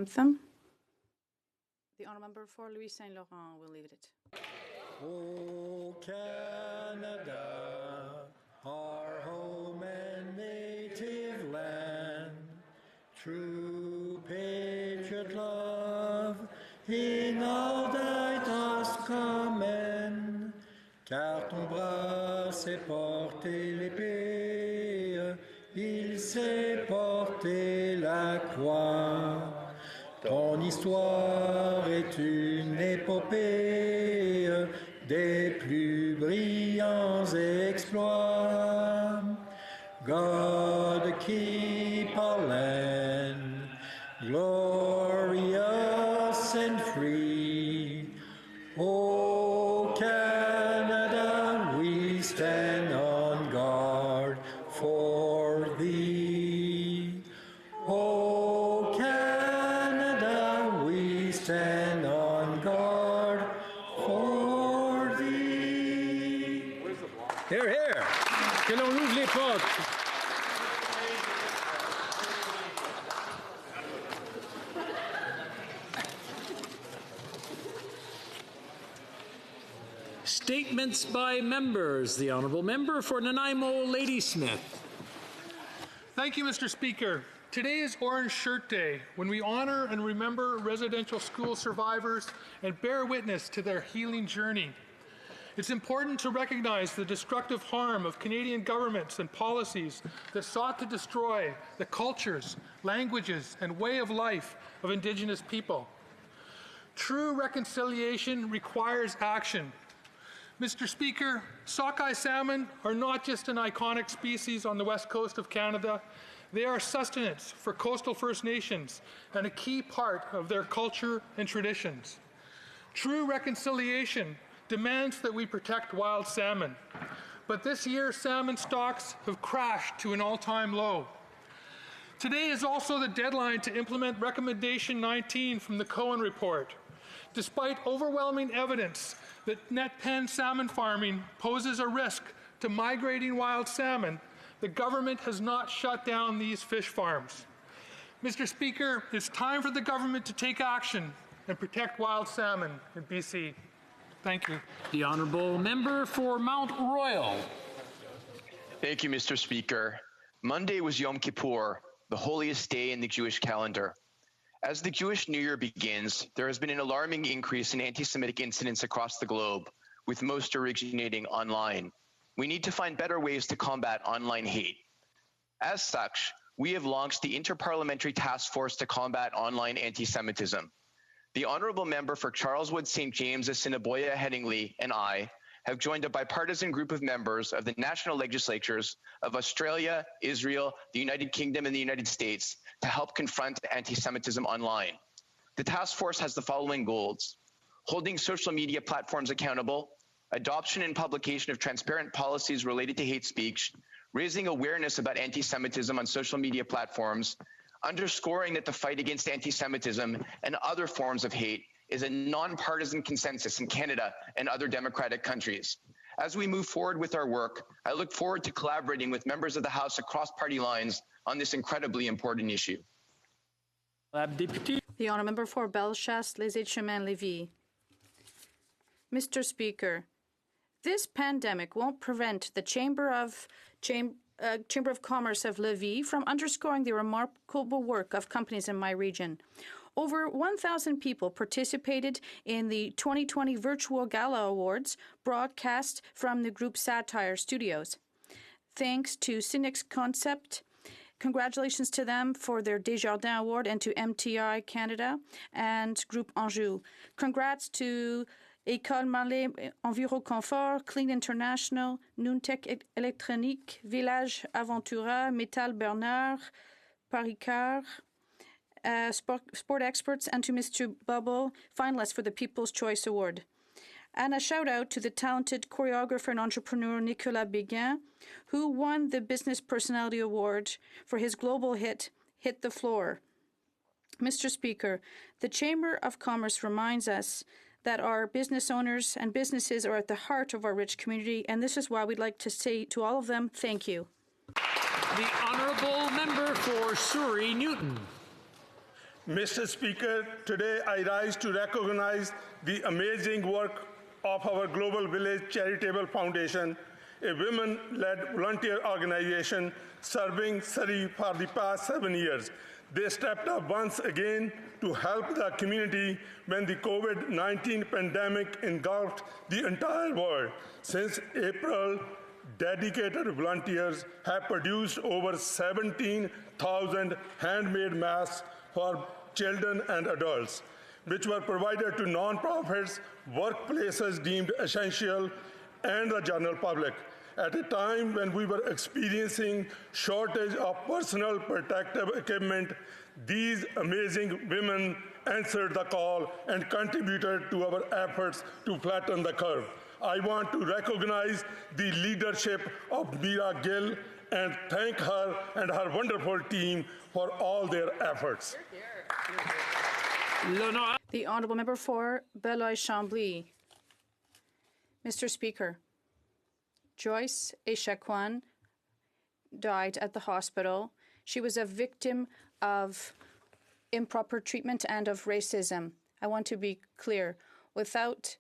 anthem. The honourable member for Louis Saint Laurent will lead it. O Canada, our home and native land, true patriot love, in all thy dost commend, car ton bras sait porter l'épée, il sait porter la croix. Ton histoire est une épopée des plus brillants exploits. God keep our land glorious and free. O Canada, we stand on guard for thee. O Canada, we stand on guard for thee. Here, here. Que l'on ouvre les portes. Statements by members. The Honourable Member for Nanaimo, Ladysmith. Thank you, Mr. Speaker. Today is Orange Shirt Day, when we honor and remember residential school survivors and bear witness to their healing journey. It's important to recognize the destructive harm of Canadian governments and policies that sought to destroy the cultures, languages, and way of life of Indigenous people. True reconciliation requires action. Mr. Speaker, sockeye salmon are not just an iconic species on the west coast of Canada. They are sustenance for coastal First Nations and a key part of their culture and traditions. True reconciliation demands that we protect wild salmon, but this year salmon stocks have crashed to an all-time low. Today is also the deadline to implement Recommendation 19 from the Cohen Report. Despite overwhelming evidence that net pen salmon farming poses a risk to migrating wild salmon, the government has not shut down these fish farms. Mr. Speaker, it's time for the government to take action and protect wild salmon in BC. Thank you. The Honourable Member for Mount Royal. Thank you, Mr. Speaker. Monday was Yom Kippur, the holiest day in the Jewish calendar. As the Jewish New Year begins, there has been an alarming increase in anti-Semitic incidents across the globe, with most originating online. We need to find better ways to combat online hate. As such, we have launched the Interparliamentary Task Force to Combat Online Anti-Semitism. The Honourable Member for Charleswood, St. James, Assiniboia, Headingley, and I have joined a bipartisan group of members of the national legislatures of Australia, Israel, the United Kingdom, and the United States to help confront anti-Semitism online. The task force has the following goals: holding social media platforms accountable, adoption and publication of transparent policies related to hate speech, raising awareness about anti-Semitism on social media platforms, underscoring that the fight against anti-Semitism and other forms of hate is a nonpartisan consensus in Canada and other democratic countries. As we move forward with our work, I look forward to collaborating with members of the House across party lines on this incredibly important issue. The Honourable Member for Bellechasse, Les Chemins, Lévis. Mr. Speaker, this pandemic won't prevent the Chamber of Commerce of Lévis from underscoring the remarkable work of companies in my region. Over 1,000 people participated in the 2020 Virtual Gala Awards broadcast from the group Satire Studios. Thanks to Cynics Concept, congratulations to them for their Desjardins Award, and to MTI Canada and Groupe Anjou. Congrats to École Marley Enviro Confort, Clean International, Nuntech Électronique, Village Aventura, Metal Bernard, Paricar, Sport Experts, and to Mr. Bubble, finalists for the People's Choice Award. And a shout out to the talented choreographer and entrepreneur Nicolas Béguin, who won the Business Personality Award for his global hit, Hit the Floor. Mr. Speaker, the Chamber of Commerce reminds us that our business owners and businesses are at the heart of our rich community, and this is why we'd like to say to all of them, thank you. The Honourable Member for Surrey Newton. Mr. Speaker, today I rise to recognize the amazing work of our Global Village Charitable Foundation, a women-led volunteer organization serving Surrey for the past 7 years. They stepped up once again to help the community when the COVID-19 pandemic engulfed the entire world. Since April, dedicated volunteers have produced over 17,000 handmade masks for children and adults, which were provided to nonprofits, workplaces deemed essential, and the general public. At a time when we were experiencing shortage of personal protective equipment, these amazing women answered the call and contributed to our efforts to flatten the curve. I want to recognize the leadership of Mira Gill and thank her and her wonderful team for all their efforts. The Honourable Member for Beloeil-Chambly. Mr. Speaker, Joyce Echaquan died at the hospital. She was a victim of improper treatment and of racism. I want to be clear. Without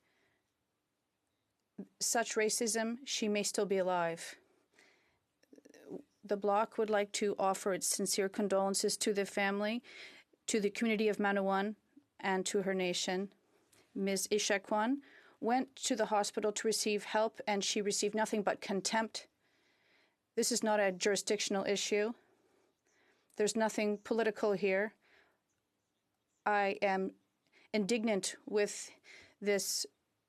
such racism, she may still be alive. The Bloc would like to offer its sincere condolences to the family, to the community of Manawan, and to her nation. Ms. Echaquan went to the hospital to receive help, and she received nothing but contempt. This is not a jurisdictional issue. There's nothing political here. I am indignant with this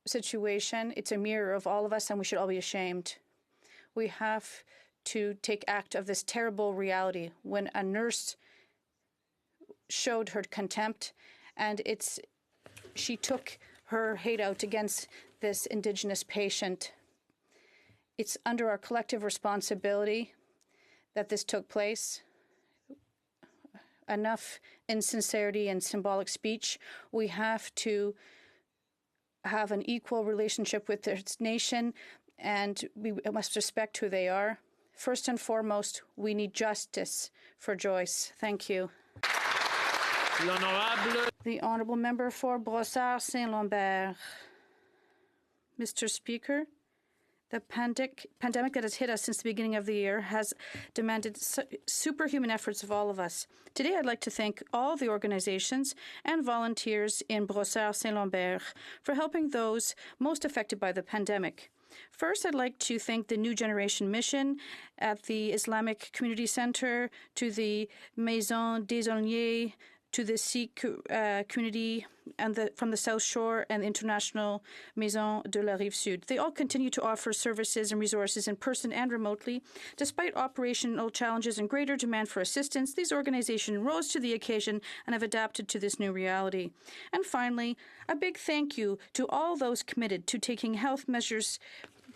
situation. It's a mirror of all of us, and we should all be ashamed. We have to take act of this terrible reality. When a nurse showed her contempt, and she took her hate out against this Indigenous patient. It's under our collective responsibility that this took place. Enough insincerity and symbolic speech. We have to have an equal relationship with this nation, and we must respect who they are. First and foremost, we need justice for Joyce. Thank you. The Honourable Member for Brossard-Saint-Lambert. Mr. Speaker, the pandemic that has hit us since the beginning of the year has demanded superhuman efforts of all of us. Today, I'd like to thank all the organizations and volunteers in Brossard-Saint-Lambert for helping those most affected by the pandemic. First, I'd like to thank the New Generation Mission at the Islamic Community Center, to the Maison des Aulniers, to the Sikh community and from the South Shore and the International Maison de la Rive Sud. They all continue to offer services and resources in person and remotely. Despite operational challenges and greater demand for assistance, these organizations rose to the occasion and have adapted to this new reality. And finally, a big thank you to all those committed to taking health measures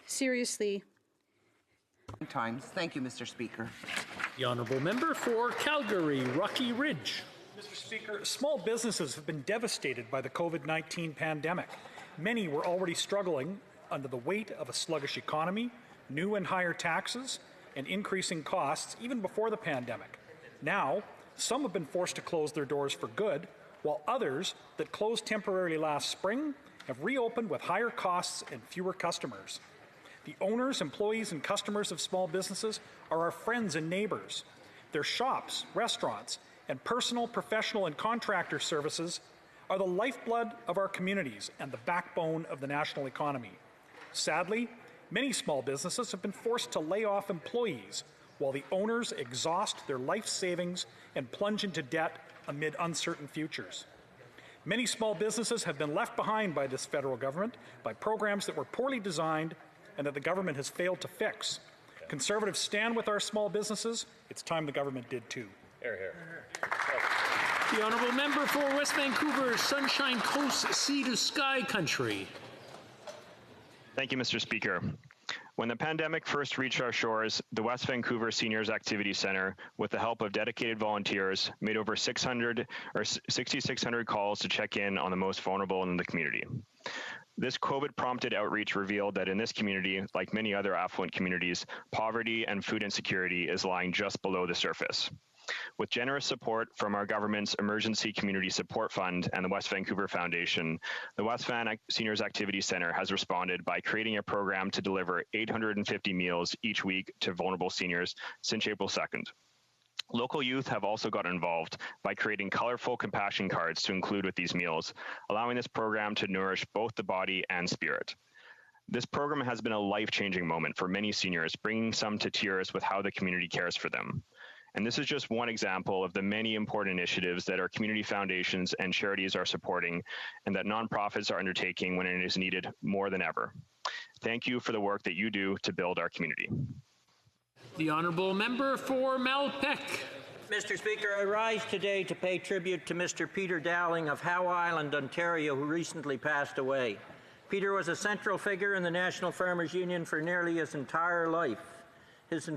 seriously. Thank you, Mr. Speaker. The Honourable Member for Calgary, Rocky Ridge. Mr. Speaker, small businesses have been devastated by the COVID-19 pandemic. Many were already struggling under the weight of a sluggish economy, new and higher taxes, and increasing costs even before the pandemic. Now, some have been forced to close their doors for good, while others that closed temporarily last spring have reopened with higher costs and fewer customers. The owners, employees, and customers of small businesses are our friends and neighbors. Their shops, restaurants, and personal, professional, and contractor services are the lifeblood of our communities and the backbone of the national economy. Sadly, many small businesses have been forced to lay off employees while the owners exhaust their life savings and plunge into debt amid uncertain futures. Many small businesses have been left behind by this federal government by programs that were poorly designed and that the government has failed to fix. Conservatives stand with our small businesses. It's time the government did too. Hear, hear. The Honourable Member for West Vancouver, Sunshine Coast, Sea to Sky Country. Thank you, Mr. Speaker. When the pandemic first reached our shores, the West Vancouver Seniors Activity Centre, with the help of dedicated volunteers, made over 6,600 calls to check in on the most vulnerable in the community. This COVID-prompted outreach revealed that in this community, like many other affluent communities, poverty and food insecurity is lying just below the surface. With generous support from our government's Emergency Community Support Fund and the West Vancouver Foundation, the West Van Seniors Activity Centre has responded by creating a program to deliver 850 meals each week to vulnerable seniors since April 2nd. Local youth have also got involved by creating colorful compassion cards to include with these meals, allowing this program to nourish both the body and spirit. This program has been a life-changing moment for many seniors, bringing some to tears with how the community cares for them. And this is just one example of the many important initiatives that our community foundations and charities are supporting and that nonprofits are undertaking when it is needed more than ever. Thank you for the work that you do to build our community. The honourable member for Malpeque. Mr. Speaker, I rise today to pay tribute to Mr. Peter Dowling of Howe Island, Ontario, who recently passed away. Peter was a central figure in the National Farmers Union for nearly his entire life. His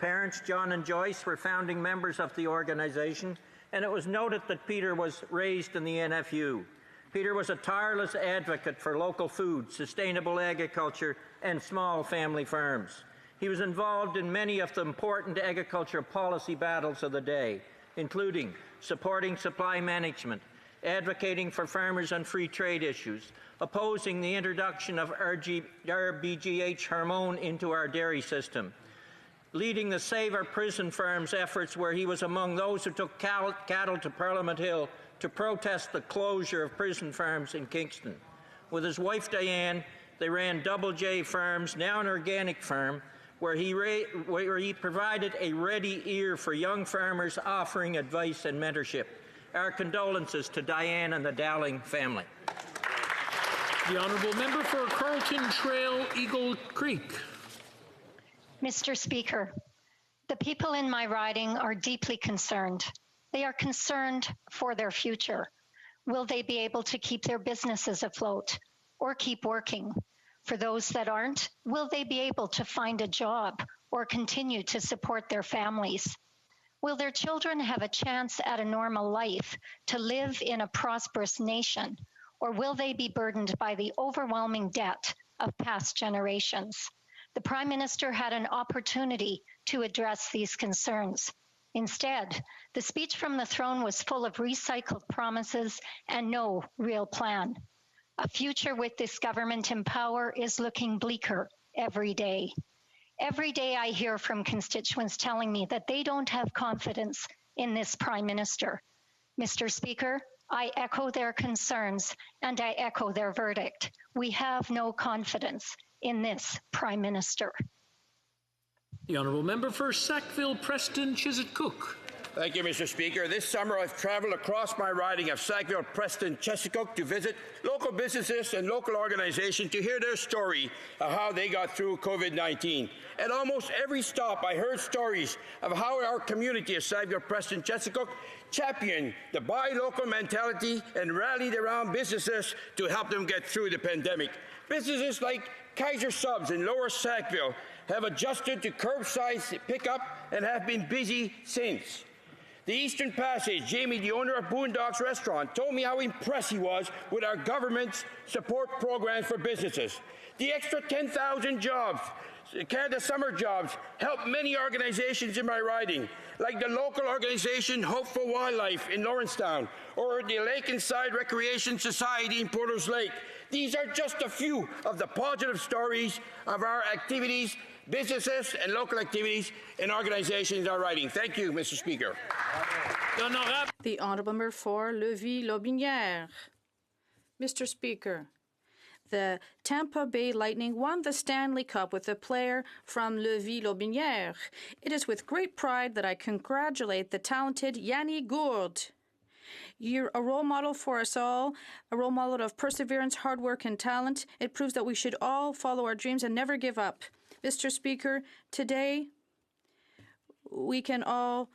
parents, John and Joyce, were founding members of the organization, and it was noted that Peter was raised in the NFU. Peter was a tireless advocate for local food, sustainable agriculture, and small family farms. He was involved in many of the important agricultural policy battles of the day, including supporting supply management, advocating for farmers on free trade issues, opposing the introduction of RBGH hormone into our dairy system, leading the Save Our Prison Farms efforts, where he was among those who took cattle to Parliament Hill to protest the closure of prison farms in Kingston. With his wife Diane, they ran Double J Farms, now an organic farm, where he provided a ready ear for young farmers, offering advice and mentorship. Our condolences to Diane and the Dowling family. The honourable member for Carlton Trail, Eagle Creek. Mr. Speaker, the people in my riding are deeply concerned. They are concerned for their future. Will they be able to keep their businesses afloat or keep working? For those that aren't, will they be able to find a job or continue to support their families? Will their children have a chance at a normal life to live in a prosperous nation, or will they be burdened by the overwhelming debt of past generations? The Prime Minister had an opportunity to address these concerns. Instead, the speech from the throne was full of recycled promises and no real plan. A future with this government in power is looking bleaker every day. Every day I hear from constituents telling me that they don't have confidence in this Prime Minister. Mr. Speaker, I echo their concerns and I echo their verdict. We have no confidence in this Prime Minister. The honourable member for Sackville Preston Chiswick Cook. Thank you, Mr. Speaker. This summer I've travelled across my riding of Sackville Preston Chesapeake to visit local businesses and local organisations to hear their story of how they got through COVID-19. At almost every stop I heard stories of how our community of Sackville Preston Chesapeake championed the buy local mentality and rallied around businesses to help them get through the pandemic. Businesses like Kaiser Subs in Lower Sackville have adjusted to curbside pickup and have been busy since. The Eastern Passage, Jamie, the owner of Boondocks Restaurant, told me how impressed he was with our government's support programs for businesses. The extra 10,000 jobs, Canada Summer Jobs, helped many organizations in my riding, like the local organization Hope for Wildlife in Lawrencetown, or the Lake and Side Recreation Society in Porter's Lake. These are just a few of the positive stories of our activities, businesses and local activities and organizations are riding. Thank you, Mr. Speaker. The honourable member for Lévis-Lotbinière. Mr. Speaker, the Tampa Bay Lightning won the Stanley Cup with a player from Lévis-Lotbinière. It is with great pride that I congratulate the talented Yanni Gourde. You're a role model for us all, a role model of perseverance, hard work, and talent. It proves that we should all follow our dreams and never give up. Mr. Speaker, today we can all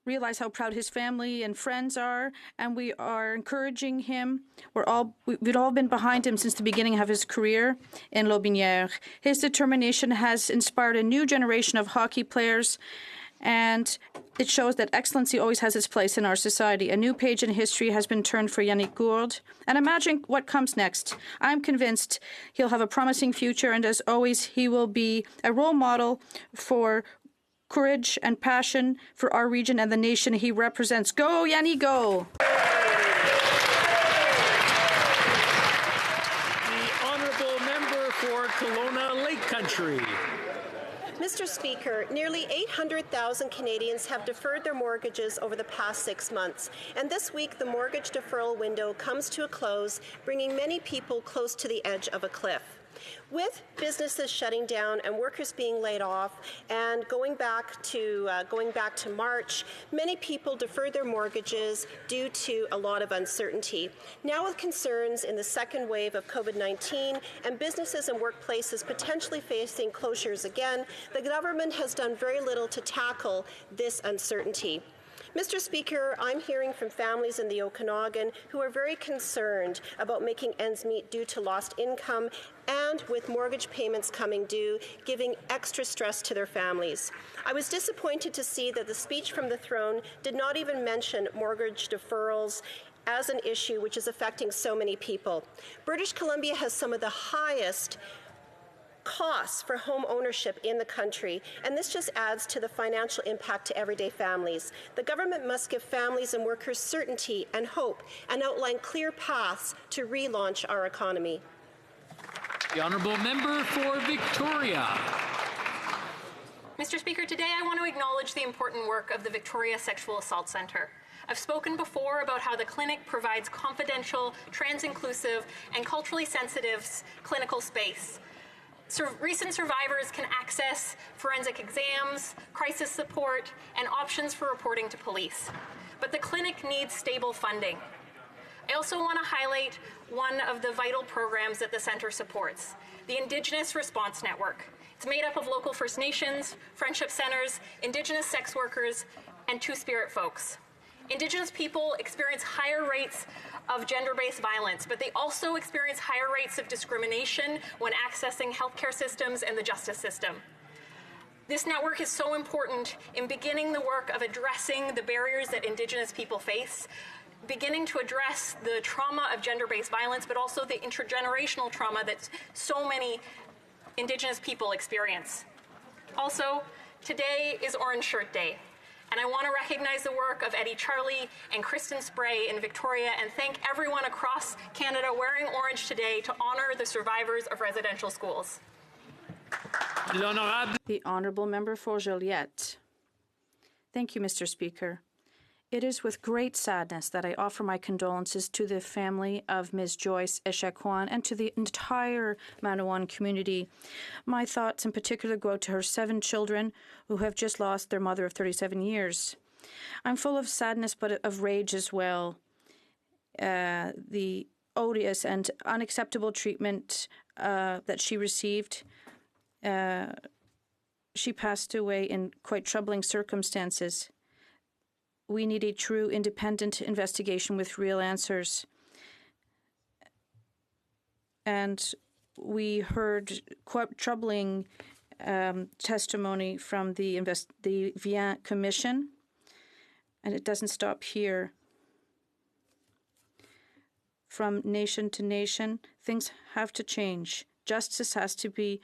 realize how proud his family and friends are, and we are encouraging him. We've all been behind him since the beginning of his career in Lotbinière. His determination has inspired a new generation of hockey players, and it shows that excellency always has its place in our society. A new page in history has been turned for Yannick Gourde. And imagine what comes next. I'm convinced he'll have a promising future, and as always, he will be a role model for courage and passion for our region and the nation he represents. Go, Yanni, go! The honourable member for Kelowna Lake Country. Mr. Speaker, nearly 800,000 Canadians have deferred their mortgages over the past 6 months, and this week the mortgage deferral window comes to a close, bringing many people close to the edge of a cliff. With businesses shutting down and workers being laid off, and going back to March, many people deferred their mortgages due to a lot of uncertainty. Now, with concerns in the second wave of COVID-19 and businesses and workplaces potentially facing closures again, the government has done very little to tackle this uncertainty. Mr. Speaker, I'm hearing from families in the Okanagan who are very concerned about making ends meet due to lost income and with mortgage payments coming due, giving extra stress to their families. I was disappointed to see that the speech from the throne did not even mention mortgage deferrals as an issue which is affecting so many people. British Columbia has some of the highest costs for home ownership in the country, and this just adds to the financial impact to everyday families. The government must give families and workers certainty and hope and outline clear paths to relaunch our economy. The honourable member for Victoria. Mr. Speaker, today I want to acknowledge the important work of the Victoria Sexual Assault Centre. I've spoken before about how the clinic provides confidential, trans-inclusive, and culturally sensitive clinical space. Recent survivors can access forensic exams, crisis support, and options for reporting to police. But the clinic needs stable funding. I also want to highlight one of the vital programs that the centre supports, the Indigenous Response Network. It's made up of local First Nations, friendship centres, Indigenous sex workers, and Two-Spirit folks. Indigenous people experience higher rates of gender-based violence, but they also experience higher rates of discrimination when accessing healthcare systems and the justice system. This network is so important in beginning the work of addressing the barriers that Indigenous people face, beginning to address the trauma of gender-based violence, but also the intergenerational trauma that so many Indigenous people experience. Also, today is Orange Shirt Day. And I want to recognize the work of Eddie Charlie and Kristen Spray in Victoria and thank everyone across Canada wearing orange today to honor the survivors of residential schools. The honourable member for Joliette. Thank you, Mr. Speaker. It is with great sadness that I offer my condolences to the family of Ms. Joyce Echaquan and to the entire Manawan community. My thoughts in particular go to her 7 children who have just lost their mother of 37 years. I'm full of sadness but of rage as well. The odious and unacceptable treatment that she received. She passed away in quite troubling circumstances. We need a true independent investigation with real answers. And we heard quite troubling testimony from the Vian Commission, and it doesn't stop here. From nation to nation, things have to change. Justice has to be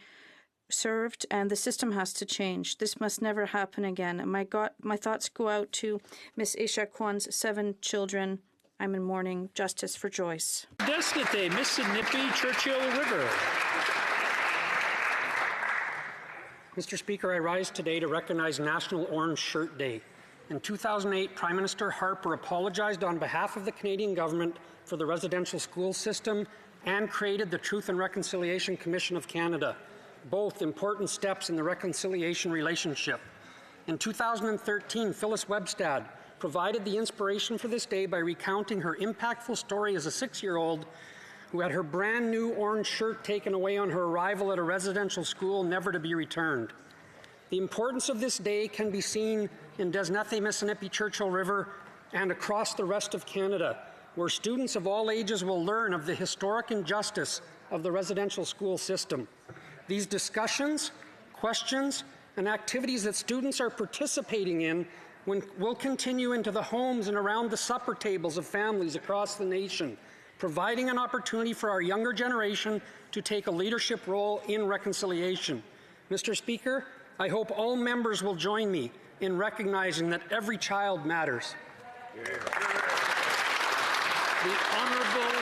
served, and the system has to change. This must never happen again. My thoughts go out to Miss Echaquan's 7 children. I'm in mourning. Justice for Joyce. Desnate, Mississippi, Churchill River. Mr. Speaker, I rise today to recognize National Orange Shirt Day. In 2008, Prime Minister Harper apologized on behalf of the Canadian government for the residential school system and created the Truth and Reconciliation Commission of Canada, both important steps in the reconciliation relationship. In 2013, Phyllis Webstad provided the inspiration for this day by recounting her impactful story as a 6-year-old who had her brand new orange shirt taken away on her arrival at a residential school, never to be returned. The importance of this day can be seen in Desnate, Mississippi, Churchill River, and across the rest of Canada, where students of all ages will learn of the historic injustice of the residential school system. These discussions, questions, and activities that students are participating in will continue into the homes and around the supper tables of families across the nation, providing an opportunity for our younger generation to take a leadership role in reconciliation. Mr. Speaker, I hope all members will join me in recognizing that every child matters. The honourable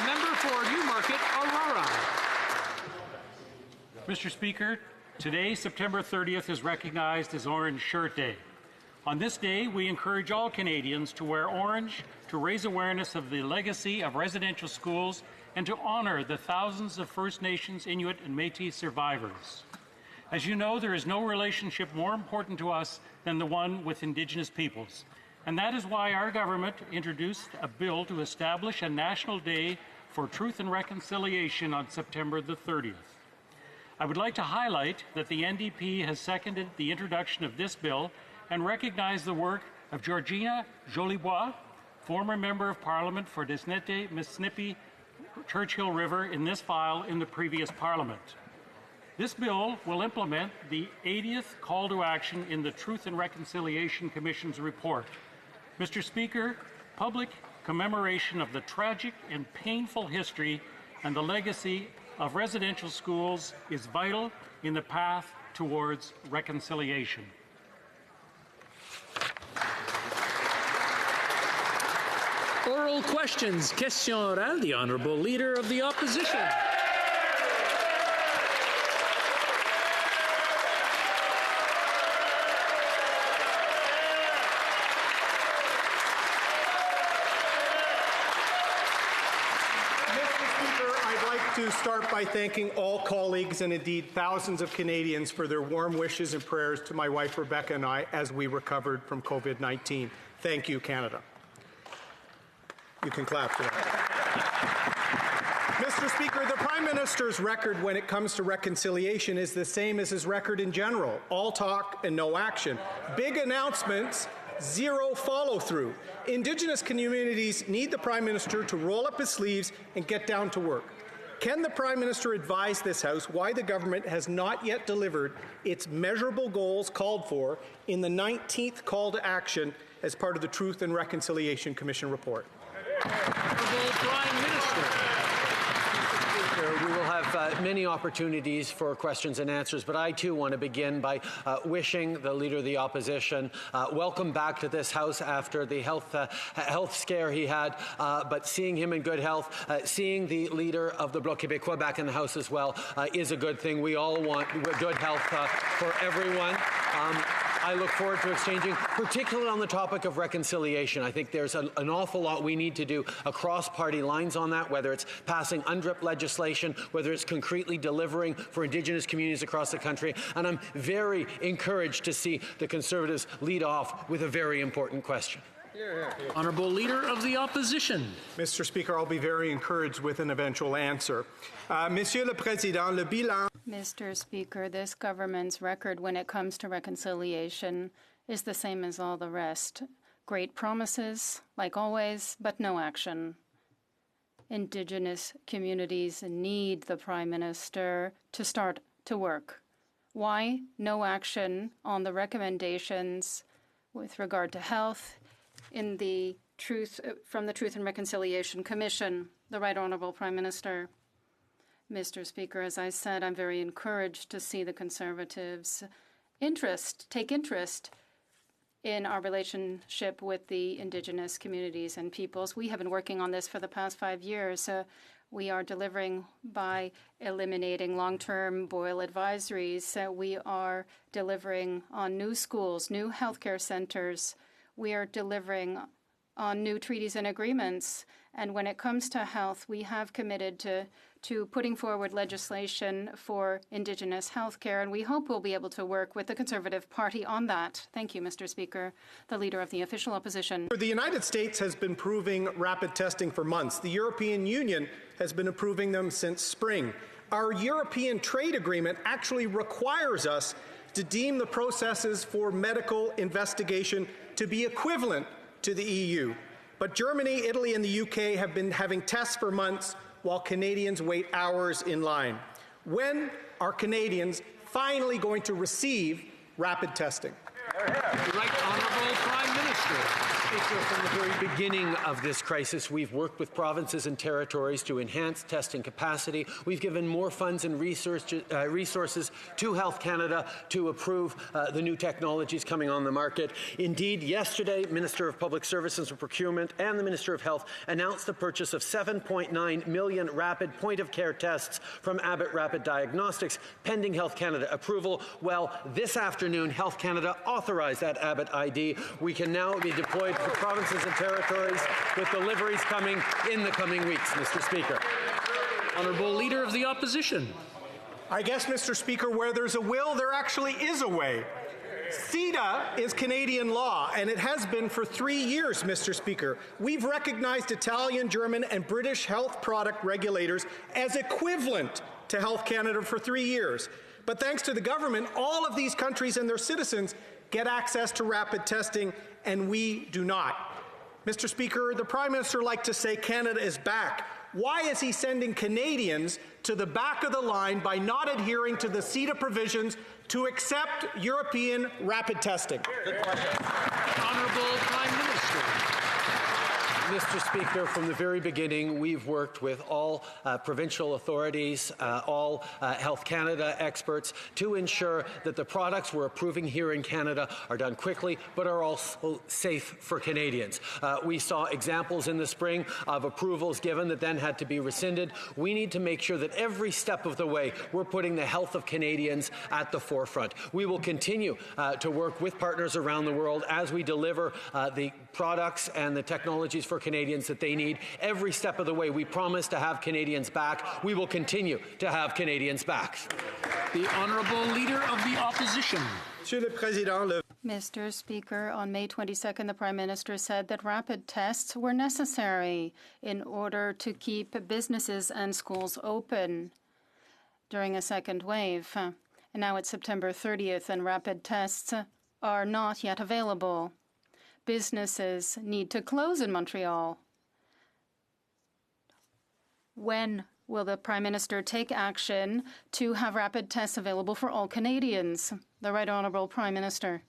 member for Newmarket, Aurora. Mr. Speaker, today, September 30th, is recognized as Orange Shirt Day. On this day, we encourage all Canadians to wear orange to raise awareness of the legacy of residential schools and to honour the thousands of First Nations, Inuit and Métis survivors. As you know, there is no relationship more important to us than the one with Indigenous peoples. And that is why our government introduced a bill to establish a national day for truth and reconciliation on September the 30th. I would like to highlight that the NDP has seconded the introduction of this bill and recognize the work of Georgina Jolibois, former Member of Parliament for Desnette, Mississippi, Churchill River in this file in the previous Parliament. This bill will implement the 80th call to action in the Truth and Reconciliation Commission's report. Mr. Speaker, public commemoration of the tragic and painful history and the legacy of residential schools is vital in the path towards reconciliation. Oral questions. Question orale. The Honourable Leader of the Opposition. To start by thanking all colleagues and indeed thousands of Canadians for their warm wishes and prayers to my wife Rebecca and I as we recovered from COVID-19. Thank you, Canada. You can clap for that. Mr. Speaker, the Prime Minister's record when it comes to reconciliation is the same as his record in general. All talk and no action. Big announcements, zero follow-through. Indigenous communities need the Prime Minister to roll up his sleeves and get down to work. Can the Prime Minister advise this House why the government has not yet delivered its measurable goals called for in the 19th call to action as part of the Truth and Reconciliation Commission report? Prime Minister. We will have many opportunities for questions and answers, but I too want to begin by wishing the Leader of the Opposition welcome back to this House after the health scare he had, but seeing him in good health, seeing the Leader of the Bloc Québécois back in the House as well is a good thing. We all want good health for everyone. I look forward to exchanging, particularly on the topic of reconciliation. I think there's an awful lot we need to do across party lines on that, whether it's passing UNDRIP legislation, whether it's concretely delivering for Indigenous communities across the country. And I'm very encouraged to see the Conservatives lead off with a very important question. Honourable Leader of the Opposition. Mr. Speaker, I'll be very encouraged with an eventual answer. Monsieur le Président, le bilan. Mr. Speaker, this government's record when it comes to reconciliation is the same as all the rest. Great promises, like always, but no action. Indigenous communities need the Prime Minister to start to work. Why no action on the recommendations with regard to health in the from the Truth and Reconciliation Commission? The Right Honourable Prime Minister. Mr. Speaker, as I said, I'm very encouraged to see the Conservatives take interest in our relationship with the Indigenous communities and peoples. We have been working on this for the past 5 years. We are delivering by eliminating long-term boil advisories. We are delivering on new schools, new healthcare centers. We are delivering on new treaties and agreements. And when it comes to health, we have committed to putting forward legislation for Indigenous healthcare, and we hope we'll be able to work with the Conservative Party on that. Thank you, Mr. Speaker. The Leader of the Official Opposition. The United States has been proving rapid testing for months. The European Union has been approving them since spring. Our European trade agreement actually requires us to deem the processes for medical investigation to be equivalent to the EU. But Germany, Italy, and the UK have been having tests for months while Canadians wait hours in line. When are Canadians finally going to receive rapid testing? The Right Honourable Prime Minister. Speaker, from the very beginning of this crisis, we've worked with provinces and territories to enhance testing capacity. We've given more funds and resources to Health Canada to approve the new technologies coming on the market. Indeed, yesterday, Minister of Public Services and Procurement and the Minister of Health announced the purchase of 7.9 million rapid point-of-care tests from Abbott Rapid Diagnostics, pending Health Canada approval. Well, this afternoon, Health Canada authorized that Abbott ID. We can now be deployed to provinces and territories with deliveries coming in the coming weeks, Mr. Speaker. Honourable Leader of the Opposition. I guess, Mr. Speaker, where there's a will, there actually is a way. CETA is Canadian law, and it has been for 3 years, Mr. Speaker. We've recognized Italian, German, and British health product regulators as equivalent to Health Canada for 3 years. But thanks to the government, all of these countries and their citizens get access to rapid testing, and we do not. Mr. Speaker, the Prime Minister liked to say Canada is back. Why is he sending Canadians to the back of the line by not adhering to the CETA provisions to accept European rapid testing? Honourable Prime Minister. Mr. Speaker, from the very beginning, we've worked with all provincial authorities, all Health Canada experts, to ensure that the products we're approving here in Canada are done quickly, but are also safe for Canadians. We saw examples in the spring of approvals given that then had to be rescinded. We need to make sure that every step of the way we're putting the health of Canadians at the forefront. We will continue to work with partners around the world as we deliver the products and the technologies for Canadians that they need. Every step of the way, we promise to have Canadians back. We will continue to have Canadians back. The Honourable Leader of the Opposition. Mr. Speaker, on May 22nd, the Prime Minister said that rapid tests were necessary in order to keep businesses and schools open during a second wave. And now it's September 30th, and rapid tests are not yet available. Businesses need to close in Montreal. When will the Prime Minister take action to have rapid tests available for all Canadians? The Right Honourable Prime Minister.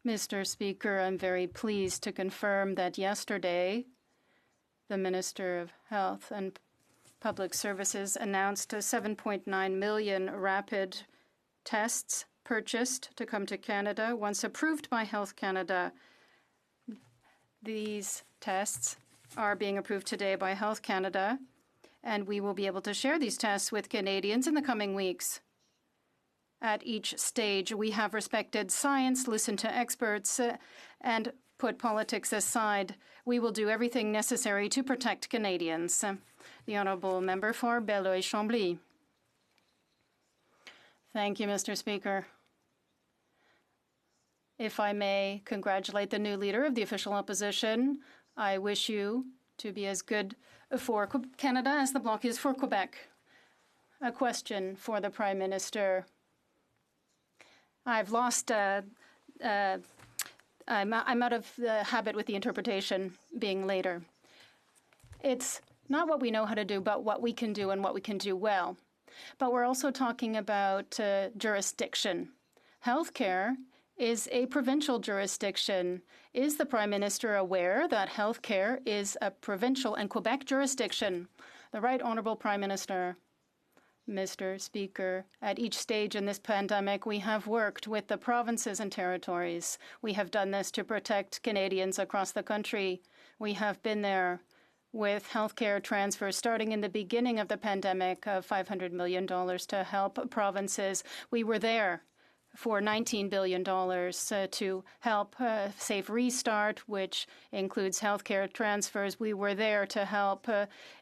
Mr. Speaker, I'm very pleased to confirm that yesterday the Minister of Health and Public Services announced 7.9 million rapid tests purchased to come to Canada. Once approved by Health Canada, these tests are being approved today by Health Canada, and we will be able to share these tests with Canadians in the coming weeks. At each stage, we have respected science, listened to experts, and put politics aside. We will do everything necessary to protect Canadians. The Honourable Member for Beloeil-Chambly. Thank you, Mr. Speaker. If I may congratulate the new leader of the official opposition, I wish you to be as good for Canada as the Bloc is for Quebec. A question for the Prime Minister. I've lost, I'm out of the habit with the interpretation being later. It's not what we know how to do, but what we can do and what we can do well. But we're also talking about jurisdiction. Healthcare is a provincial jurisdiction. Is the Prime Minister aware that healthcare is a provincial and Quebec jurisdiction? The Right Honourable Prime Minister. Mr. Speaker, at each stage in this pandemic, we have worked with the provinces and territories. We have done this to protect Canadians across the country. We have been there with healthcare transfers starting in the beginning of the pandemic of $500 million to help provinces. We were there for $19 billion to help Safe Restart, which includes healthcare transfers. We were there to help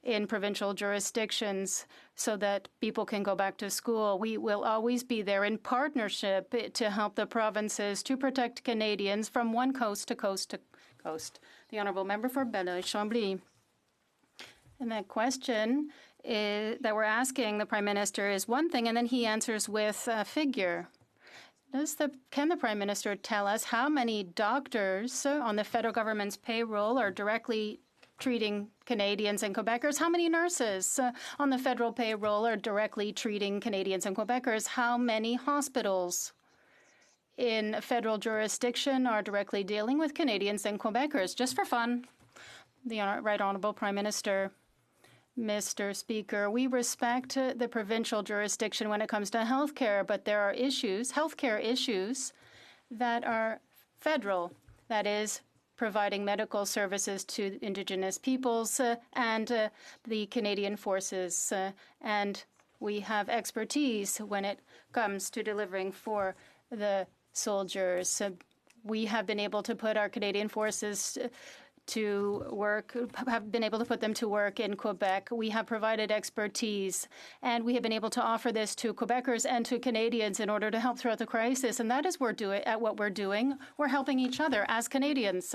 in provincial jurisdictions so that people can go back to school. We will always be there in partnership to help the provinces to protect Canadians from one coast to coast to coast. The Honourable Member for Beloeil-Chambly. And that question that we're asking the Prime Minister is one thing, and then he answers with a figure. Can the Prime Minister tell us how many doctors on the federal government's payroll are directly treating Canadians and Quebecers? How many nurses on the federal payroll are directly treating Canadians and Quebecers? How many hospitals in federal jurisdiction are directly dealing with Canadians and Quebecers, just for fun. The Right Honourable Prime Minister. Mr. Speaker, we respect the provincial jurisdiction when it comes to healthcare, but there are healthcare issues, that are federal, that is, providing medical services to Indigenous peoples and the Canadian forces. And we have expertise when it comes to delivering for the soldiers. We have been able to put our Canadian forces to work, have been able to put them to work in Quebec. We have provided expertise, and we have been able to offer this to Quebecers and to Canadians in order to help throughout the crisis. And that is what we're doing. We're helping each other as Canadians.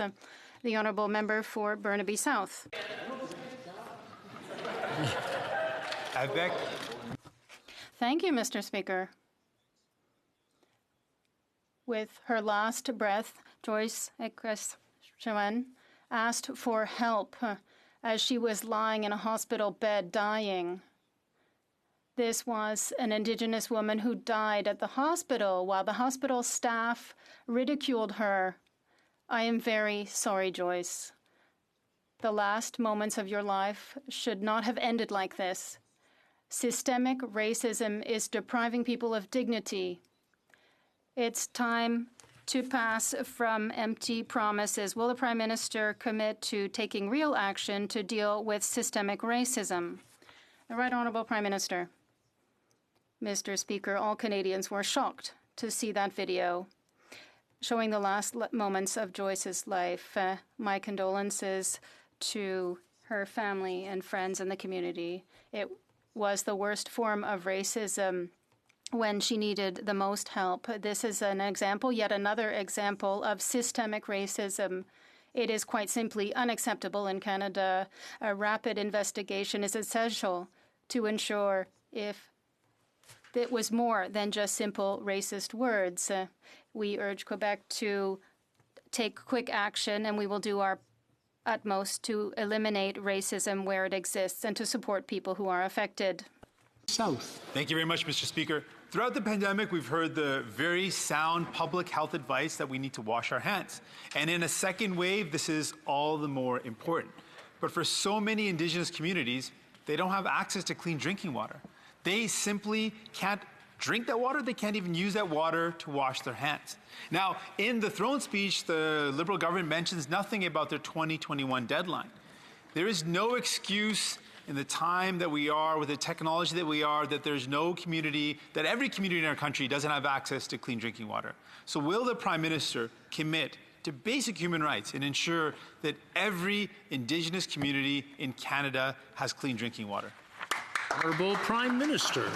The Honourable Member for Burnaby South. Thank you, Mr. Speaker. With her last breath, Joyce Ekwes-Chawan asked for help as she was lying in a hospital bed dying. This was an Indigenous woman who died at the hospital while the hospital staff ridiculed her. I am very sorry, Joyce. The last moments of your life should not have ended like this. Systemic racism is depriving people of dignity. It's time to pass from empty promises. Will the Prime Minister commit to taking real action to deal with systemic racism? The Right Honourable Prime Minister. Mr. Speaker, all Canadians were shocked to see that video showing the last moments of Joyce's life. My condolences to her family and friends and the community. It was the worst form of racism when she needed the most help. This is an example, yet another example of systemic racism. It is quite simply unacceptable in Canada. A rapid investigation is essential to ensure if it was more than just simple racist words. We urge Quebec to take quick action, and we will do our utmost to eliminate racism where it exists and to support people who are affected. South. Thank you very much, Mr. Speaker. Throughout the pandemic, we've heard the very sound public health advice that we need to wash our hands. And in a second wave, this is all the more important. But for so many Indigenous communities, they don't have access to clean drinking water. They simply can't drink that water. They can't even use that water to wash their hands. Now, in the throne speech, the Liberal government mentions nothing about their 2021 deadline. There is no excuse in the time that we are, with the technology that we are, that there's no community, that every community in our country doesn't have access to clean drinking water. So will the Prime Minister commit to basic human rights and ensure that every Indigenous community in Canada has clean drinking water? Honourable Prime Minister.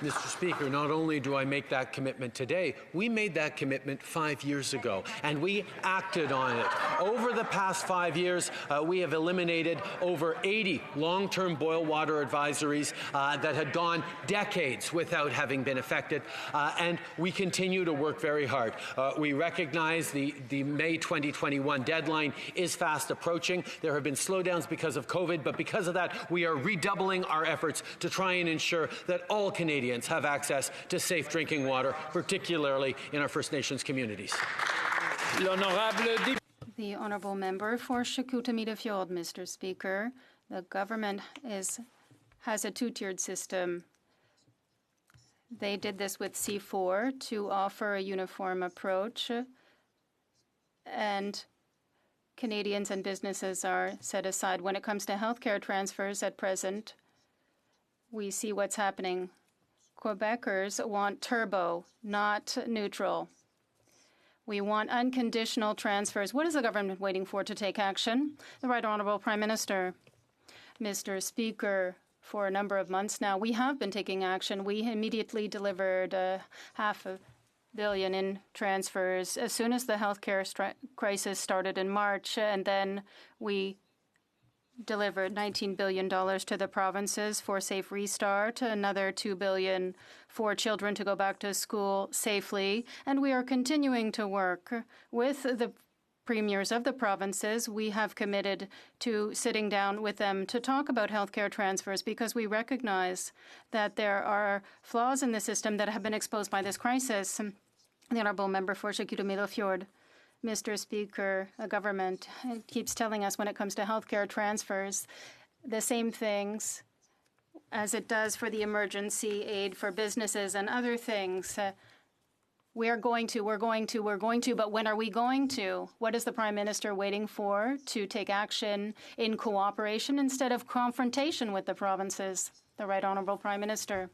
Mr. Speaker, not only do I make that commitment today, we made that commitment 5 years ago, and we acted on it. Over the past 5 years, we have eliminated over 80 long-term boil water advisories that had gone decades without having been affected, and we continue to work very hard. We recognize the May 2021 deadline is fast approaching. There have been slowdowns because of COVID, but because of that, we are redoubling our efforts to try and ensure that all Canadians have access to safe drinking water, particularly in our First Nations communities. The Honourable Member for Chicoutimi Fjord, Mr. Speaker. The government has a two-tiered system. They did this with C4 to offer a uniform approach, and Canadians and businesses are set aside. When it comes to healthcare transfers at present, we see what's happening. Quebecers want turbo, not neutral. We want unconditional transfers. What is the government waiting for to take action? The Right Honourable Prime Minister. Mr. Speaker, for a number of months now, we have been taking action. We immediately delivered $500 million in transfers as soon as the healthcare crisis started in March, and then we delivered $19 billion to the provinces for Safe Restart, another $2 billion for children to go back to school safely. And we are continuing to work with the premiers of the provinces. We have committed to sitting down with them to talk about healthcare transfers because we recognize that there are flaws in the system that have been exposed by this crisis. The Honourable Member for Shikoku-Millefjord. Mr. Speaker, the government keeps telling us when it comes to healthcare transfers the same things as it does for the emergency aid for businesses and other things. We're going to, but when are we going to? What is the Prime Minister waiting for to take action in cooperation instead of confrontation with the provinces? The Right Honourable Prime Minister.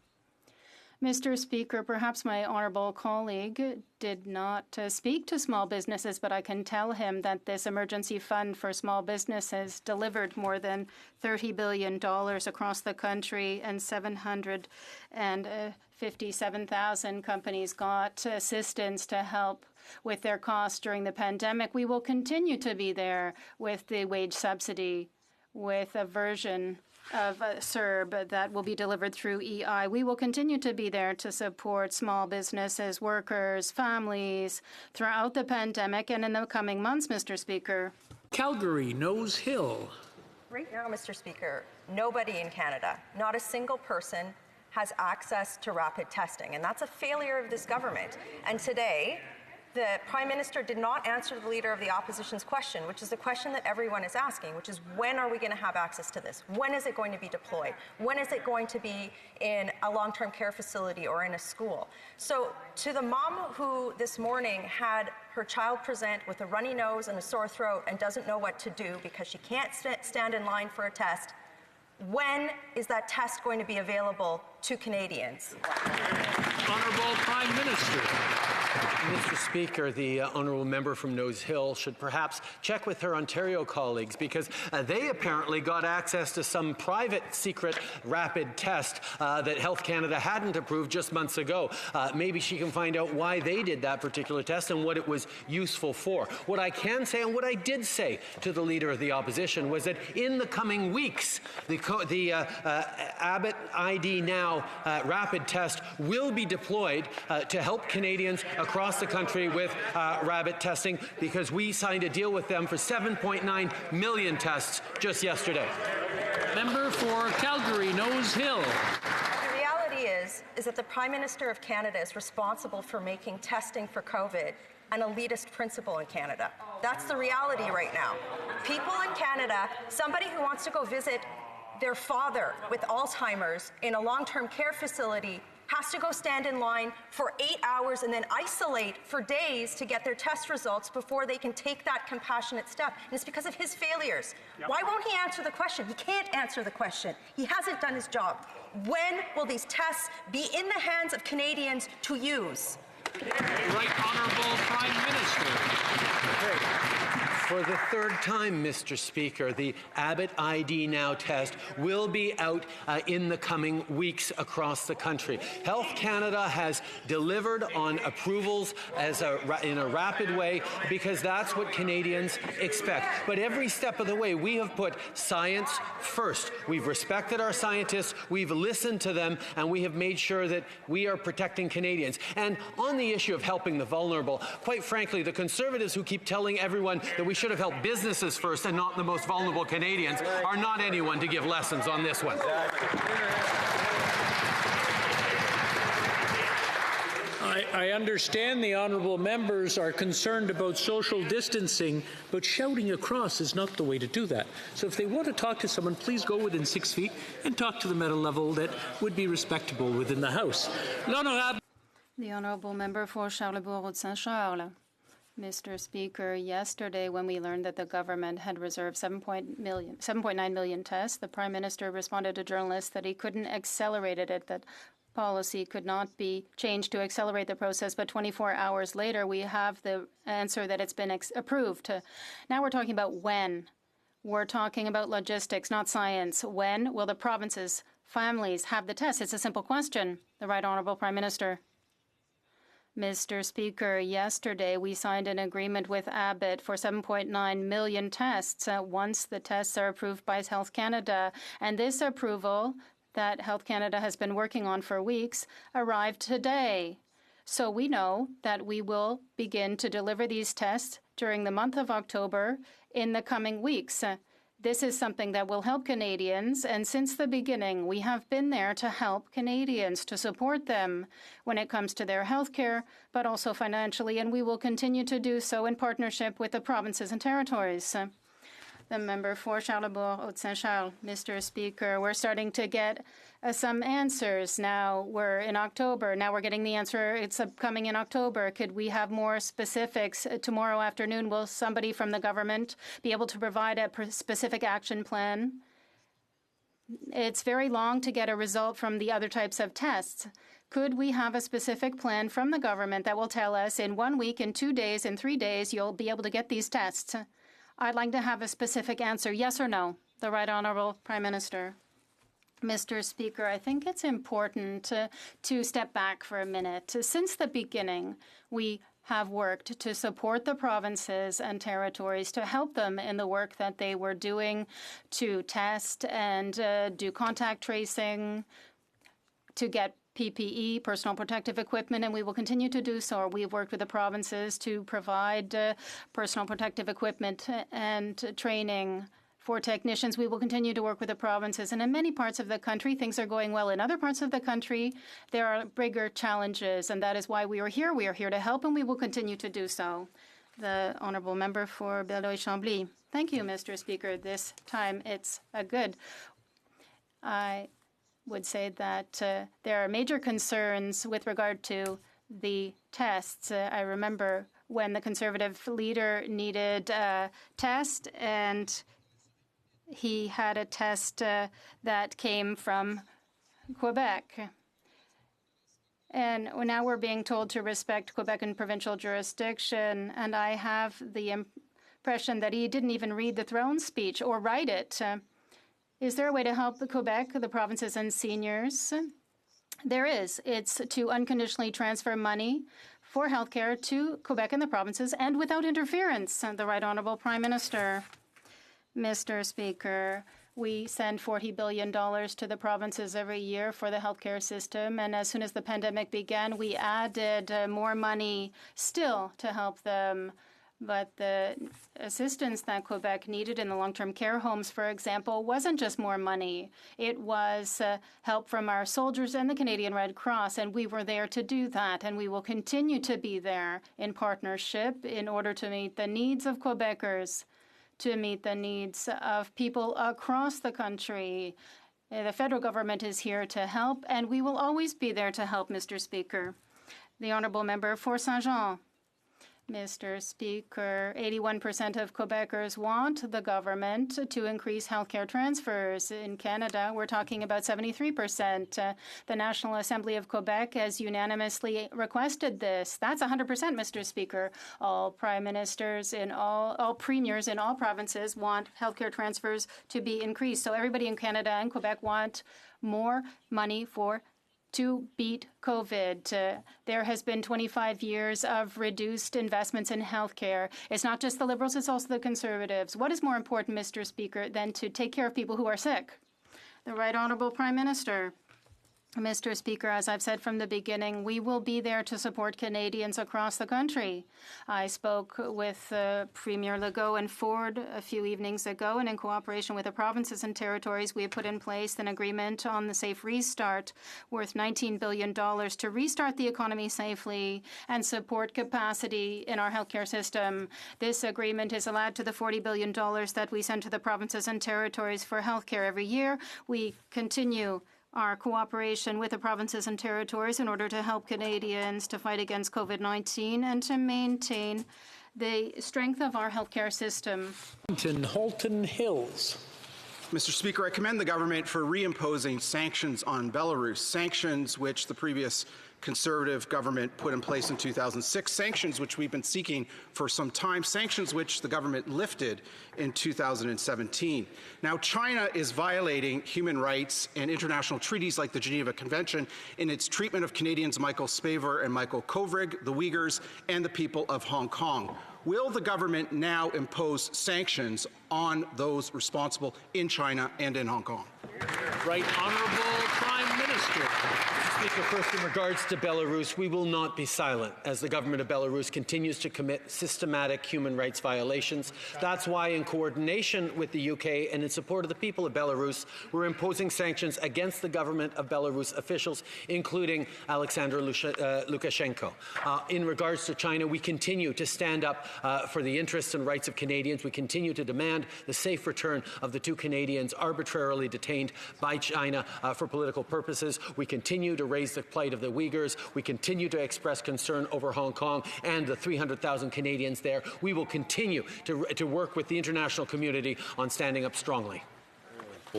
Mr. Speaker, perhaps my honourable colleague did not speak to small businesses, but I can tell him that this emergency fund for small businesses delivered more than $30 billion across the country, and 757,000 companies got assistance to help with their costs during the pandemic. We will continue to be there with the wage subsidy, with a version of CERB that will be delivered through EI. We will continue to be there to support small businesses, workers, families throughout the pandemic and in the coming months, Mr. Speaker. Calgary, Nose Hill. Right now, Mr. Speaker, nobody in Canada, not a single person, has access to rapid testing, and that's a failure of this government. And today, the Prime Minister did not answer the Leader of the Opposition's question, which is the question that everyone is asking, which is when are we going to have access to this? When is it going to be deployed? When is it going to be in a long-term care facility or in a school? So to the mom who this morning had her child present with a runny nose and a sore throat and doesn't know what to do because she can't stand in line for a test, when is that test going to be available to Canadians? Honourable Prime Minister. Mr. Speaker, the honourable member from Nose Hill should perhaps check with her Ontario colleagues, because they apparently got access to some private secret rapid test that Health Canada hadn't approved just months ago. Maybe she can find out why they did that particular test and what it was useful for. What I can say, and what I did say to the Leader of the Opposition, was that in the coming weeks, the Abbott ID Now rapid test will be deployed to help Canadians across the country with rapid testing, because we signed a deal with them for 7.9 million tests just yesterday. Member for Calgary, Nose Hill. The reality is that the Prime Minister of Canada is responsible for making testing for COVID an elitist principle in Canada. That's the reality right now. People in Canada, somebody who wants to go visit their father with Alzheimer's in a long-term care facility has to go stand in line for 8 hours and then isolate for days to get their test results before they can take that compassionate step. And it's because of his failures. Yep. Why won't he answer the question? He can't answer the question. He hasn't done his job. When will these tests be in the hands of Canadians to use? Right Honourable Prime Minister. For the third time, Mr. Speaker, the Abbott ID Now test will be out in the coming weeks across the country. Health Canada has delivered on approvals in a rapid way, because that's what Canadians expect. But every step of the way, we have put science first. We've respected our scientists, we've listened to them, and we have made sure that we are protecting Canadians. And on the issue of helping the vulnerable, quite frankly, the Conservatives who keep telling everyone that we should have helped businesses first and not the most vulnerable Canadians are not anyone to give lessons on this one. I understand the honourable members are concerned about social distancing, but shouting across is not the way to do that. So if they want to talk to someone, please go within 6 feet and talk to them at a level that would be respectable within the House. The honourable member for Charlebourg-Saint-Charles. Mr. Speaker, yesterday when we learned that the government had reserved 7.9 million tests, the Prime Minister responded to journalists that he couldn't accelerate it, that policy could not be changed to accelerate the process, but 24 hours later we have the answer that it's been approved. Now we're talking about when. We're talking about logistics, not science. When will the provinces, families have the tests? It's a simple question. The Right Honourable Prime Minister. Mr. Speaker, yesterday we signed an agreement with Abbott for 7.9 million tests once the tests are approved by Health Canada. And this approval that Health Canada has been working on for weeks arrived today. So we know that we will begin to deliver these tests during the month of October in the coming weeks. This is something that will help Canadians, and since the beginning, we have been there to help Canadians, to support them when it comes to their health care, but also financially, and we will continue to do so in partnership with the provinces and territories. The member for Charlesbourg, Haute-Saint-Charles. Mr. Speaker, we're starting to get some answers now. We're in October. Now we're getting the answer. It's coming in October. Could we have more specifics? Tomorrow afternoon, will somebody from the government be able to provide a specific action plan? It's very long to get a result from the other types of tests. Could we have a specific plan from the government that will tell us in 1 week, in 2 days, in 3 days, you'll be able to get these tests? I'd like to have a specific answer, yes or no. The Right Honourable Prime Minister. Mr. Speaker, I think it's important to step back for a minute. Since the beginning, we have worked to support the provinces and territories to help them in the work that they were doing to test and do contact tracing, to get PPE, personal protective equipment, and we will continue to do so. We've worked with the provinces to provide personal protective equipment and training for technicians. We will continue to work with the provinces. And in many parts of the country, things are going well. In other parts of the country, there are bigger challenges, and that is why we are here. We are here to help, and we will continue to do so. The Honourable Member for Beloeil-Chambly. Thank you, Mr. Speaker. This time it's good. I would say that there are major concerns with regard to the tests. I remember when the Conservative leader needed a test, and he had a test that came from Quebec. And now we're being told to respect Quebec and provincial jurisdiction, and I have the impression that he didn't even read the throne speech or write it. Is there a way to help the Quebec, the provinces, and seniors? There is. It's to unconditionally transfer money for healthcare to Quebec and the provinces and without interference. The Right Honourable Prime Minister. Mr. Speaker, we send $40 billion to the provinces every year for the healthcare system, and as soon as the pandemic began, we added more money still to help them. But the assistance that Quebec needed in the long-term care homes, for example, wasn't just more money. It was help from our soldiers and the Canadian Red Cross, and we were there to do that, and we will continue to be there in partnership in order to meet the needs of Quebecers, to meet the needs of people across the country. The federal government is here to help, and we will always be there to help, Mr. Speaker. The Honourable Member for Saint-Jean. Mr. Speaker, 81% of Quebecers want the government to increase healthcare transfers. In Canada, we're talking about 73%. The National Assembly of Quebec has unanimously requested this. That's 100%, Mr. Speaker. All prime ministers in all premiers in all provinces want healthcare transfers to be increased. So everybody in Canada and Quebec want more money to beat COVID. There has been 25 years of reduced investments in healthcare. It's not just the Liberals, it's also the Conservatives. What is more important, Mr. Speaker, than to take care of people who are sick? The Right Honourable Prime Minister. Mr. Speaker, as I've said from the beginning, we will be there to support Canadians across the country. I spoke with Premier Legault and Ford a few evenings ago, and in cooperation with the provinces and territories, we have put in place an agreement on the Safe Restart worth $19 billion to restart the economy safely and support capacity in our healthcare system. This agreement is allowed to the $40 billion that we send to the provinces and territories for healthcare every year. We continue our cooperation with the provinces and territories in order to help Canadians to fight against COVID-19 and to maintain the strength of our healthcare system. Halton Hills. Mr. Speaker, I commend the government for reimposing sanctions on Belarus, sanctions which the previous Conservative government put in place in 2006, sanctions which we've been seeking for some time, sanctions which the government lifted in 2017. Now, China is violating human rights and international treaties like the Geneva Convention in its treatment of Canadians Michael Spavor and Michael Kovrig, the Uyghurs, and the people of Hong Kong. Will the government now impose sanctions on those responsible in China and in Hong Kong? Right Honourable Prime Minister. Minister. Speaker, first, in regards to Belarus, we will not be silent as the government of Belarus continues to commit systematic human rights violations. That's why, in coordination with the UK and in support of the people of Belarus, we're imposing sanctions against the government of Belarus officials, including Alexander Lukashenko. In regards to China, we continue to stand up for the interests and rights of Canadians. We continue to demand the safe return of the 2 Canadians arbitrarily detained by China for political purposes. We continue to raise the plight of the Uyghurs. We continue to express concern over Hong Kong and the 300,000 Canadians there. We will continue to work with the international community on standing up strongly.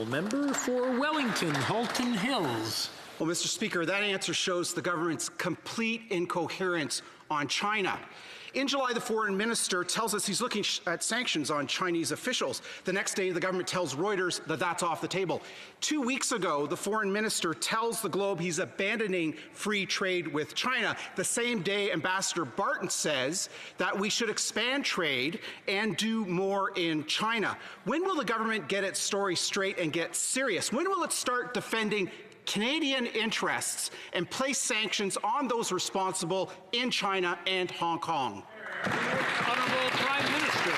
Member for Wellington, Halton Hills. Well, Mr. Speaker, that answer shows the government's complete incoherence on China. In July, the foreign minister tells us he's looking at sanctions on Chinese officials. The next day, the government tells Reuters that that's off the table. 2 weeks ago, the foreign minister tells the Globe he's abandoning free trade with China. The same day, Ambassador Barton says that we should expand trade and do more in China. When will the government get its story straight and get serious? When will it start defending Canadian interests and place sanctions on those responsible in China and Hong Kong? Honourable Prime Minister.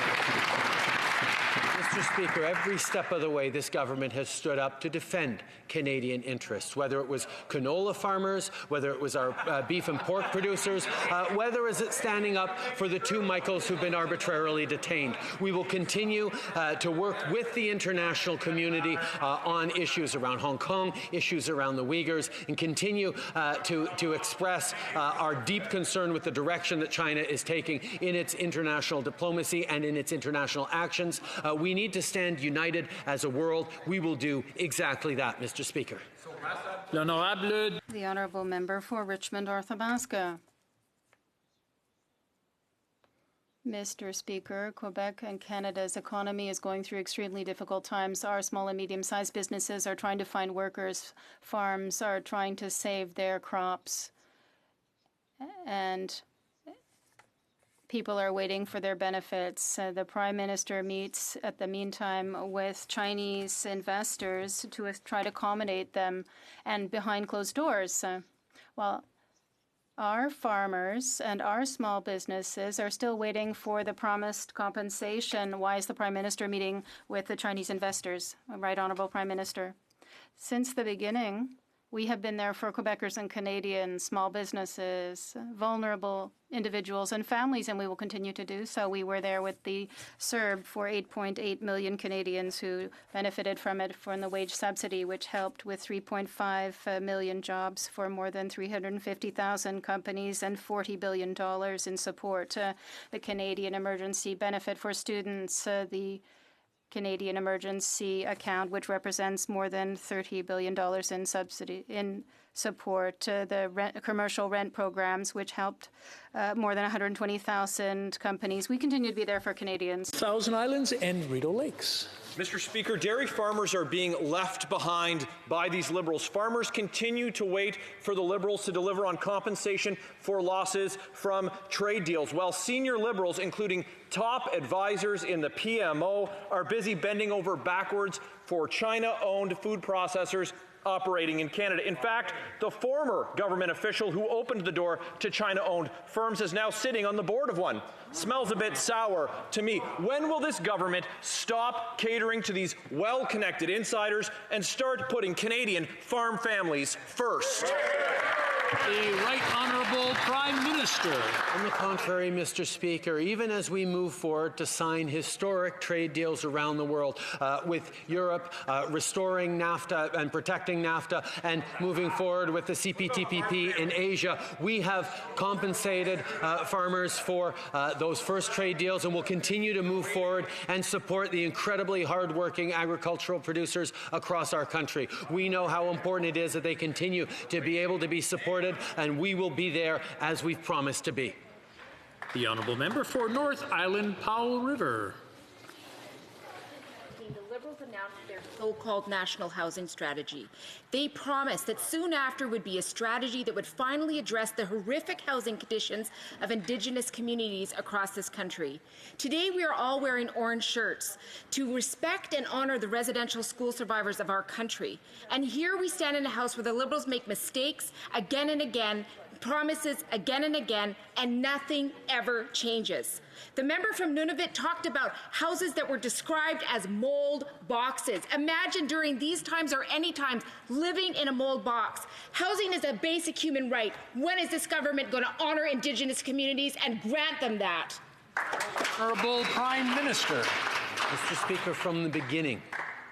Mr. Speaker, every step of the way, this government has stood up to defend Canadian interests, whether it was canola farmers, whether it was our beef and pork producers, whether it's standing up for the 2 Michaels who've been arbitrarily detained. We will continue to work with the international community on issues around Hong Kong, issues around the Uyghurs, and continue to express our deep concern with the direction that China is taking in its international diplomacy and in its international actions. We need to stand united as a world. We will do exactly that, Mr. Speaker. The honourable member for Richmond Arthabaska. Mr. Speaker, Quebec and Canada's economy is going through extremely difficult times. Our small and medium-sized businesses are trying to find workers. Farms are trying to save their crops. And people are waiting for their benefits. The Prime Minister meets at the meantime with Chinese investors to try to accommodate them, and behind closed doors. While our farmers and our small businesses are still waiting for the promised compensation. Why is the Prime Minister meeting with the Chinese investors? Right Honourable Prime Minister. Since the beginning, we have been there for Quebecers and Canadians, small businesses, vulnerable individuals and families, and we will continue to do so. We were there with the CERB for 8.8 million Canadians who benefited from it from the wage subsidy, which helped with 3.5 million jobs for more than 350,000 companies and $40 billion in support. The Canadian Emergency Benefit for Students, the Canadian Emergency Account, which represents more than $30 billion in subsidy in support, the commercial rent programs, which helped more than 120,000 companies. We continue to be there for Canadians. Thousand Islands and Rideau Lakes. Mr. Speaker, dairy farmers are being left behind by these Liberals. Farmers continue to wait for the Liberals to deliver on compensation for losses from trade deals, while senior Liberals, including top advisors in the PMO, are busy bending over backwards for China-owned food processors operating in Canada. In fact, the former government official who opened the door to China-owned firms is now sitting on the board of one. Smells a bit sour to me. When will this government stop catering to these well-connected insiders and start putting Canadian farm families first? The Right Honourable Prime Minister. On the contrary, Mr. Speaker, even as we move forward to sign historic trade deals around the world with Europe, restoring NAFTA and protecting NAFTA, and moving forward with the CPTPP in Asia, we have compensated farmers for those first trade deals, and will continue to move forward and support the incredibly hardworking agricultural producers across our country. We know how important it is that they continue to be able to be supported, and we will be there as we've promised to be. The Honourable Member for North Island, Powell River. Liberals announced their so-called national housing strategy. They promised that soon after would be a strategy that would finally address the horrific housing conditions of Indigenous communities across this country. Today, we are all wearing orange shirts to respect and honour the residential school survivors of our country. And here we stand in a House where the Liberals make mistakes again and again, promises again and again, and nothing ever changes. The member from Nunavut talked about houses that were described as mold boxes. Imagine during these times or any times living in a mold box. Housing is a basic human right. When is this government going to honour Indigenous communities and grant them that? Honourable Prime Minister. Mr. Speaker, from the beginning,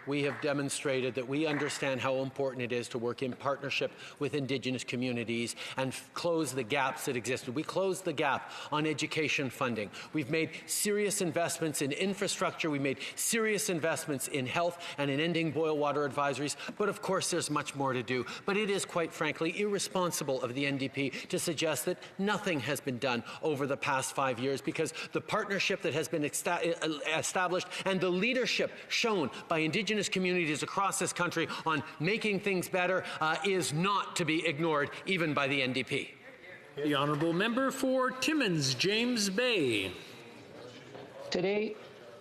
we have demonstrated that we understand how important it is to work in partnership with Indigenous communities and close the gaps that existed. We closed the gap on education funding. We've made serious investments in infrastructure. We made serious investments in health and in ending boil water advisories. But of course, there's much more to do. But it is, quite frankly, irresponsible of the NDP to suggest that nothing has been done over the past 5 years, because the partnership that has been established and the leadership shown by Indigenous communities across this country on making things better is not to be ignored, even by the NDP. The honourable member for Timmins, James Bay.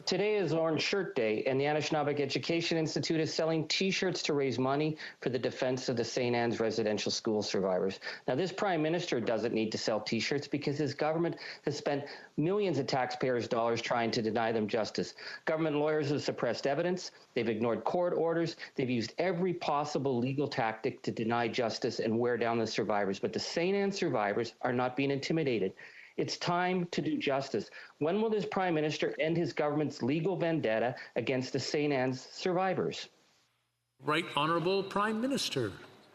Today is Orange Shirt Day, and the Anishinaabe Education Institute is selling T-shirts to raise money for the defense of the St. Anne's residential school survivors. Now, this Prime Minister doesn't need to sell T-shirts because his government has spent millions of taxpayers' dollars trying to deny them justice. Government lawyers have suppressed evidence. They've ignored court orders. They've used every possible legal tactic to deny justice and wear down the survivors. But the St. Anne's survivors are not being intimidated. It's time to do justice. When will this Prime Minister end his government's legal vendetta against the St. Anne's survivors? Right Honourable Prime Minister.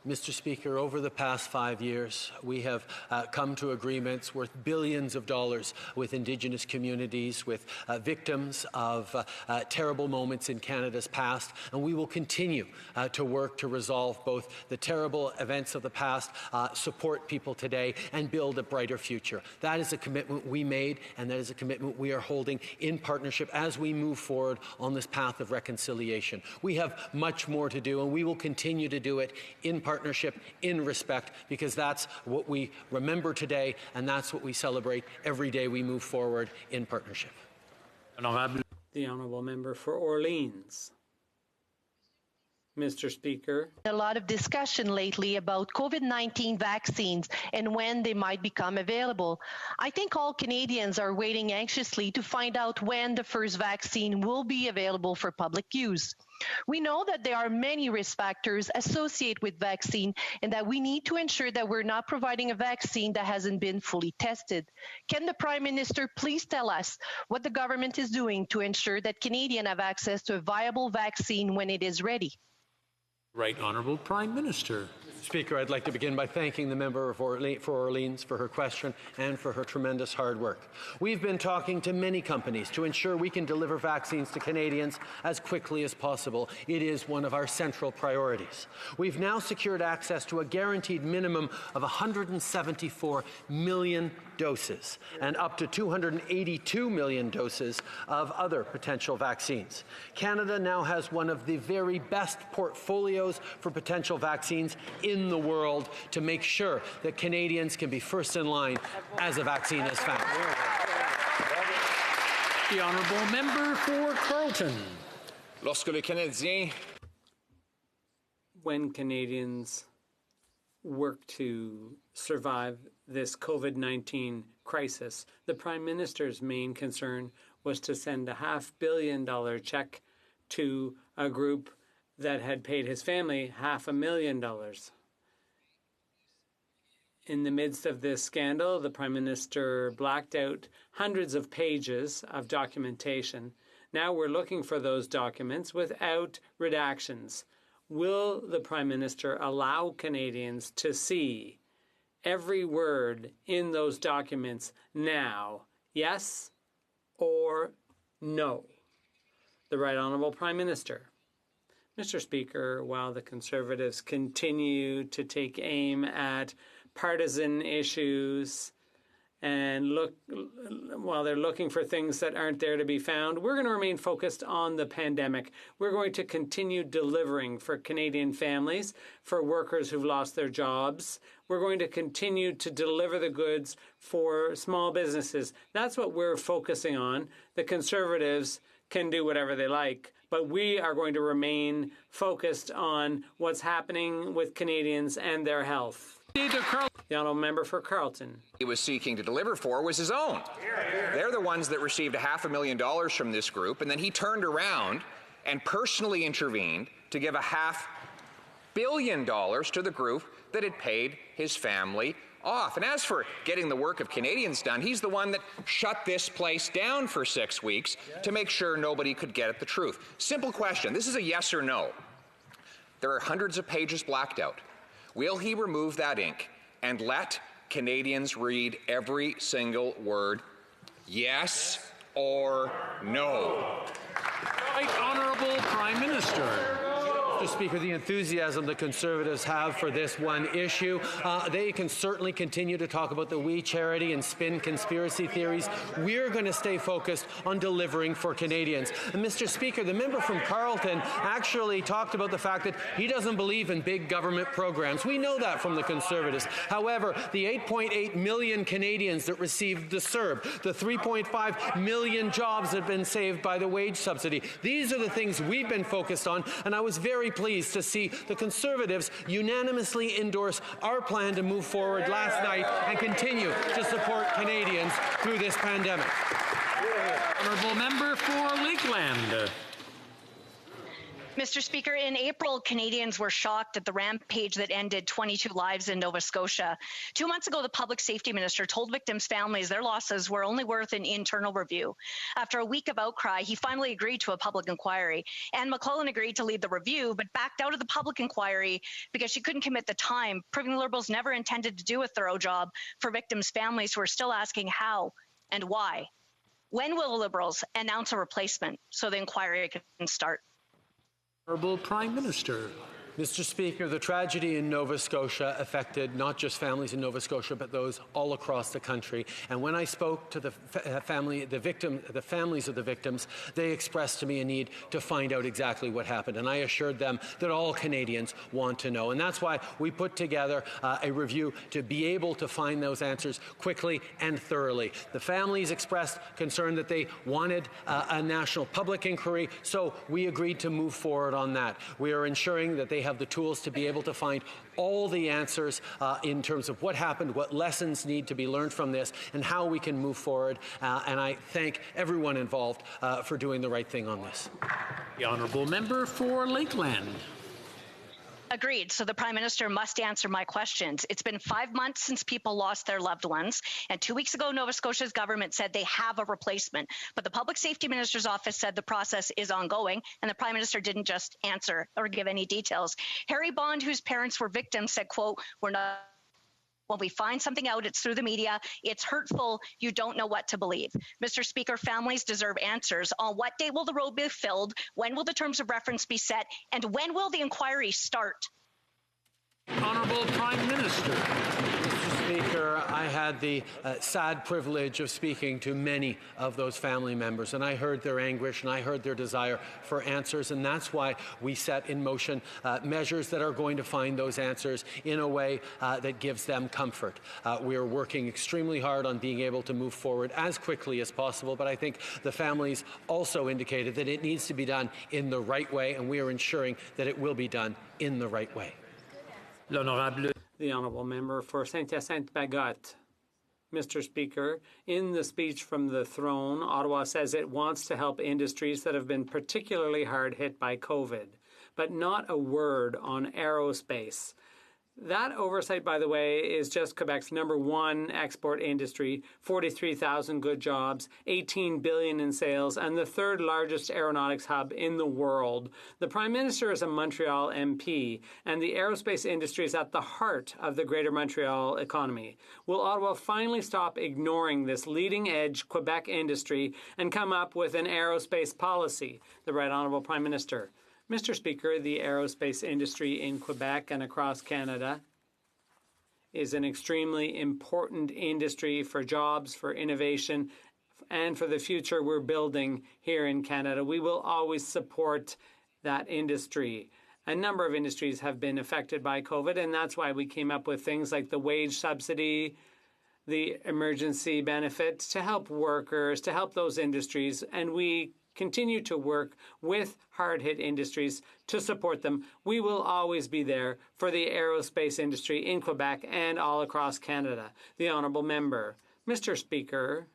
Mr. Speaker, over the past 5 years, we have come to agreements worth billions of dollars with Indigenous communities, with victims of terrible moments in Canada's past, and we will continue to work to resolve both the terrible events of the past, support people today, and build a brighter future. That is a commitment we made, and that is a commitment we are holding in partnership as we move forward on this path of reconciliation. We have much more to do, and we will continue to do it in partnership, in respect, because that's what we remember today, and that's what we celebrate every day we move forward in partnership. The honourable member for Orleans. Mr. Speaker. A lot of discussion lately about COVID-19 vaccines and when they might become available. I think all Canadians are waiting anxiously to find out when the first vaccine will be available for public use. We know that there are many risk factors associated with vaccine and that we need to ensure that we're not providing a vaccine that hasn't been fully tested. Can the Prime Minister please tell us what the government is doing to ensure that Canadians have access to a viable vaccine when it is ready? Right Honourable Prime Minister. Speaker, I'd like to begin by thanking the member for Orleans for her question and for her tremendous hard work. We've been talking to many companies to ensure we can deliver vaccines to Canadians as quickly as possible. It is one of our central priorities. We've now secured access to a guaranteed minimum of 174 million doses and up to 282 million doses of other potential vaccines. Canada now has one of the very best portfolios for potential vaccines in the world to make sure that Canadians can be first in line as a vaccine is found. The honourable member for Carleton. Lorsque le Canadien. When Canadians work to survive this COVID-19 crisis, the Prime Minister's main concern was to send a $500 million check to a group that had paid his family $500,000. In the midst of this scandal, the Prime Minister blacked out hundreds of pages of documentation. Now we're looking for those documents without redactions. Will the Prime Minister allow Canadians to see every word in those documents now? Yes or no? The Right Honourable Prime Minister. Mr. Speaker, while the Conservatives continue to take aim at partisan issues and while they're looking for things that aren't there to be found, we're going to remain focused on the pandemic. We're going to continue delivering for Canadian families, for workers who've lost their jobs. We're going to continue to deliver the goods for small businesses. That's what we're focusing on. The Conservatives can do whatever they like, but we are going to remain focused on what's happening with Canadians and their health. The honourable member for Carleton. He was seeking to deliver for was his own. They're the ones that received $500,000 from this group, and then he turned around and personally intervened to give $500 million to the group that had paid his family off. And as for getting the work of Canadians done, he's the one that shut this place down for 6 weeks to make sure nobody could get at the truth. Simple question. This is a yes or no. There are hundreds of pages blacked out. Will he remove that ink and let Canadians read every single word? Yes or no? Right Honourable Prime Minister. Mr. Speaker, the enthusiasm the Conservatives have for this one issue, they can certainly continue to talk about the We Charity and spin conspiracy theories. We're going to stay focused on delivering for Canadians. And Mr. Speaker, the member from Carleton actually talked about the fact that he doesn't believe in big government programs. We know that from the Conservatives. However, the 8.8 million Canadians that received the CERB, the 3.5 million jobs that have been saved by the wage subsidy, these are the things we've been focused on, and I was very pleased to see the Conservatives unanimously endorse our plan to move forward last night and continue to support Canadians through this pandemic. Honourable member for Lakeland. Mr. Speaker, in April, Canadians were shocked at the rampage that ended 22 lives in Nova Scotia. 2 months ago, the Public Safety Minister told victims' families their losses were only worth an internal review. After a week of outcry, he finally agreed to a public inquiry. Anne McClellan agreed to lead the review, but backed out of the public inquiry because she couldn't commit the time, proving the Liberals never intended to do a thorough job for victims' families who are still asking how and why. When will the Liberals announce a replacement so the inquiry can start? Honourable Prime Minister. Mr. Speaker, the tragedy in Nova Scotia affected not just families in Nova Scotia, but those all across the country. And when I spoke to the families of the victims, they expressed to me a need to find out exactly what happened. And I assured them that all Canadians want to know. And that's why we put together a review to be able to find those answers quickly and thoroughly. The families expressed concern that they wanted a national public inquiry, so we agreed to move forward on that. We are ensuring that they have the tools to be able to find all the answers in terms of what happened, what lessons need to be learned from this, and how we can move forward. And I thank everyone involved for doing the right thing on this. The honourable member for Lakeland. Agreed. So the Prime Minister must answer my questions. It's been 5 months since people lost their loved ones. And 2 weeks ago, Nova Scotia's government said they have a replacement. But the Public Safety Minister's office said the process is ongoing. And the Prime Minister didn't just answer or give any details. Harry Bond, whose parents were victims, said, quote, "We're not... When we find something out, it's through the media. It's hurtful. You don't know what to believe." Mr. Speaker, families deserve answers. On what day will the road be filled? When will the terms of reference be set? And when will the inquiry start? Honourable Prime Minister. Mr. Speaker, I had the sad privilege of speaking to many of those family members, and I heard their anguish and I heard their desire for answers, and that's why we set in motion measures that are going to find those answers in a way that gives them comfort. We are working extremely hard on being able to move forward as quickly as possible, but I think the families also indicated that it needs to be done in the right way, and we are ensuring that it will be done in the right way. The honourable member for Saint-Hyacinthe-Bagotte. Mr. Speaker, in the speech from the throne, Ottawa says it wants to help industries that have been particularly hard hit by COVID, but not a word on aerospace. That oversight, by the way, is just Quebec's #1 export industry, 43,000 good jobs, $18 billion in sales, and the third largest aeronautics hub in the world. The Prime Minister is a Montreal MP, and the aerospace industry is at the heart of the Greater Montreal economy. Will Ottawa finally stop ignoring this leading-edge Quebec industry and come up with an aerospace policy? The Right Honourable Prime Minister. Mr. Speaker, the aerospace industry in Quebec and across Canada is an extremely important industry for jobs, for innovation, and for the future we're building here in Canada. We will always support that industry. A number of industries have been affected by COVID, and that's why we came up with things like the wage subsidy, the emergency benefit to help workers, to help those industries, and we continue to work with hard-hit industries to support them. We will always be there for the aerospace industry in Quebec and all across Canada. The Honourable Member. Mr. Speaker,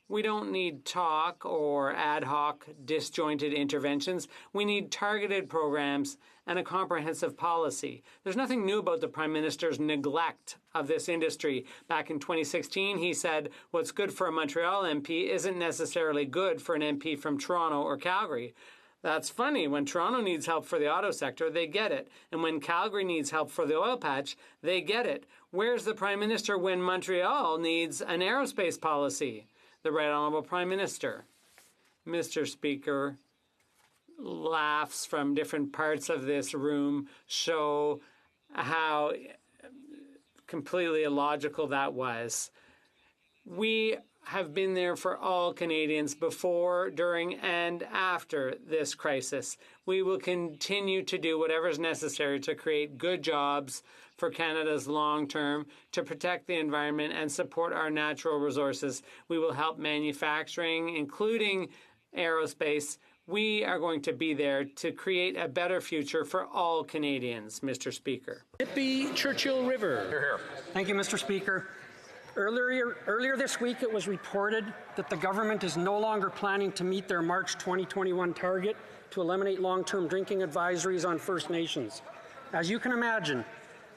we don't need talk or ad hoc, disjointed interventions. We need targeted programs and a comprehensive policy. There's nothing new about the Prime Minister's neglect of this industry. Back in 2016, he said, what's good for a Montreal MP isn't necessarily good for an MP from Toronto or Calgary. That's funny. When Toronto needs help for the auto sector, they get it. And when Calgary needs help for the oil patch, they get it. Where's the Prime Minister when Montreal needs an aerospace policy? The Right Honourable Prime Minister. Mr. Speaker, laughs from different parts of this room show how completely illogical that was. We have been there for all Canadians before, during, and after this crisis. We will continue to do whatever is necessary to create good jobs for Canada's long term, to protect the environment and support our natural resources. We will help manufacturing, including aerospace. We are going to be there to create a better future for all Canadians, Mr. Speaker. Nippy Churchill River. Hear, hear. Thank you, Mr. Speaker. Earlier this week, it was reported that the government is no longer planning to meet their March 2021 target to eliminate long-term drinking advisories on First Nations. As you can imagine,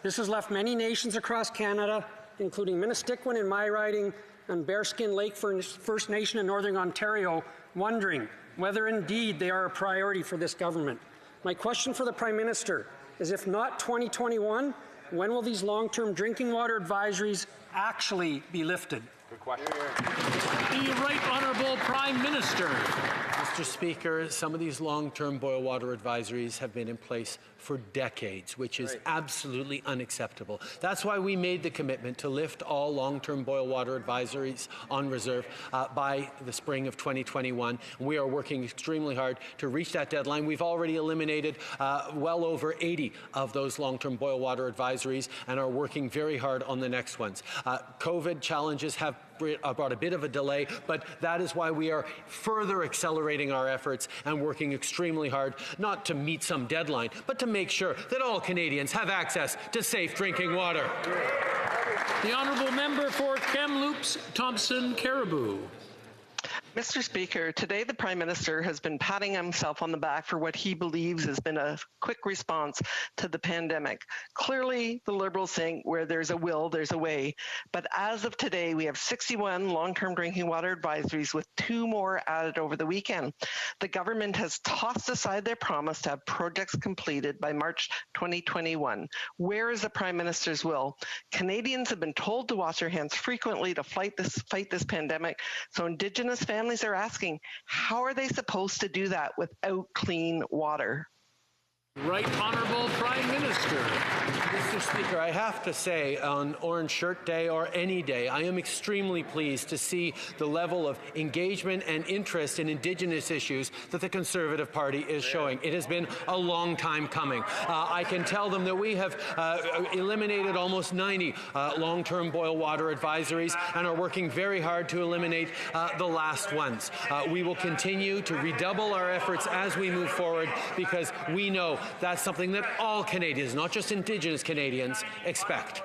this has left many nations across Canada, including Minnesticwin in my riding and Bearskin Lake First Nation in Northern Ontario, wondering whether indeed they are a priority for this government. My question for the Prime Minister is, if not 2021, when will these long-term drinking water advisories actually be lifted? Good question. The Right Honourable Prime Minister. Mr. Speaker, some of these long-term boil water advisories have been in place for decades, which is absolutely unacceptable. That's why we made the commitment to lift all long-term boil water advisories on reserve by the spring of 2021. We are working extremely hard to reach that deadline. We've already eliminated well over 80 of those long-term boil water advisories and are working very hard on the next ones. COVID challenges have brought a bit of a delay, but that is why we are further accelerating our efforts and working extremely hard, not to meet some deadline, but to make sure that all Canadians have access to safe drinking water. The Honourable Member for Kamloops Thompson Caribou. Mr. Speaker, today the Prime Minister has been patting himself on the back for what he believes has been a quick response to the pandemic. Clearly, the Liberals think where there's a will, there's a way. But as of today, we have 61 long-term drinking water advisories with 2 more added over the weekend. The government has tossed aside their promise to have projects completed by March 2021. Where is the Prime Minister's will? Canadians have been told to wash their hands frequently to fight this pandemic, so Indigenous families are asking, how are they supposed to do that without clean water? Right Honourable Prime Minister. Mr. Speaker, I have to say, on Orange Shirt Day or any day, I am extremely pleased to see the level of engagement and interest in Indigenous issues that the Conservative Party is showing. It has been a long time coming. I can tell them that we have eliminated almost 90 long-term boil water advisories and are working very hard to eliminate the last ones. We will continue to redouble our efforts as we move forward, because we know that's something that all Canadians, not just Indigenous Canadians, expect.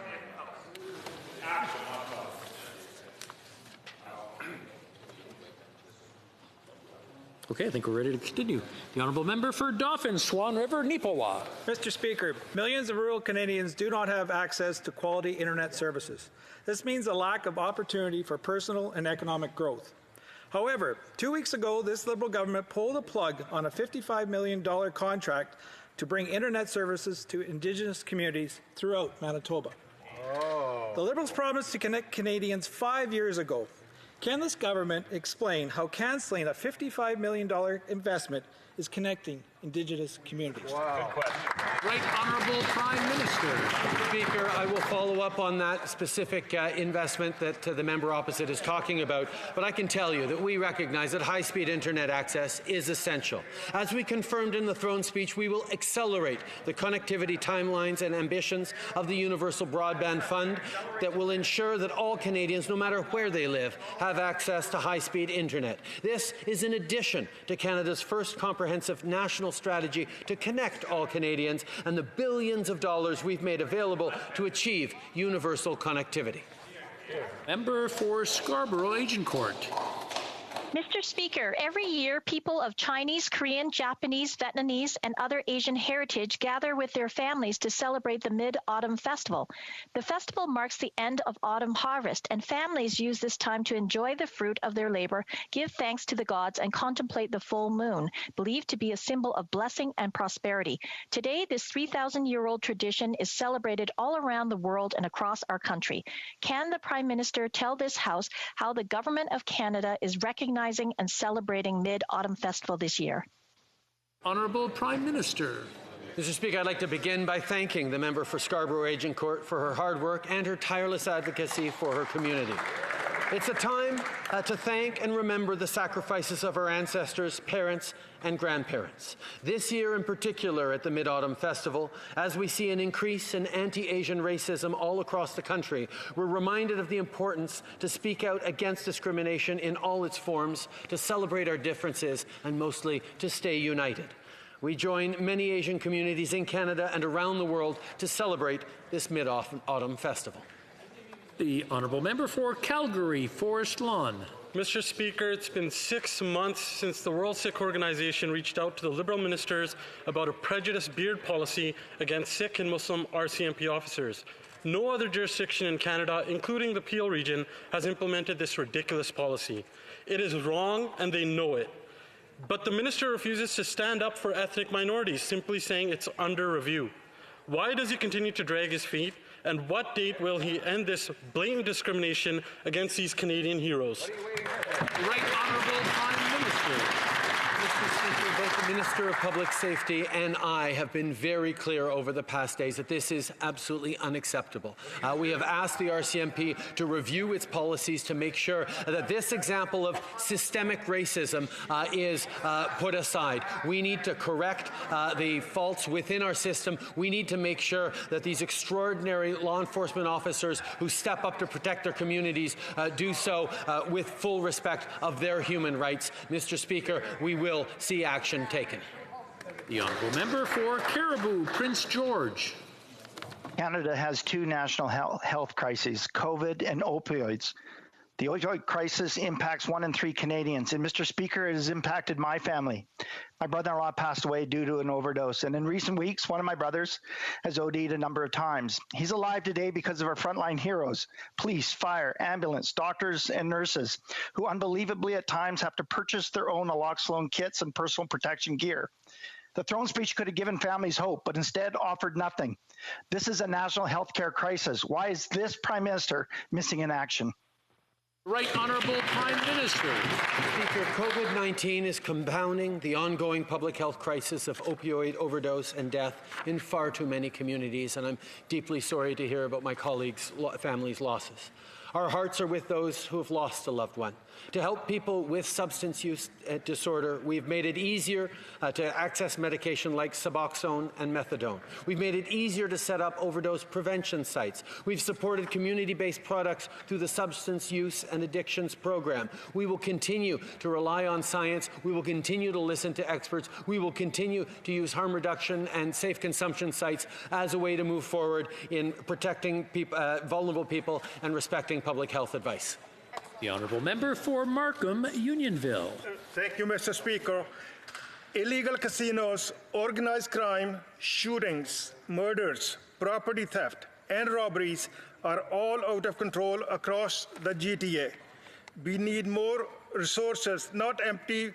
Okay, I think we're ready to continue. The Honourable Member for Dauphin, Swan River, Neepawa. Mr. Speaker, millions of rural Canadians do not have access to quality internet services. This means a lack of opportunity for personal and economic growth. However, 2 weeks ago, this Liberal government pulled the plug on a $55 million contract to bring internet services to Indigenous communities throughout Manitoba. The Liberals promised to connect Canadians 5 years ago. Can this government explain how cancelling a $55 million investment is connecting Indigenous communities. Wow. Good question. Right Honourable Prime Minister. Speaker, I will follow up on that specific investment that the member opposite is talking about, but I can tell you that we recognize that high-speed internet access is essential. As we confirmed in the throne speech, we will accelerate the connectivity timelines and ambitions of the Universal Broadband Fund that will ensure that all Canadians, no matter where they live, have access to high-speed internet. This is in addition to Canada's first comprehensive national strategy to connect all Canadians and the billions of dollars we've made available to achieve universal connectivity. Member for Scarborough Agincourt. Mr. Speaker, every year people of Chinese, Korean, Japanese, Vietnamese, and other Asian heritage gather with their families to celebrate the Mid-Autumn Festival. The festival marks the end of autumn harvest, and families use this time to enjoy the fruit of their labor, give thanks to the gods, and contemplate the full moon, believed to be a symbol of blessing and prosperity. Today, this 3,000-year-old tradition is celebrated all around the world and across our country. Can the Prime Minister tell this House how the Government of Canada is recognizing and celebrating Mid-Autumn Festival this year? Honourable Prime Minister. Mr. Speaker, I'd like to begin by thanking the member for Scarborough Agincourt for her hard work and her tireless advocacy for her community. It's a time to thank and remember the sacrifices of our ancestors, parents, and grandparents. This year in particular at the Mid-Autumn Festival, as we see an increase in anti-Asian racism all across the country, we're reminded of the importance to speak out against discrimination in all its forms, to celebrate our differences, and mostly to stay united. We join many Asian communities in Canada and around the world to celebrate this Mid-Autumn Festival. The Honourable Member for Calgary, Forest Lawn. Mr. Speaker, it's been 6 months since the World Sikh Organization reached out to the Liberal ministers about a prejudiced beard policy against Sikh and Muslim RCMP officers. No other jurisdiction in Canada, including the Peel region, has implemented this ridiculous policy. It is wrong, and they know it. But the minister refuses to stand up for ethnic minorities, simply saying it's under review. Why does he continue to drag his feet? And what date will he end this blatant discrimination against these Canadian heroes? Right Honourable Prime Minister. Mr. Speaker, both the Minister of Public Safety and I have been very clear over the past days that this is absolutely unacceptable. We have asked the RCMP to review its policies to make sure that this example of systemic racism is put aside. We need to correct the faults within our system. We need to make sure that these extraordinary law enforcement officers who step up to protect their communities do so with full respect of their human rights. Mr. Speaker, we will see action taken. The Honourable Member for Caribou, Prince George. Canada has two national health crises, COVID and opioids. The opioid crisis impacts 1 in 3 Canadians, and Mr. Speaker, it has impacted my family. My brother-in-law passed away due to an overdose, and in recent weeks, one of my brothers has OD'd a number of times. He's alive today because of our frontline heroes, police, fire, ambulance, doctors, and nurses, who unbelievably at times have to purchase their own naloxone kits and personal protection gear. The throne speech could have given families hope, but instead offered nothing. This is a national health care crisis. Why is this Prime Minister missing in action? Right Honourable Prime Minister. Speaker, COVID-19 is compounding the ongoing public health crisis of opioid overdose and death in far too many communities, and I'm deeply sorry to hear about my colleagues' families' losses. Our hearts are with those who have lost a loved one. To help people with substance use disorder, we've made it easier to access medication like Suboxone and Methadone. We've made it easier to set up overdose prevention sites. We've supported community-based products through the Substance Use and Addictions Program. We will continue to rely on science. We will continue to listen to experts. We will continue to use harm reduction and safe consumption sites as a way to move forward in protecting vulnerable people and respecting public health advice. The Honourable Member for Markham, Unionville. Thank you, Mr. Speaker. Illegal casinos, organized crime, shootings, murders, property theft, and robberies are all out of control across the GTA. We need more resources, not empty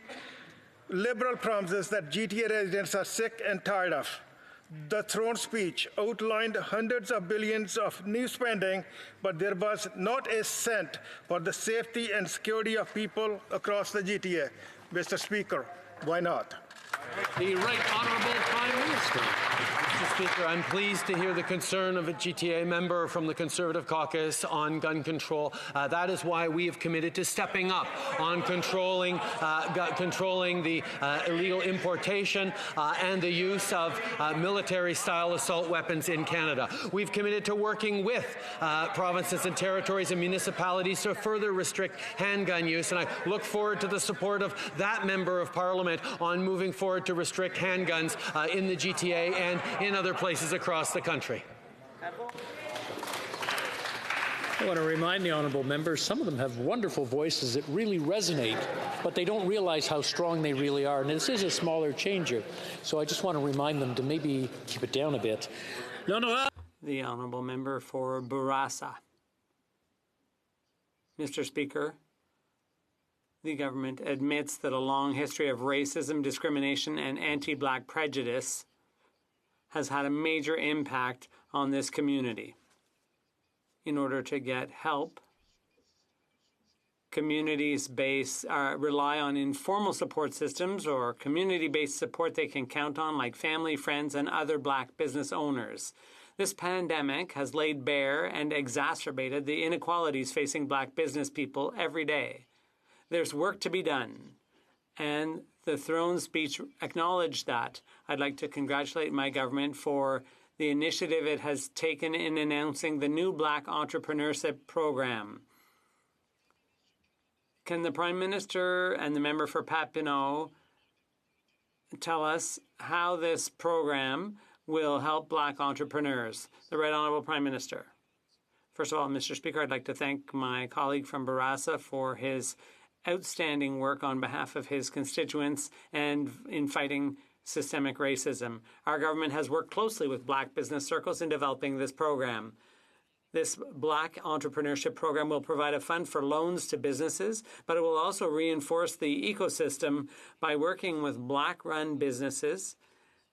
liberal promises that GTA residents are sick and tired of. The throne speech outlined hundreds of billions of new spending, but there was not a cent for the safety and security of people across the GTA. Mr. Speaker, why not? The Right Honourable Prime Minister. Mr. Speaker, I'm pleased to hear the concern of a GTA member from the Conservative caucus on gun control. That is why we have committed to stepping up on controlling the illegal importation and the use of military-style assault weapons in Canada. We've committed to working with provinces and territories and municipalities to further restrict handgun use, and I look forward to the support of that member of Parliament on moving forward to restrict handguns in the GTA and in other places across the country. I want to remind the honourable members, some of them have wonderful voices that really resonate, but they don't realize how strong they really are. And this is a smaller changer, so I just want to remind them to maybe keep it down a bit. The honourable member for Bourassa. Mr. Speaker, the government admits that a long history of racism, discrimination, and anti-black prejudice has had a major impact on this community. In order to get help, communities rely on informal support systems or community-based support they can count on, like family, friends, and other black business owners. This pandemic has laid bare and exacerbated the inequalities facing black business people every day. There's work to be done, and the throne speech acknowledged that. I'd like to congratulate my government for the initiative it has taken in announcing the new Black Entrepreneurship Program. Can the Prime Minister and the member for Papineau tell us how this program will help black entrepreneurs? The Right Honourable Prime Minister. First of all, Mr. Speaker, I'd like to thank my colleague from Bourassa for his outstanding work on behalf of his constituents and in fighting systemic racism. Our government has worked closely with black business circles in developing this program. This Black Entrepreneurship Program will provide a fund for loans to businesses, but it will also reinforce the ecosystem by working with black-run businesses,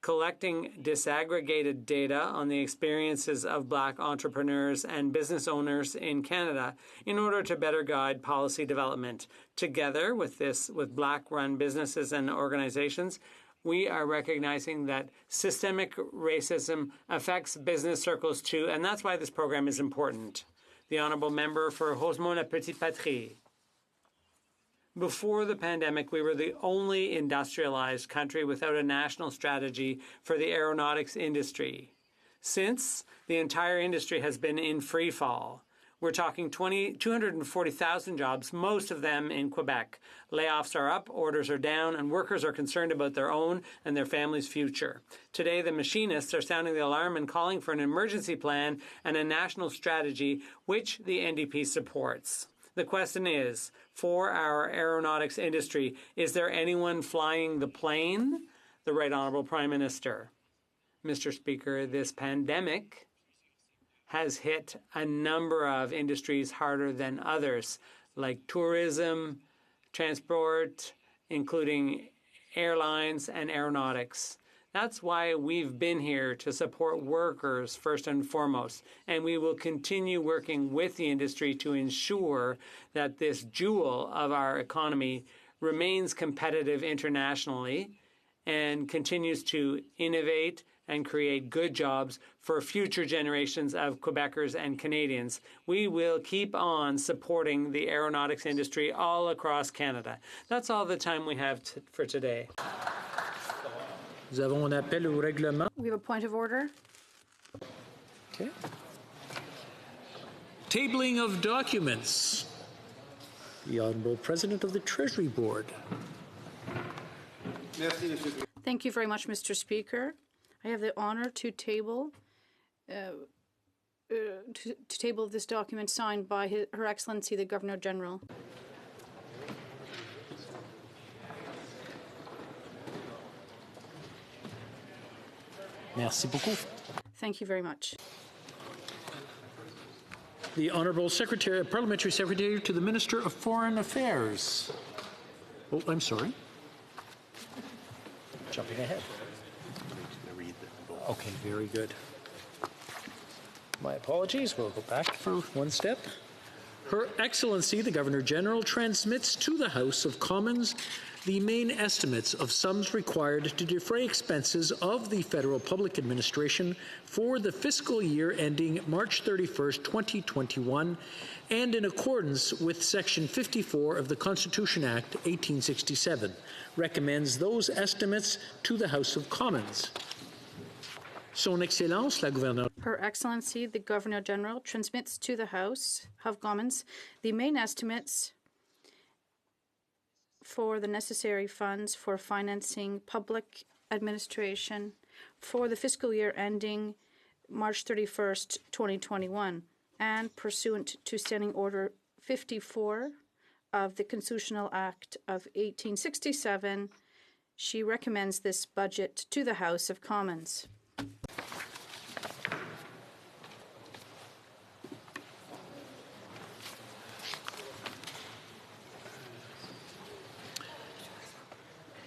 collecting disaggregated data on the experiences of black entrepreneurs and business owners in Canada in order to better guide policy development. Together with black-run businesses and organizations, we are recognizing that systemic racism affects business circles too, and that's why this program is important. The Honourable Member for Rosemont-la-Petite-Patrie. Before the pandemic, we were the only industrialized country without a national strategy for the aeronautics industry. Since, the entire industry has been in free fall. We're talking 240,000 jobs, most of them in Quebec. Layoffs are up, orders are down, and workers are concerned about their own and their family's future. Today, the machinists are sounding the alarm and calling for an emergency plan and a national strategy, which the NDP supports. The question is, for our aeronautics industry, is there anyone flying the plane? The Right Honourable Prime Minister. Mr. Speaker, this pandemic has hit a number of industries harder than others, like tourism, transport, including airlines and aeronautics. That's why we've been here to support workers first and foremost, and we will continue working with the industry to ensure that this jewel of our economy remains competitive internationally and continues to innovate and create good jobs for future generations of Quebecers and Canadians. We will keep on supporting the aeronautics industry all across Canada. That's all the time we have for today. Nous avons un appel au règlement. We have a point of order. Okay. Tabling of documents. The Honourable President of the Treasury Board. Thank you very much, Mr. Speaker. I have the honour to table this document signed by Her Excellency the Governor General. Merci beaucoup. Thank you very much. The Honourable Parliamentary Secretary to the Minister of Foreign Affairs. Oh, I'm sorry. Jumping ahead. Okay, very good. My apologies. We'll go back for one step. Her Excellency, the Governor-General, transmits to the House of Commons the main estimates of sums required to defray expenses of the federal public administration for the fiscal year ending March 31st, 2021, and in accordance with Section 54 of the Constitution Act 1867, recommends those estimates to the House of Commons. Son Excellence, la Gouverneure. Her Excellency, the Governor General, transmits to the House of Commons the main estimates for the necessary funds for financing public administration for the fiscal year ending March 31st, 2021, and pursuant to Standing Order 54 of the Constitutional Act of 1867, she recommends this budget to the House of Commons.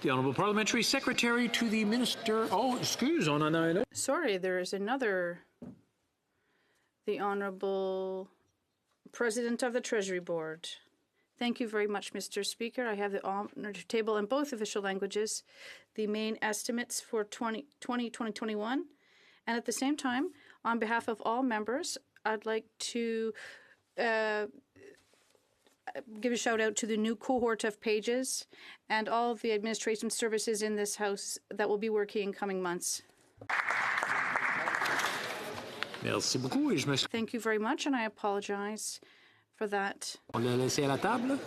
The Honourable Parliamentary Secretary to the Minister. Oh, excuse on another. Sorry, there is another. The Honourable President of the Treasury Board. Thank you very much, Mr. Speaker. I have the honour to table in both official languages the main estimates for 2021. And at the same time, on behalf of all members, I'd like to give a shout out to the new cohort of pages and all of the administration services in this House that will be working in coming months. Merci beaucoup. Thank you very much, and I apologize for that. On l'a laissé à la table.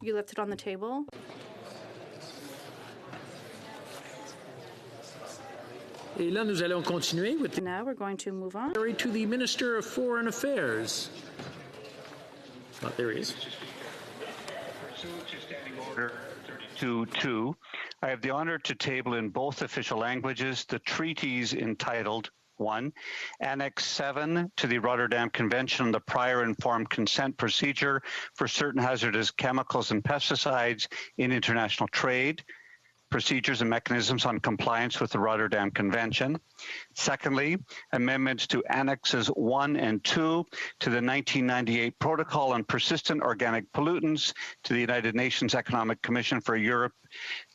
You left it on the table. Et là, nous allons continuer with the now we're going to move on to the Minister of Foreign Affairs. Oh, there he is. Order 32.2, I have the honor to table in both official languages the treaties entitled 1. Annex 7 to the Rotterdam Convention on the Prior Informed Consent Procedure for Certain Hazardous Chemicals and Pesticides in International Trade, procedures and mechanisms on compliance with the Rotterdam Convention. Secondly, amendments to Annexes 1 and 2 to the 1998 Protocol on Persistent Organic Pollutants to the United Nations Economic Commission for Europe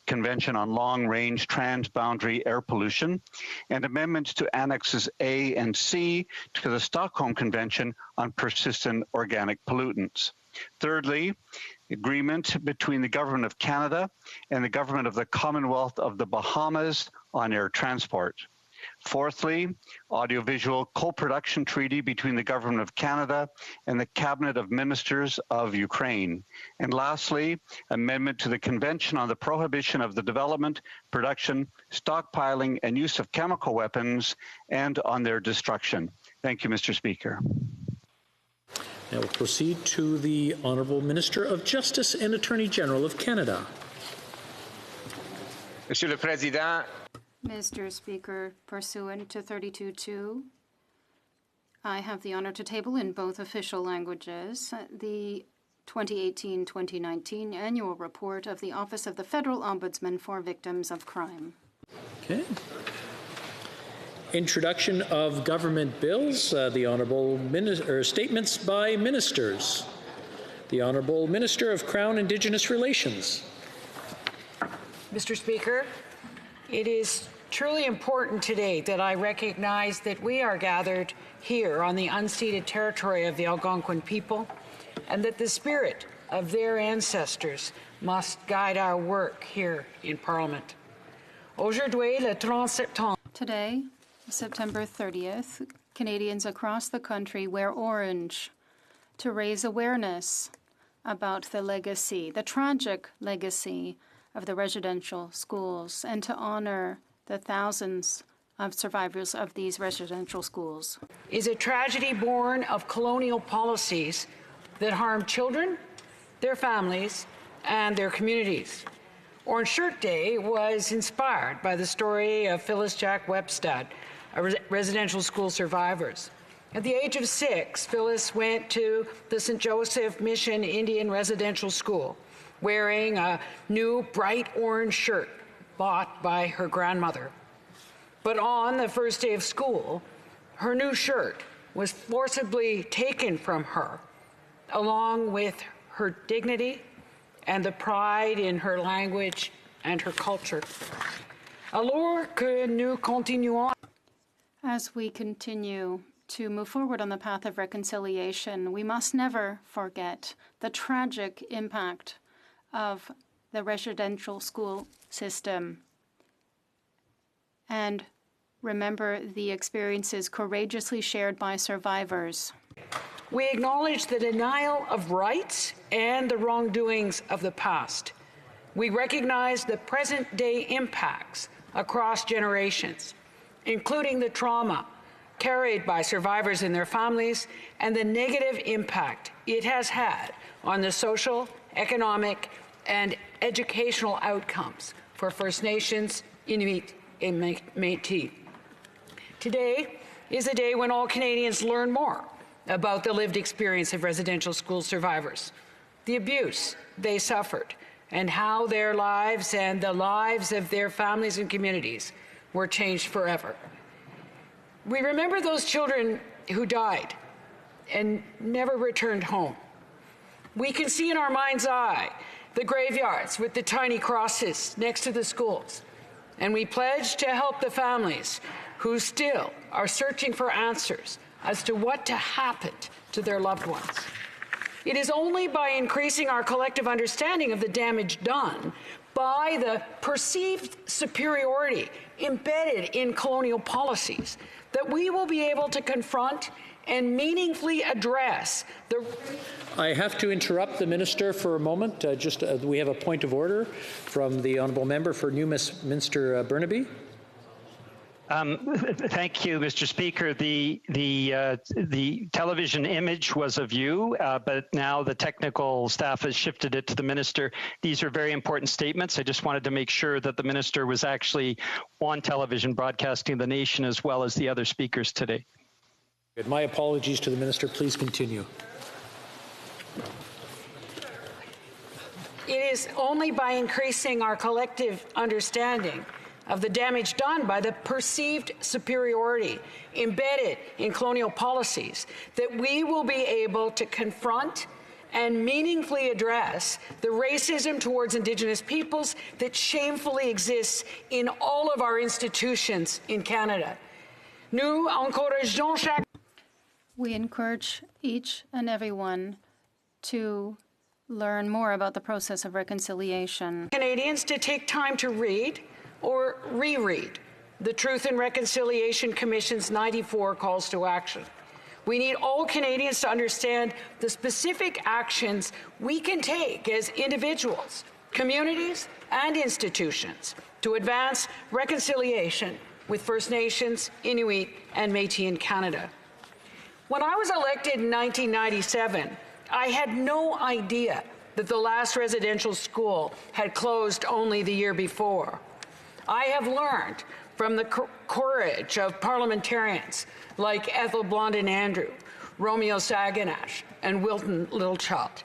Convention on Long-Range Transboundary Air Pollution, and amendments to Annexes A and C to the Stockholm Convention on Persistent Organic Pollutants. Thirdly, agreement between the Government of Canada and the Government of the Commonwealth of the Bahamas on air transport. Fourthly, audiovisual co-production treaty between the Government of Canada and the Cabinet of Ministers of Ukraine. And lastly, amendment to the Convention on the Prohibition of the Development, Production, Stockpiling, and Use of Chemical Weapons and on their destruction. Thank you, Mr. Speaker. Now we'll proceed to the Honourable Minister of Justice and Attorney General of Canada. Monsieur le Président. Mr. Speaker, pursuant to 32.2, I have the honour to table in both official languages the 2018-2019 annual report of the Office of the Federal Ombudsman for Victims of Crime. Okay. Introduction of government bills. The Honourable statements by ministers. The Honourable Minister of Crown Indigenous Relations. Mr. Speaker, it is truly important today that I recognize that we are gathered here on the unceded territory of the Algonquin people, and that the spirit of their ancestors must guide our work here in Parliament. Aujourd'hui, le 30 septembre. Today, September 30th, Canadians across the country wear orange to raise awareness about the legacy, the tragic legacy of the residential schools, and to honor the thousands of survivors of these residential schools. Is a tragedy born of colonial policies that harm children, their families, and their communities. Orange Shirt Day was inspired by the story of Phyllis Jack Webstad, a residential school survivors. At the age of 6, Phyllis went to the St. Joseph Mission Indian Residential School wearing a new bright orange shirt bought by her grandmother. But on the first day of school, her new shirt was forcibly taken from her, along with her dignity and the pride in her language and her culture. Alors que nous continuons. As we continue to move forward on the path of reconciliation, we must never forget the tragic impact of the residential school system and remember the experiences courageously shared by survivors. We acknowledge the denial of rights and the wrongdoings of the past. We recognize the present-day impacts across generations, including the trauma carried by survivors and their families and the negative impact it has had on the social, economic, and educational outcomes for First Nations, Inuit, and Métis. Today is a day when all Canadians learn more about the lived experience of residential school survivors, the abuse they suffered, and how their lives and the lives of their families and communities were changed forever. We remember those children who died and never returned home. We can see in our mind's eye the graveyards with the tiny crosses next to the schools, and we pledge to help the families who still are searching for answers as to what happened to their loved ones. It is only by increasing our collective understanding of the damage done by the perceived superiority embedded in colonial policies that we will be able to confront and meaningfully address the... I have to interrupt the minister for a moment. We have a point of order from the honourable member for Newminster Burnaby. Thank you, Mr. Speaker. The television image was of you, but now the technical staff has shifted it to the minister. These are very important statements. I just wanted to make sure that the minister was actually on television broadcasting the nation as well as the other speakers today. Good. My apologies to the minister. Please continue. It is only by increasing our collective understanding of the damage done by the perceived superiority embedded in colonial policies that we will be able to confront and meaningfully address the racism towards Indigenous peoples that shamefully exists in all of our institutions in Canada. We encourage each and everyone to learn more about the process of reconciliation. Canadians to take time to read or reread the Truth and Reconciliation Commission's 94 calls to action. We need all Canadians to understand the specific actions we can take as individuals, communities, and institutions to advance reconciliation with First Nations, Inuit, and Métis in Canada. When I was elected in 1997, I had no idea that the last residential school had closed only the year before. I have learned from the courage of parliamentarians like Ethel Blondin Andrew, Romeo Saganash, and Wilton Littlechild.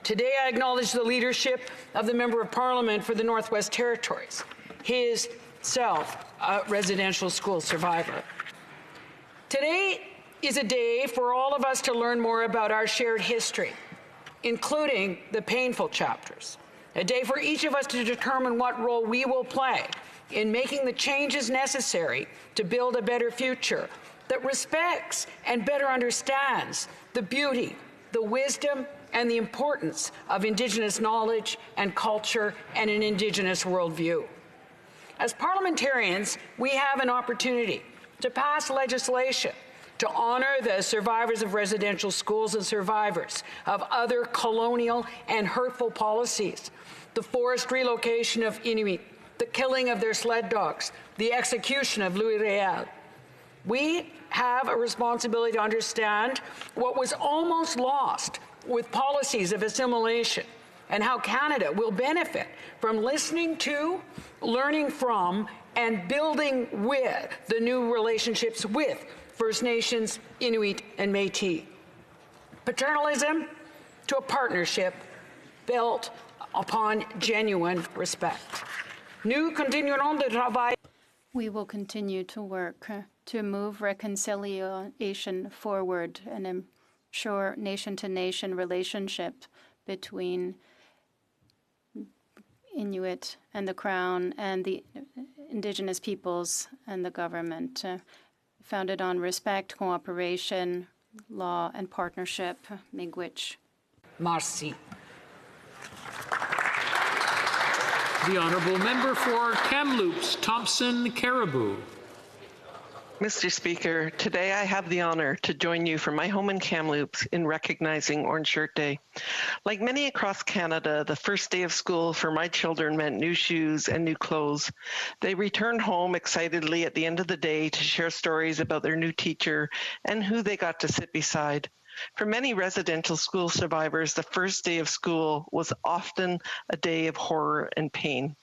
Today, I acknowledge the leadership of the Member of Parliament for the Northwest Territories, his self a residential school survivor. Today is a day for all of us to learn more about our shared history, including the painful chapters. A day for each of us to determine what role we will play in making the changes necessary to build a better future that respects and better understands the beauty, the wisdom, and the importance of Indigenous knowledge and culture and an Indigenous worldview. As parliamentarians, we have an opportunity to pass legislation to honor the survivors of residential schools and survivors of other colonial and hurtful policies, the forced relocation of Inuit, the killing of their sled dogs, the execution of Louis Riel. We have a responsibility to understand what was almost lost with policies of assimilation and how Canada will benefit from listening to, learning from, and building with the new relationships with First Nations, Inuit, and Métis. Paternalism to a partnership built upon genuine respect. Nous continuerons de travailler. We will continue to work to move reconciliation forward and ensure nation-to-nation relationship between Inuit and the Crown and the Indigenous peoples and the government, founded on respect, cooperation, law, and partnership. Miigwech. Merci. The honourable member for Kamloops, Thompson Caribou. Mr. Speaker, today I have the honor to join you from my home in Kamloops in recognizing Orange Shirt Day. Like many across Canada, the first day of school for my children meant new shoes and new clothes. They returned home excitedly at the end of the day to share stories about their new teacher and who they got to sit beside. For many residential school survivors, the first day of school was often a day of horror and pain.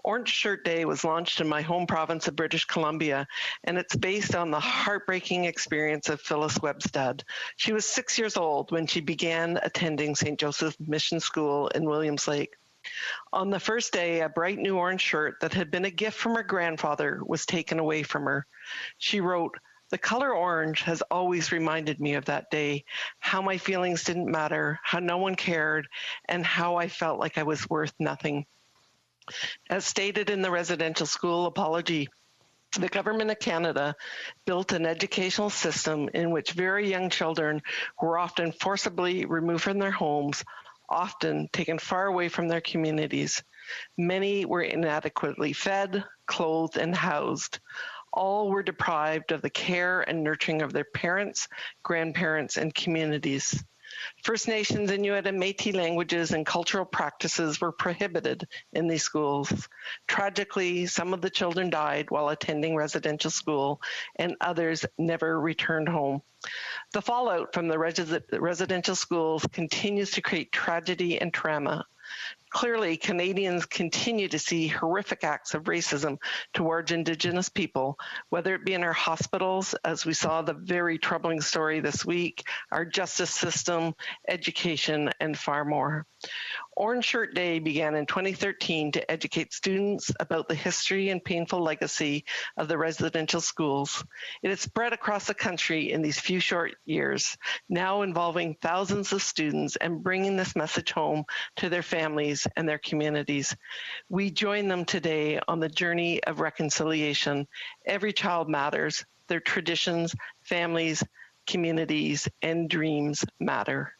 Orange Shirt Day was launched in my home province of British Columbia, and it's based on the heartbreaking experience of Phyllis Webstad. She was 6 years old when she began attending St. Joseph Mission School in Williams Lake. On the first day, a bright new orange shirt that had been a gift from her grandfather was taken away from her. She wrote, "The color orange has always reminded me of that day, how my feelings didn't matter, how no one cared, and how I felt like I was worth nothing." As stated in the residential school apology, the Government of Canada built an educational system in which very young children were often forcibly removed from their homes, often taken far away from their communities. Many were inadequately fed, clothed, and housed. All were deprived of the care and nurturing of their parents, grandparents, and communities. First Nations, Inuit, and Métis languages and cultural practices were prohibited in these schools. Tragically, some of the children died while attending residential school, and others never returned home. The fallout from the residential schools continues to create tragedy and trauma. Clearly, Canadians continue to see horrific acts of racism towards Indigenous people, whether it be in our hospitals, as we saw the very troubling story this week, our justice system, education, and far more. Orange Shirt Day began in 2013 to educate students about the history and painful legacy of the residential schools. It has spread across the country in these few short years, now involving thousands of students and bringing this message home to their families and their communities. We join them today on the journey of reconciliation. Every child matters. Their traditions, families, communities, and dreams matter.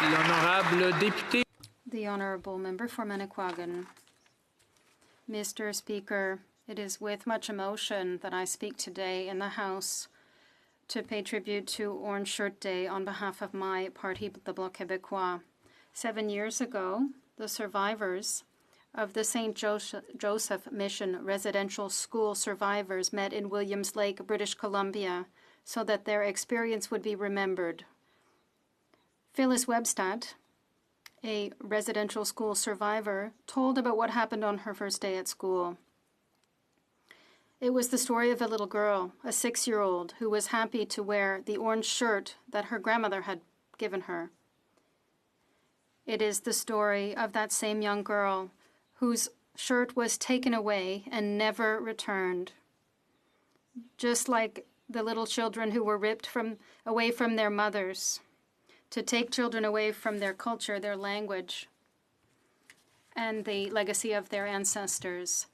L'honorable député. The Honourable Member for Manicouagan. Mr. Speaker, it is with much emotion that I speak today in the House to pay tribute to Orange Shirt Day on behalf of my party, the Bloc Québécois. 7 years ago, the survivors of the St. Joseph Mission Residential School survivors met in Williams Lake, British Columbia, so that their experience would be remembered. Phyllis Webstad, a residential school survivor, told about what happened on her first day at school. It was the story of a little girl, a 6-year-old, who was happy to wear the orange shirt that her grandmother had given her. It is the story of that same young girl whose shirt was taken away and never returned. Just like the little children who were ripped away from their mothers, to take children away from their culture, their language, and the legacy of their ancestors.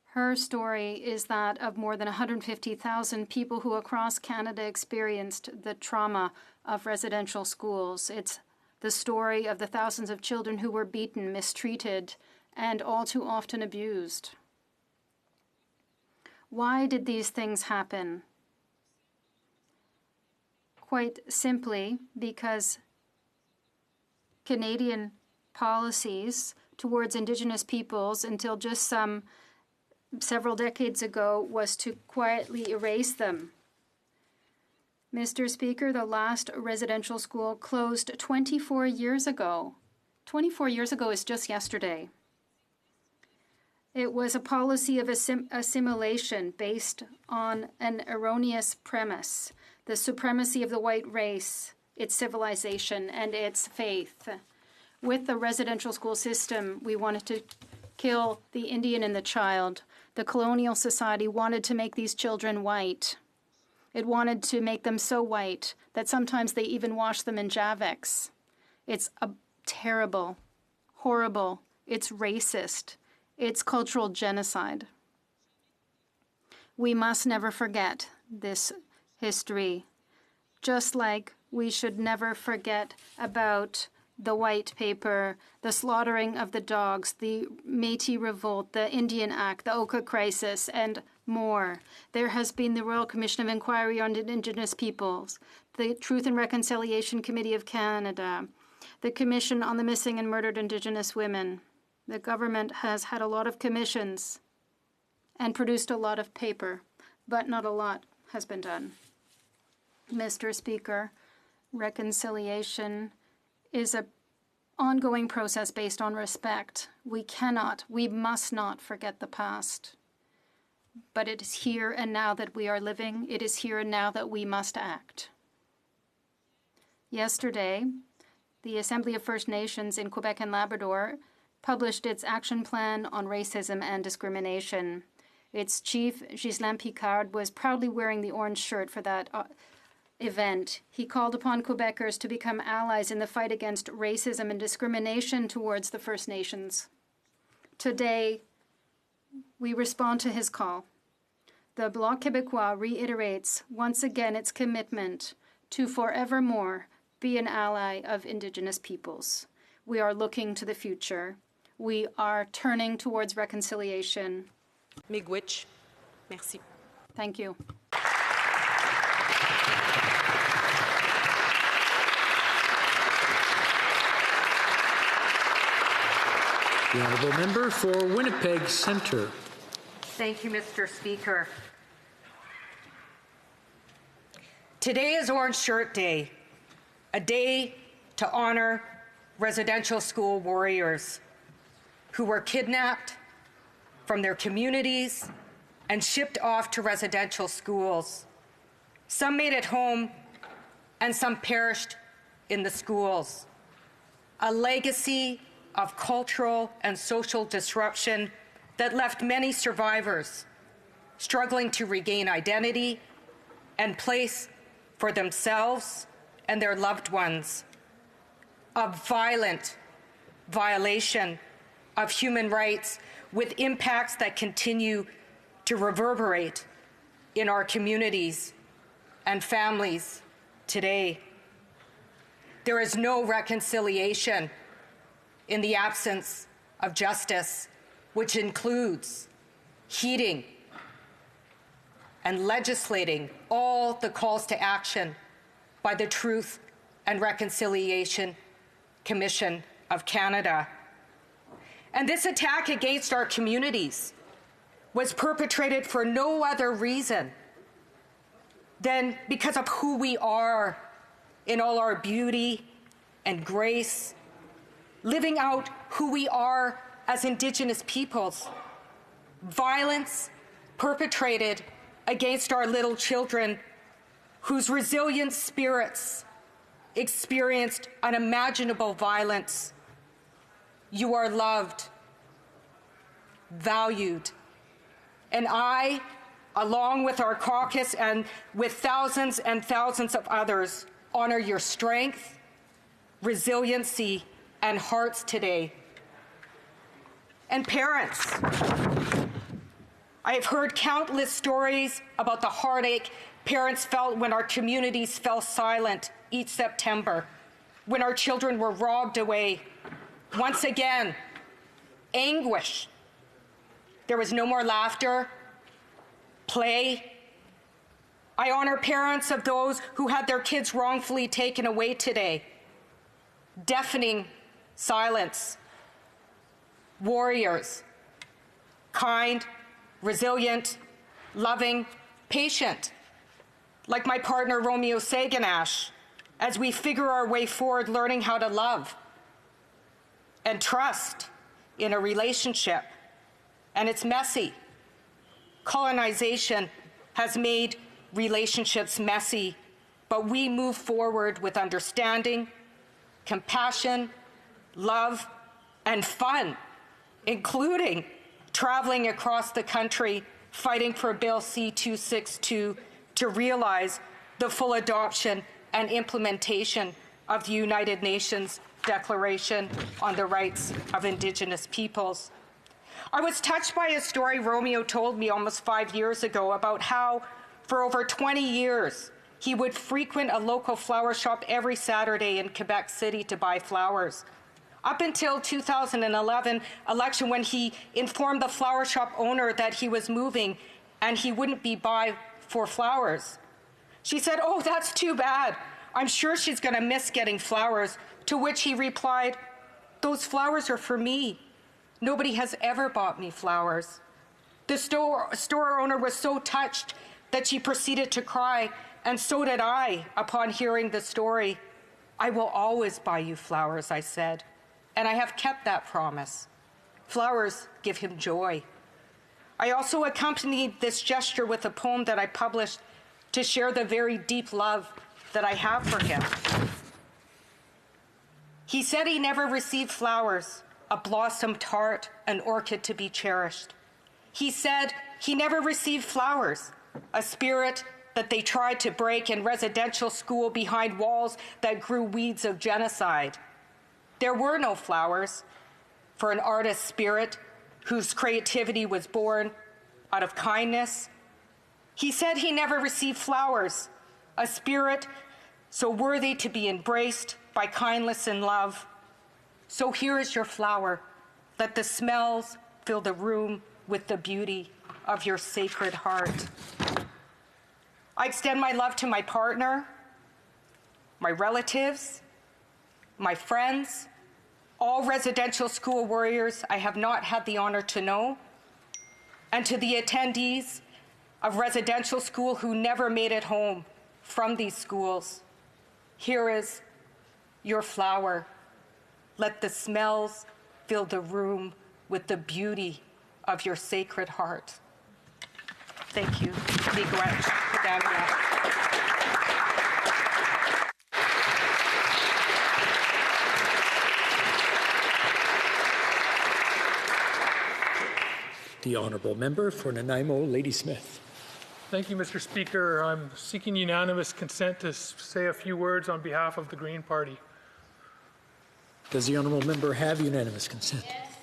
Her story is that of more than 150,000 people who across Canada experienced the trauma of residential schools. It's the story of the thousands of children who were beaten, mistreated, and all too often abused. Why did these things happen? Quite simply because Canadian policies towards Indigenous peoples until just several decades ago was to quietly erase them. Mr. Speaker, the last residential school closed 24 years ago. 24 years ago is just yesterday. It was a policy of assimilation based on an erroneous premise: the supremacy of the white race, its civilization, and its faith. With the residential school system, we wanted to kill the Indian and the child. The colonial society wanted to make these children white. It wanted to make them so white that sometimes they even wash them in Javex. It's terrible, horrible, it's racist, it's cultural genocide. We must never forget this history, just like we should never forget about the White Paper, the slaughtering of the dogs, the Métis Revolt, the Indian Act, the Oka Crisis, and more. There has been the Royal Commission of Inquiry on Indigenous Peoples, the Truth and Reconciliation Committee of Canada, the Commission on the Missing and Murdered Indigenous Women. The government has had a lot of commissions and produced a lot of paper, but not a lot has been done. Mr. Speaker, reconciliation is an ongoing process based on respect. We must not forget the past. But it is here and now that we are living. It is here and now that we must act. Yesterday, the Assembly of First Nations in Quebec and Labrador published its action plan on racism and discrimination. Its chief, Ghislain Picard, was proudly wearing the orange shirt for that event. He called upon Quebecers to become allies in the fight against racism and discrimination towards the First Nations. Today, we respond to his call. The Bloc Québécois reiterates once again its commitment to forevermore be an ally of Indigenous peoples. We are looking to the future. We are turning towards reconciliation. Miigwech. Merci. Thank you. The honourable member for Winnipeg Centre. Thank you, Mr. Speaker. Today is Orange Shirt Day, a day to honor residential school warriors who were kidnapped from their communities and shipped off to residential schools. Some made it home and some perished in the schools. A legacy of cultural and social disruption that left many survivors struggling to regain identity and place for themselves and their loved ones. A violent violation of human rights with impacts that continue to reverberate in our communities and families today. There is no reconciliation in the absence of justice, which includes heeding and legislating all the calls to action by the Truth and Reconciliation Commission of Canada. And this attack against our communities was perpetrated for no other reason than because of who we are in all our beauty and grace, living out who we are as Indigenous peoples. Violence perpetrated against our little children whose resilient spirits experienced unimaginable violence. You are loved, valued, and I, along with our caucus and with thousands and thousands of others, honor your strength, resiliency, and hearts today. And parents, I have heard countless stories about the heartache parents felt when our communities fell silent each September, when our children were robbed away. Once again, anguish. There was no more laughter, play. I honor parents of those who had their kids wrongfully taken away today. Deafening silence. Warriors, kind, resilient, loving, patient, like my partner Romeo Saganash, as we figure our way forward learning how to love and trust in a relationship. And it's messy. Colonization has made relationships messy, but we move forward with understanding, compassion, love, and fun, including traveling across the country fighting for Bill C-262 to realize the full adoption and implementation of the United Nations Declaration on the Rights of Indigenous Peoples. I was touched by a story Romeo told me almost 5 years ago about how, for over 20 years, he would frequent a local flower shop every Saturday in Quebec City to buy flowers. Up until 2011 election, when he informed the flower shop owner that he was moving and he wouldn't be by for flowers. She said, "Oh, that's too bad. I'm sure she's going to miss getting flowers," to which he replied, "Those flowers are for me. Nobody has ever bought me flowers." The store owner was so touched that she proceeded to cry, and so did I upon hearing the story. "I will always buy you flowers," I said, and I have kept that promise. Flowers give him joy. I also accompanied this gesture with a poem that I published to share the very deep love that I have for him. He said he never received flowers, a blossom tart, an orchid to be cherished. He said he never received flowers, a spirit that they tried to break in residential school behind walls that grew weeds of genocide. There were no flowers for an artist spirit whose creativity was born out of kindness. He said he never received flowers, a spirit so worthy to be embraced by kindness and love. So here is your flower. Let the smells fill the room with the beauty of your sacred heart. I extend my love to my partner, my relatives, my friends, all residential school warriors I have not had the honor to know, and to the attendees of residential school who never made it home from these schools. Here is your flower. Let the smells fill the room with the beauty of your sacred heart. Thank you. Miigwech, Kadamya. The honourable member for Nanaimo, Ladysmith. Thank you, Mr. Speaker. I'm seeking unanimous consent to say a few words on behalf of the Green Party. Does the honourable member have unanimous consent? Yes.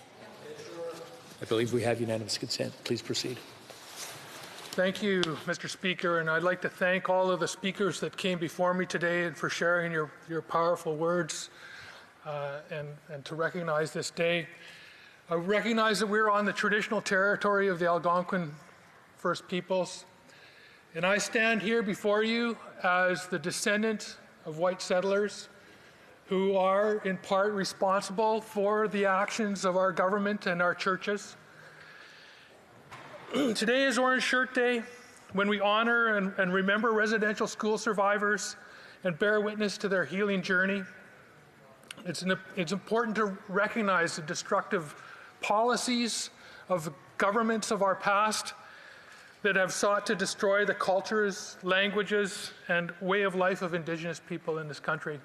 I believe we have unanimous consent. Please proceed. Thank you, Mr. Speaker, and I'd like to thank all of the speakers that came before me today and for sharing your powerful words and to recognize this day. I recognize that we're on the traditional territory of the Algonquin First Peoples, and I stand here before you as the descendant of white settlers who are in part responsible for the actions of our government and our churches. Today is Orange Shirt Day, when we honor and remember residential school survivors and bear witness to their healing journey. It's important to recognize the destructive policies of governments of our past that have sought to destroy the cultures, languages, and way of life of Indigenous people in this country.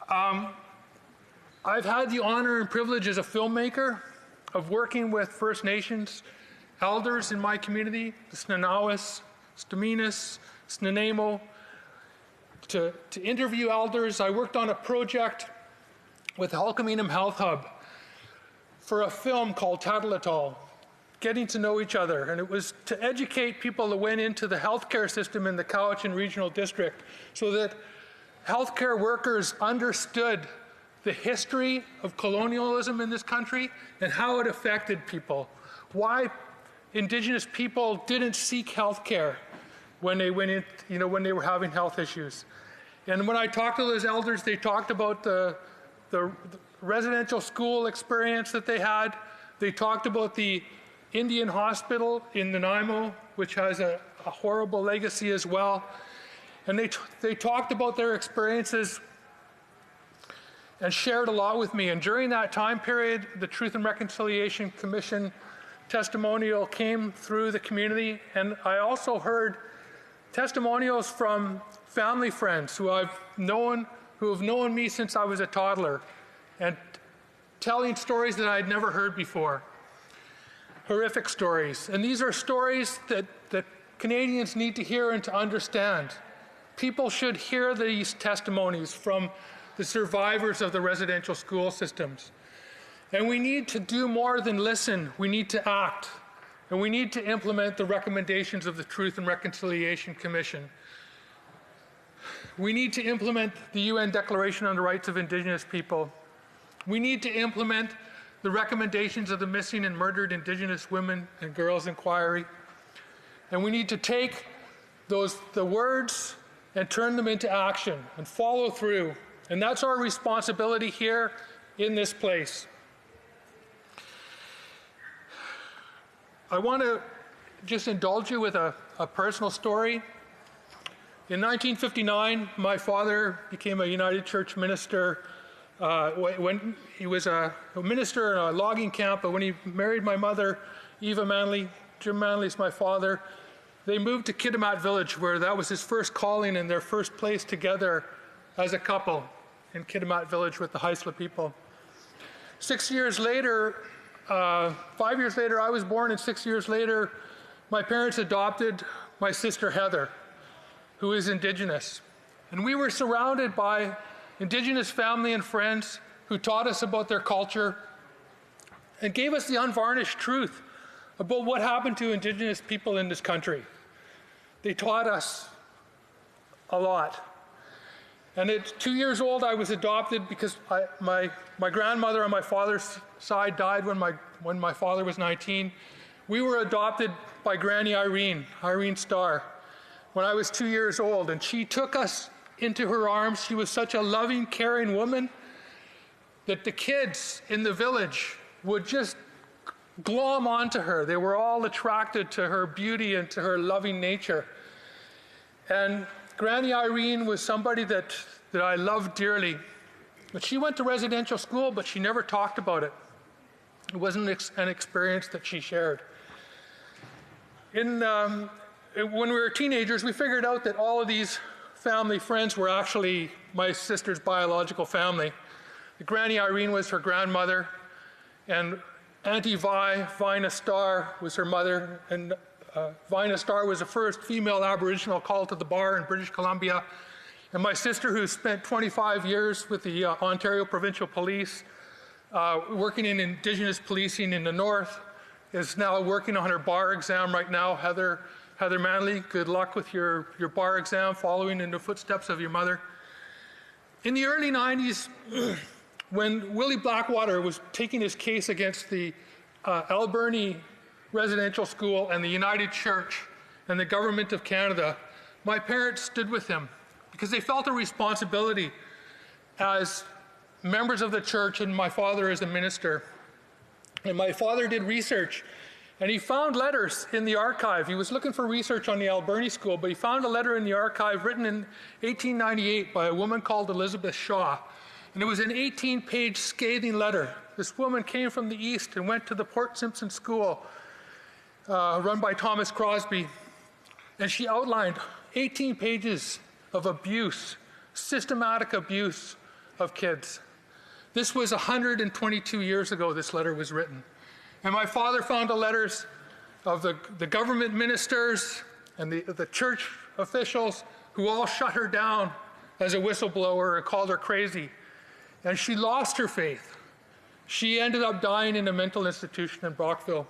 I've had the honor and privilege as a filmmaker of working with First Nations elders in my community, the Snanawas, Staminas, Snanamo, to interview elders. I worked on a project with Halkaminum Health Hub for a film called Tatalatal, Getting to Know Each Other. And it was to educate people that went into the healthcare system in the Cowichan Regional District so that healthcare workers understood the history of colonialism in this country and how it affected people. Why Indigenous people didn't seek healthcare when they went in, when they were having health issues. And when I talked to those elders, they talked about the residential school experience that they had. They talked about the Indian hospital in Nanaimo, which has a horrible legacy as well. And they talked about their experiences and shared a lot with me. And during that time period, the Truth and Reconciliation Commission testimonial came through the community. And I also heard testimonials from family friends who have known me since I was a toddler, and telling stories that I'd never heard before. Horrific stories. And these are stories that Canadians need to hear and to understand. People should hear these testimonies from the survivors of the residential school systems. And we need to do more than listen. We need to act. And we need to implement the recommendations of the Truth and Reconciliation Commission. We need to implement the UN Declaration on the Rights of Indigenous People. We need to implement the recommendations of the Missing and Murdered Indigenous Women and Girls Inquiry. And we need to take the words and turn them into action and follow through. And that's our responsibility here in this place. I want to just indulge you with a personal story. In 1959, my father became a United Church minister when he was a minister in a logging camp, but when he married my mother, Eva Manley, Jim Manley is my father, they moved to Kitimat Village, where that was his first calling and their first place together as a couple in Kitimat Village with the Haisla people. 6 years later, 5 years later, I was born, and 6 years later, my parents adopted my sister Heather, who is Indigenous. And we were surrounded by Indigenous family and friends who taught us about their culture and gave us the unvarnished truth about what happened to Indigenous people in this country. They taught us a lot. And at 2 years old, I was adopted because my grandmother on my father's side died when my father was 19. We were adopted by Granny Irene Starr, when I was 2 years old, and she took us into her arms. She was such a loving, caring woman that the kids in the village would just glom onto her. They were all attracted to her beauty and to her loving nature. And Granny Irene was somebody that I loved dearly. But she went to residential school, but she never talked about it. It wasn't an experience that she shared. When we were teenagers, we figured out that all of these family friends were actually my sister's biological family. Granny Irene was her grandmother, and Auntie Vina Starr, was her mother, and Vina Starr was the first female Aboriginal called to the bar in British Columbia. And my sister, who spent 25 years with the Ontario Provincial Police, working in Indigenous policing in the north, is now working on her bar exam right now. Heather Manley, good luck with your bar exam, following in the footsteps of your mother. In the early 90s, when Willie Blackwater was taking his case against the Alberni Residential School and the United Church and the Government of Canada, my parents stood with him because they felt a responsibility as members of the church and my father as a minister. And my father did research, and he found letters in the archive. He was looking for research on the Alberni School, but he found a letter in the archive written in 1898 by a woman called Elizabeth Shaw. And it was an 18-page scathing letter. This woman came from the east and went to the Port Simpson School, run by Thomas Crosby, and she outlined 18 pages of abuse, systematic abuse of kids. This was 122 years ago this letter was written. And my father found the letters of the government ministers and the church officials who all shut her down as a whistleblower and called her crazy. And she lost her faith. She ended up dying in a mental institution in Brockville.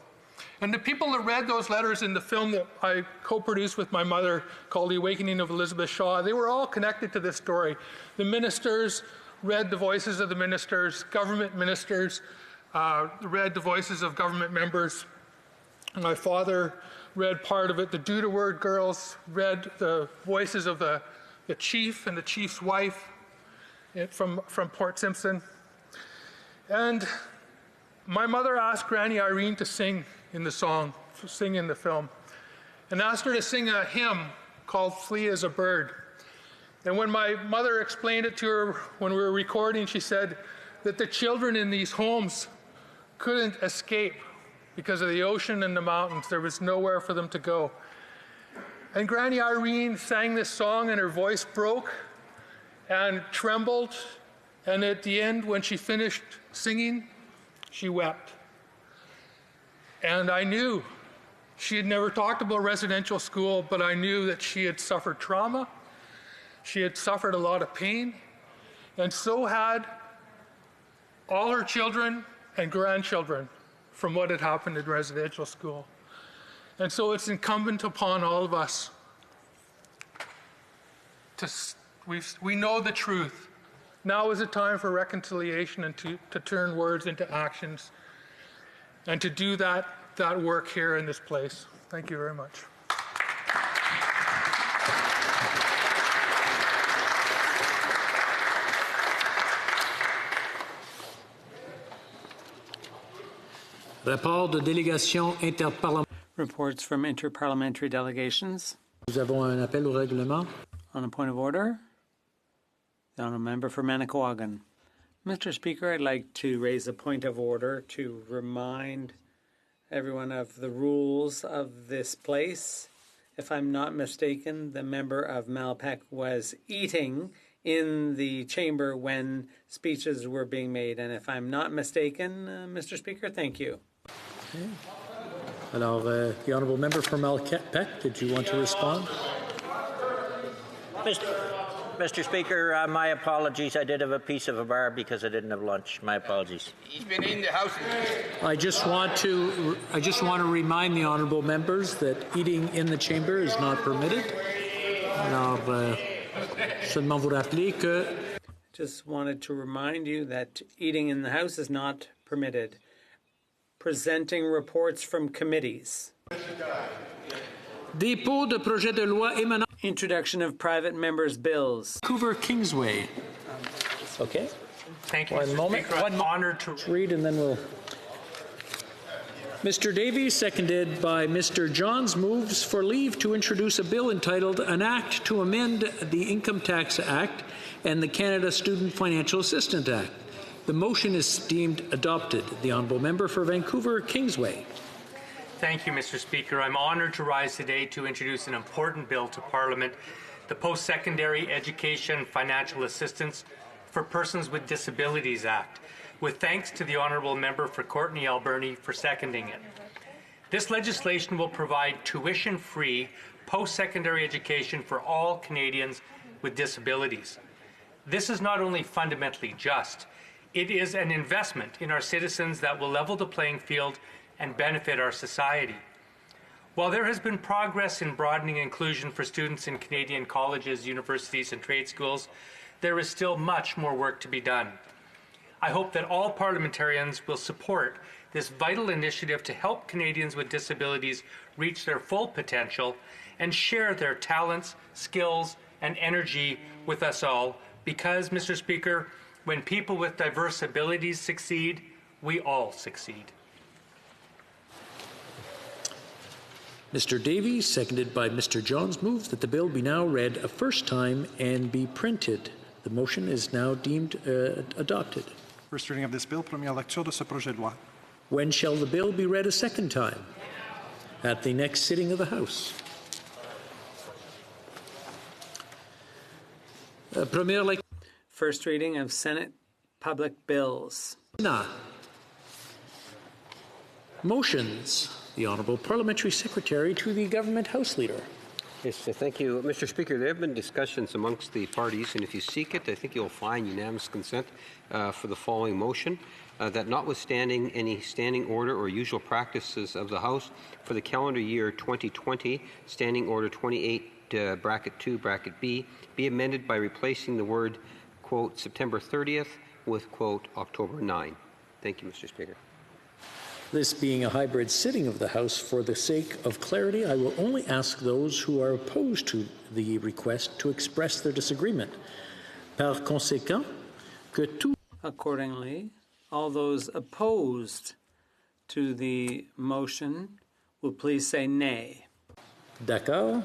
And the people that read those letters in the film that I co-produced with my mother called The Awakening of Elizabeth Shaw, they were all connected to this story. The ministers read the voices of the ministers, government ministers read the voices of government members. My father read part of it. The Duda Word girls read the voices of the chief and the chief's wife from Port Simpson. And my mother asked Granny Irene to sing in the song, to sing in the film, and asked her to sing a hymn called Flee as a Bird. And when my mother explained it to her when we were recording, she said that the children in these homes couldn't escape because of the ocean and the mountains. There was nowhere for them to go. And Granny Irene sang this song, and her voice broke and trembled. And at the end, when she finished singing, she wept. And I knew She had never talked about residential school, but I knew that she had suffered trauma. She had suffered a lot of pain, and so had all her children and grandchildren from what had happened in residential school. And so it's incumbent upon all of us we know the truth. Now is a time for reconciliation and to turn words into actions and to do that work here in this place. Thank you very much. Rapport de délégation interparlementaire. Reports from interparliamentary delegations. Nous avons un appel au règlement. On a point of order, the honourable member for Manicouagan. Mr. Speaker, I'd like to raise a point of order to remind everyone of the rules of this place. If I'm not mistaken, the member of Malpeque was eating in the chamber when speeches were being made. And if I'm not mistaken, Mr. Speaker, thank you. Okay. Alors, the honourable member for Malpeque, did you want to respond? Mr. Speaker, my apologies. I did have a piece of a bar because I didn't have lunch. My apologies. He's been in the house. I just want to remind the honourable members that eating in the chamber is not permitted. Alors, seulement vous rappeler que. Just wanted to remind you that eating in the house is not permitted. Presenting reports from committees. Dépôt de projet de loi émanant. Introduction of private members' bills. Vancouver Kingsway. Okay. Thank you. One moment. I'm honored to read, and then we'll. Mr. Davies, seconded by Mr. Johns, moves for leave to introduce a bill entitled An Act to Amend the Income Tax Act and the Canada Student Financial Assistance Act. The motion is deemed adopted. The honourable member for Vancouver Kingsway. Thank you, Mr. Speaker. I'm honored to rise today to introduce an important bill to Parliament, the Post-Secondary Education Financial Assistance for Persons with Disabilities Act, with thanks to the honourable member for Courtenay Alberni for seconding it. This legislation will provide tuition-free post-secondary education for all Canadians with disabilities. This is not only fundamentally just, it is an investment in our citizens that will level the playing field and benefit our society. While there has been progress in broadening inclusion for students in Canadian colleges, universities, and trade schools, there is still much more work to be done. I hope that all parliamentarians will support this vital initiative to help Canadians with disabilities reach their full potential and share their talents, skills, and energy with us all, because, Mr. Speaker, when people with diverse abilities succeed, we all succeed. Mr. Davies, seconded by Mr. Johns, moves that the bill be now read a first time and be printed. The motion is now deemed adopted. First reading of this bill, première lecture de ce projet de loi. When shall the bill be read a second time? At the next sitting of the House. First reading of Senate public bills. Motions. The Honourable Parliamentary Secretary to the Government House Leader. Yes, thank you. Mr. Speaker, there have been discussions amongst the parties, and if you seek it, I think you'll find unanimous consent for the following motion, that notwithstanding any standing order or usual practices of the House for the calendar year 2020, Standing Order 28, bracket 2, bracket B, be amended by replacing the word, quote, September 30th with, quote, October 9. Thank you, Mr. Speaker. This being a hybrid sitting of the House, for the sake of clarity, I will only ask those who are opposed to the request to express their disagreement. Par conséquent, que tout. Accordingly, all those opposed to the motion will please say nay. D'accord.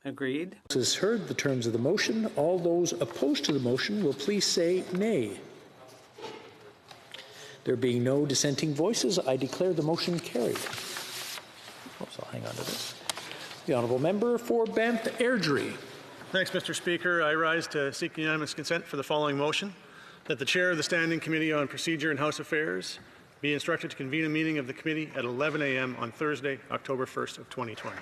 Agreed. Has heard the terms of the motion. All those opposed to the motion will please say nay. There being no dissenting voices, I declare the motion carried. So I'll hang on to this. The honourable member for Banff Airdrie. Thanks, Mr. Speaker. I rise to seek unanimous consent for the following motion, that the chair of the Standing Committee on Procedure and House Affairs be instructed to convene a meeting of the committee at 11 a.m. on Thursday, October 1st of 2020.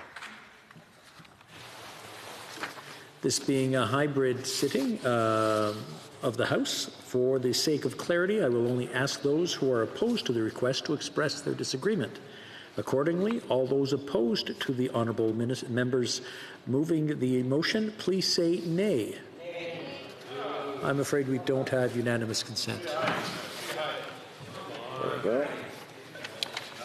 This being a hybrid sitting of the House, for the sake of clarity, I will only ask those who are opposed to the request to express their disagreement. Accordingly, all those opposed to the honourable members moving the motion, please say nay. Nay. I'm afraid we don't have unanimous consent. There we go.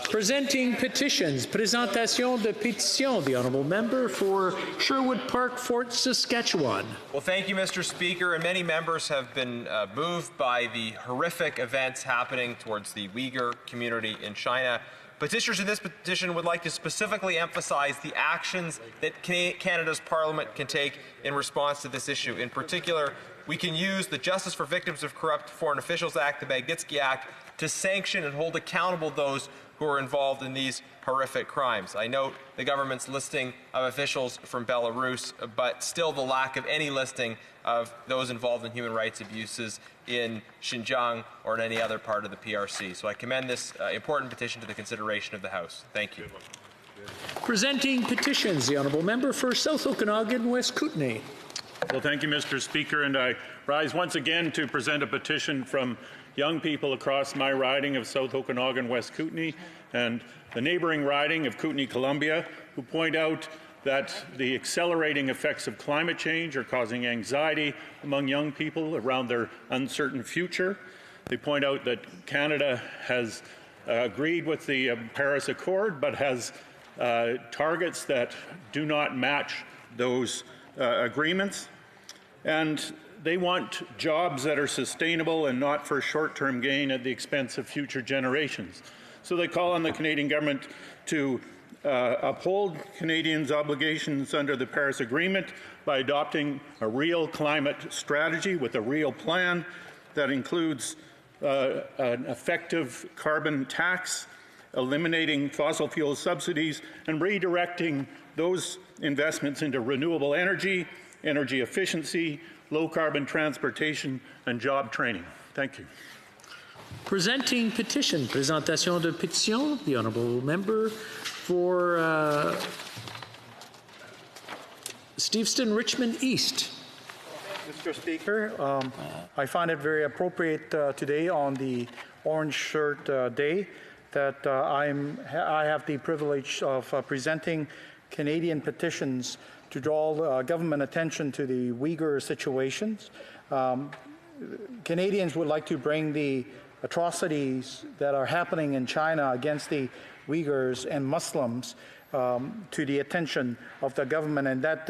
Presenting petitions. Présentation de pétition. The honourable member for Sherwood Park, Fort Saskatchewan. Well, thank you, Mr. Speaker. And many members have been moved by the horrific events happening towards the Uyghur community in China. Petitioners in this petition would like to specifically emphasize the actions that Canada's Parliament can take in response to this issue. In particular, we can use the Justice for Victims of Corrupt Foreign Officials Act, the Magnitsky Act, to sanction and hold accountable those who are involved in these horrific crimes. I note the government's listing of officials from Belarus, but still the lack of any listing of those involved in human rights abuses in Xinjiang or in any other part of the PRC. So I commend this important petition to the consideration of the House. Thank you. Presenting petitions, the honourable member for South Okanagan, West Kootenay. Well, thank you, Mr. Speaker, and I rise once again to present a petition from young people across my riding of South Okanagan, West Kootenay, and the neighbouring riding of Kootenay-Columbia, who point out that the accelerating effects of climate change are causing anxiety among young people around their uncertain future. They point out that Canada has agreed with the Paris Accord, but has targets that do not match those agreements. And they want jobs that are sustainable and not for short-term gain at the expense of future generations. So they call on the Canadian government to uphold Canadians' obligations under the Paris Agreement by adopting a real climate strategy with a real plan that includes an effective carbon tax, eliminating fossil fuel subsidies, and redirecting those investments into renewable energy, energy efficiency, low-carbon transportation, and job training. Thank you. Presenting petition. Présentation de pétition. The honourable member for Steveston, Richmond East. Mr. Speaker, I find it very appropriate today on the Orange Shirt Day that I have the privilege of presenting Canadian petitions to draw government attention to the Uyghur situations. Canadians would like to bring the atrocities that are happening in China against the Uyghurs and Muslims to the attention of the government, and that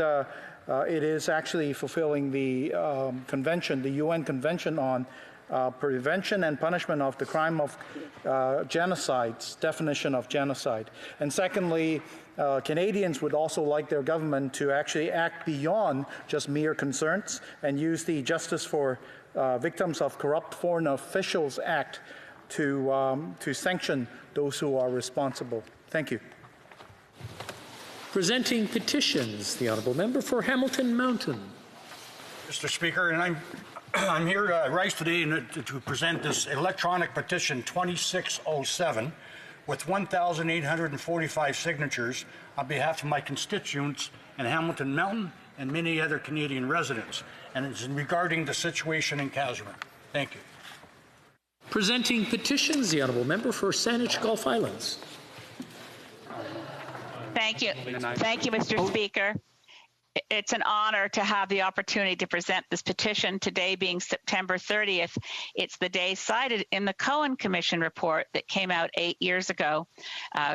it is actually fulfilling the convention, the UN Convention on Prevention and Punishment of the Crime of Genocide's definition of genocide. And secondly, Canadians would also like their government to actually act beyond just mere concerns and use the Justice for Victims of Corrupt Foreign Officials Act to sanction those who are responsible. Thank you. Presenting petitions, the honourable member for Hamilton Mountain. Mr. Speaker, and I'm here to rise today to present this electronic petition 2607 with 1,845 signatures on behalf of my constituents in Hamilton Mountain and many other Canadian residents, and it's regarding the situation in Kashuran. Thank you. Presenting petitions, the honourable member for Saanich Gulf Islands. Thank you. Thank you, Mr. Speaker. It's an honor to have the opportunity to present this petition today being September 30th. It's the day cited in the Cohen Commission report that came out 8 years ago.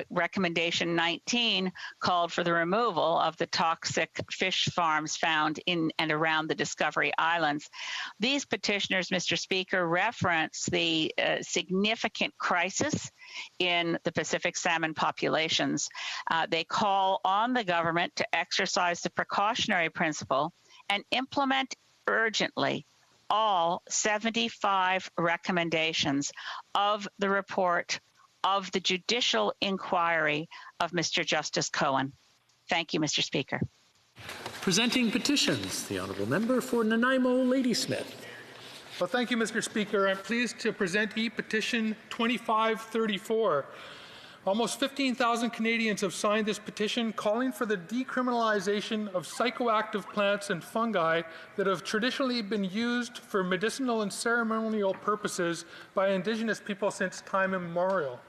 Recommendation 19 called for the removal of the toxic fish farms found in and around the Discovery Islands. These petitioners, Mr. Speaker, reference the significant crisis in the Pacific salmon populations. They call on the government to exercise the precautionary principle and implement urgently all 75 recommendations of the report of the judicial inquiry of Mr. Justice Cohen. Thank you, Mr. Speaker. Presenting petitions, the honourable member for Nanaimo Ladysmith. Well, thank you, Mr. Speaker. I'm pleased to present e-petition 2534. Almost 15,000 Canadians have signed this petition calling for the decriminalization of psychoactive plants and fungi that have traditionally been used for medicinal and ceremonial purposes by Indigenous people since time immemorial.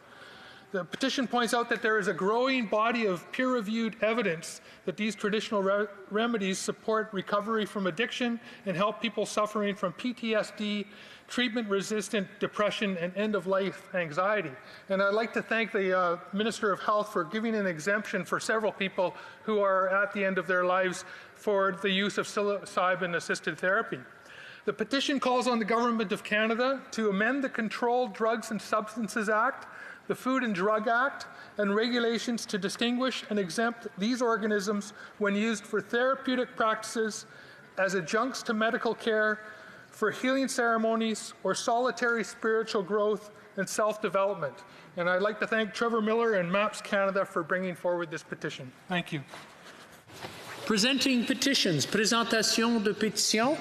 The petition points out that there is a growing body of peer-reviewed evidence that these traditional remedies support recovery from addiction and help people suffering from PTSD, treatment-resistant depression, and end-of-life anxiety. And I'd like to thank the Minister of Health for giving an exemption for several people who are at the end of their lives for the use of psilocybin-assisted therapy. The petition calls on the Government of Canada to amend the Controlled Drugs and Substances Act, the Food and Drug Act, and regulations to distinguish and exempt these organisms when used for therapeutic practices, as adjuncts to medical care, for healing ceremonies, or solitary spiritual growth and self-development. And I'd like to thank Trevor Miller and MAPS Canada for bringing forward this petition. Thank you. Presenting petitions. Présentation de pétitions.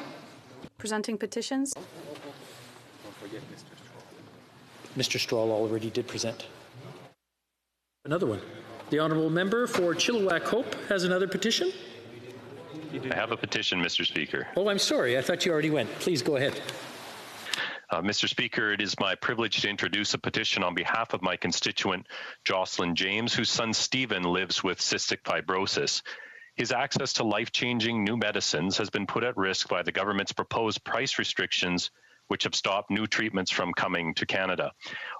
Presenting petitions. Mr. Stroll already did present. Another one. The Honourable Member for Chilliwack Hope has another petition. I have a petition, Mr. Speaker. Oh, I'm sorry. I thought you already went. Please go ahead. Mr. Speaker, it is my privilege to introduce a petition on behalf of my constituent, Jocelyn James, whose son Stephen lives with cystic fibrosis. His access to life-changing new medicines has been put at risk by the government's proposed price restrictions, which have stopped new treatments from coming to Canada.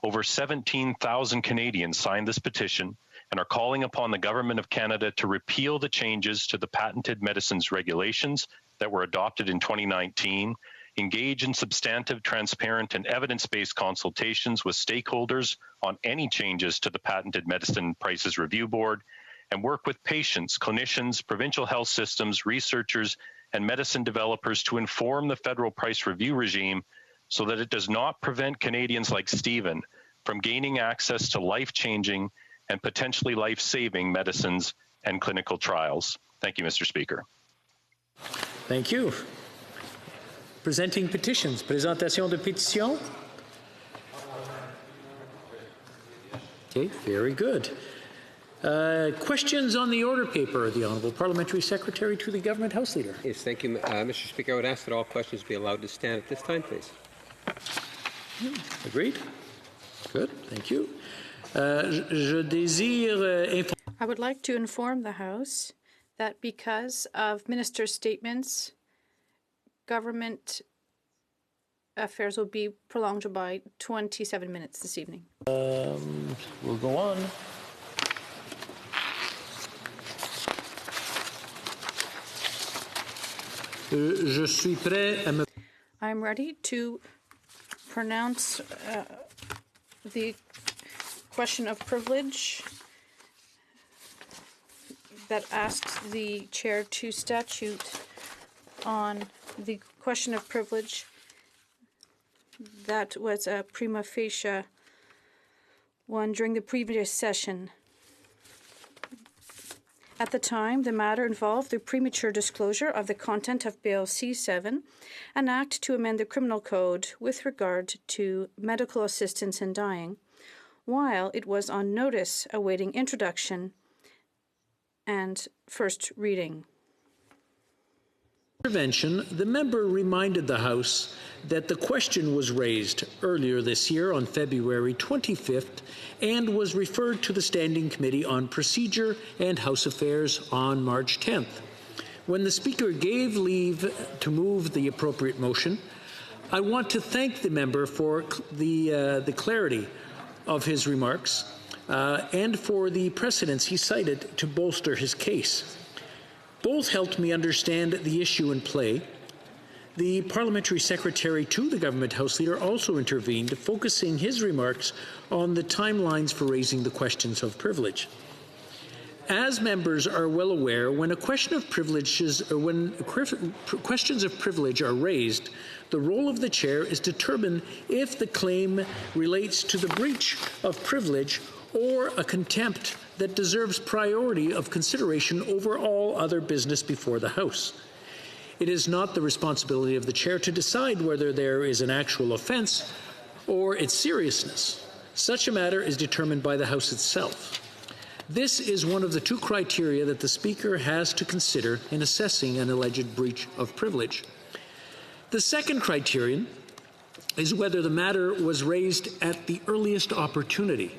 Over 17,000 Canadians signed this petition and are calling upon the Government of Canada to repeal the changes to the patented medicines regulations that were adopted in 2019, engage in substantive, transparent, and evidence-based consultations with stakeholders on any changes to the Patented Medicine Prices Review Board, and work with patients, clinicians, provincial health systems, researchers, and medicine developers to inform the federal price review regime so that it does not prevent Canadians like Stephen from gaining access to life-changing and potentially life-saving medicines and clinical trials. Thank you, Mr. Speaker. Thank you. Presenting petitions. Présentation de pétition. Okay, very good. Questions on the order paper. The Honourable Parliamentary Secretary to the Government House Leader. Yes, thank you, Mr. Speaker. I would ask that all questions be allowed to stand at this time, please. Agreed. Good, thank you. I would like to inform the House that because of Minister's statements, government affairs will be prolonged by 27 minutes this evening. We'll go on. Je suis prêt à me... I'm ready to pronounce the question of privilege that asks the chair to statute on the question of privilege that was a prima facie one during the previous session. At the time, the matter involved the premature disclosure of the content of Bill C-7, an act to amend the criminal code with regard to medical assistance in dying, while it was on notice awaiting introduction and first reading. Intervention, the member reminded the House that the question was raised earlier this year on February 25th and was referred to the Standing Committee on Procedure and House Affairs on March 10th. When the Speaker gave leave to move the appropriate motion, I want to thank the member for the clarity of his remarks and for the precedents he cited to bolster his case. Both helped me understand the issue in play. The Parliamentary Secretary to the Government House Leader also intervened, focusing his remarks on the timelines for raising the questions of privilege. As members are well aware, when a question of privileges, or when questions of privilege are raised, the role of the chair is to determine if the claim relates to the breach of privilege or a contempt that deserves priority of consideration over all other business before the House. it is not the responsibility of the chair to decide whether there is an actual offence or its seriousness. Such a matter is determined by the House itself. This is one of the two criteria that the Speaker has to consider in assessing an alleged breach of privilege. The second criterion is whether the matter was raised at the earliest opportunity.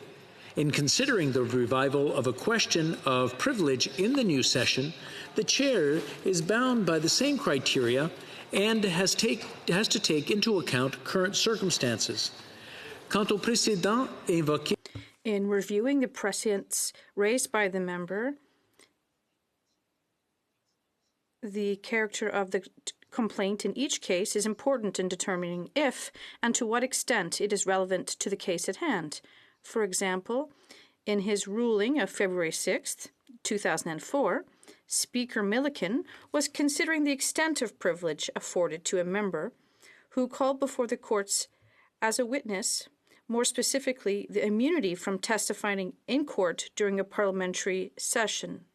In considering the revival of a question of privilege in the new session, the Chair is bound by the same criteria and has to take into account current circumstances. Quant au précédent évoqué, in reviewing the precedents raised by the member, the character of the complaint in each case is important in determining if and to what extent it is relevant to the case at hand. For example, in his ruling of February 6, 2004, Speaker Milliken was considering the extent of privilege afforded to a member who called before the courts as a witness, more specifically, the immunity from testifying in court during a parliamentary session.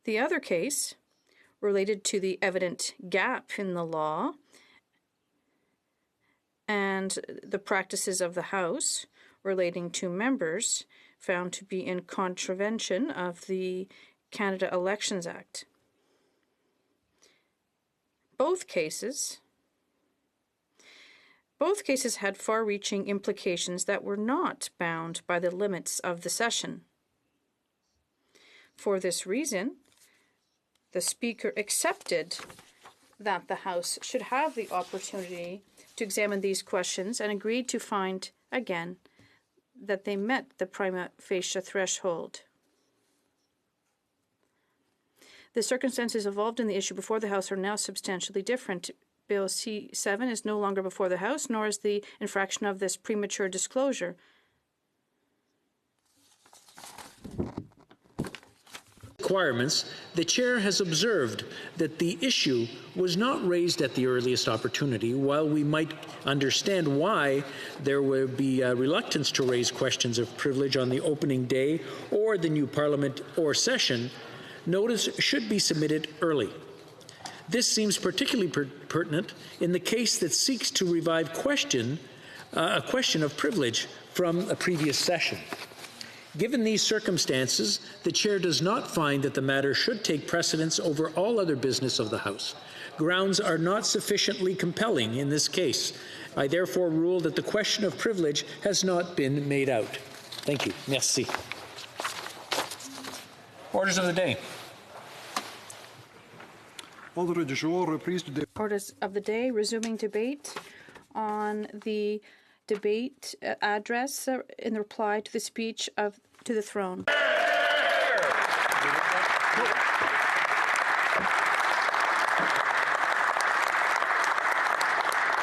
The other case related to the evident gap in the law and the practices of the House relating to members found to be in contravention of the Canada Elections Act. Both cases had far-reaching implications that were not bound by the limits of the session. For this reason, the Speaker accepted that the House should have the opportunity to examine these questions and agreed to find, again, that they met the prima facie threshold. The circumstances involved in the issue before the House are now substantially different. Bill C-7 is no longer before the House, nor is the infraction of this premature disclosure. Requirements, the Chair has observed that the issue was not raised at the earliest opportunity. While we might understand why there would be a reluctance to raise questions of privilege on the opening day or the new Parliament or session, notice should be submitted early. This seems particularly pertinent in the case that seeks to revive a question of privilege from a previous session. Given these circumstances, the Chair does not find that the matter should take precedence over all other business of the House. Grounds are not sufficiently compelling in this case. I therefore rule that the question of privilege has not been made out. Thank you. Merci. Orders of the day. Orders of the day, resuming debate on the debate address in reply to the speech to the throne.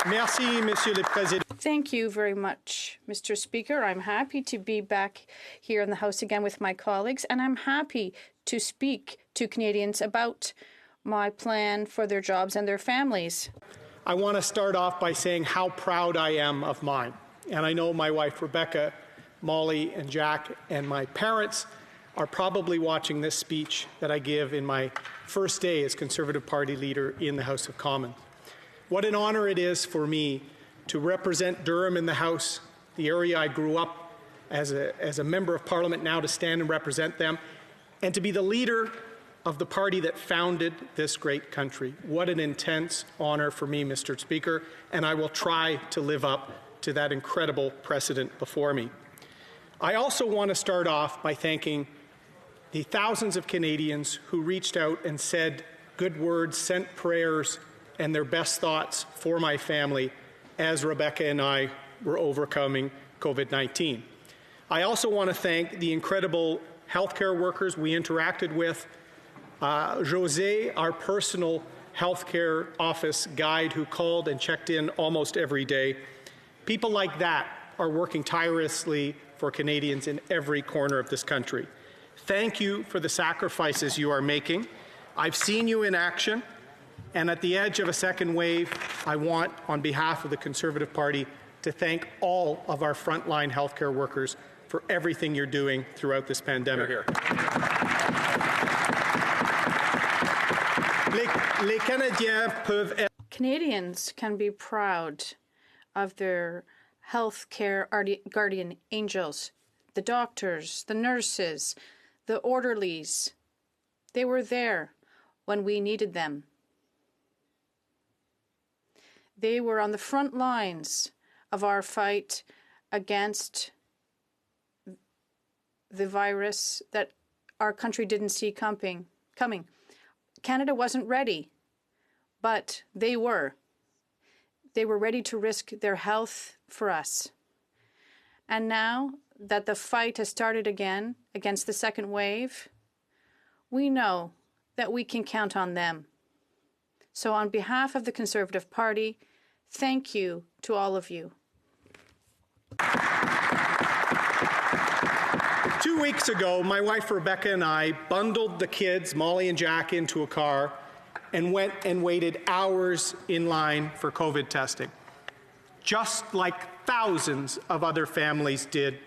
Merci, Monsieur le Président. Thank you very much, Mr. Speaker. I'm happy to be back here in the House again with my colleagues, and I'm happy to speak to Canadians about my plan for their jobs and their families. I want to start off by saying how proud I am of mine. And I know my wife, Rebecca, Molly, and Jack, and my parents are probably watching this speech that I give in my first day as Conservative Party leader in the House of Commons. What an honor it is for me to represent Durham in the House, the area I grew up as a member of Parliament, now to stand and represent them, and to be the leader of the party that founded this great country. What an intense honor for me, Mr. Speaker, and I will try to live up to that incredible precedent before me. I also want to start off by thanking the thousands of Canadians who reached out and said good words, sent prayers, and their best thoughts for my family as Rebecca and I were overcoming COVID-19. I also want to thank the incredible healthcare workers we interacted with, Jose, our personal healthcare office guide who called and checked in almost every day. People like that are working tirelessly for Canadians in every corner of this country. Thank you for the sacrifices you are making. I've seen you in action, and at the edge of a second wave, I want, on behalf of the Conservative Party, to thank all of our frontline healthcare workers for everything you're doing throughout this pandemic. Here, here. Les Canadiens peuvent être... Canadians can be proud of their health care guardian angels, the doctors, the nurses, the orderlies. They were there when we needed them. They were on the front lines of our fight against the virus that our country didn't see coming. Canada wasn't ready, but they were. They were ready to risk their health for us. And now that the fight has started again against the second wave, we know that we can count on them. So on behalf of the Conservative Party, thank you to all of you. 2 weeks ago, my wife Rebecca and I bundled the kids, Molly and Jack, into a car and went and waited hours in line for COVID testing, just like thousands of other families did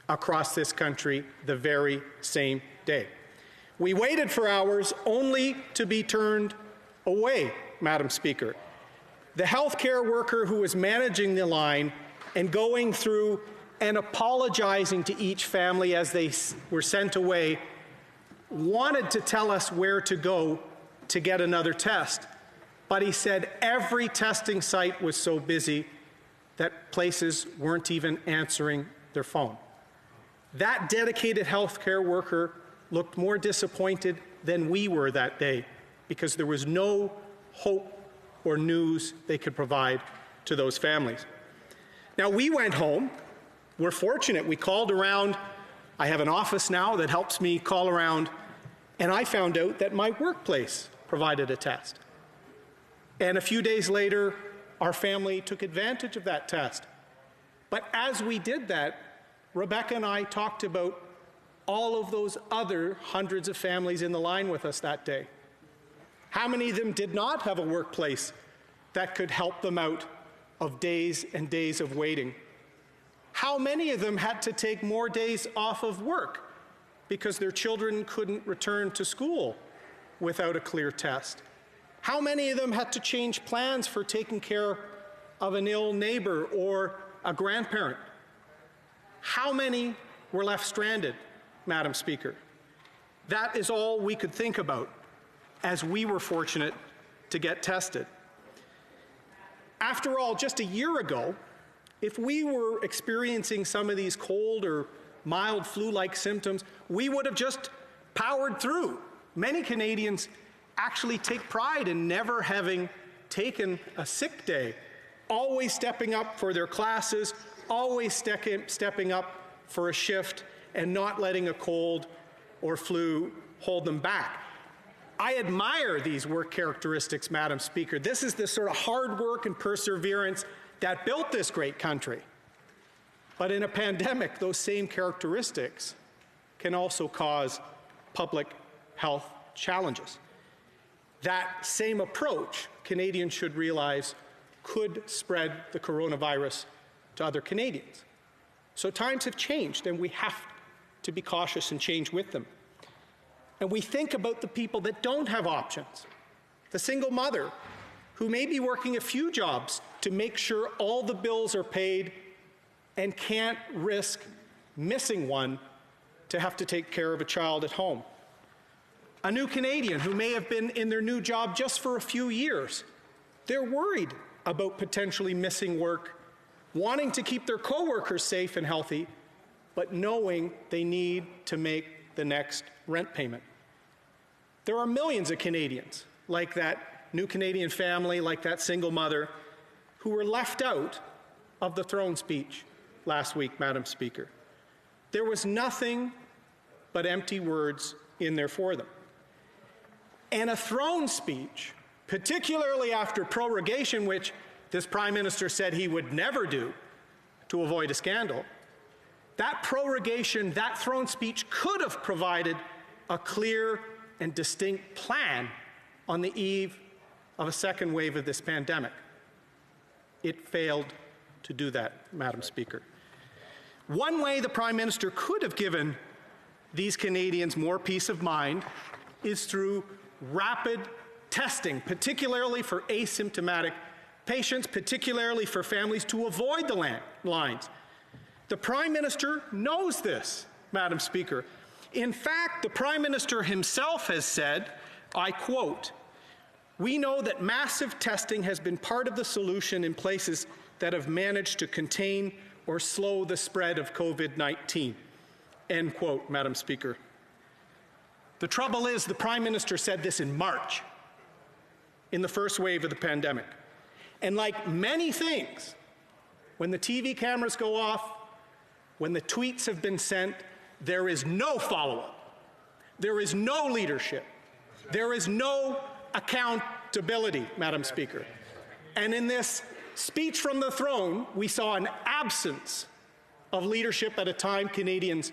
across this country the very same day. We waited for hours only to be turned away, Madam Speaker. The healthcare worker who was managing the line and going through and apologizing to each family as they were sent away wanted to tell us where to go to get another test. But he said every testing site was so busy that places weren't even answering their phone. That dedicated healthcare worker looked more disappointed than we were that day because there was no hope or news they could provide to those families. Now, we went home. We're fortunate. We called around. I have an office now that helps me call around, and I found out that my workplace provided a test. And a few days later, our family took advantage of that test. But as we did that, Rebecca and I talked about all of those other hundreds of families in the line with us that day. How many of them did not have a workplace that could help them out of days and days of waiting? How many of them had to take more days off of work because their children couldn't return to school without a clear test? How many of them had to change plans for taking care of an ill neighbor or a grandparent? How many were left stranded, Madam Speaker? That is all we could think about as we were fortunate to get tested. After all, just a year ago, if we were experiencing some of these cold or mild flu-like symptoms, we would have just powered through. Many Canadians actually take pride in never having taken a sick day, always stepping up for their classes, always stepping up for a shift, and not letting a cold or flu hold them back. I admire these work characteristics, Madam Speaker. This is the sort of hard work and perseverance that built this great country. But in a pandemic, those same characteristics can also cause public health challenges. That same approach, Canadians should realize, could spread the coronavirus to other Canadians. So times have changed, and we have to be cautious and change with them. And we think about the people that don't have options, the single mother who may be working a few jobs to make sure all the bills are paid and can't risk missing one to have to take care of a child at home. A new Canadian who may have been in their new job just for a few years. They're worried about potentially missing work, wanting to keep their coworkers safe and healthy, but knowing they need to make the next rent payment. There are millions of Canadians like that new Canadian family, like that single mother, who were left out of the throne speech last week, Madam Speaker. There was nothing but empty words in there for them. And a throne speech, particularly after prorogation, which this Prime Minister said he would never do to avoid a scandal, that prorogation, that throne speech could have provided a clear and distinct plan on the eve of a second wave of this pandemic. It failed to do that, Madam Speaker. One way the Prime Minister could have given these Canadians more peace of mind is through rapid testing, particularly for asymptomatic patients, particularly for families to avoid the lines. The Prime Minister knows this, Madam Speaker. In fact, the Prime Minister himself has said, I quote, "We know that massive testing has been part of the solution in places that have managed to contain or slow the spread of COVID-19." End quote, Madam Speaker. The trouble is, the Prime Minister said this in March, in the first wave of the pandemic. And like many things, when the TV cameras go off, when the tweets have been sent, there is no follow-up. There is no leadership. There is no accountability, Madam Speaker. And in this speech from the throne, we saw an absence of leadership at a time Canadians,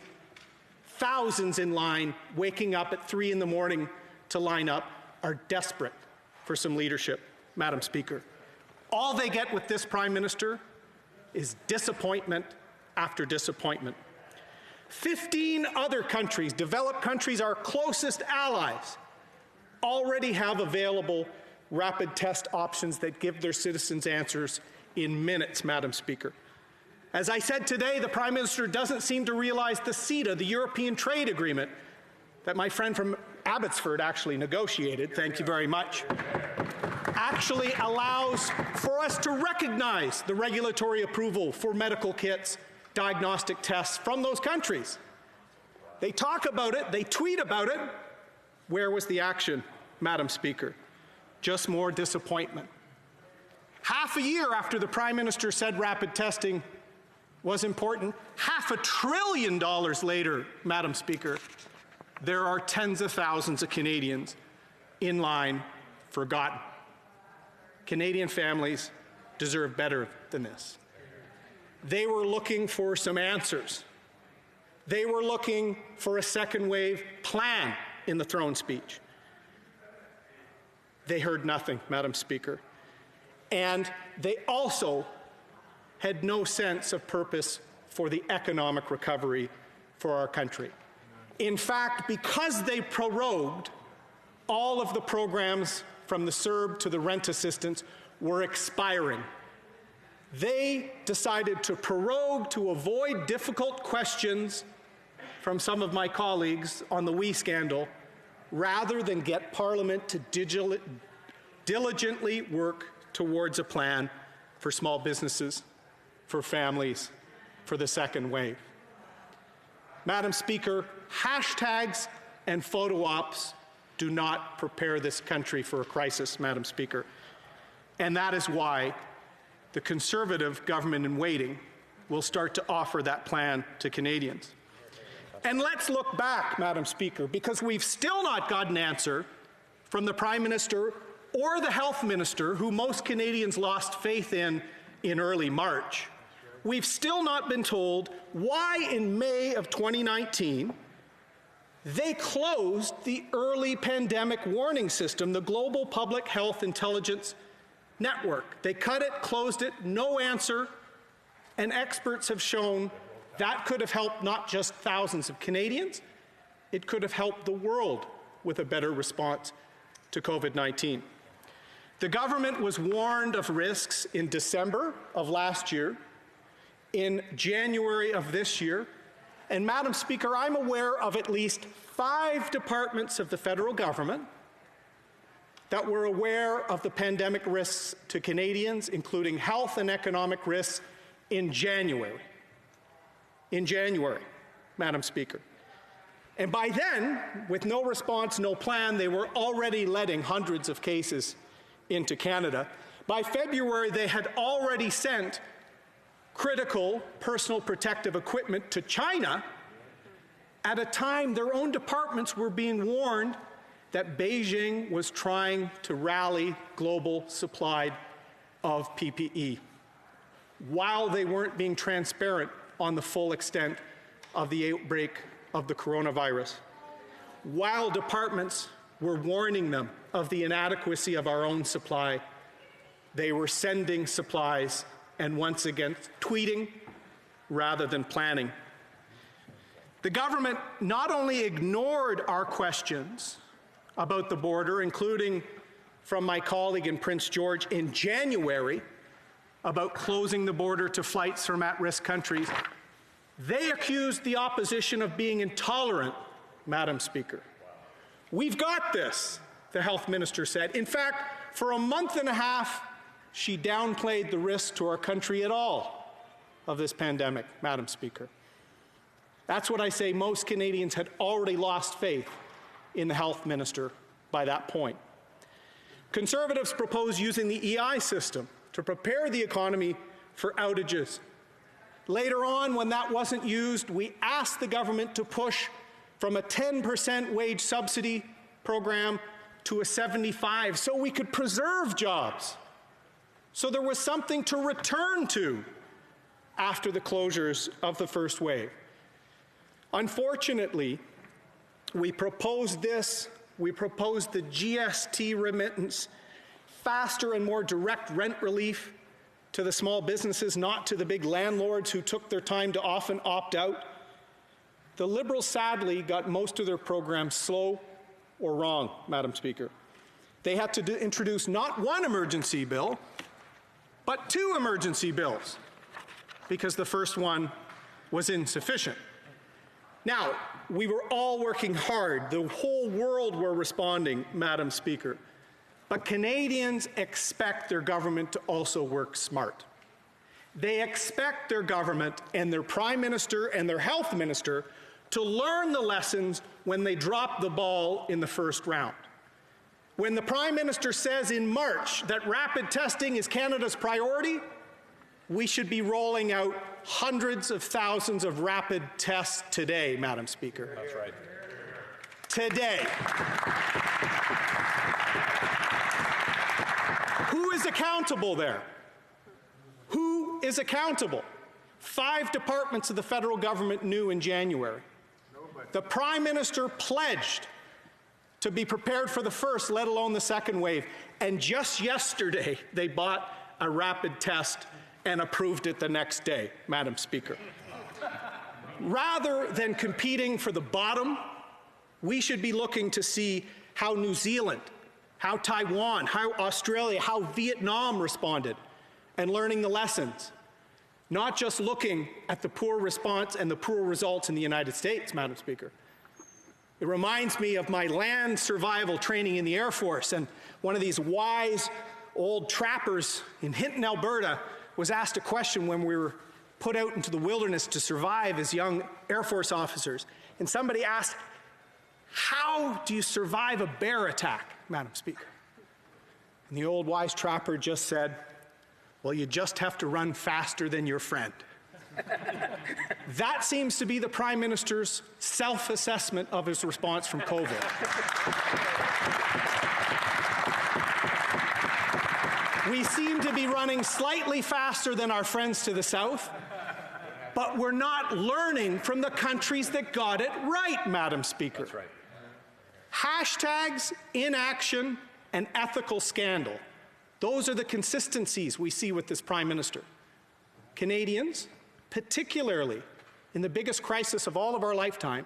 thousands in line, waking up at 3 in the morning to line up, are desperate for some leadership, Madam Speaker. All they get with this Prime Minister is disappointment after disappointment. 15 other countries, developed countries, our closest allies, already have available rapid test options that give their citizens answers in minutes, Madam Speaker. As I said today, the Prime Minister doesn't seem to realize the CETA, the European Trade Agreement, that my friend from Abbotsford actually negotiated, thank you very much, actually allows for us to recognize the regulatory approval for medical kits, diagnostic tests from those countries. They talk about it, they tweet about it. Where was the action, Madam Speaker? Just more disappointment. Half a year after the Prime Minister said rapid testing was important, $500 billion later, Madam Speaker, there are tens of thousands of Canadians in line forgotten. Canadian families deserve better than this. They were looking for some answers. They were looking for a second wave plan in the throne speech. They heard nothing, Madam Speaker. And they also had no sense of purpose for the economic recovery for our country. In fact, because they prorogued all of the programs from the CERB to the rent assistance were expiring, they decided to prorogue to avoid difficult questions from some of my colleagues on the WE scandal, rather than get Parliament to diligently work towards a plan for small businesses, for families, for the second wave. Madam Speaker, hashtags and photo ops do not prepare this country for a crisis, Madam Speaker. And that is why the Conservative government in waiting will start to offer that plan to Canadians. And let's look back, Madam Speaker, because we've still not got an answer from the Prime Minister or the Health Minister, who most Canadians lost faith in early March. We've still not been told why in May of 2019 they closed the early pandemic warning system, the Global Public Health Intelligence Network. They cut it, closed it, no answer, and experts have shown that could have helped not just thousands of Canadians, it could have helped the world with a better response to COVID-19. The government was warned of risks in December of last year, in January of this year, and Madam Speaker, I'm aware of at least 5 departments of the federal government that were aware of the pandemic risks to Canadians, including health and economic risks, in January. In January, Madam Speaker. And by then, with no response, no plan, they were already letting hundreds of cases into Canada. By February, they had already sent critical personal protective equipment to China at a time their own departments were being warned that Beijing was trying to rally global supply of PPE, while they weren't being transparent on the full extent of the outbreak of the coronavirus, while departments were warning them of the inadequacy of our own supply. They were sending supplies and once again tweeting rather than planning. The government not only ignored our questions about the border, including from my colleague in Prince George in January about closing the border to flights from at-risk countries. They accused the opposition of being intolerant, Madam Speaker. We've got this, the health minister said. In fact, for a month and a half, she downplayed the risk to our country at all of this pandemic, Madam Speaker. That's what I say. Most Canadians had already lost faith in the health minister by that point. Conservatives propose using the EI system to prepare the economy for outages. Later on, when that wasn't used, we asked the government to push from a 10% wage subsidy program to a 75% so we could preserve jobs, so there was something to return to after the closures of the first wave. Unfortunately, we proposed this, we proposed the GST remittance, faster and more direct rent relief to the small businesses, not to the big landlords who took their time to often opt out. The Liberals sadly got most of their programs slow or wrong, Madam Speaker. They had to introduce not one emergency bill, but two emergency bills, because the first one was insufficient. Now, we were all working hard. The whole world were responding, Madam Speaker. But Canadians expect their government to also work smart. They expect their government and their Prime Minister and their Health Minister to learn the lessons when they drop the ball in the first round. When the Prime Minister says in March that rapid testing is Canada's priority, we should be rolling out hundreds of thousands of rapid tests today, Madam Speaker. That's right. Today. Who is accountable there? Who is accountable? 5 departments of the federal government knew in January. The Prime Minister pledged to be prepared for the first, let alone the second wave. And just yesterday, they bought a rapid test and approved it the next day, Madam Speaker. Rather than competing for the bottom, we should be looking to see how New Zealand, how Taiwan, how Australia, how Vietnam responded, and learning the lessons. Not just looking at the poor response and the poor results in the United States, Madam Speaker. It reminds me of my land survival training in the Air Force, and one of these wise old trappers in Hinton, Alberta, was asked a question when we were put out into the wilderness to survive as young Air Force officers. And somebody asked, how do you survive a bear attack, Madam Speaker? And the old wise trapper just said, well, you just have to run faster than your friend. That seems to be the Prime Minister's self-assessment of his response from COVID. We seem to be running slightly faster than our friends to the south, but we're not learning from the countries that got it right, Madam Speaker. That's right. Hashtags, inaction, and ethical scandal. Those are the consistencies we see with this Prime Minister. Canadians, particularly in the biggest crisis of all of our lifetime,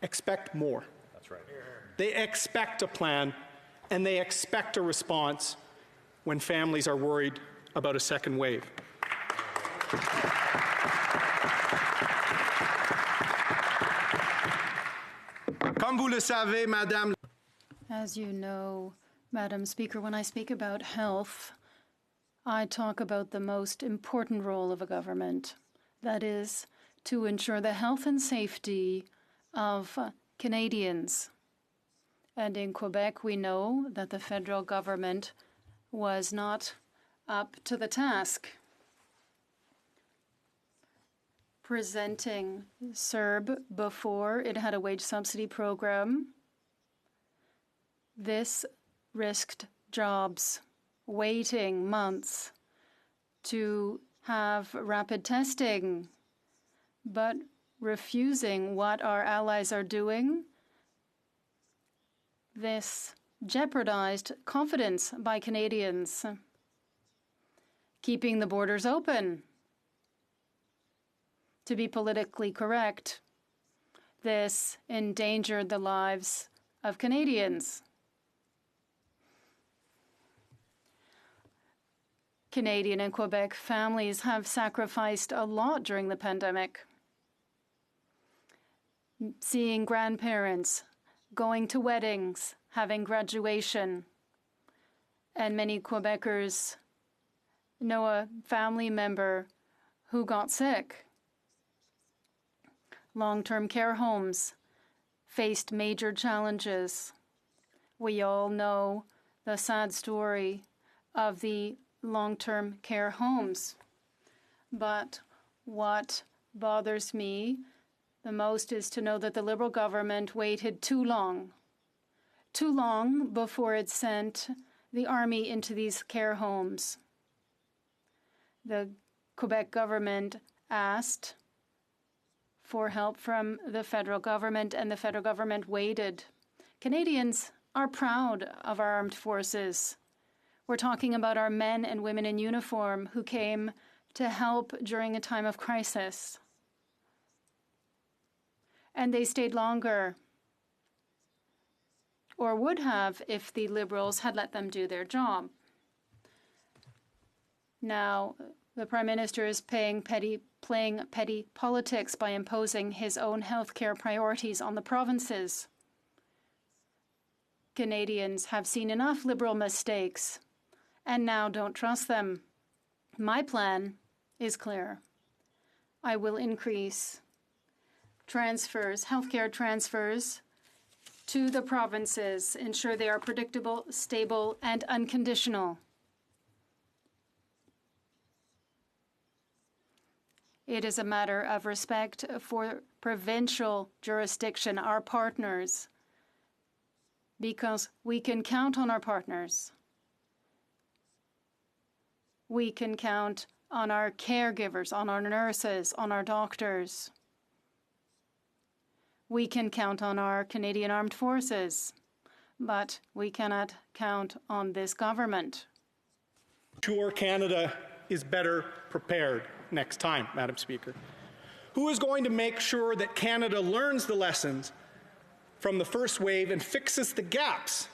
expect more. That's right. They expect a plan, and they expect a response when families are worried about a second wave. Comme vous le savez, Madame. As you know, Madam Speaker, when I speak about health, I talk about the most important role of a government. That is, to ensure the health and safety of Canadians. And in Quebec, we know that the federal government was not up to the task. Presenting CERB before it had a wage subsidy program, this risked jobs, waiting months to have rapid testing, but refusing what our allies are doing. This jeopardized confidence by Canadians. Keeping the borders open. To be politically correct, this endangered the lives of Canadians. Canadian and Quebec families have sacrificed a lot during the pandemic. Seeing grandparents, going to weddings, having graduation, and many Quebecers know a family member who got sick. Long-term care homes faced major challenges. We all know the sad story of the long-term care homes. But what bothers me the most is to know that the Liberal government waited too long before it sent the army into these care homes. The Quebec government asked for help from the federal government, and the federal government waited. Canadians are proud of our armed forces. We're talking about our men and women in uniform who came to help during a time of crisis. And they stayed longer, or would have if the Liberals had let them do their job. Now, the Prime Minister is playing petty politics by imposing his own healthcare priorities on the provinces. Canadians have seen enough Liberal mistakes and now don't trust them. My plan is clear. I will increase transfers, healthcare transfers to the provinces, ensure they are predictable, stable, and unconditional. It is a matter of respect for provincial jurisdiction, our partners, because we can count on our partners. We can count on our caregivers, on our nurses, on our doctors. We can count on our Canadian Armed Forces, but we cannot count on this government. Sure, Canada is better prepared next time, Madam Speaker. Who is going to make sure that Canada learns the lessons from the first wave and fixes the gaps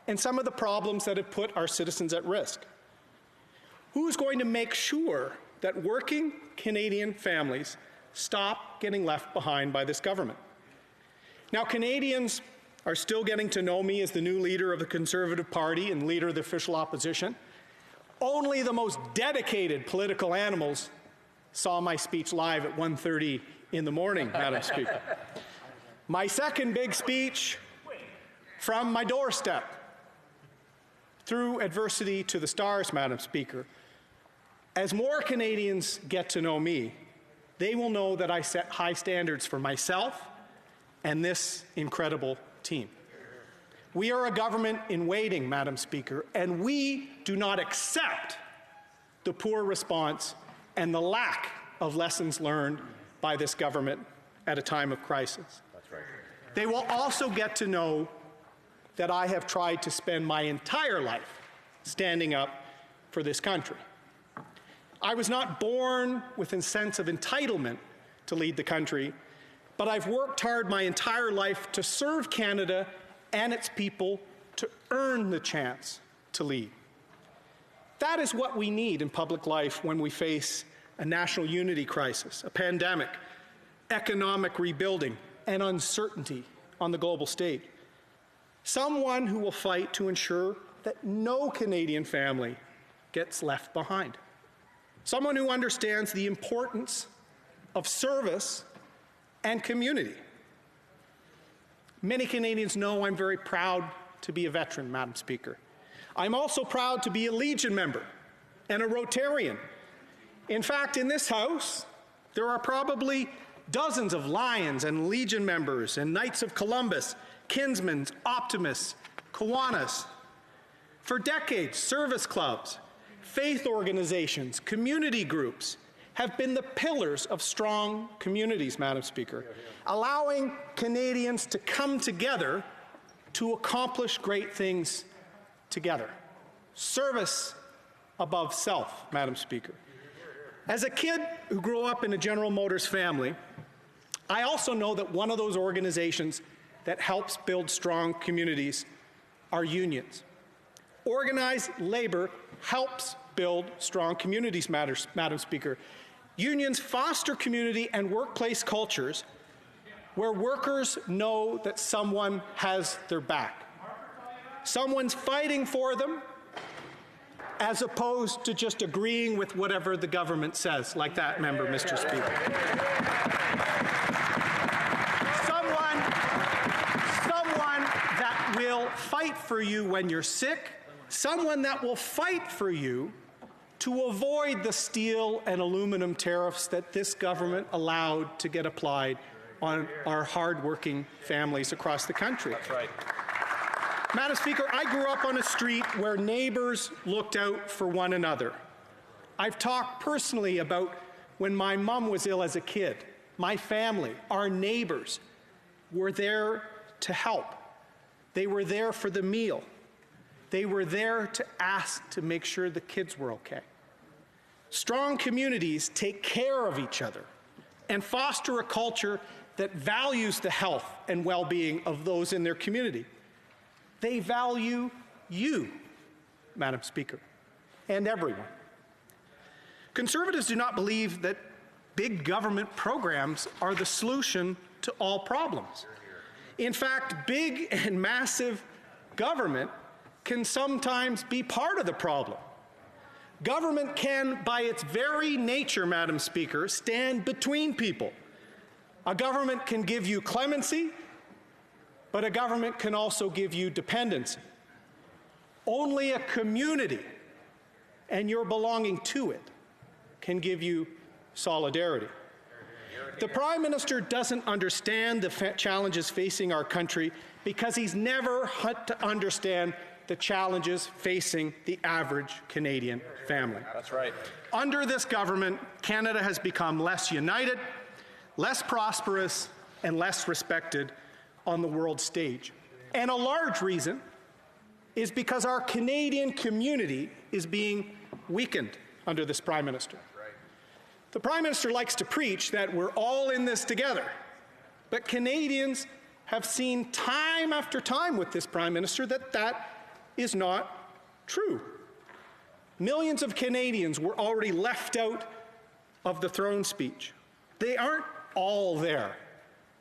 and some of the problems that have put our citizens at risk? Who is going to make sure that working Canadian families stop getting left behind by this government? Now, Canadians are still getting to know me as the new leader of the Conservative Party and leader of the official opposition. Only the most dedicated political animals saw my speech live at 1:30 in the morning, Madam Speaker. My second big speech from my doorstep, through adversity to the stars, Madam Speaker. As more Canadians get to know me, they will know that I set high standards for myself and this incredible team. We are a government in waiting, Madam Speaker, and we do not accept the poor response and the lack of lessons learned by this government at a time of crisis. That's right. They will also get to know that I have tried to spend my entire life standing up for this country. I was not born with a sense of entitlement to lead the country, but I've worked hard my entire life to serve Canada and its people to earn the chance to lead. That is what we need in public life when we face a national unity crisis, a pandemic, economic rebuilding, and uncertainty on the global stage. Someone who will fight to ensure that no Canadian family gets left behind. Someone who understands the importance of service and community. Many Canadians know I'm very proud to be a veteran, Madam Speaker. I'm also proud to be a Legion member and a Rotarian. In fact, in this House, there are probably dozens of Lions and Legion members and Knights of Columbus, Kinsmen's, Optimists, Kiwanis. For decades, service clubs, faith organizations, community groups have been the pillars of strong communities, Madam Speaker, allowing Canadians to come together to accomplish great things together. Service above self, Madam Speaker. As a kid who grew up in a General Motors family, I also know that one of those organizations that helps build strong communities are unions. Organized labor helps build strong communities, Madam Speaker. Unions foster community and workplace cultures where workers know that someone has their back. Someone's fighting for them, as opposed to just agreeing with whatever the government says, like that member, Mr. Speaker. Someone that will fight for you when you're sick, someone that will fight for you to avoid the steel and aluminum tariffs that this government allowed to get applied on our hardworking families across the country. That's right. Madam Speaker, I grew up on a street where neighbors looked out for one another. I've talked personally about when my mom was ill as a kid. My family, our neighbors, were there to help. They were there for the meal. They were there to ask to make sure the kids were okay. Strong communities take care of each other and foster a culture that values the health and well-being of those in their community. They value you, Madam Speaker, and everyone. Conservatives do not believe that big government programs are the solution to all problems. In fact, big and massive government can sometimes be part of the problem. Government can, by its very nature, Madam Speaker, stand between people. A government can give you clemency, but a government can also give you dependency. Only a community and your belonging to it can give you solidarity. The Prime Minister doesn't understand the challenges facing our country because he's never had to understand the challenges facing the average Canadian family. That's right. Under this government, Canada has become less united, less prosperous, and less respected on the world stage. And a large reason is because our Canadian community is being weakened under this Prime Minister. The Prime Minister likes to preach that we're all in this together, but Canadians have seen time after time with this Prime Minister that that is not true. Millions of Canadians were already left out of the throne speech. They aren't all there,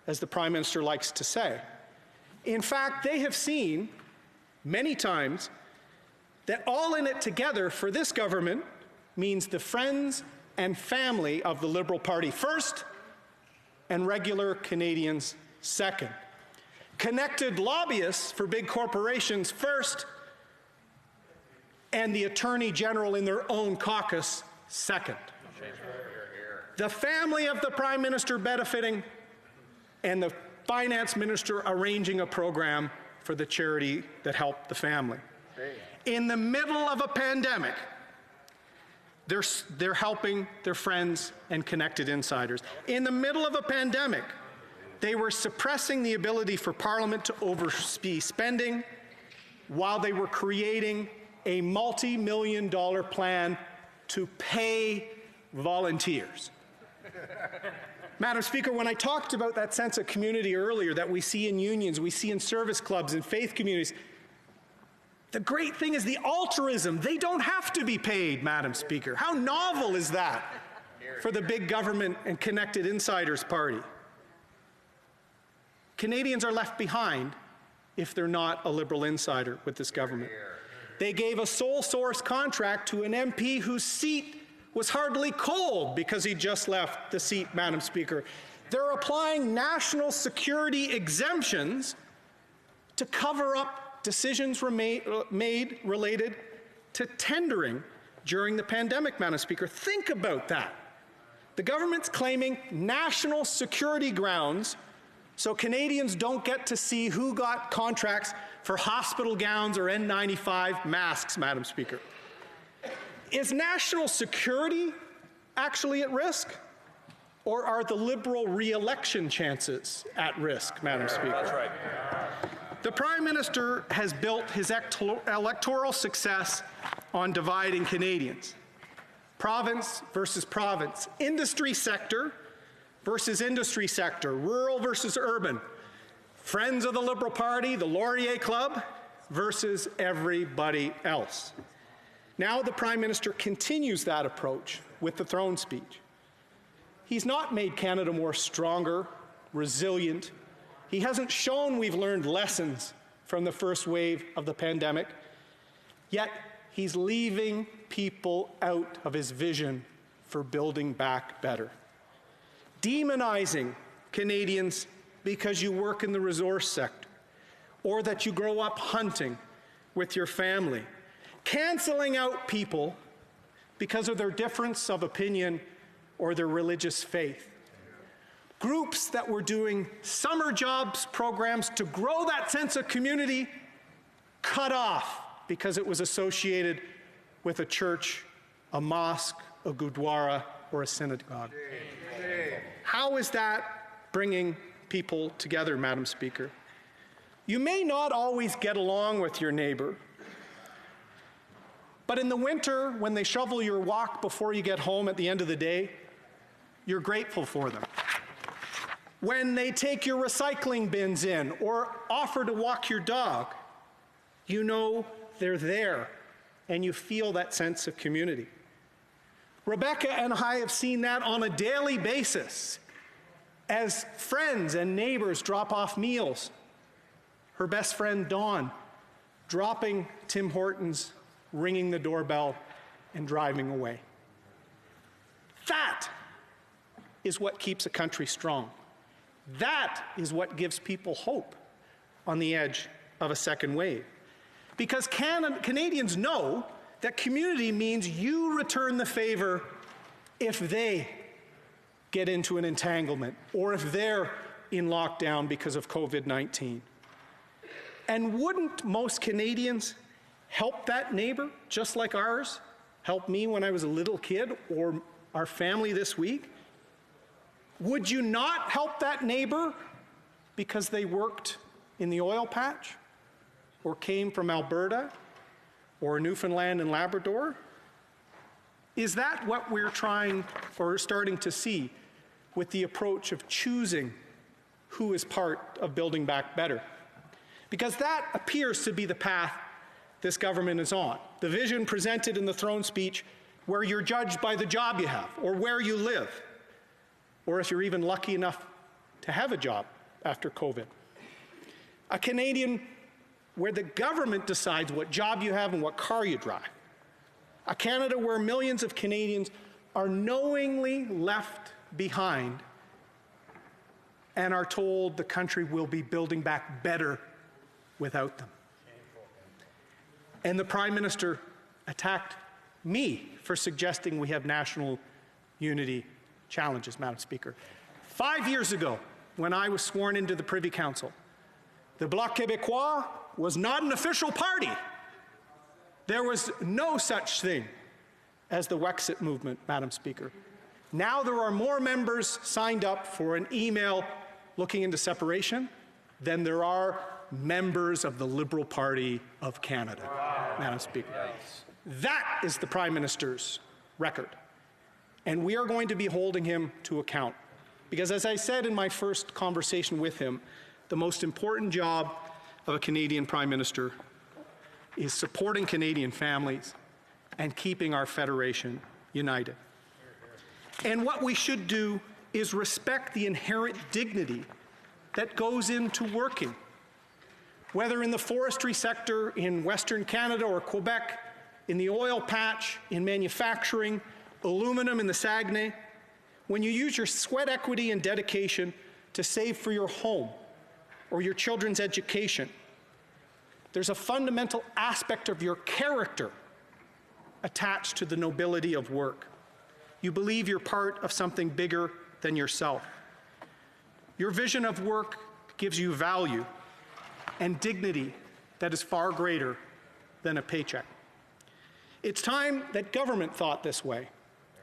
as the Prime Minister likes to say. In fact, they have seen many times that all in it together for this government means the friends and family of the Liberal Party first and regular Canadians second. Connected lobbyists for big corporations first and the Attorney General in their own caucus second. The family of the Prime Minister benefiting and the Finance Minister arranging a program for the charity that helped the family. In the middle of a pandemic, they're helping their friends and connected insiders. In the middle of a pandemic, they were suppressing the ability for Parliament to oversee spending while they were creating a multi-million-dollar plan to pay volunteers. Madam Speaker, when I talked about that sense of community earlier that we see in unions, we see in service clubs and faith communities, the great thing is the altruism. They don't have to be paid, Madam Speaker. How novel is that for the big government and connected insiders party? Canadians are left behind if they're not a Liberal insider with this government. They gave a sole source contract to an MP whose seat was hardly cold because he just left the seat, Madam Speaker. They're applying national security exemptions to cover up decisions made related to tendering during the pandemic, Madam Speaker. Think about that. The government's claiming national security grounds so Canadians don't get to see who got contracts for hospital gowns or N95 masks, Madam Speaker. Is national security actually at risk? Or are the Liberal re-election chances at risk, Madam Speaker? That's right. The Prime Minister has built his electoral success on dividing Canadians. Province versus province, industry sector versus industry sector, rural versus urban, friends of the Liberal Party, the Laurier Club versus everybody else. Now the Prime Minister continues that approach with the throne speech. He's not made Canada more stronger, resilient. He hasn't shown we've learned lessons from the first wave of the pandemic, yet he's leaving people out of his vision for building back better. Demonizing Canadians because you work in the resource sector or that you grow up hunting with your family. Canceling out people because of their difference of opinion or their religious faith. Groups that were doing summer jobs programs to grow that sense of community cut off because it was associated with a church, a mosque, a gurdwara, or a synagogue. How is that bringing people together, Madam Speaker? You may not always get along with your neighbor, but in the winter, when they shovel your walk before you get home at the end of the day, you're grateful for them. When they take your recycling bins in or offer to walk your dog, you know they're there and you feel that sense of community. Rebecca and I have seen that on a daily basis as friends and neighbors drop off meals. Her best friend, Dawn, dropping Tim Hortons, ringing the doorbell, and driving away. That is what keeps a country strong. That is what gives people hope on the edge of a second wave. Because Canadians know that community means you return the favor if they get into an entanglement or if they're in lockdown because of COVID-19. And wouldn't most Canadians help that neighbor just like ours helped me when I was a little kid or our family this week? Would you not help that neighbor because they worked in the oil patch or came from Alberta or Newfoundland and Labrador? Is that what we're trying or starting to see with the approach of choosing who is part of building back better? Because that appears to be the path this government is on. The vision presented in the throne speech where you're judged by the job you have or where you live, or if you're even lucky enough to have a job after COVID. A Canadian where the government decides what job you have and what car you drive. A Canada where millions of Canadians are knowingly left behind and are told the country will be building back better without them. And the Prime Minister attacked me for suggesting we have national unity challenges, Madam Speaker. 5 years ago, when I was sworn into the Privy Council, the Bloc Québécois was not an official party. There was no such thing as the Wexit movement, Madam Speaker. Now there are more members signed up for an email looking into separation than there are members of the Liberal Party of Canada, Madam Speaker. That is the Prime Minister's record. And we are going to be holding him to account. Because as I said in my first conversation with him, the most important job of a Canadian Prime Minister is supporting Canadian families and keeping our Federation united. And what we should do is respect the inherent dignity that goes into working, whether in the forestry sector in Western Canada or Quebec, in the oil patch, in manufacturing, aluminum in the Saguenay, when you use your sweat equity and dedication to save for your home or your children's education, there's a fundamental aspect of your character attached to the nobility of work. You believe you're part of something bigger than yourself. Your vision of work gives you value and dignity that is far greater than a paycheck. It's time that government thought this way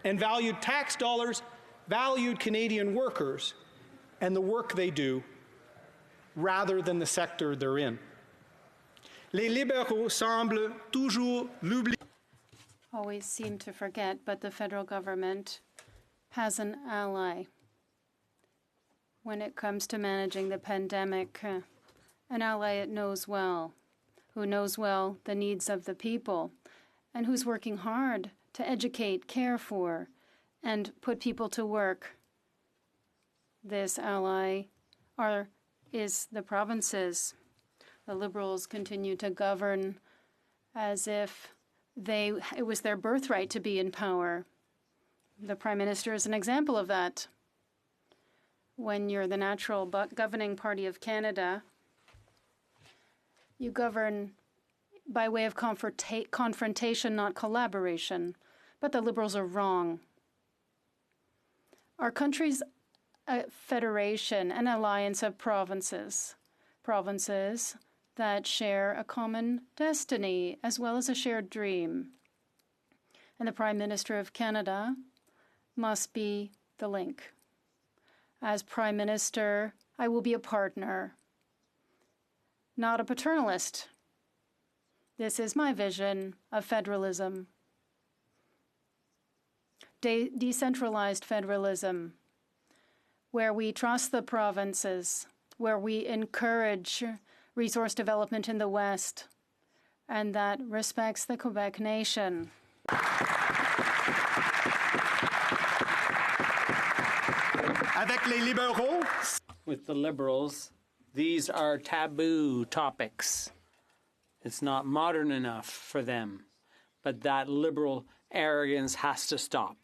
and valued tax dollars, valued Canadian workers and the work they do rather than the sector they're in. Les libéraux semblent toujours l'oublier. Always seem to forget, but the federal government has an ally when it comes to managing the pandemic, an ally it knows well, who knows well the needs of the people and who's working hard to educate, care for, and put people to work. This ally is the provinces. The Liberals continue to govern as if it was their birthright to be in power. The Prime Minister is an example of that. When you're the natural governing party of Canada, you govern by way of confrontation, not collaboration. But the Liberals are wrong. Our country's a federation, an alliance of provinces that share a common destiny as well as a shared dream. And the Prime Minister of Canada must be the link. As Prime Minister, I will be a partner, not a paternalist. This is my vision of federalism. Decentralized federalism, where we trust the provinces, where we encourage resource development in the West, and that respects the Quebec nation. Avec les libéraux. With the Liberals, these are taboo topics. It's not modern enough for them, but that Liberal arrogance has to stop.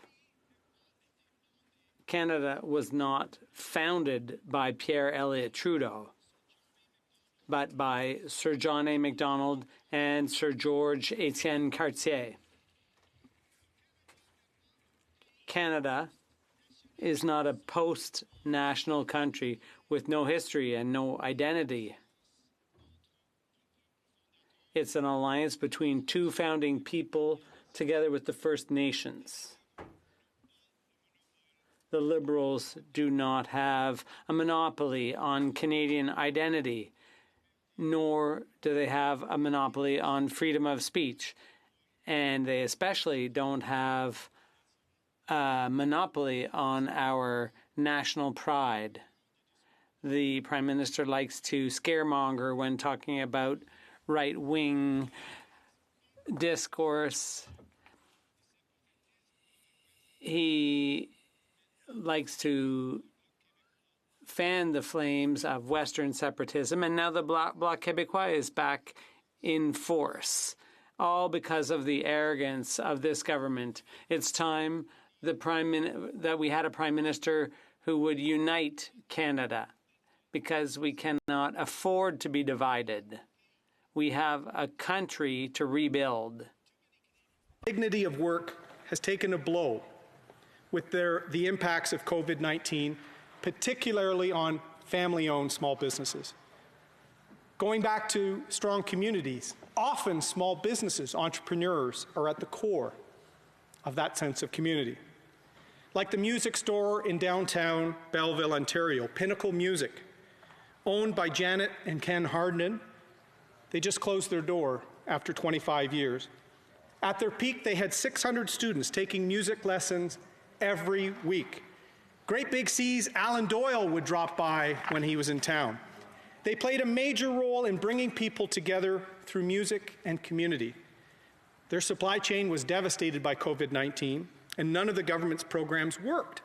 Canada was not founded by Pierre Elliott Trudeau, but by Sir John A. Macdonald and Sir George Etienne Cartier. Canada is not a post-national country with no history and no identity. It's an alliance between two founding people together with the First Nations. The Liberals do not have a monopoly on Canadian identity, nor do they have a monopoly on freedom of speech. And they especially don't have a monopoly on our national pride. The Prime Minister likes to scaremonger when talking about right-wing discourse. He likes to fan the flames of Western separatism, and now the Bloc Québécois is back in force, all because of the arrogance of this government. It's time that we had a Prime Minister who would unite Canada, because we cannot afford to be divided. We have a country to rebuild. Dignity of work has taken a blow with the impacts of COVID-19, particularly on family-owned small businesses. Going back to strong communities, often small businesses, entrepreneurs are at the core of that sense of community. Like the music store in downtown Belleville, Ontario, Pinnacle Music, owned by Janet and Ken Hardin. They just closed their door after 25 years. At their peak, they had 600 students taking music lessons every week. Great Big C's Alan Doyle would drop by when he was in town. They played a major role in bringing people together through music and community. Their supply chain was devastated by COVID-19, and none of the government's programs worked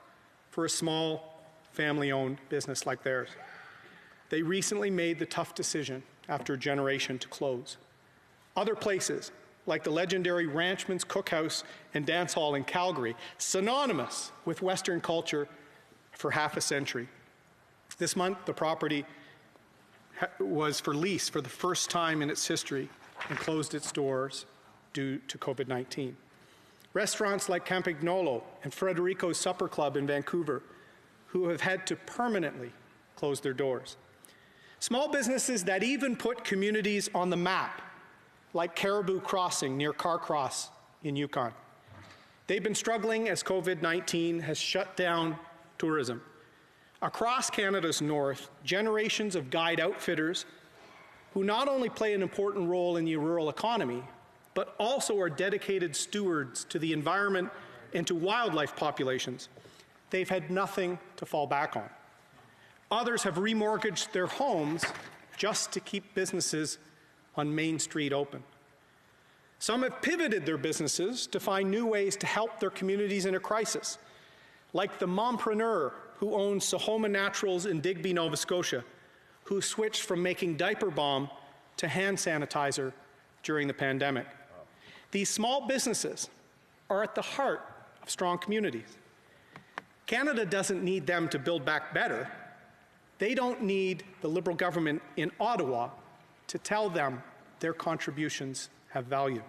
for a small, family-owned business like theirs. They recently made the tough decision after a generation to close. Other places, like the legendary Ranchman's Cookhouse and Dance Hall in Calgary, synonymous with Western culture for half a century. This month, the property was for lease for the first time in its history and closed its doors due to COVID-19. Restaurants like Campagnolo and Frederico's Supper Club in Vancouver, who have had to permanently close their doors. Small businesses that even put communities on the map, like Caribou Crossing near Carcross in Yukon. They've been struggling as COVID-19 has shut down tourism. Across Canada's north, generations of guide outfitters who not only play an important role in the rural economy, but also are dedicated stewards to the environment and to wildlife populations. They've had nothing to fall back on. Others have remortgaged their homes just to keep businesses on Main Street open. Some have pivoted their businesses to find new ways to help their communities in a crisis, like the mompreneur who owns Sahoma Naturals in Digby, Nova Scotia, who switched from making diaper balm to hand sanitizer during the pandemic. These small businesses are at the heart of strong communities. Canada doesn't need them to build back better. They don't need the Liberal government in Ottawa to tell them their contributions have value.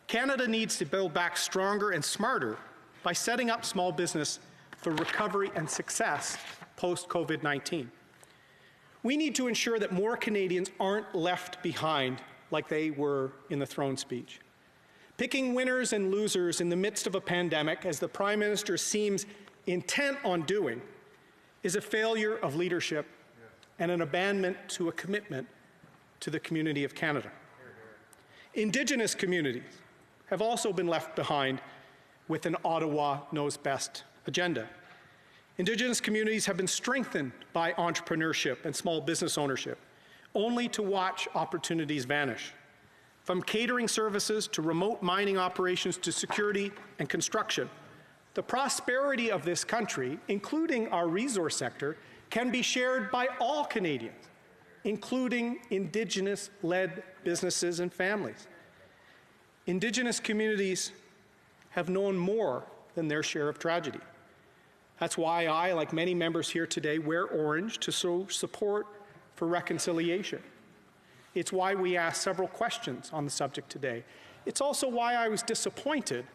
Canada needs to build back stronger and smarter by setting up small business for recovery and success post-COVID-19. We need to ensure that more Canadians aren't left behind like they were in the throne speech. Picking winners and losers in the midst of a pandemic, as the Prime Minister seems intent on doing, is a failure of leadership and an abandonment to a commitment to the community of Canada. Indigenous communities have also been left behind with an Ottawa knows best agenda. Indigenous communities have been strengthened by entrepreneurship and small business ownership, only to watch opportunities vanish. From catering services to remote mining operations to security and construction, the prosperity of this country, including our resource sector, can be shared by all Canadians, including Indigenous-led businesses and families. Indigenous communities have known more than their share of tragedy. That's why I, like many members here today, wear orange to show support for reconciliation. It's why we asked several questions on the subject today. It's also why I was disappointed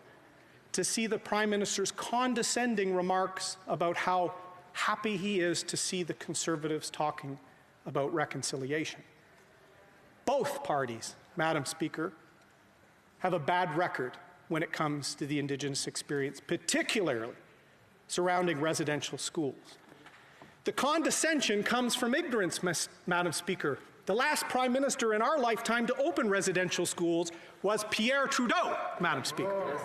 to see the Prime Minister's condescending remarks about how happy he is to see the Conservatives talking about reconciliation. Both parties, Madam Speaker, have a bad record when it comes to the Indigenous experience, particularly surrounding residential schools. The condescension comes from ignorance, Madam Speaker. The last Prime Minister in our lifetime to open residential schools was Pierre Trudeau, Madam Speaker.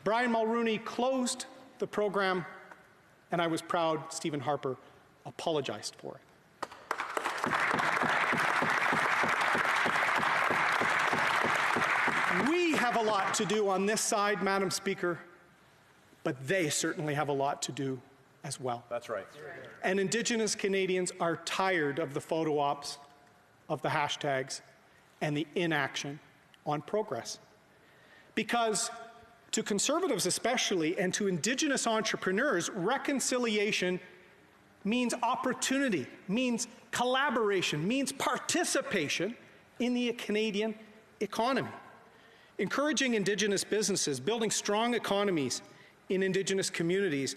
Brian Mulroney closed the program, and I was proud Stephen Harper apologized for it. We have a lot to do on this side, Madam Speaker, but they certainly have a lot to do as well. That's right. And Indigenous Canadians are tired of the photo ops, of the hashtags, and the inaction on progress. Because to Conservatives especially, and to Indigenous entrepreneurs, reconciliation means opportunity, means collaboration, means participation in the Canadian economy. Encouraging Indigenous businesses, building strong economies in Indigenous communities,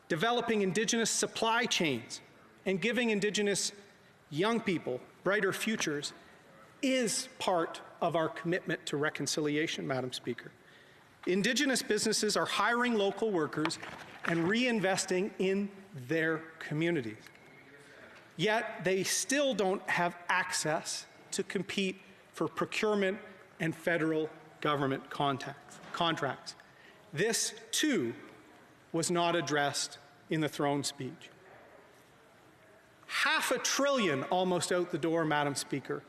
developing Indigenous supply chains, and giving Indigenous young people brighter futures is part of our commitment to reconciliation, Madam Speaker. Indigenous businesses are hiring local workers and reinvesting in their communities. Yet they still don't have access to compete for procurement and federal government contracts. This, too, was not addressed in the throne speech. $500 billion almost out the door, Madam Speaker.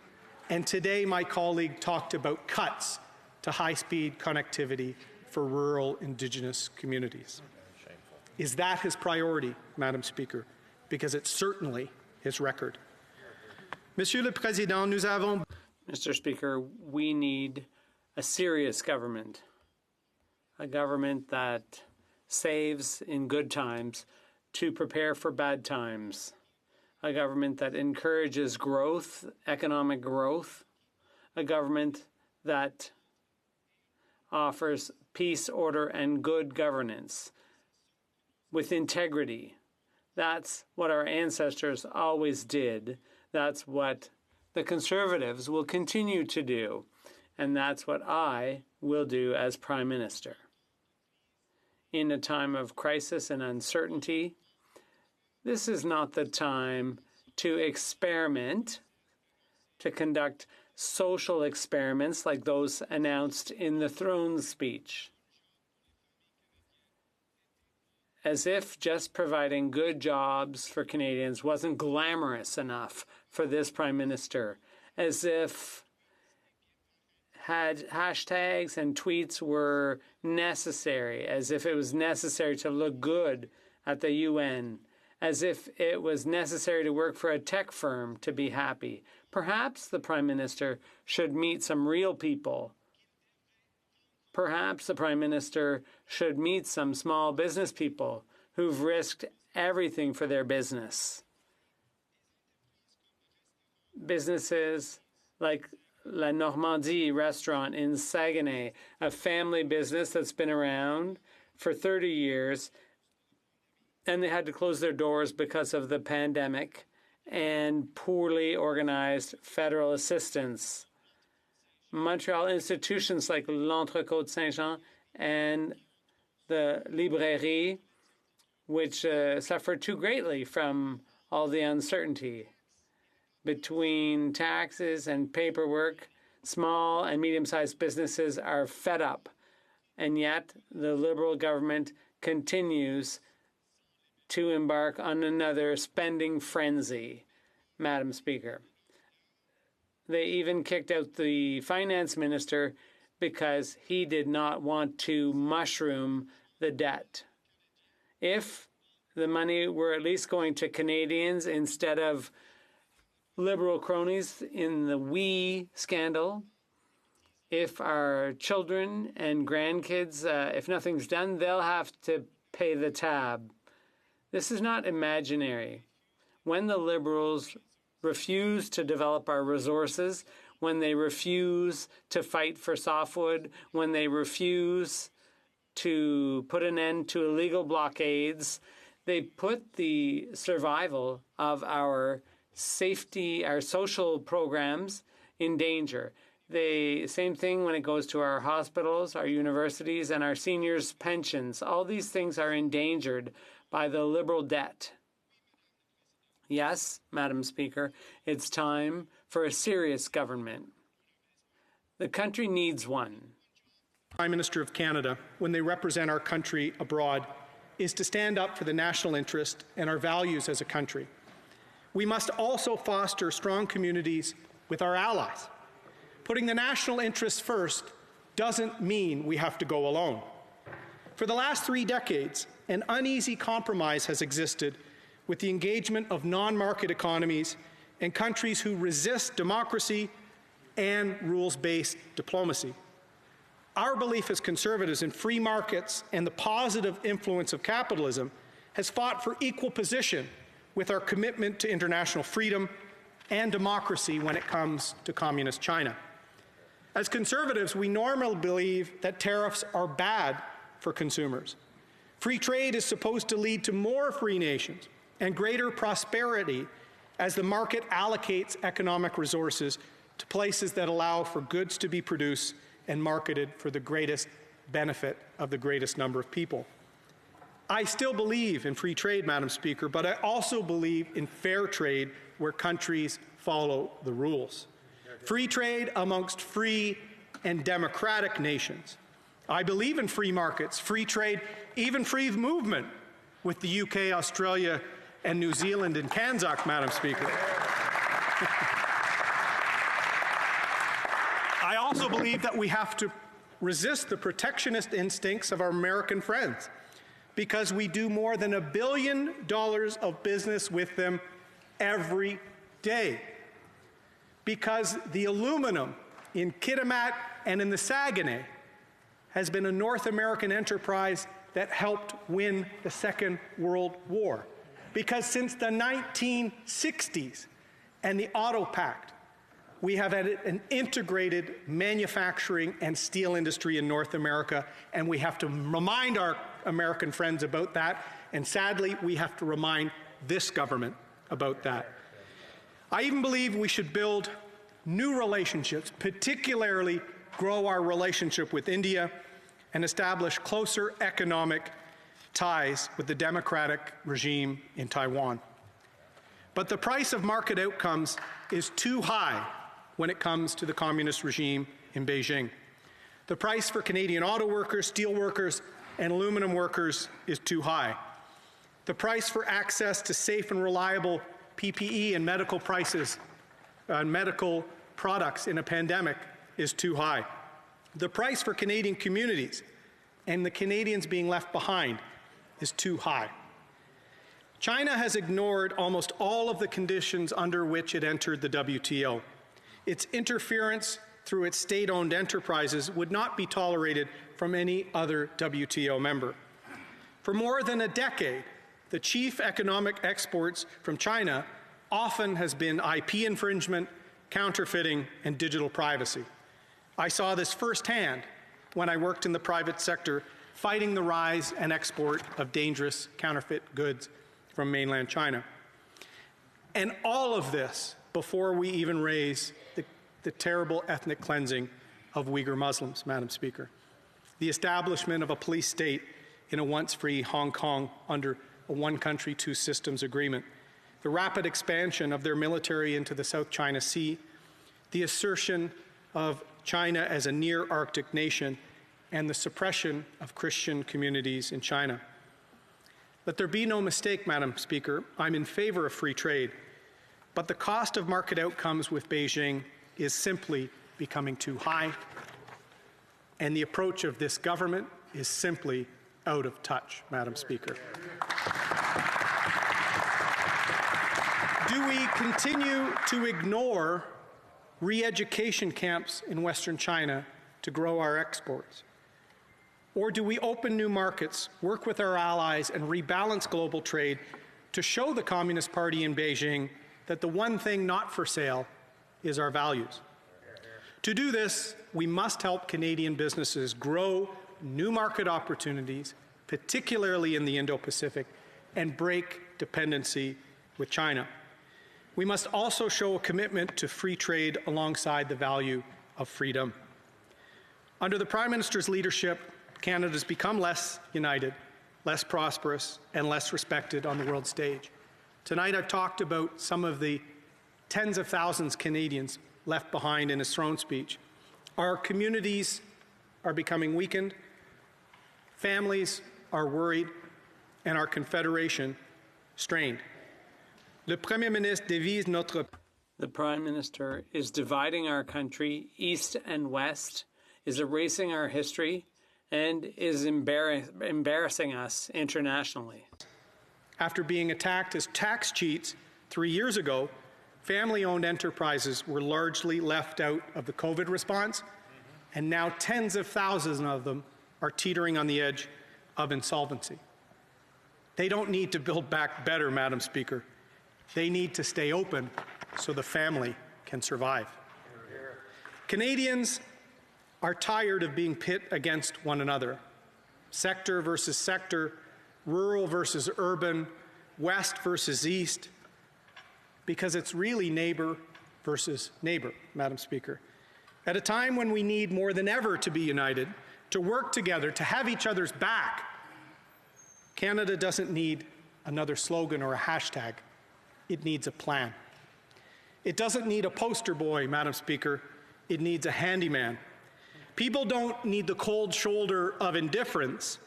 And today my colleague talked about cuts to high-speed connectivity for rural Indigenous communities. Is that his priority, Madam Speaker? Because it's certainly his record. Monsieur le Président, nous avons... Mr. Speaker, we need a serious government, a government that saves in good times to prepare for bad times, a government that encourages growth, economic growth, a government that offers peace, order, and good governance with integrity. That's what our ancestors always did. That's what the Conservatives will continue to do. And that's what I will do as Prime Minister. In a time of crisis and uncertainty, this is not the time to experiment, to conduct social experiments like those announced in the throne speech. As if just providing good jobs for Canadians wasn't glamorous enough for this Prime Minister. As if had hashtags and tweets were necessary, as if it was necessary to look good at the UN, as if it was necessary to work for a tech firm to be happy. Perhaps the Prime Minister should meet some real people. Perhaps the Prime Minister should meet some small business people who've risked everything for their business. Businesses like La Normandie restaurant in Saguenay, a family business that's been around for 30 years, and they had to close their doors because of the pandemic and poorly organized federal assistance. Montreal institutions like l'Entrecôte Saint-Jean and the Librairie, which suffered too greatly from all the uncertainty. Between taxes and paperwork, small and medium-sized businesses are fed up, and yet the Liberal government continues to embark on another spending frenzy, Madam Speaker. They even kicked out the finance minister because he did not want to mushroom the debt. If the money were at least going to Canadians instead of Liberal cronies in the WE scandal, if our children and grandkids, if nothing's done, they'll have to pay the tab. This is not imaginary. When the Liberals refuse to develop our resources, when they refuse to fight for softwood, when they refuse to put an end to illegal blockades, they put the survival of our safety, our social programs in danger. Same thing when it goes to our hospitals, our universities, and our seniors' pensions. All these things are endangered by the Liberal debt. Yes, Madam Speaker, it's time for a serious government. The country needs one. Prime Minister of Canada, when they represent our country abroad, is to stand up for the national interest and our values as a country. We must also foster strong communities with our allies. Putting the national interests first doesn't mean we have to go alone. For the last 3 decades, an uneasy compromise has existed with the engagement of non-market economies and countries who resist democracy and rules-based diplomacy. Our belief as conservatives in free markets and the positive influence of capitalism has fought for equal position with our commitment to international freedom and democracy when it comes to communist China. As conservatives, we normally believe that tariffs are bad for consumers. Free trade is supposed to lead to more free nations and greater prosperity as the market allocates economic resources to places that allow for goods to be produced and marketed for the greatest benefit of the greatest number of people. I still believe in free trade, Madam Speaker, but I also believe in fair trade where countries follow the rules. Free trade amongst free and democratic nations. I believe in free markets, free trade, even free movement with the UK, Australia, and New Zealand and Kanzak, Madam Speaker. I also believe that we have to resist the protectionist instincts of our American friends, because we do more than $1 billion of business with them every day. Because the aluminum in Kitimat and in the Saguenay has been a North American enterprise that helped win the Second World War. Because since the 1960s and the Auto Pact, we have had an integrated manufacturing and steel industry in North America, and we have to remind our American friends about that, and sadly, we have to remind this government about that. I even believe we should build new relationships, particularly grow our relationship with India and establish closer economic ties with the democratic regime in Taiwan. But the price of market outcomes is too high when it comes to the communist regime in Beijing. The price for Canadian auto workers, steel workers, and aluminum workers is too high. The price for access to safe and reliable PPE and medical products in a pandemic is too high. The price for Canadian communities and the Canadians being left behind is too high. China has ignored almost all of the conditions under which it entered the WTO. Its interference through its state-owned enterprises would not be tolerated from any other WTO member. For more than a decade, the chief economic exports from China often has been IP infringement, counterfeiting, and digital privacy. I saw this firsthand when I worked in the private sector fighting the rise and export of dangerous counterfeit goods from mainland China. And all of this before we even raise the terrible ethnic cleansing of Uyghur Muslims, Madam Speaker. The establishment of a police state in a once-free Hong Kong under a one-country, two-systems agreement. The rapid expansion of their military into the South China Sea. The assertion of China as a near-Arctic nation, and the suppression of Christian communities in China. Let there be no mistake, Madam Speaker, I'm in favor of free trade, but the cost of market outcomes with Beijing is simply becoming too high, and the approach of this government is simply out of touch, Madam Speaker. Do we continue to ignore re-education camps in Western China to grow our exports? Or do we open new markets, work with our allies, and rebalance global trade to show the Communist Party in Beijing that the one thing not for sale is our values? To do this, we must help Canadian businesses grow new market opportunities, particularly in the Indo-Pacific, and break dependency with China. We must also show a commitment to free trade alongside the value of freedom. Under the Prime Minister's leadership, Canada has become less united, less prosperous, and less respected on the world stage. Tonight I've talked about some of the tens of thousands of Canadians left behind in his throne speech. Our communities are becoming weakened, families are worried, and our confederation strained. Le Premier Ministre divise notre... The Prime Minister is dividing our country east and west, is erasing our history, and is embarrassing us internationally. After being attacked as tax cheats 3 years ago, family-owned enterprises were largely left out of the COVID response, and now tens of thousands of them are teetering on the edge of insolvency. They don't need to build back better, Madam Speaker. They need to stay open so the family can survive. Canadians are tired of being pit against one another. Sector versus sector, rural versus urban, west versus east, because it's really neighbor versus neighbor, Madam Speaker. At a time when we need more than ever to be united, to work together, to have each other's back, Canada doesn't need another slogan or a hashtag. It needs a plan. It doesn't need a poster boy, Madam Speaker. It needs a handyman. People don't need the cold shoulder of indifference,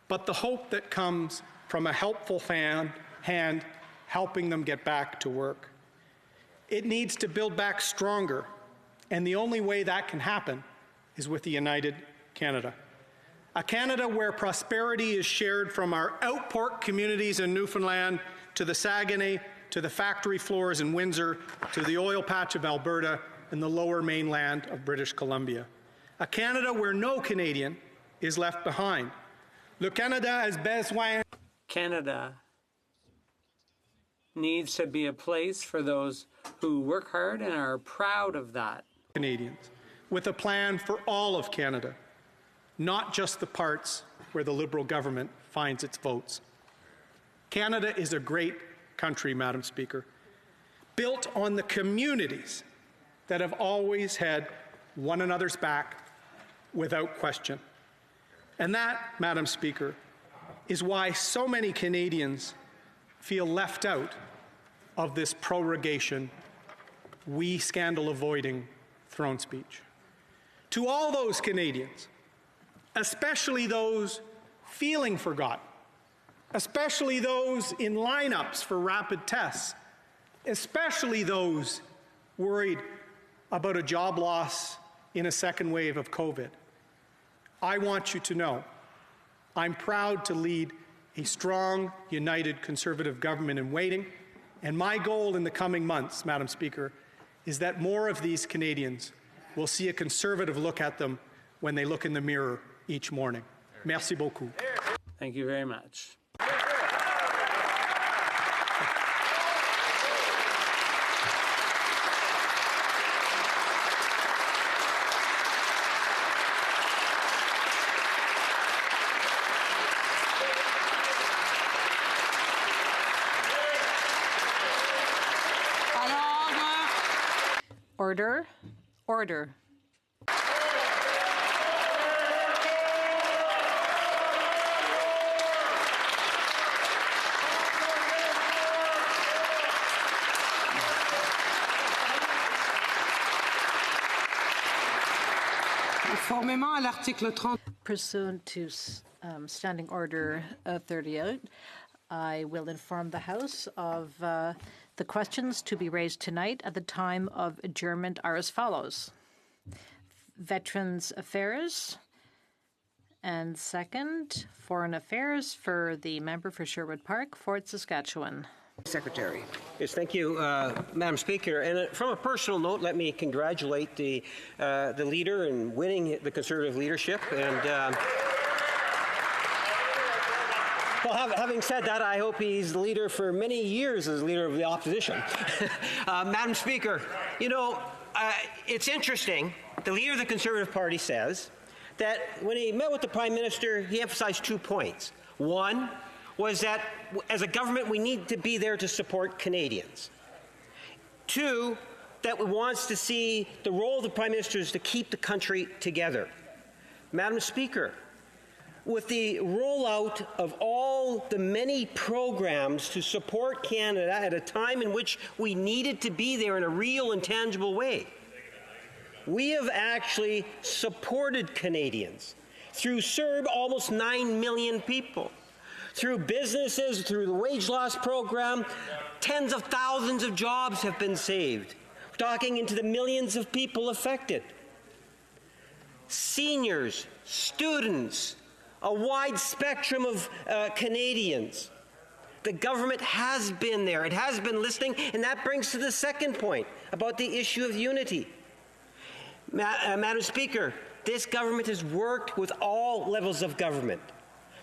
but the hope that comes from a helpful hand helping them get back to work. It needs to build back stronger, and the only way that can happen is with a united Canada. A Canada where prosperity is shared from our outport communities in Newfoundland to the Saguenay, to the factory floors in Windsor, to the oil patch of Alberta and the lower mainland of British Columbia. A Canada where no Canadian is left behind. Le Canada has besoin. Canada needs to be a place for those who work hard and are proud of that. Canadians, with a plan for all of Canada, not just the parts where the Liberal government finds its votes. Canada is a great country, Madam Speaker, built on the communities that have always had one another's back without question. And that, Madam Speaker, is why so many Canadians feel left out of this prorogation, scandal-avoiding throne speech. To all those Canadians, especially those feeling forgotten, especially those in lineups for rapid tests, especially those worried about a job loss in a second wave of COVID. I want you to know I'm proud to lead a strong, united Conservative government in waiting, and my goal in the coming months, Madam Speaker, is that more of these Canadians will see a Conservative look at them when they look in the mirror each morning. Merci beaucoup. Thank you very much. Order. Order. Pursuant to Standing Order 38, I will inform the House of the questions to be raised tonight at the time of adjournment are as follows. Veterans Affairs, and second, Foreign Affairs for the member for Sherwood Park, Fort Saskatchewan. Secretary. Yes, thank you, Madam Speaker. And from a personal note, let me congratulate the leader in winning the Conservative leadership. And well, having said that, I hope he's the leader for many years as leader of the opposition. Madam Speaker, you know, it's interesting. The leader of the Conservative Party says that when he met with the Prime Minister, he emphasized 2 points. One was that as a government, we need to be there to support Canadians. Two, that we wants to see the role of the Prime Minister is to keep the country together. Madam Speaker, with the rollout of all the many programs to support Canada at a time in which we needed to be there in a real and tangible way, we have actually supported Canadians through CERB, almost 9 million people. Through businesses, through the wage loss program, tens of thousands of jobs have been saved. We're talking into the millions of people affected. Seniors, students, a wide spectrum of Canadians. The government has been there. It has been listening, and that brings to the second point about the issue of unity. Madam Speaker, this government has worked with all levels of government.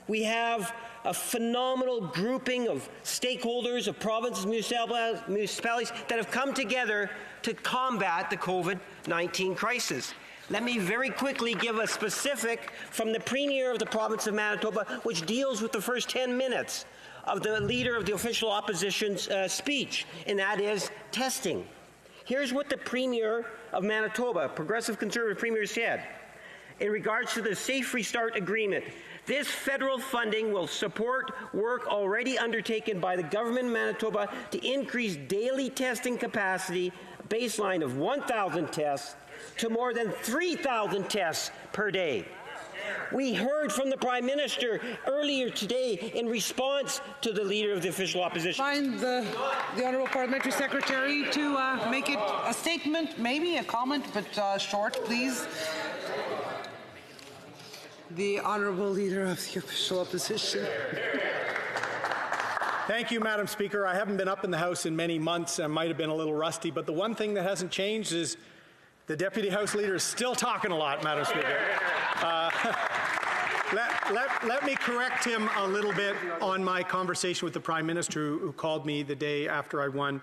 We have a phenomenal grouping of stakeholders, of provinces, municipalities that have come together to combat the COVID-19 crisis. Let me very quickly give a specific from the Premier of the province of Manitoba, which deals with the first 10 minutes of the Leader of the Official Opposition's speech, and that is testing. Here's what the Premier of Manitoba, Progressive Conservative Premier, said in regards to the Safe Restart Agreement. This federal funding will support work already undertaken by the government of Manitoba to increase daily testing capacity, a baseline of 1,000 tests, to more than 3,000 tests per day. We heard from the Prime Minister earlier today in response to the Leader of the Official Opposition. Find the Honourable Parliamentary Secretary to make it a statement, maybe a comment, but short, please. The Honourable Leader of the Official Opposition. Thank you, Madam Speaker. I haven't been up in the House in many months. I might have been a little rusty, but the one thing that hasn't changed is the Deputy House Leader is still talking a lot, Madam Speaker. Let me correct him a little bit on my conversation with the Prime Minister who called me the day after I won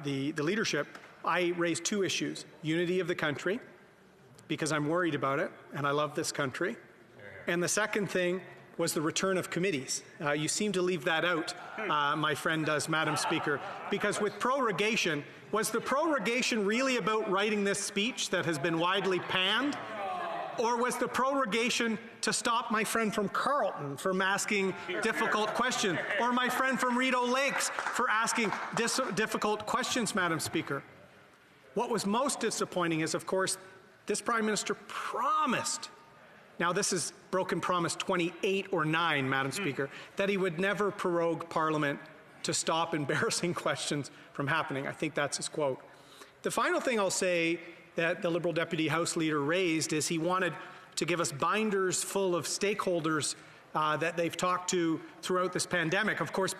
the leadership. I raised 2 issues. Unity of the country, because I'm worried about it, and I love this country. And the second thing was the return of committees. You seem to leave that out, my friend does, Madam Speaker, because with prorogation, was the prorogation really about writing this speech that has been widely panned? Or was the prorogation to stop my friend from Carleton from asking difficult questions, or my friend from Rideau Lakes for asking difficult questions, Madam Speaker? What was most disappointing is, of course, this Prime Minister promised, now this is broken promise 28 or 9, Madam Speaker, that he would never prorogue Parliament to stop embarrassing questions from happening. I think that's his quote. The final thing I'll say that the Liberal Deputy House Leader raised is he wanted to give us binders full of stakeholders that they've talked to throughout this pandemic. Of course,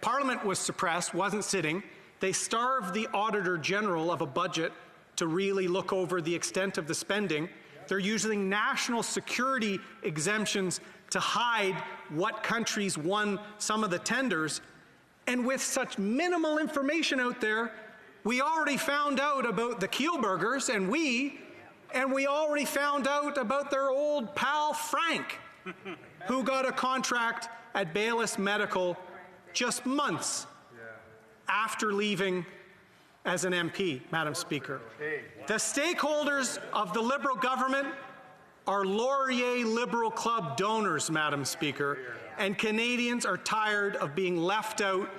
Parliament was suppressed, wasn't sitting. They starved the Auditor General of a budget to really look over the extent of the spending. They're using national security exemptions to hide what countries won some of the tenders. And with such minimal information out there, we already found out about the Kielburgers, and we already found out about their old pal Frank, who got a contract at Baylis Medical just months after leaving as an MP, Madam Speaker. The stakeholders of the Liberal government are Laurier Liberal Club donors, Madam Speaker, and Canadians are tired of being left out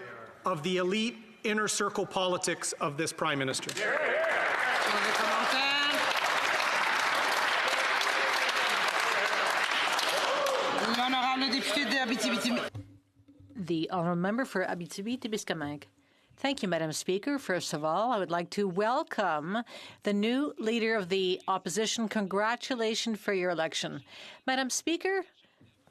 of the elite inner circle politics of this Prime Minister. The honourable member for Abitibi-Témiscamingue. Thank you, Madam Speaker. First of all, I would like to welcome the new Leader of the Opposition. Congratulations for your election. Madam Speaker,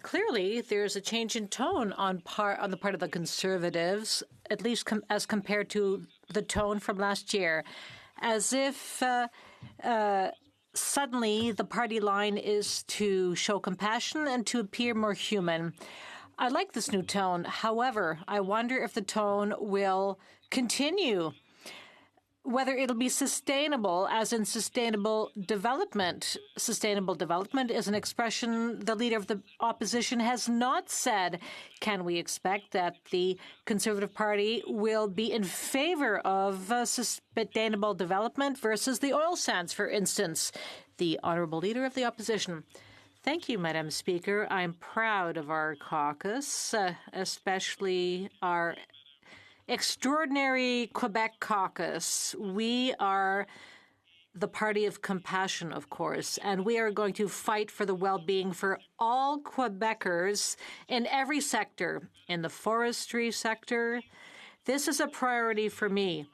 clearly there's a change in tone on the part of the Conservatives, at least as compared to the tone from last year, as if suddenly the party line is to show compassion and to appear more human. I like this new tone. However, I wonder if the tone will continue, whether it'll be sustainable, as in sustainable development. Sustainable development is an expression the Leader of the Opposition has not said. Can we expect that the Conservative Party will be in favor of sustainable development versus the oil sands, for instance? The Honourable Leader of the Opposition. Thank you, Madam Speaker. I'm proud of our caucus, especially our extraordinary Quebec caucus. We are the party of compassion, of course, and we are going to fight for the well-being for all Quebecers in every sector, in the forestry sector. This is a priority for me.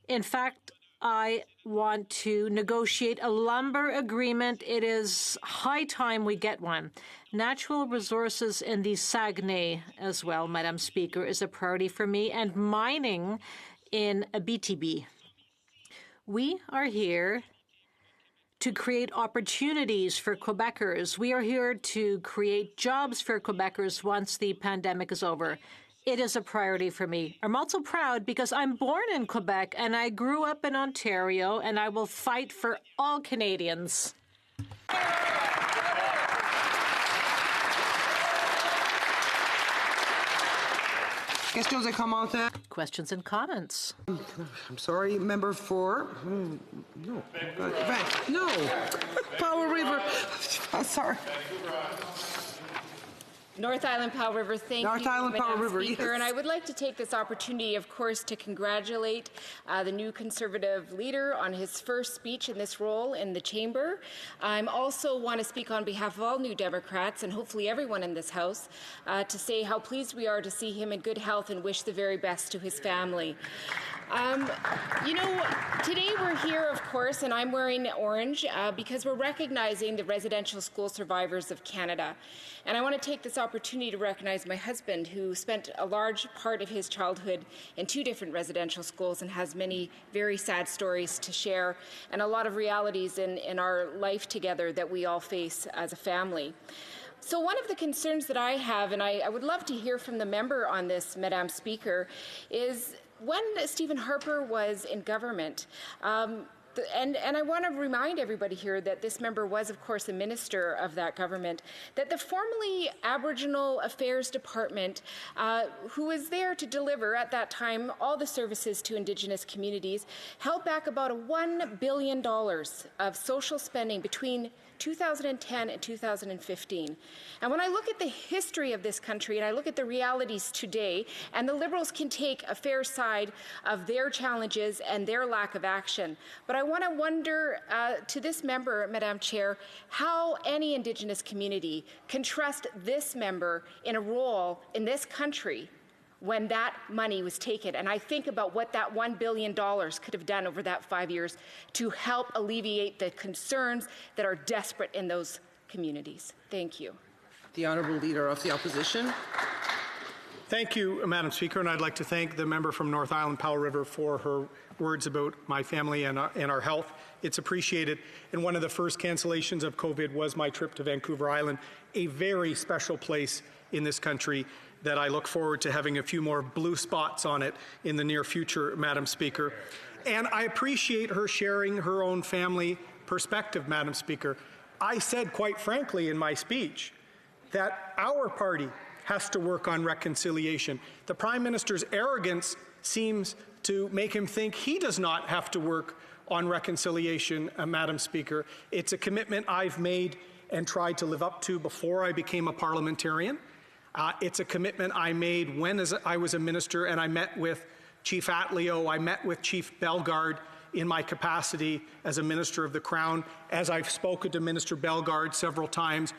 In fact, I want to negotiate a lumber agreement. It is high time we get one. Natural resources in the Saguenay as well, Madam Speaker, is a priority for me, and mining in Abitibi. We are here to create opportunities for Quebecers. We are here to create jobs for Quebecers once the pandemic is over. It is a priority for me. I'm also proud because I'm born in Quebec and I grew up in Ontario, and I will fight for all Canadians. Questions and comments. I'm sorry, member for. No. Powell River. Sorry. North Island Powell River, thank you, Madam Speaker. And I would like to take this opportunity, of course, to congratulate the new Conservative leader on his first speech in this role in the chamber. I also want to speak on behalf of all New Democrats and hopefully everyone in this House to say how pleased we are to see him in good health and wish the very best to his family. Today we're here, of course, and I'm wearing orange because we're recognizing the residential school survivors of Canada. And I want to take this opportunity to recognize my husband, who spent a large part of his childhood in 2 different residential schools and has many very sad stories to share and a lot of realities in our life together that we all face as a family. So one of the concerns that I have, and I would love to hear from the member on this, Madam Speaker, is when Stephen Harper was in government, and I want to remind everybody here that this member was, of course, a minister of that government, that the formerly Aboriginal Affairs Department, who was there to deliver at that time all the services to Indigenous communities, held back about $1 billion of social spending between 2010 and 2015. And when I look at the history of this country and I look at the realities today, and the Liberals can take a fair side of their challenges and their lack of action, but I want to wonder to this member, Madam Chair, how any Indigenous community can trust this member in a role in this country when that money was taken. And I think about what that $1 billion could have done over that 5 years to help alleviate the concerns that are desperate in those communities. Thank you. The Honourable Leader of the Opposition. Thank you, Madam Speaker, and I'd like to thank the member from North Island, Powell River, for her words about my family and our health. It's appreciated. And one of the first cancellations of COVID was my trip to Vancouver Island, a very special place in this country that I look forward to having a few more blue spots on it in the near future, Madam Speaker. And I appreciate her sharing her own family perspective, Madam Speaker. I said quite frankly in my speech that our party has to work on reconciliation. The Prime Minister's arrogance seems to make him think he does not have to work on reconciliation, Madam Speaker. It's a commitment I've made and tried to live up to before I became a parliamentarian. It's a commitment I made when I was a minister, and I met with Chief Atleo, I met with Chief Bellegarde in my capacity as a Minister of the Crown, as I've spoken to Minister Bellegarde several times,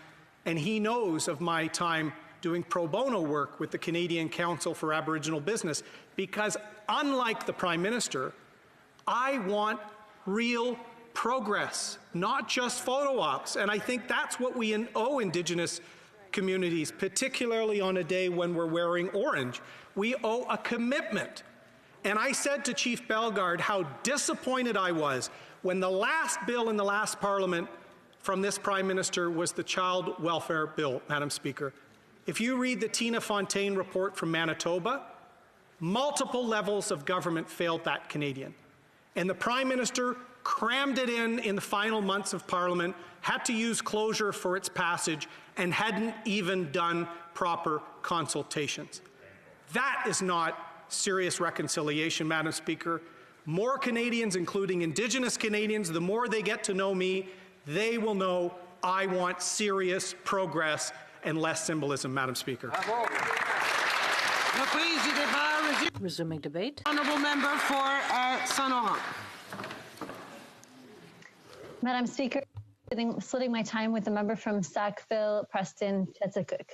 and he knows of my time doing pro bono work with the Canadian Council for Aboriginal Business, because unlike the Prime Minister, I want real progress, not just photo ops. And I think that's what we owe Indigenous communities, particularly on a day when we're wearing orange. We owe a commitment. And I said to Chief Bellegarde how disappointed I was when the last bill in the last Parliament from this Prime Minister was the Child Welfare Bill, Madam Speaker. If you read the Tina Fontaine report from Manitoba, multiple levels of government failed that Canadian. And the Prime Minister crammed it in the final months of Parliament, had to use closure for its passage, and hadn't even done proper consultations. That is not serious reconciliation, Madam Speaker. More Canadians, including Indigenous Canadians, the more they get to know me, they will know I want serious progress and less symbolism, Madam Speaker. Resuming debate. Honourable member for St. Madam Speaker, splitting my time with the member from Sackville, Preston, Chesapeake.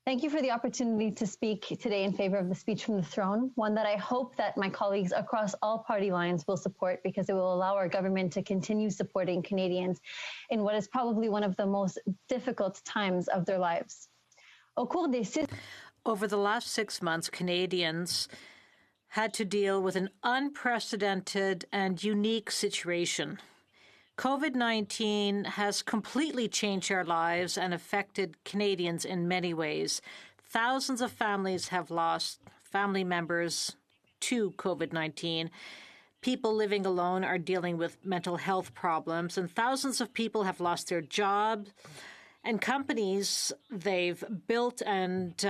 Thank you for the opportunity to speak today in favor of the speech from the throne, one that I hope that my colleagues across all party lines will support, because it will allow our government to continue supporting Canadians in what is probably one of the most difficult times of their lives. Over the last 6 months, Canadians had to deal with an unprecedented and unique situation. COVID-19 has completely changed our lives and affected Canadians in many ways. Thousands of families have lost family members to COVID-19. People living alone are dealing with mental health problems, and thousands of people have lost their jobs, and companies they've built and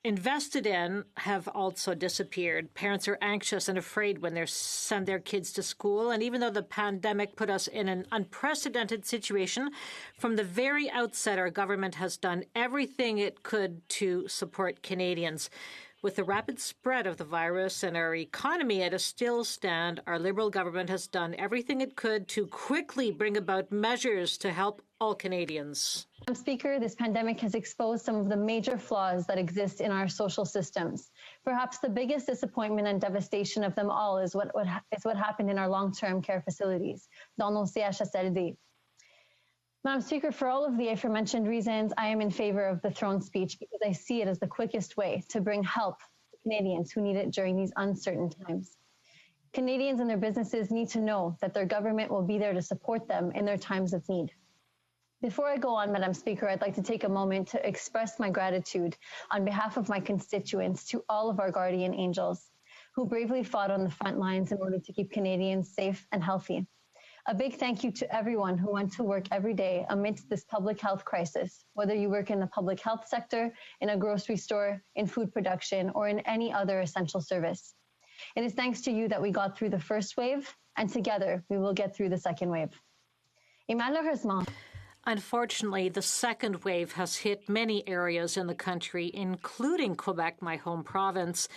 invested in have also disappeared. Parents are anxious and afraid when they send their kids to school. And even though the pandemic put us in an unprecedented situation, from the very outset, our government has done everything it could to support Canadians. With the rapid spread of the virus and our economy at a still stand, our Liberal government has done everything it could to quickly bring about measures to help all Canadians. Madam Speaker, this pandemic has exposed some of the major flaws that exist in our social systems. Perhaps the biggest disappointment and devastation of them all is what happened in our long-term care facilities, dans nos CHSLD. Madam Speaker, for all of the aforementioned reasons, I am in favor of the throne speech because I see it as the quickest way to bring help to Canadians who need it during these uncertain times. Canadians and their businesses need to know that their government will be there to support them in their times of need. Before I go on, Madam Speaker, I'd like to take a moment to express my gratitude on behalf of my constituents to all of our guardian angels who bravely fought on the front lines in order to keep Canadians safe and healthy. A big thank you to everyone who went to work every day amidst this public health crisis, whether you work in the public health sector, in a grocery store, in food production, or in any other essential service. It is thanks to you that we got through the first wave, and together we will get through the second wave. Et malheureusement, unfortunately, the second wave has hit many areas in the country, including Quebec, my home province.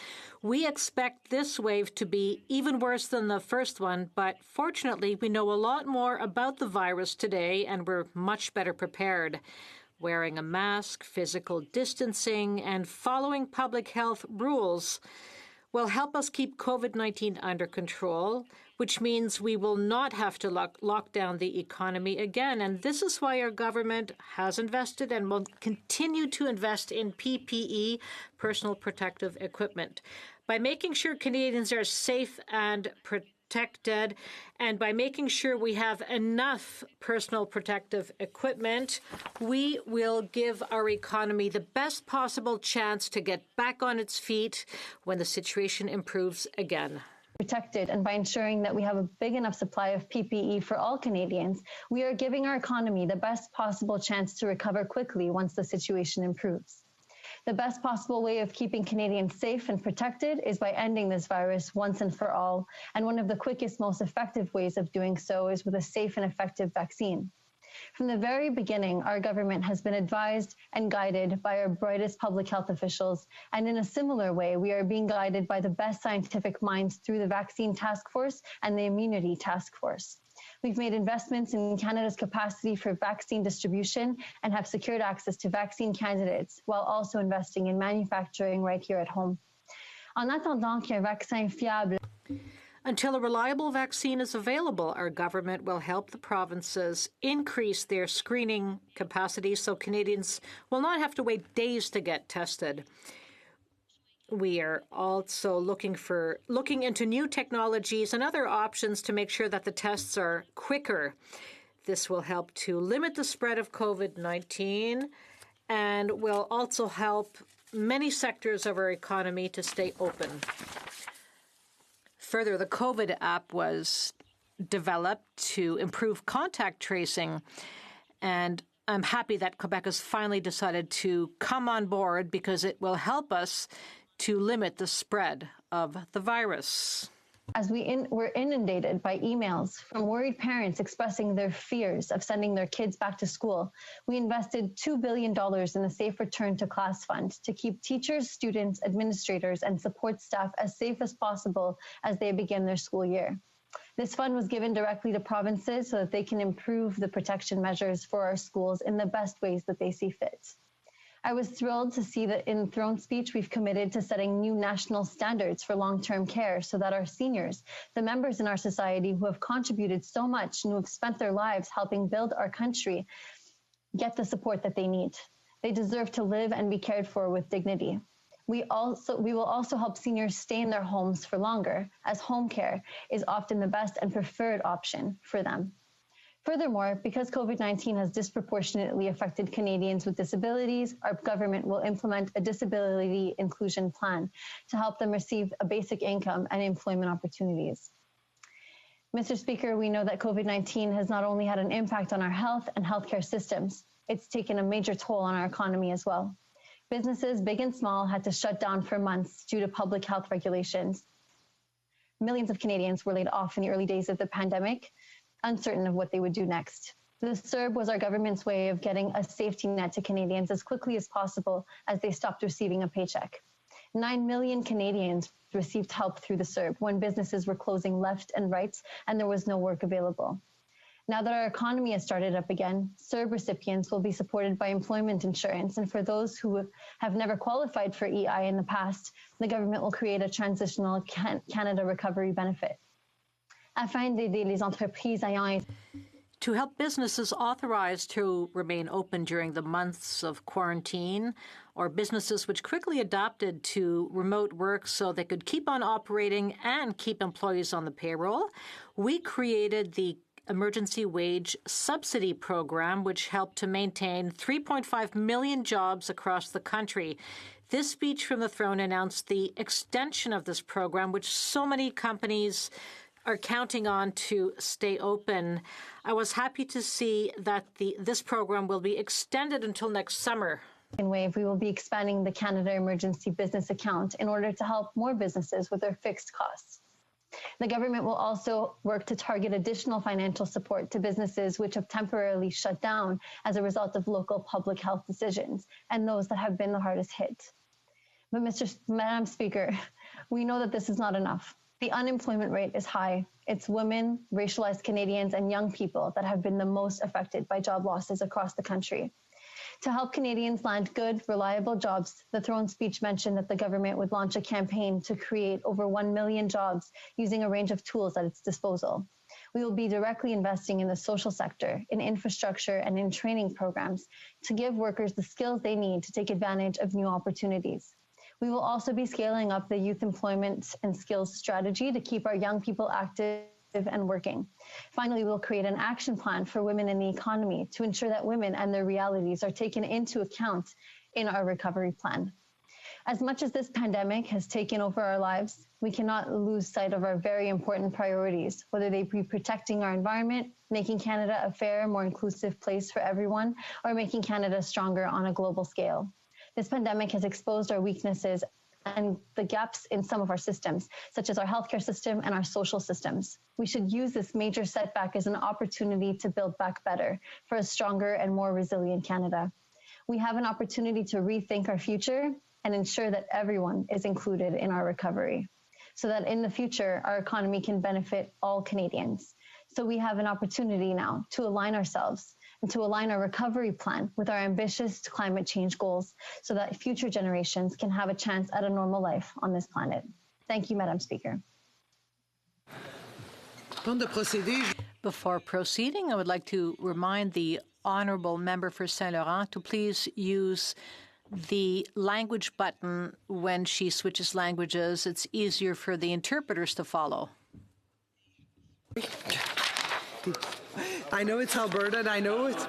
We expect this wave to be even worse than the first one, but fortunately, we know a lot more about the virus today, and we're much better prepared. wearing a mask, physical distancing, and following public health rules will help us keep COVID-19 under control, which means we will not have to lock down the economy again. And this is why our government has invested and will continue to invest in PPE, personal protective equipment. By making sure Canadians are safe and protected, and by making sure we have enough personal protective equipment, we will give our economy the best possible chance to get back on its feet when the situation improves again. Protected, and by ensuring that we have a big enough supply of PPE for all Canadians, we are giving our economy the best possible chance to recover quickly once the situation improves. The best possible way of keeping Canadians safe and protected is by ending this virus once and for all. And one of the quickest, most effective ways of doing so is with a safe and effective vaccine. From the very beginning, our government has been advised and guided by our brightest public health officials. And in a similar way, we are being guided by the best scientific minds through the Vaccine Task Force and the Immunity Task Force. We've made investments in Canada's capacity for vaccine distribution and have secured access to vaccine candidates while also investing in manufacturing right here at home. En attendant qu'un vaccin fiable. Until a reliable vaccine is available, our government will help the provinces increase their screening capacity so Canadians will not have to wait days to get tested. We are also looking into new technologies and other options to make sure that the tests are quicker. This will help to limit the spread of COVID-19 and will also help many sectors of our economy to stay open. Further, the COVID app was developed to improve contact tracing, and I'm happy that Quebec has finally decided to come on board because it will help us to limit the spread of the virus. As we're inundated by emails from worried parents expressing their fears of sending their kids back to school, we invested $2 billion in the Safe Return to Class Fund to keep teachers, students, administrators, and support staff as safe as possible as they begin their school year. This fund was given directly to provinces so that they can improve the protection measures for our schools in the best ways that they see fit. I was thrilled to see that in Throne Speech, we've committed to setting new national standards for long-term care so that our seniors, the members in our society who have contributed so much and who have spent their lives helping build our country, get the support that they need. They deserve to live and be cared for with dignity. We will also help seniors stay in their homes for longer, as home care is often the best and preferred option for them. Furthermore, because COVID-19 has disproportionately affected Canadians with disabilities, our government will implement a disability inclusion plan to help them receive a basic income and employment opportunities. Mr. Speaker, we know that COVID-19 has not only had an impact on our health and healthcare systems, it's taken a major toll on our economy as well. Businesses, big and small, had to shut down for months due to public health regulations. Millions of Canadians were laid off in the early days of the pandemic, uncertain of what they would do next. The CERB was our government's way of getting a safety net to Canadians as quickly as possible as they stopped receiving a paycheck. 9 million Canadians received help through the CERB when businesses were closing left and right and there was no work available. Now that our economy has started up again, CERB recipients will be supported by employment insurance, and for those who have never qualified for EI in the past, the government will create a transitional Canada Recovery Benefit. Afin d'aider les entreprises ayant to help businesses authorized to remain open during the months of quarantine, or businesses which quickly adapted to remote work so they could keep on operating and keep employees on the payroll, we created the Emergency Wage Subsidy Program, which helped to maintain 3.5 million jobs across the country. This speech from the throne announced the extension of this program, which so many companies are counting on to stay open. I was happy to see that this program will be extended until next summer. In Wave, we will be expanding the Canada Emergency Business Account in order to help more businesses with their fixed costs. The government will also work to target additional financial support to businesses which have temporarily shut down as a result of local public health decisions and those that have been the hardest hit. But Madam Speaker, we know that this is not enough. The unemployment rate is high. It's women, racialized Canadians, and young people that have been the most affected by job losses across the country. To help Canadians land good, reliable jobs, the throne speech mentioned that the government would launch a campaign to create over 1 million jobs using a range of tools at its disposal. We will be directly investing in the social sector, in infrastructure, and in training programs to give workers the skills they need to take advantage of new opportunities. We will also be scaling up the youth employment and skills strategy to keep our young people active and working. Finally, we'll create an action plan for women in the economy to ensure that women and their realities are taken into account in our recovery plan. As much as this pandemic has taken over our lives, we cannot lose sight of our very important priorities, whether they be protecting our environment, making Canada a fair, more inclusive place for everyone, or making Canada stronger on a global scale. This pandemic has exposed our weaknesses and the gaps in some of our systems, such as our healthcare system and our social systems. We should use this major setback as an opportunity to build back better for a stronger and more resilient Canada. We have an opportunity to rethink our future and ensure that everyone is included in our recovery, so that in the future, our economy can benefit all Canadians. So we have an opportunity now to align ourselves and to align our recovery plan with our ambitious climate change goals so that future generations can have a chance at a normal life on this planet. Thank you, Madam Speaker. Before proceeding, I would like to remind the honourable member for Saint-Laurent to please use the language button when she switches languages. It's easier for the interpreters to follow. I know it's Alberta, and I know it's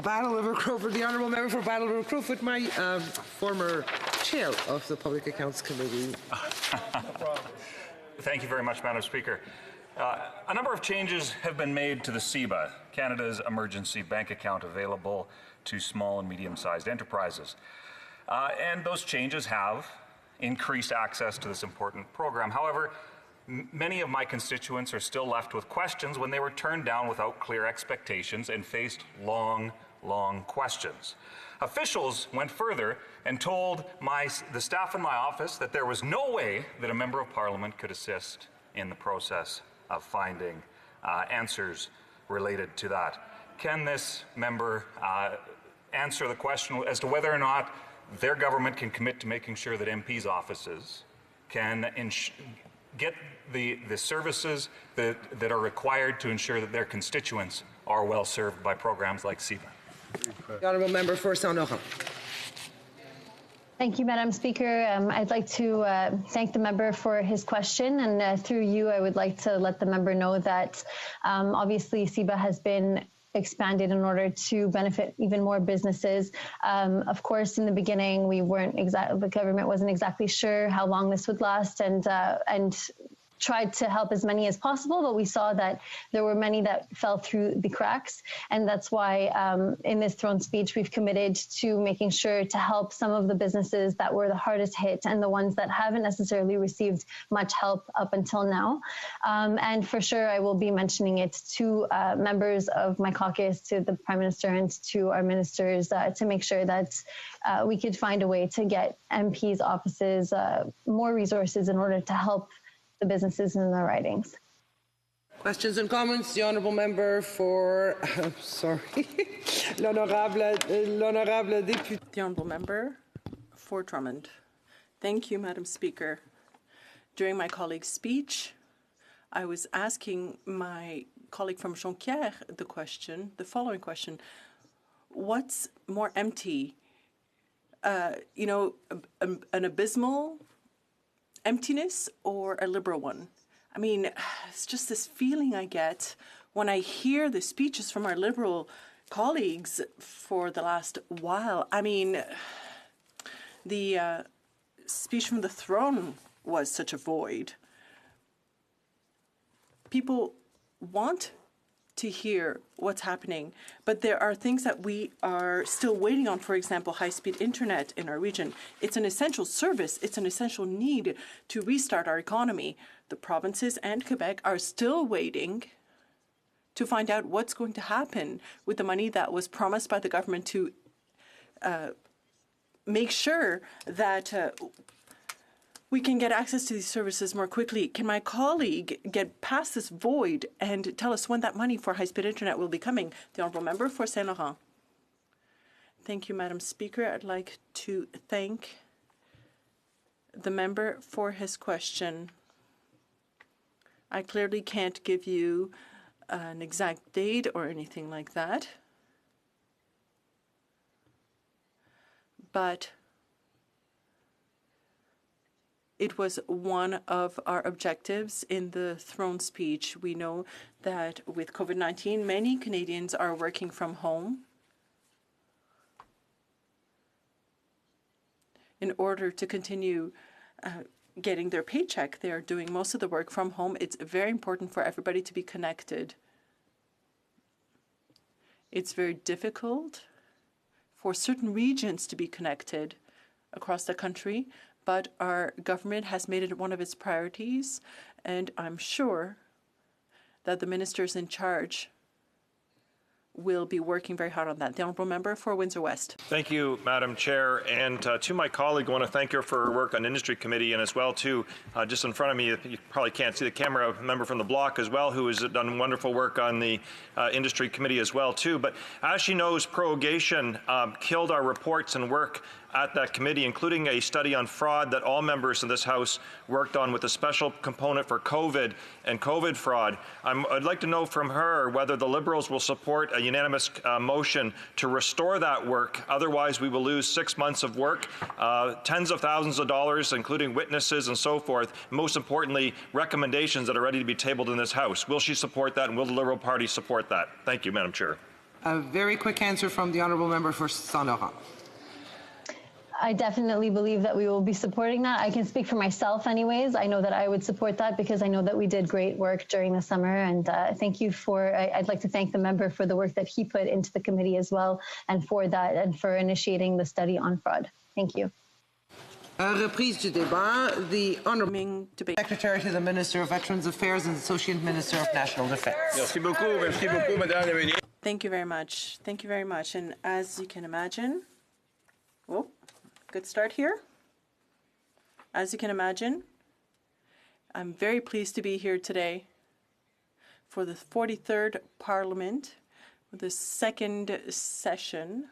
Battle River Crowford, the honourable member for Battle River Crowford, my former chair of the Public Accounts Committee. Thank you very much, Madam Speaker. A number of changes have been made to the CEBA, Canada's emergency bank account available to small and medium-sized enterprises. And those changes have increased access to this important program. However, many of my constituents are still left with questions when they were turned down without clear expectations and faced long questions. Officials went further and told the staff in my office that there was no way that a member of Parliament could assist in the process of finding answers related to that. Can this member answer the question as to whether or not their government can commit to making sure that MPs' offices can get the services that are required to ensure that their constituents are well served by programs like CEBA? The honourable member for Saint-Laurent. Thank you, Madam Speaker. I'd like to thank the member for his question, and through you, I would like to let the member know that obviously CEBA has been expanded in order to benefit even more businesses. Of course, in the beginning, the government wasn't exactly sure how long this would last, and tried to help as many as possible, but we saw that there were many that fell through the cracks. And that's why in this throne speech, we've committed to making sure to help some of the businesses that were the hardest hit and the ones that haven't necessarily received much help up until now. And for sure, I will be mentioning it to members of my caucus, to the Prime Minister and to our ministers to make sure that we could find a way to get MPs' offices more resources in order to help the businesses in their ridings. Questions and comments? The honourable member for, l'honourable député. The honourable member for Drummond. Thank you, Madam Speaker. During my colleague's speech, I was asking my colleague from Jonquière the following question: what's more empty? An abysmal emptiness or a liberal one? I mean, it's just this feeling I get when I hear the speeches from our liberal colleagues for the last while. I mean, the speech from the throne was such a void. People want to hear what's happening, but there are things that we are still waiting on. For example, high-speed internet in our region. It's an essential service. It's an essential need to restart our economy. The provinces and Quebec are still waiting to find out what's going to happen with the money that was promised by the government to make sure that we can get access to these services more quickly. Can my colleague get past this void and tell us when that money for high-speed internet will be coming? The honourable member for Saint-Laurent. Thank you, Madam Speaker. I'd like to thank the member for his question. I clearly can't give you an exact date or anything like that, but it was one of our objectives in the throne speech. We know that with COVID-19, many Canadians are working from home. In order to continue getting their paycheck, they are doing most of the work from home. It's very important for everybody to be connected. It's very difficult for certain regions to be connected across the country, but our government has made it one of its priorities, and I'm sure that the ministers in charge will be working very hard on that. The Honourable Member for Windsor West. Thank you, Madam Chair. And to my colleague, I want to thank her for her work on Industry Committee, and as well, too, just in front of me, you probably can't see the camera, a member from the Bloc as well, who has done wonderful work on the Industry Committee as well, too. But as she knows, prorogation killed our reports and work at that committee, including a study on fraud that all members in this House worked on with a special component for COVID and COVID fraud. I'd like to know from her whether the Liberals will support a unanimous motion to restore that work. Otherwise, we will lose 6 months of work, tens of thousands of dollars, including witnesses and so forth. Most importantly, recommendations that are ready to be tabled in this House. Will she support that, and will the Liberal Party support that? Thank you, Madam Chair. A very quick answer from the Honourable Member for Saint-Laurent. I definitely believe that we will be supporting that. I can speak for myself anyways. I know that I would support that because I know that we did great work during the summer. And thank you for, I'd like to thank the member for the work that he put into the committee as well, and for that, and for initiating the study on fraud. Thank you. Reprise du débat. The Honourable Secretary to the Minister of Veterans Affairs and Associate Minister of National Defence. Merci beaucoup. Merci beaucoup, Madame la Ministre. Thank you very much. Thank you very much. And as you can imagine, good start here. As you can imagine, I'm very pleased to be here today for the 43rd Parliament, the second session.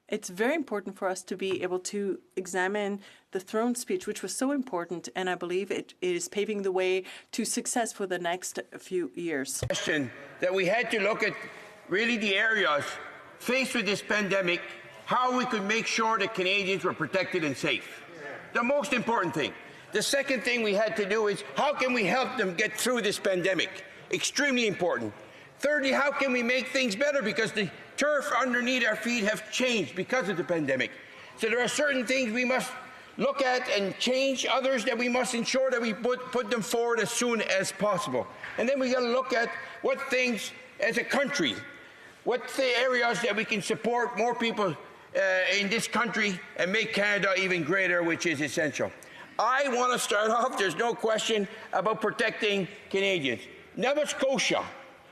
It's very important for us to be able to examine the throne speech, which was so important, and I believe it is paving the way to success for the next few years. Question that we had to look at really the areas faced with this pandemic, how we could make sure that Canadians were protected and safe. The most important thing. The second thing we had to do is how can we help them get through this pandemic? Extremely important. Thirdly, how can we make things better, because the turf underneath our feet have changed because of the pandemic. So there are certain things we must look at and change, others that we must ensure that we put them forward as soon as possible. And then we got to look at what things as a country, what the areas that we can support more people in this country and make Canada even greater, which is essential. I want to start off, there's no question, about protecting Canadians. Nova Scotia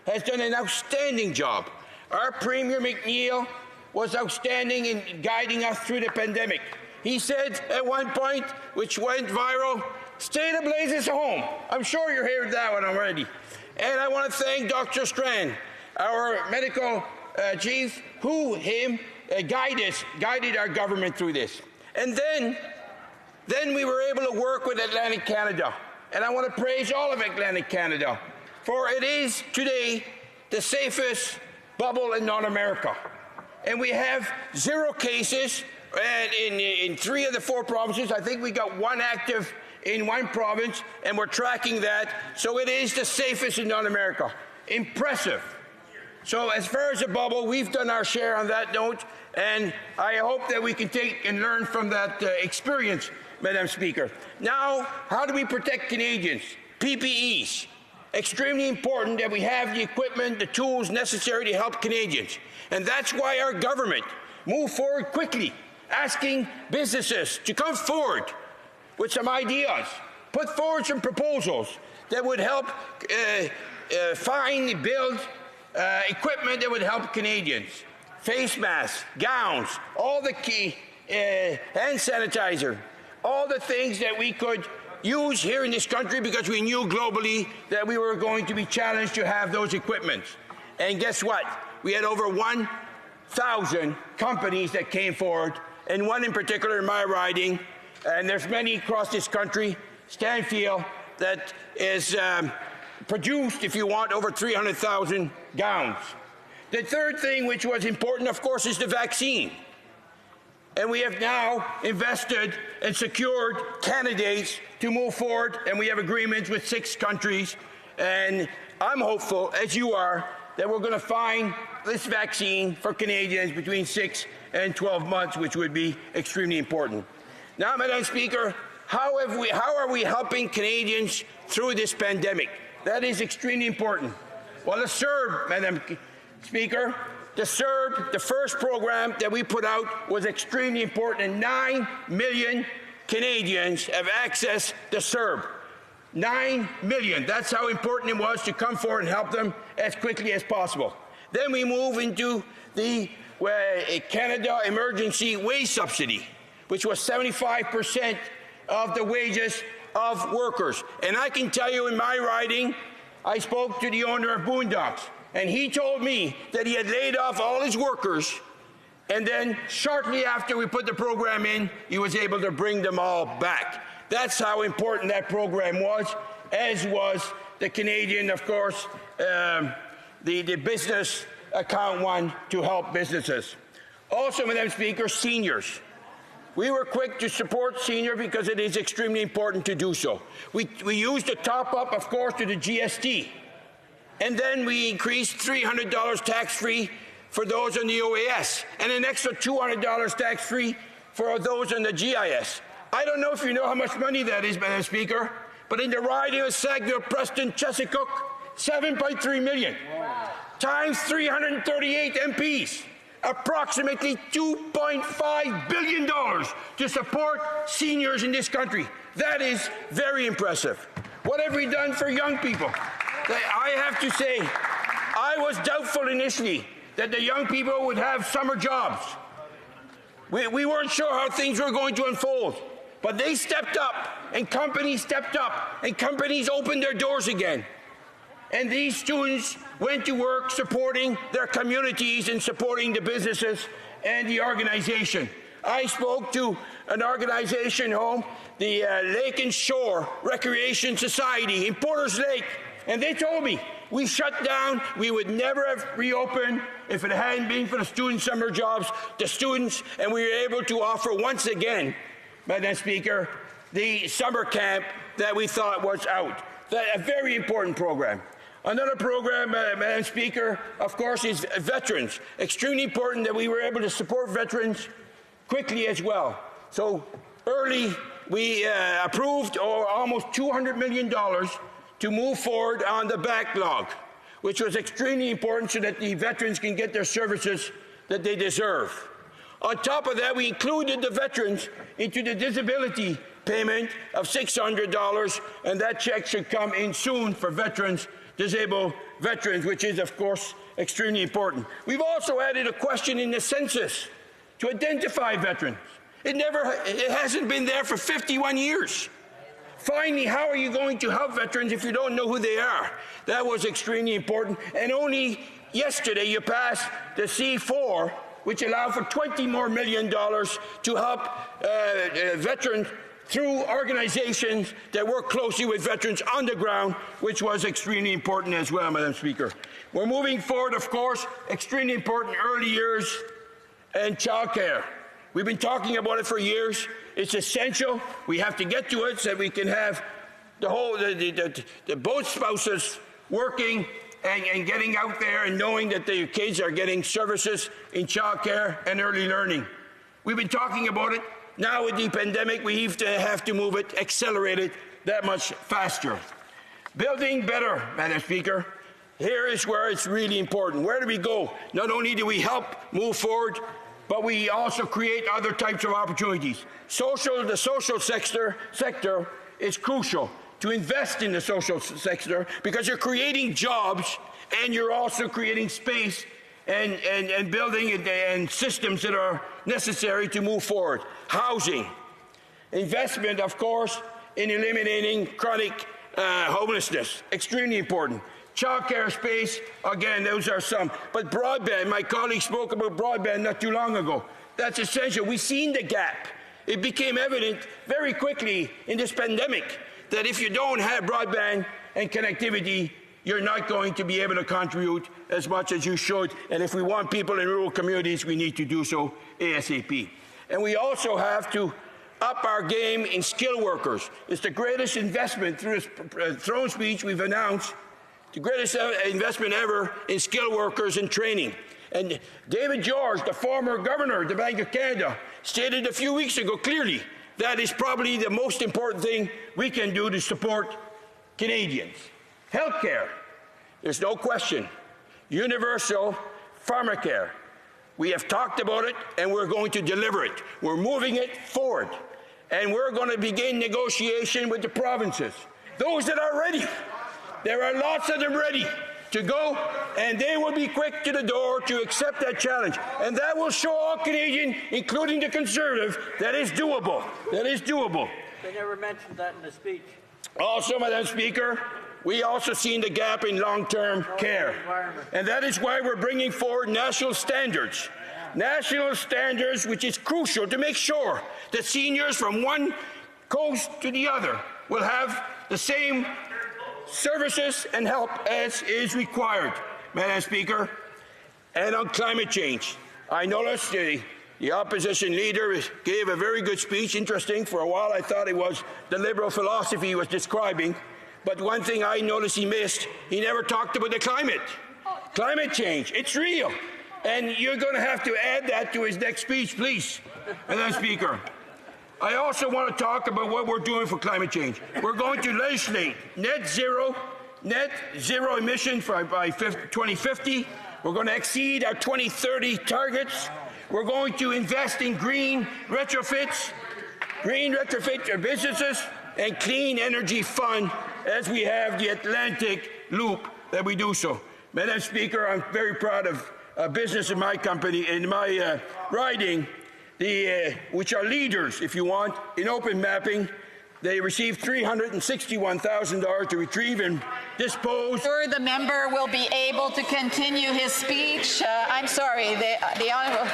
has done an outstanding job. Our Premier McNeil was outstanding in guiding us through the pandemic. He said at one point, which went viral, "Stay the blazes home." I'm sure you heard that one already. And I want to thank Dr. Strand, our medical chief, who guided our government through this. And then we were able to work with Atlantic Canada. And I want to praise all of Atlantic Canada, for it is today the safest bubble in North America. And we have 0 cases in 3 of the 4 provinces. I think we got 1 active in 1 province, and we're tracking that. So it is the safest in North America. Impressive. So as far as the bubble, we've done our share on that note, and I hope that we can take and learn from that experience, Madam Speaker. Now, how do we protect Canadians? PPEs. Extremely important that we have the equipment, the tools necessary to help Canadians. And that's why our government moved forward quickly, asking businesses to come forward with some ideas, put forward some proposals that would help build equipment that would help Canadians. Face masks, gowns, all the key, hand sanitizer, all the things that we could use here in this country, because we knew globally that we were going to be challenged to have those equipments. And guess what? We had over 300,000 companies that came forward, and one in particular in my riding, and there's many across this country, Stanfield, that is produced, if you want, over 300,000 gowns. The third thing which was important, of course, is the vaccine. And we have now invested and secured candidates to move forward, and we have agreements with 6 countries. And I'm hopeful, as you are, that we're going to find this vaccine for Canadians between 6 and 12 months, which would be extremely important. Now, Madam Speaker, how are we helping Canadians through this pandemic? That is extremely important. Well, the CERB, Madam Speaker, the CERB, the first program that we put out, was extremely important, and 9 million Canadians have access to CERB. 9 million. That's how important it was to come forward and help them as quickly as possible. Then we move into the Canada Emergency Wage Subsidy, which was 75% of the wages of workers. And I can tell you, in my riding, I spoke to the owner of Boondocks, and he told me that he had laid off all his workers, and then shortly after we put the program in, he was able to bring them all back. That's how important that program was, as was the Canadian, of course, the business account one to help businesses. Also, Madam Speaker, seniors. We were quick to support seniors because it is extremely important to do so. We used the top-up, of course, to the GST. And then we increased $300 tax-free for those on the OAS, and an extra $200 tax-free for those on the GIS. I don't know if you know how much money that is, Madam Speaker, but in the riding of Sackville, Preston, Chesapeake, $7.3 million. Wow. Times 338 MPs. Approximately $2.5 billion to support seniors in this country. That is very impressive. What have we done for young people? I have to say, I was doubtful initially that the young people would have summer jobs. We weren't sure how things were going to unfold, but they stepped up, and companies stepped up, and companies opened their doors again. And these students went to work supporting their communities and supporting the businesses and the organization. I spoke to an organization home, the Lake and Shore Recreation Society in Porters Lake, and they told me, we shut down, we would never have reopened if it hadn't been for the student summer jobs, the students, and we were able to offer once again, Madam Speaker, the summer camp that we thought was out. A very important program. Another program, Madam Speaker, of course, is veterans. Extremely important that we were able to support veterans quickly as well. So early, we approved almost $200 million to move forward on the backlog, which was extremely important so that the veterans can get their services that they deserve. On top of that, we included the veterans into the disability payment of $600, and that check should come in soon for veterans, disabled veterans, which is, of course, extremely important. We've also added a question in the census to identify veterans. It hasn't been there for 51 years. Finally, how are you going to help veterans if you don't know who they are? That was extremely important. And only yesterday you passed the C4, which allowed for $20 more million to help veterans through organizations that work closely with veterans on the ground, which was extremely important as well, Madam Speaker. We're moving forward, of course, extremely important early years and childcare. We've been talking about it for years. It's essential. We have to get to it so that we can have both spouses working and getting out there and knowing that their kids are getting services in childcare and early learning. We've been talking about it. Now with the pandemic, we have to move it, accelerate it that much faster. Building better, Madam Speaker. Here is where it's really important. Where do we go? Not only do we help move forward, but we also create other types of opportunities. The social sector is crucial to invest in the social sector because you're creating jobs and you're also creating space and building and systems that are necessary to move forward. Housing. Investment, of course, in eliminating chronic homelessness. Extremely important. Childcare space, again, those are some. But broadband, my colleague spoke about broadband not too long ago. That's essential. We've seen the gap. It became evident very quickly in this pandemic that if you don't have broadband and connectivity, you're not going to be able to contribute as much as you should. And if we want people in rural communities, we need to do so ASAP. And we also have to up our game in skilled workers. It's the greatest investment through this throne speech we've announced, the greatest investment ever in skilled workers and training. And David George, the former governor of the Bank of Canada, stated a few weeks ago clearly that is probably the most important thing we can do to support Canadians. Healthcare, there's no question. Universal pharmacare. We have talked about it and we're going to deliver it. We're moving it forward. And we're going to begin negotiation with the provinces. Those that are ready. There are lots of them ready to go, and they will be quick to the door to accept that challenge. And that will show all Canadians, including the Conservative, that is doable. That is doable. They never mentioned that in the speech. Also, Madam Speaker, we also seen the gap in long-term care. And that is why we're bringing forward national standards. National standards, which is crucial to make sure that seniors from one coast to the other will have the same services and help as is required, Madam Speaker. And on climate change, I noticed the opposition leader gave a very good speech. Interesting. For a while I thought it was the liberal philosophy he was describing. But one thing I noticed he missed, he never talked about the climate. Climate change, it's real. And you're going to have to add that to his next speech, please, Madam Speaker. I also want to talk about what we're doing for climate change. We're going to legislate net zero emissions by 2050. We're going to exceed our 2030 targets. We're going to invest in green retrofit businesses and clean energy fund as we have the Atlantic Loop that we do so. Madam Speaker, I'm very proud of a business in my company, in my riding, which are leaders, if you want, in open mapping. They received $361,000 to retrieve and dispose. Sure, the member will be able to continue his speech. I'm sorry, the Honourable.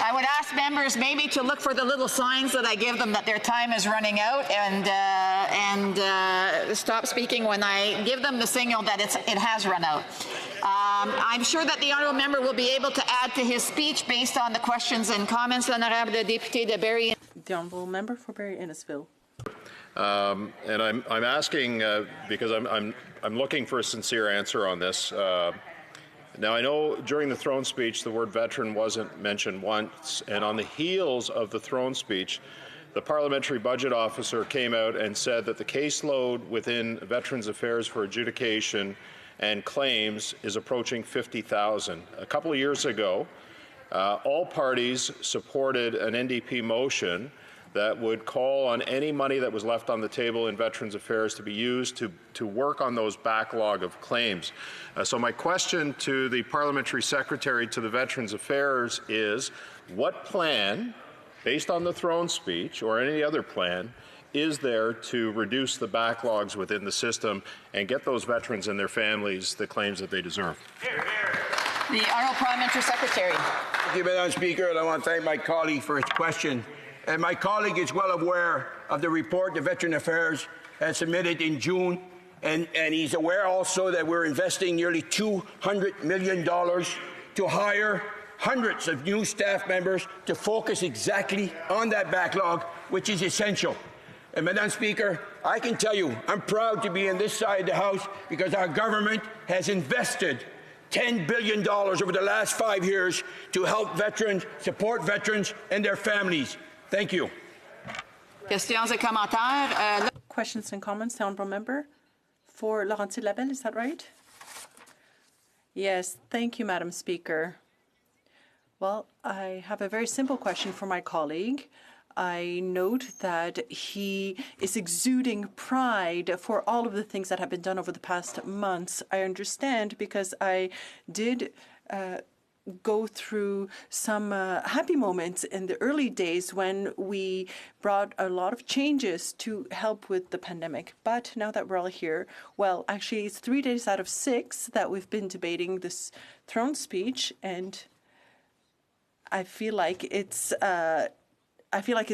I would ask members maybe to look for the little signs that I give them that their time is running out, and stop speaking when I give them the signal that it has run out. I'm sure that the honourable member will be able to add to his speech based on the questions and comments. L'honorable député de Barrie. The honourable member for Barrie-Innisfil. And I'm asking because I'm looking for a sincere answer on this. Now, I know during the throne speech the word veteran wasn't mentioned once, and on the heels of the throne speech, the parliamentary budget officer came out and said that the caseload within Veterans Affairs for adjudication and claims is approaching 50,000. A couple of years ago, all parties supported an NDP motion that would call on any money that was left on the table in Veterans Affairs to be used to work on those backlog of claims. So my question to the Parliamentary Secretary to the Veterans Affairs is, what plan, based on the throne speech or any other plan, is there to reduce the backlogs within the system and get those veterans and their families the claims that they deserve? The Honourable Parliamentary Secretary. Thank you, Madam Speaker, and I want to thank my colleague for his question. And my colleague is well aware of the report the Veteran Affairs has submitted in June, and he's aware also that we're investing nearly $200 million to hire hundreds of new staff members to focus exactly on that backlog, which is essential. And Madam Speaker, I can tell you, I'm proud to be in this side of the House because our government has invested $10 billion over the last 5 years to help veterans, support veterans and their families. Thank you. Questions et commentaires. Questions and comments, the honourable member for Laurentides-Labelle, is that right? Yes, thank you, Madam Speaker. Well, I have a very simple question for my colleague. I note that he is exuding pride for all of the things that have been done over the past months. I understand because I did go through some happy moments in the early days when we brought a lot of changes to help with the pandemic. But now that we're all here, well, actually, it's 3 days out of 6 that we've been debating this throne speech, and I feel like it's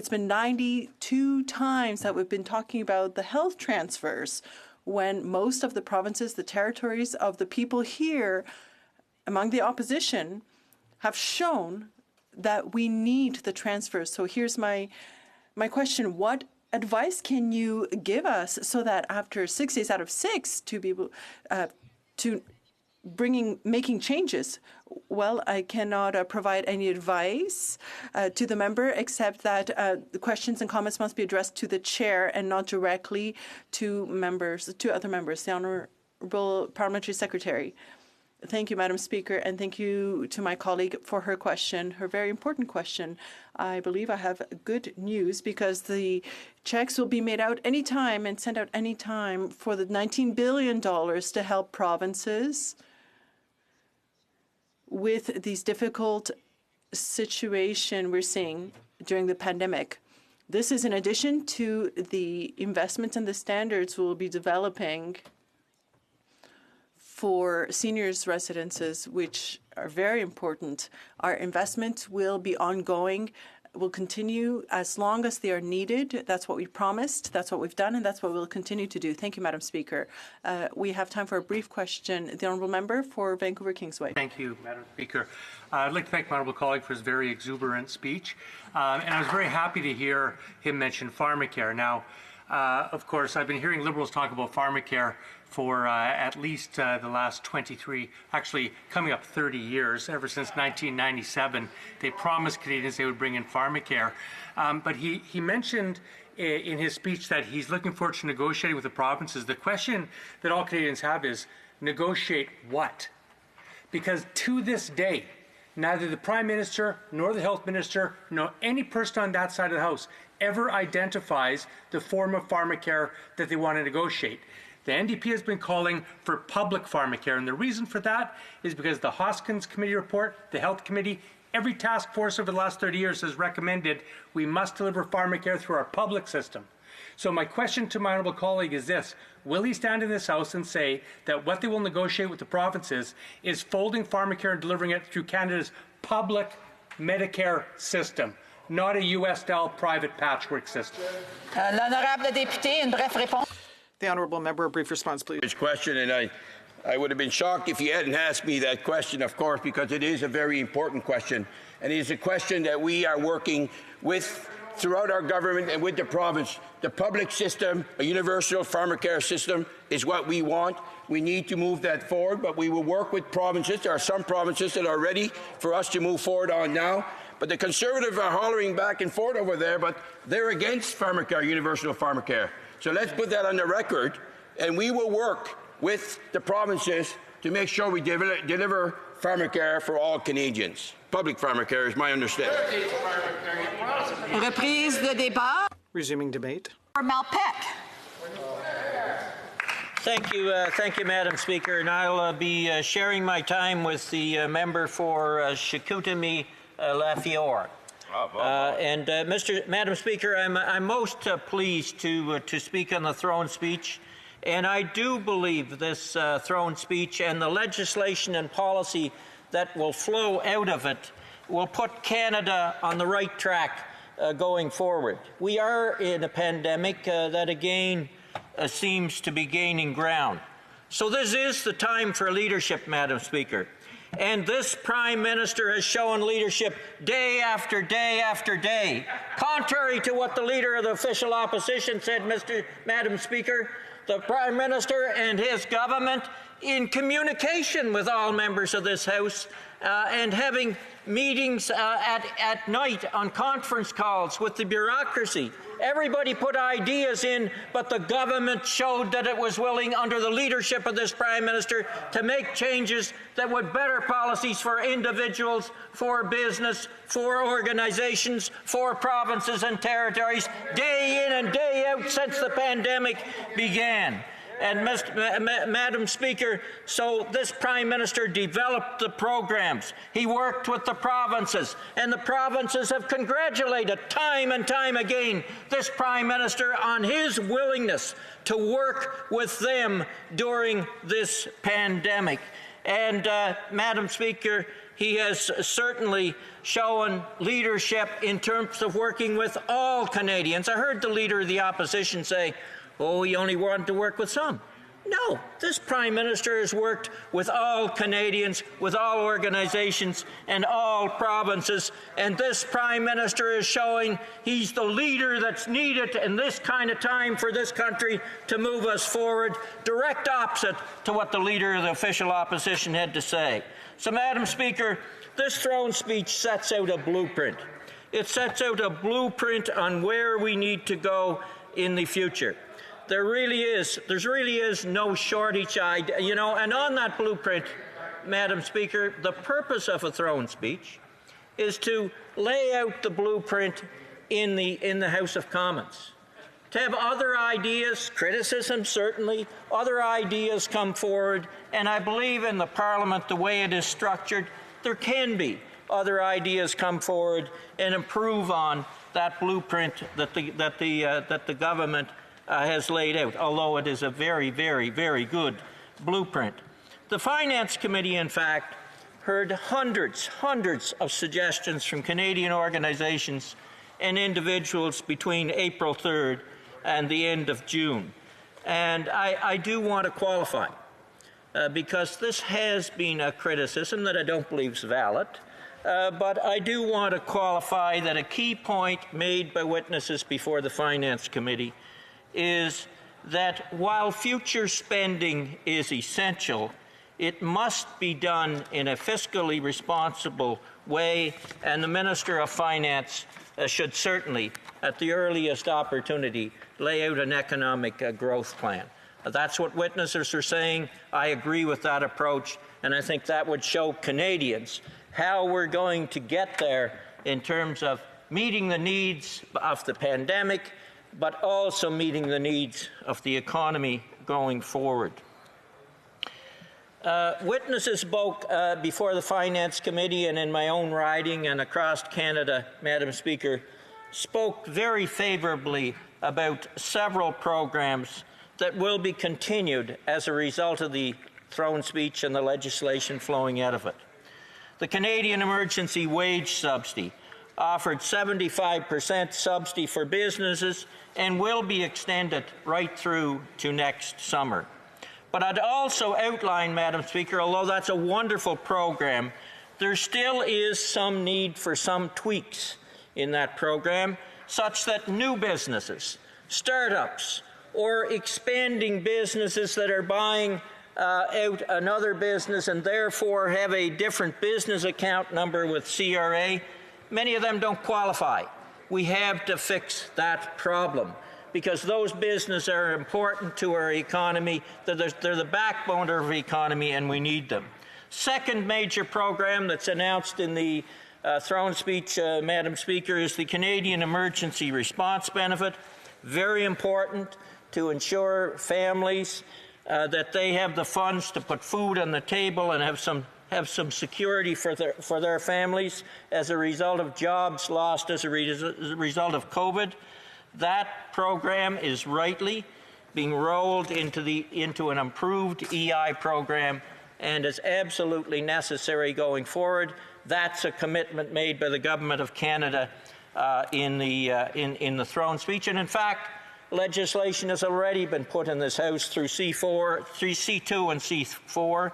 been 92 times that we've been talking about the health transfers, when most of the provinces, the territories of the people here among the opposition have shown that we need the transfers. So here's my question. What advice can you give us so that after 6 days out of 6 to be able to making changes? Well, I cannot provide any advice to the member, except that the questions and comments must be addressed to the chair and not directly to other members. The Honourable Parliamentary Secretary. Thank you, Madam Speaker, and thank you to my colleague for her question, her very important question. I believe I have good news, because the checks will be made out anytime and sent out anytime for the $19 billion to help provinces with these difficult situation we're seeing during the pandemic. This is in addition to the investments and the standards we'll be developing for seniors' residences, which are very important. Our investments will be ongoing, will continue as long as they are needed. That's what we promised, that's what we've done, and that's what we'll continue to do. Thank you, Madam Speaker. We have time for a brief question. The Honourable Member for Vancouver Kingsway. Thank you, Madam Speaker. I'd like to thank my honourable colleague for his very exuberant speech. And I was very happy to hear him mention pharmacare. Now, of course, I've been hearing Liberals talk about pharmacare for at least the last 23, actually coming up 30 years, ever since 1997. They promised Canadians they would bring in pharmacare. But he mentioned in his speech that he's looking forward to negotiating with the provinces. The question that all Canadians have is, negotiate what? Because to this day, neither the Prime Minister nor the Health Minister nor any person on that side of the House ever identifies the form of pharmacare that they want to negotiate. The NDP has been calling for public pharmacare, and the reason for that is because the Hoskins Committee report, the Health Committee, every task force over the last 30 years has recommended we must deliver pharmacare through our public system. So my question to my honourable colleague is this: will he stand in this House and say that what they will negotiate with the provinces is folding pharmacare and delivering it through Canada's public Medicare system, not a US-style private patchwork system? L'honorable député, une brève réponse. The Honourable Member, a brief response, please. Question, and I would have been shocked if you hadn't asked me that question, of course, because it is a very important question. And it is a question that we are working with throughout our government and with the province. The public system, a universal pharmacare system, is what we want. We need to move that forward, but we will work with provinces. There are some provinces that are ready for us to move forward on now. But the Conservatives are hollering back and forth over there, but they're against pharmacare, universal pharmacare. So let's put that on the record, and we will work with the provinces to make sure we deliver pharmacare for all Canadians. Public pharmacare is my understanding. Reprise de débat. Resuming debate. Malpeque. Thank you, Madam Speaker, and I'll be sharing my time with the member for Chicoutimi Lafiore. Madam Speaker, I'm most pleased to speak on the throne speech, and I do believe this throne speech and the legislation and policy that will flow out of it will put Canada on the right track going forward. We are in a pandemic that again seems to be gaining ground. So this is the time for leadership, Madam Speaker. And this Prime Minister has shown leadership day after day after day. Contrary to what the Leader of the Official Opposition said, Madam Speaker, the Prime Minister and his government, in communication with all members of this House and having meetings at night on conference calls with the bureaucracy. Everybody put ideas in, but the government showed that it was willing, under the leadership of this Prime Minister, to make changes that would better policies for individuals, for business, for organizations, for provinces and territories, day in and day out since the pandemic began. And Madam Speaker, so this Prime Minister developed the programs. He worked with the provinces, and the provinces have congratulated time and time again this Prime Minister on his willingness to work with them during this pandemic. And Madam Speaker, he has certainly shown leadership in terms of working with all Canadians. I heard the Leader of the Opposition say, oh, he only wanted to work with some. No, this Prime Minister has worked with all Canadians, with all organizations and all provinces, and this Prime Minister is showing he's the leader that's needed in this kind of time for this country to move us forward, direct opposite to what the Leader of the official opposition had to say. So, Madam Speaker, this throne speech sets out a blueprint. It sets out a blueprint on where we need to go in the future. There really is no shortage, and on that blueprint, Madam Speaker, the purpose of a throne speech is to lay out the blueprint in the House of Commons. To have other ideas, criticism certainly, other ideas come forward, and I believe in the Parliament, the way it is structured, there can be other ideas come forward and improve on that blueprint that the government has laid out, although it is a very, very, very good blueprint. The Finance Committee, in fact, heard hundreds of suggestions from Canadian organizations and individuals between April 3rd and the end of June. And I do want to qualify, because this has been a criticism that I don't believe is valid, but I do want to qualify that a key point made by witnesses before the Finance Committee is that while future spending is essential, it must be done in a fiscally responsible way, and the Minister of Finance should certainly, at the earliest opportunity, lay out an economic growth plan. That's what witnesses are saying. I agree with that approach, and I think that would show Canadians how we're going to get there in terms of meeting the needs of the pandemic, but also meeting the needs of the economy going forward. Witnesses spoke before the Finance Committee and in my own riding and across Canada, Madam Speaker, spoke very favourably about several programs that will be continued as a result of the throne speech and the legislation flowing out of it. The Canadian Emergency Wage Subsidy offered 75% subsidy for businesses and will be extended right through to next summer. But I'd also outline, Madam Speaker, although that's a wonderful program, there still is some need for some tweaks in that program, such that new businesses, startups, or expanding businesses that are buying out another business and therefore have a different business account number with CRA, many of them don't qualify. We have to fix that problem, because those businesses are important to our economy. They're the backbone of our economy, and we need them. Second major program that's announced in the throne speech, Madam Speaker, is the Canadian Emergency Response Benefit. Very important to ensure families that they have the funds to put food on the table and have some security for their families as a result of jobs lost as a result of COVID. That program is rightly being rolled into an improved EI program and is absolutely necessary going forward. That's a commitment made by the Government of Canada in the throne speech, and in fact, legislation has already been put in this House through C2 and C4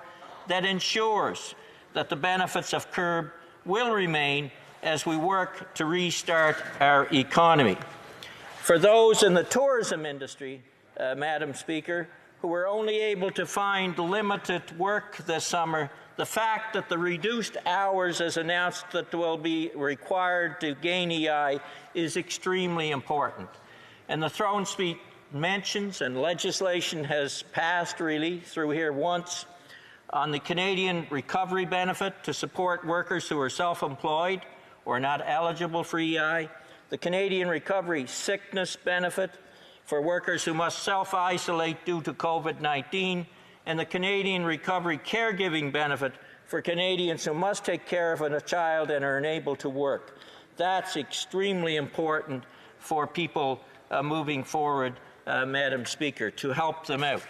that ensures that the benefits of CERB will remain as we work to restart our economy. For those in the tourism industry, Madam Speaker, who were only able to find limited work this summer, the fact that the reduced hours as announced that will be required to gain EI is extremely important. And the throne speech mentions, and legislation has passed really through here once, on the Canadian Recovery Benefit to support workers who are self-employed or not eligible for EI, the Canadian Recovery Sickness Benefit for workers who must self-isolate due to COVID-19, and the Canadian Recovery Caregiving Benefit for Canadians who must take care of a child and are unable to work. That's extremely important for people moving forward, Madam Speaker, to help them out.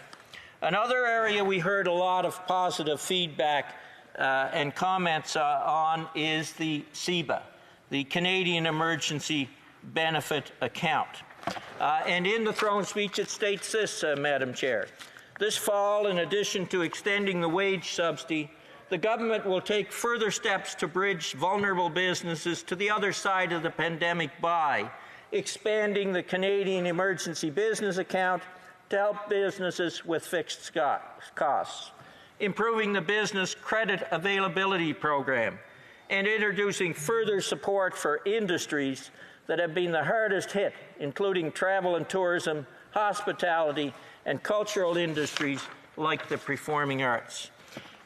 Another area we heard a lot of positive feedback and comments on is the CEBA, the Canadian Emergency Benefit Account. And in the throne speech, it states this, Madam Chair. This fall, in addition to extending the wage subsidy, the government will take further steps to bridge vulnerable businesses to the other side of the pandemic by expanding the Canadian Emergency Business Account to help businesses with fixed costs, improving the Business Credit Availability Program, and introducing further support for industries that have been the hardest hit, including travel and tourism, hospitality, and cultural industries like the performing arts.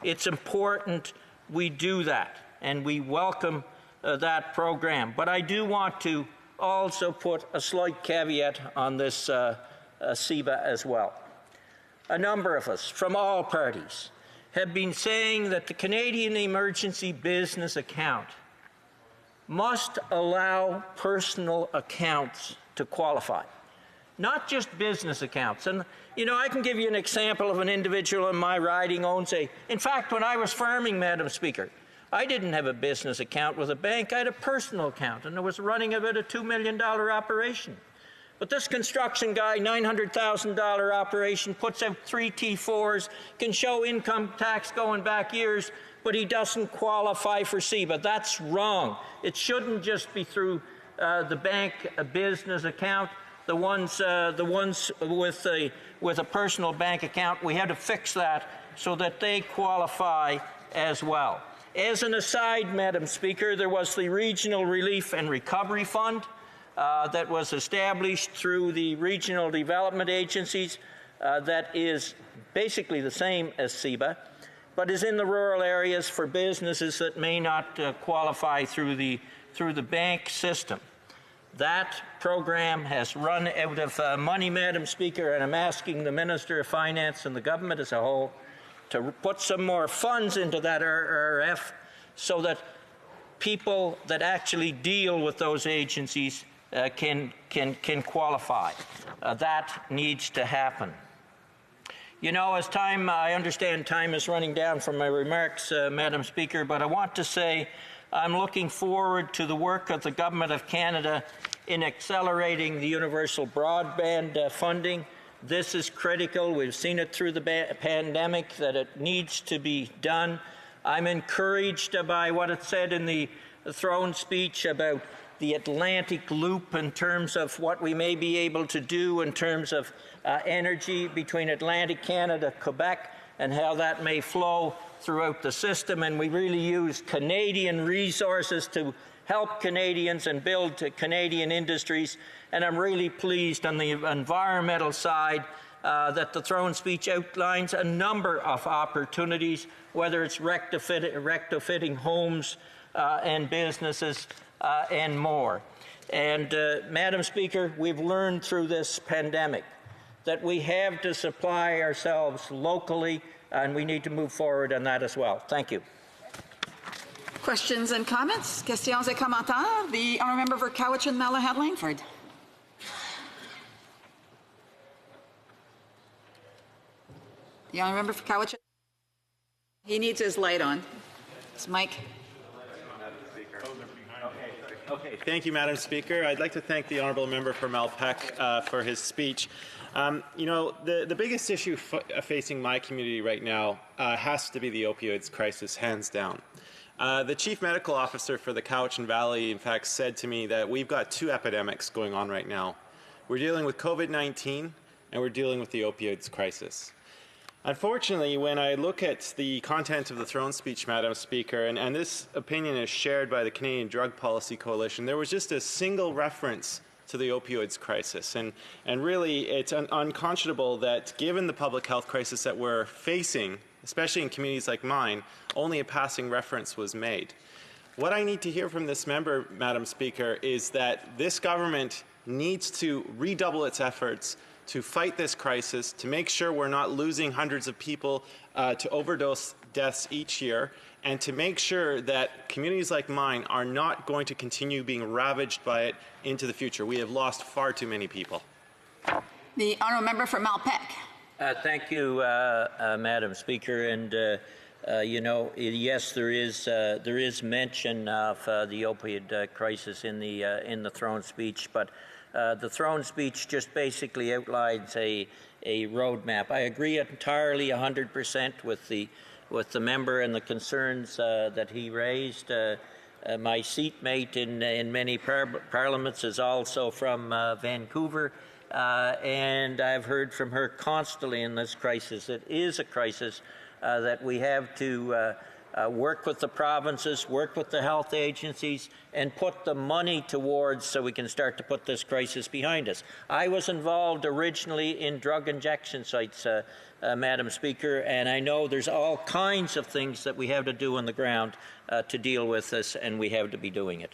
It's important we do that, and we welcome that program. But I do want to also put a slight caveat on this CEBA as well. A number of us from all parties have been saying that the Canadian Emergency Business Account must allow personal accounts to qualify, not just business accounts. And, you know, I can give you an example of an individual in my riding owns a, in fact, when I was farming, Madam Speaker, I didn't have a business account with a bank. I had a personal account, and I was running about a $2 million operation. But this construction guy, $900,000 operation, puts out 3 T4s, can show income tax going back years, but he doesn't qualify for CEBA. That's wrong. It shouldn't just be through the bank business account. The ones with a personal bank account, we had to fix that so that they qualify as well. As an aside, Madam Speaker, there was the Regional Relief and Recovery Fund that was established through the regional development agencies that is basically the same as CEBA, but is in the rural areas for businesses that may not qualify through the bank system. That program has run out of money, Madam Speaker, and I'm asking the Minister of Finance and the government as a whole to put some more funds into that RRF so that people that actually deal with those agencies can qualify. That needs to happen. You know, as time, I understand time is running down from my remarks, Madam Speaker, but I want to say I'm looking forward to the work of the Government of Canada in accelerating the universal broadband funding. This is critical. We've seen it through the pandemic that it needs to be done. I'm encouraged by what it said in the throne speech about the Atlantic Loop in terms of what we may be able to do in terms of energy between Atlantic Canada, Quebec, and how that may flow throughout the system. And we really use Canadian resources to help Canadians and build Canadian industries. And I'm really pleased on the environmental side that the throne speech outlines a number of opportunities, whether it's rectifitting homes and businesses and more. And Madam Speaker, we've learned through this pandemic that we have to supply ourselves locally, and we need to move forward on that as well. Thank you. Questions and comments? Questions et commentaires? The honourable member for Cowichan-Malahat Langford. The honourable member for Cowichan. He needs his light on. His mic. Okay, thank you, Madam Speaker. I'd like to thank the honourable member for Malpeque for his speech. You know, the biggest issue facing my community right now has to be the opioids crisis, hands down. The chief medical officer for the Cowichan Valley, in fact, said to me that we've got 2 epidemics going on right now. We're dealing with COVID-19 and we're dealing with the opioids crisis. Unfortunately, when I look at the content of the throne speech, Madam Speaker, and this opinion is shared by the Canadian Drug Policy Coalition, there was just a single reference to the opioids crisis. And really, it's unconscionable that given the public health crisis that we're facing, especially in communities like mine, only a passing reference was made. What I need to hear from this member, Madam Speaker, is that this government needs to redouble its efforts to fight this crisis, to make sure we're not losing hundreds of people to overdose deaths each year, and to make sure that communities like mine are not going to continue being ravaged by it into the future. We have lost far too many people. The honourable member for Malpeque. Thank you, Madam Speaker. And you know, yes, there is mention of the opioid crisis in the throne speech, but the throne speech just basically outlines a roadmap. I agree entirely, 100% with the member and the concerns that he raised. My seatmate in many parliaments is also from Vancouver. And I've heard from her constantly in this crisis. It is a crisis that we have to work with the provinces, work with the health agencies, and put the money towards so we can start to put this crisis behind us. I was involved originally in drug injection sites, Madam Speaker, and I know there's all kinds of things that we have to do on the ground to deal with this, and we have to be doing it.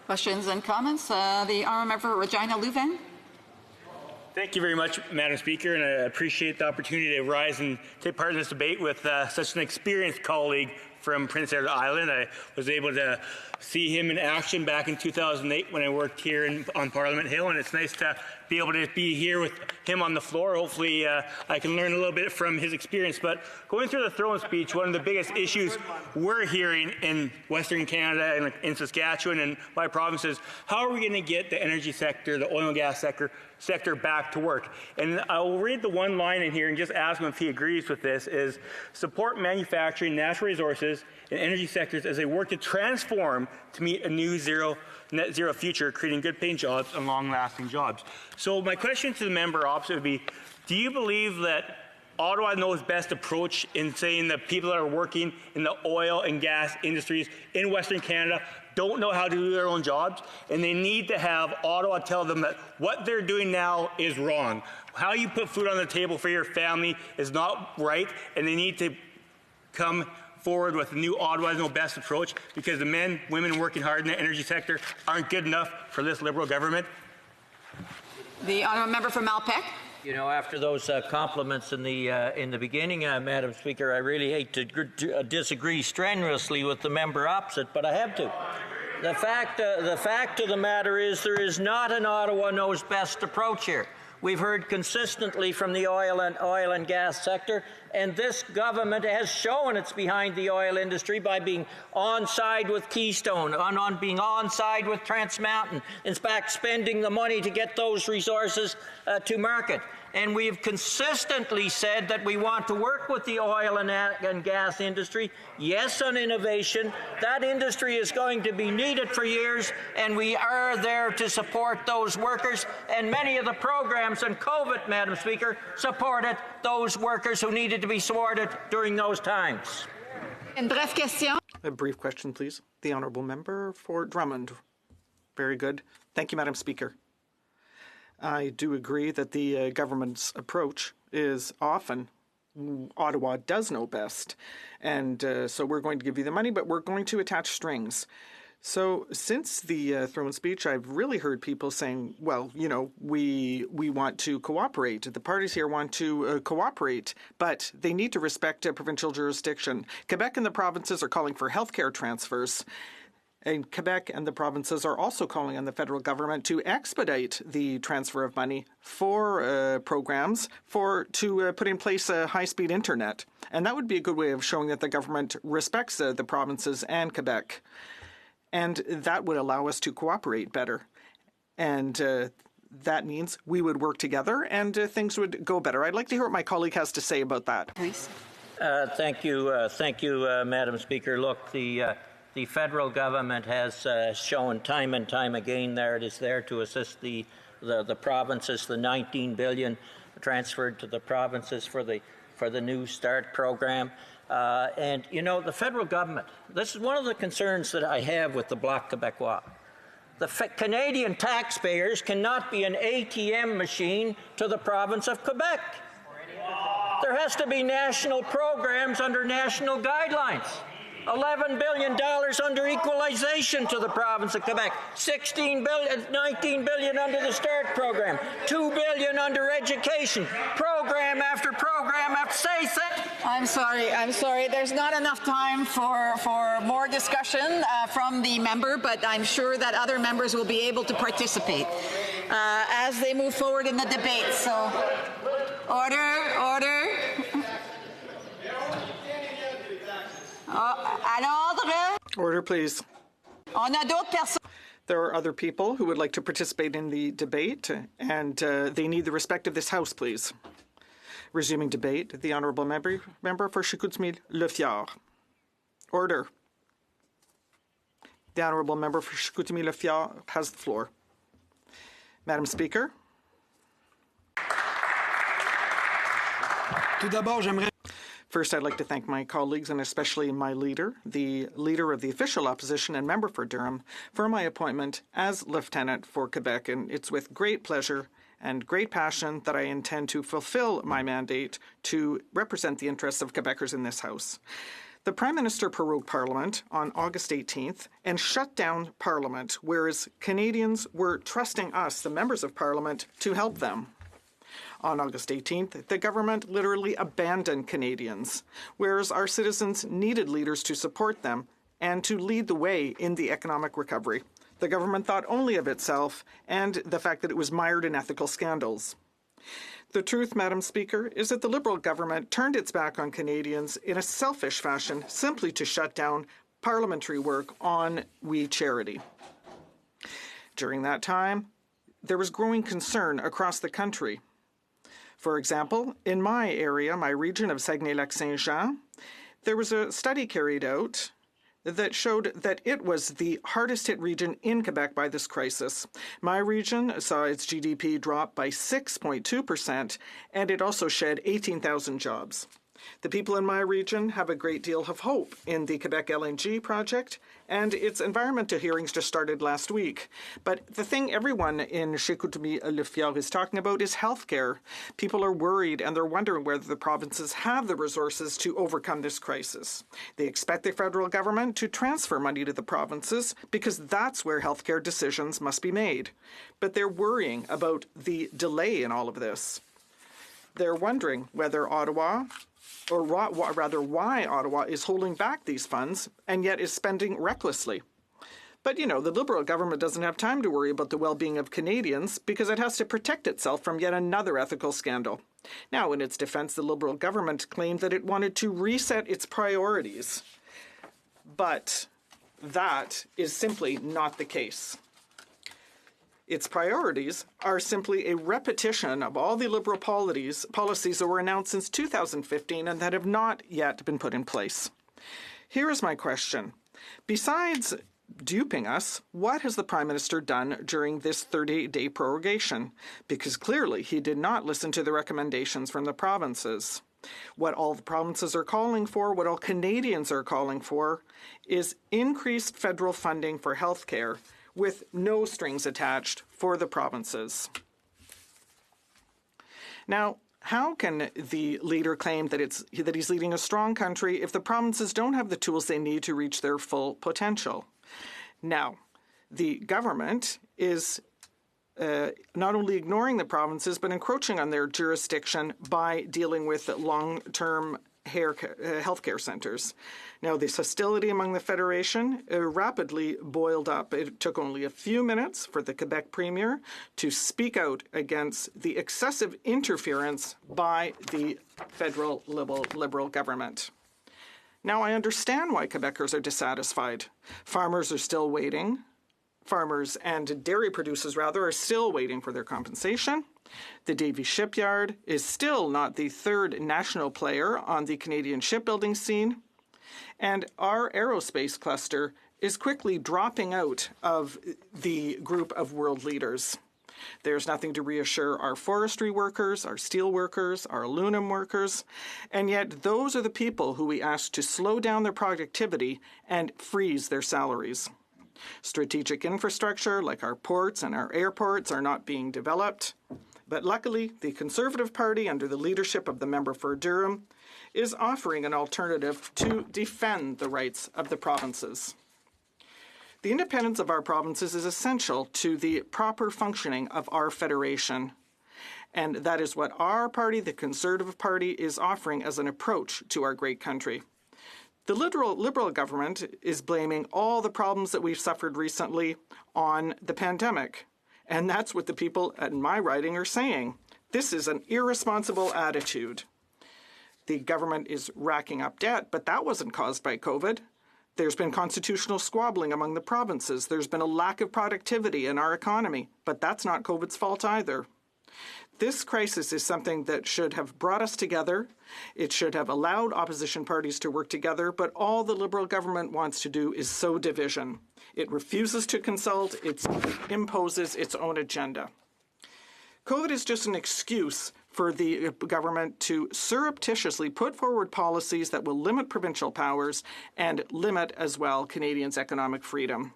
Questions and comments? The honourable member for Regina Louvain. Thank you very much, Madam Speaker, and I appreciate the opportunity to rise and take part in this debate with such an experienced colleague from Prince Edward Island. I was able to see him in action back in 2008 when I worked here on Parliament Hill, and it's nice to be able to be here with him on the floor. Hopefully I can learn a little bit from his experience. But going through the throne speech, one of the biggest issues we're hearing in Western Canada and in Saskatchewan and my provinces, how are we going to get the energy sector, the oil and gas sector back to work? And I will read the one line in here and just ask him if he agrees with this, is support manufacturing, natural resources, and energy sectors as they work to transform to meet a new net zero future, creating good paying jobs and long-lasting jobs. So my question to the member opposite would be, do you believe that Ottawa knows best approach in saying that people that are working in the oil and gas industries in Western Canada don't know how to do their own jobs, and they need to have Ottawa tell them that what they're doing now is wrong? How you put food on the table for your family is not right, and they need to come forward with a new Ottawa Know Best approach, because the men, women working hard in the energy sector aren't good enough for this Liberal government. The honourable member for Malpeque. You know, after those compliments in the beginning, Madam Speaker, I really hate to disagree strenuously with the member opposite, but I have to. The fact of the matter is there is not an Ottawa Knows Best approach here. We've heard consistently from the oil and gas sector, and this government has shown it's behind the oil industry by being on side with Keystone, on being on side with Trans Mountain, in fact spending the money to get those resources to market. And we've consistently said that we want to work with the oil and gas industry, yes, on innovation. That industry is going to be needed for years, and we are there to support those workers. And many of the programs on COVID, Madam Speaker, supported those workers who needed to be supported during those times. Une brève question. A brief question, please. The honourable member for Drummond. Very good. Thank you, Madam Speaker. I do agree that the government's approach is often Ottawa does know best. And so we're going to give you the money, but we're going to attach strings. So since the throne speech, I've really heard people saying, well, you know, we want to cooperate. The parties here want to cooperate, but they need to respect provincial jurisdiction. Quebec and the provinces are calling for healthcare transfers. And Quebec and the provinces are also calling on the federal government to expedite the transfer of money for programs to put in place a high-speed internet. And that would be a good way of showing that the government respects the provinces and Quebec. And that would allow us to cooperate better. And that means we would work together and things would go better. I'd like to hear what my colleague has to say about that. Please. Thank you, Madam Speaker. Look, the federal government has shown time and time again there it is there to assist the provinces. The $19 billion transferred to the provinces for the New Start program. And, you know, the federal government, this is one of the concerns that I have with the Bloc Québécois. The Canadian taxpayers cannot be an ATM machine to the province of Quebec. There has to be national programs under national guidelines. $11 billion under equalization to the province of Quebec, $19 billion under the START program, $2 billion under education, program after program after say. I'm sorry. There's not enough time for more discussion from the member, but I'm sure that other members will be able to participate as they move forward in the debate. So, order. Order, please. There are other people who would like to participate in the debate, and they need the respect of this House, please. Resuming debate, the Honourable Member for Chicoutimi-Le Fjord. Order. The Honourable Member for Chicoutimi-Le Fjord has the floor. Madam Speaker. First, I'd like to thank my colleagues and especially my leader, the leader of the official opposition and member for Durham, for my appointment as Lieutenant for Quebec. And it's with great pleasure and great passion that I intend to fulfill my mandate to represent the interests of Quebecers in this House. The Prime Minister prorogued Parliament on August 18th and shut down Parliament, whereas Canadians were trusting us, the members of Parliament, to help them. On August 18th, the government literally abandoned Canadians, whereas our citizens needed leaders to support them and to lead the way in the economic recovery. The government thought only of itself and the fact that it was mired in ethical scandals. The truth, Madam Speaker, is that the Liberal government turned its back on Canadians in a selfish fashion simply to shut down parliamentary work on We Charity. During that time, there was growing concern across the country. For example, in my area, my region of Saguenay-Lac-Saint-Jean, there was a study carried out that showed that it was the hardest hit region in Quebec by this crisis. My region saw its GDP drop by 6.2%, and it also shed 18,000 jobs. The people in my region have a great deal of hope in the Quebec LNG project, and its environmental hearings just started last week. But the thing everyone in Chicoutimi-Le Fjord is talking about is healthcare. People are worried and they're wondering whether the provinces have the resources to overcome this crisis. They expect the federal government to transfer money to the provinces because that's where healthcare decisions must be made. But they're worrying about the delay in all of this. They're wondering whether Ottawa, or rather why Ottawa is holding back these funds and yet is spending recklessly. But, you know, the Liberal government doesn't have time to worry about the well-being of Canadians because it has to protect itself from yet another ethical scandal. Now, in its defense, the Liberal government claimed that it wanted to reset its priorities. But that is simply not the case. Its priorities are simply a repetition of all the Liberal policies that were announced since 2015 and that have not yet been put in place. Here is my question. Besides duping us, what has the Prime Minister done during this 30-day prorogation? Because clearly he did not listen to the recommendations from the provinces. What all the provinces are calling for, what all Canadians are calling for, is increased federal funding for health care with no strings attached for the provinces. Now, how can the leader claim that he's leading a strong country if the provinces don't have the tools they need to reach their full potential? Now, the government is not only ignoring the provinces, but encroaching on their jurisdiction by dealing with long-term healthcare centres. Now, this hostility among the Federation rapidly boiled up. It took only a few minutes for the Quebec Premier to speak out against the excessive interference by the federal Liberal government. Now, I understand why Quebecers are dissatisfied. Farmers are still waiting. Farmers and dairy producers, rather, are still waiting for their compensation. The Davie Shipyard is still not the third national player on the Canadian shipbuilding scene. And our aerospace cluster is quickly dropping out of the group of world leaders. There's nothing to reassure our forestry workers, our steel workers, our aluminum workers, and yet those are the people who we ask to slow down their productivity and freeze their salaries. Strategic infrastructure like our ports and our airports are not being developed. But luckily, the Conservative Party, under the leadership of the member for Durham, is offering an alternative to defend the rights of the provinces. The independence of our provinces is essential to the proper functioning of our federation. And that is what our party, the Conservative Party, is offering as an approach to our great country. The Liberal government is blaming all the problems that we've suffered recently on the pandemic. And that's what the people in my riding are saying. This is an irresponsible attitude. The government is racking up debt, but that wasn't caused by COVID. There's been constitutional squabbling among the provinces. There's been a lack of productivity in our economy, but that's not COVID's fault either. This crisis is something that should have brought us together. It should have allowed opposition parties to work together, but all the Liberal government wants to do is sow division. It refuses to consult. It imposes its own agenda. COVID is just an excuse for the government to surreptitiously put forward policies that will limit provincial powers and limit as well Canadians' economic freedom.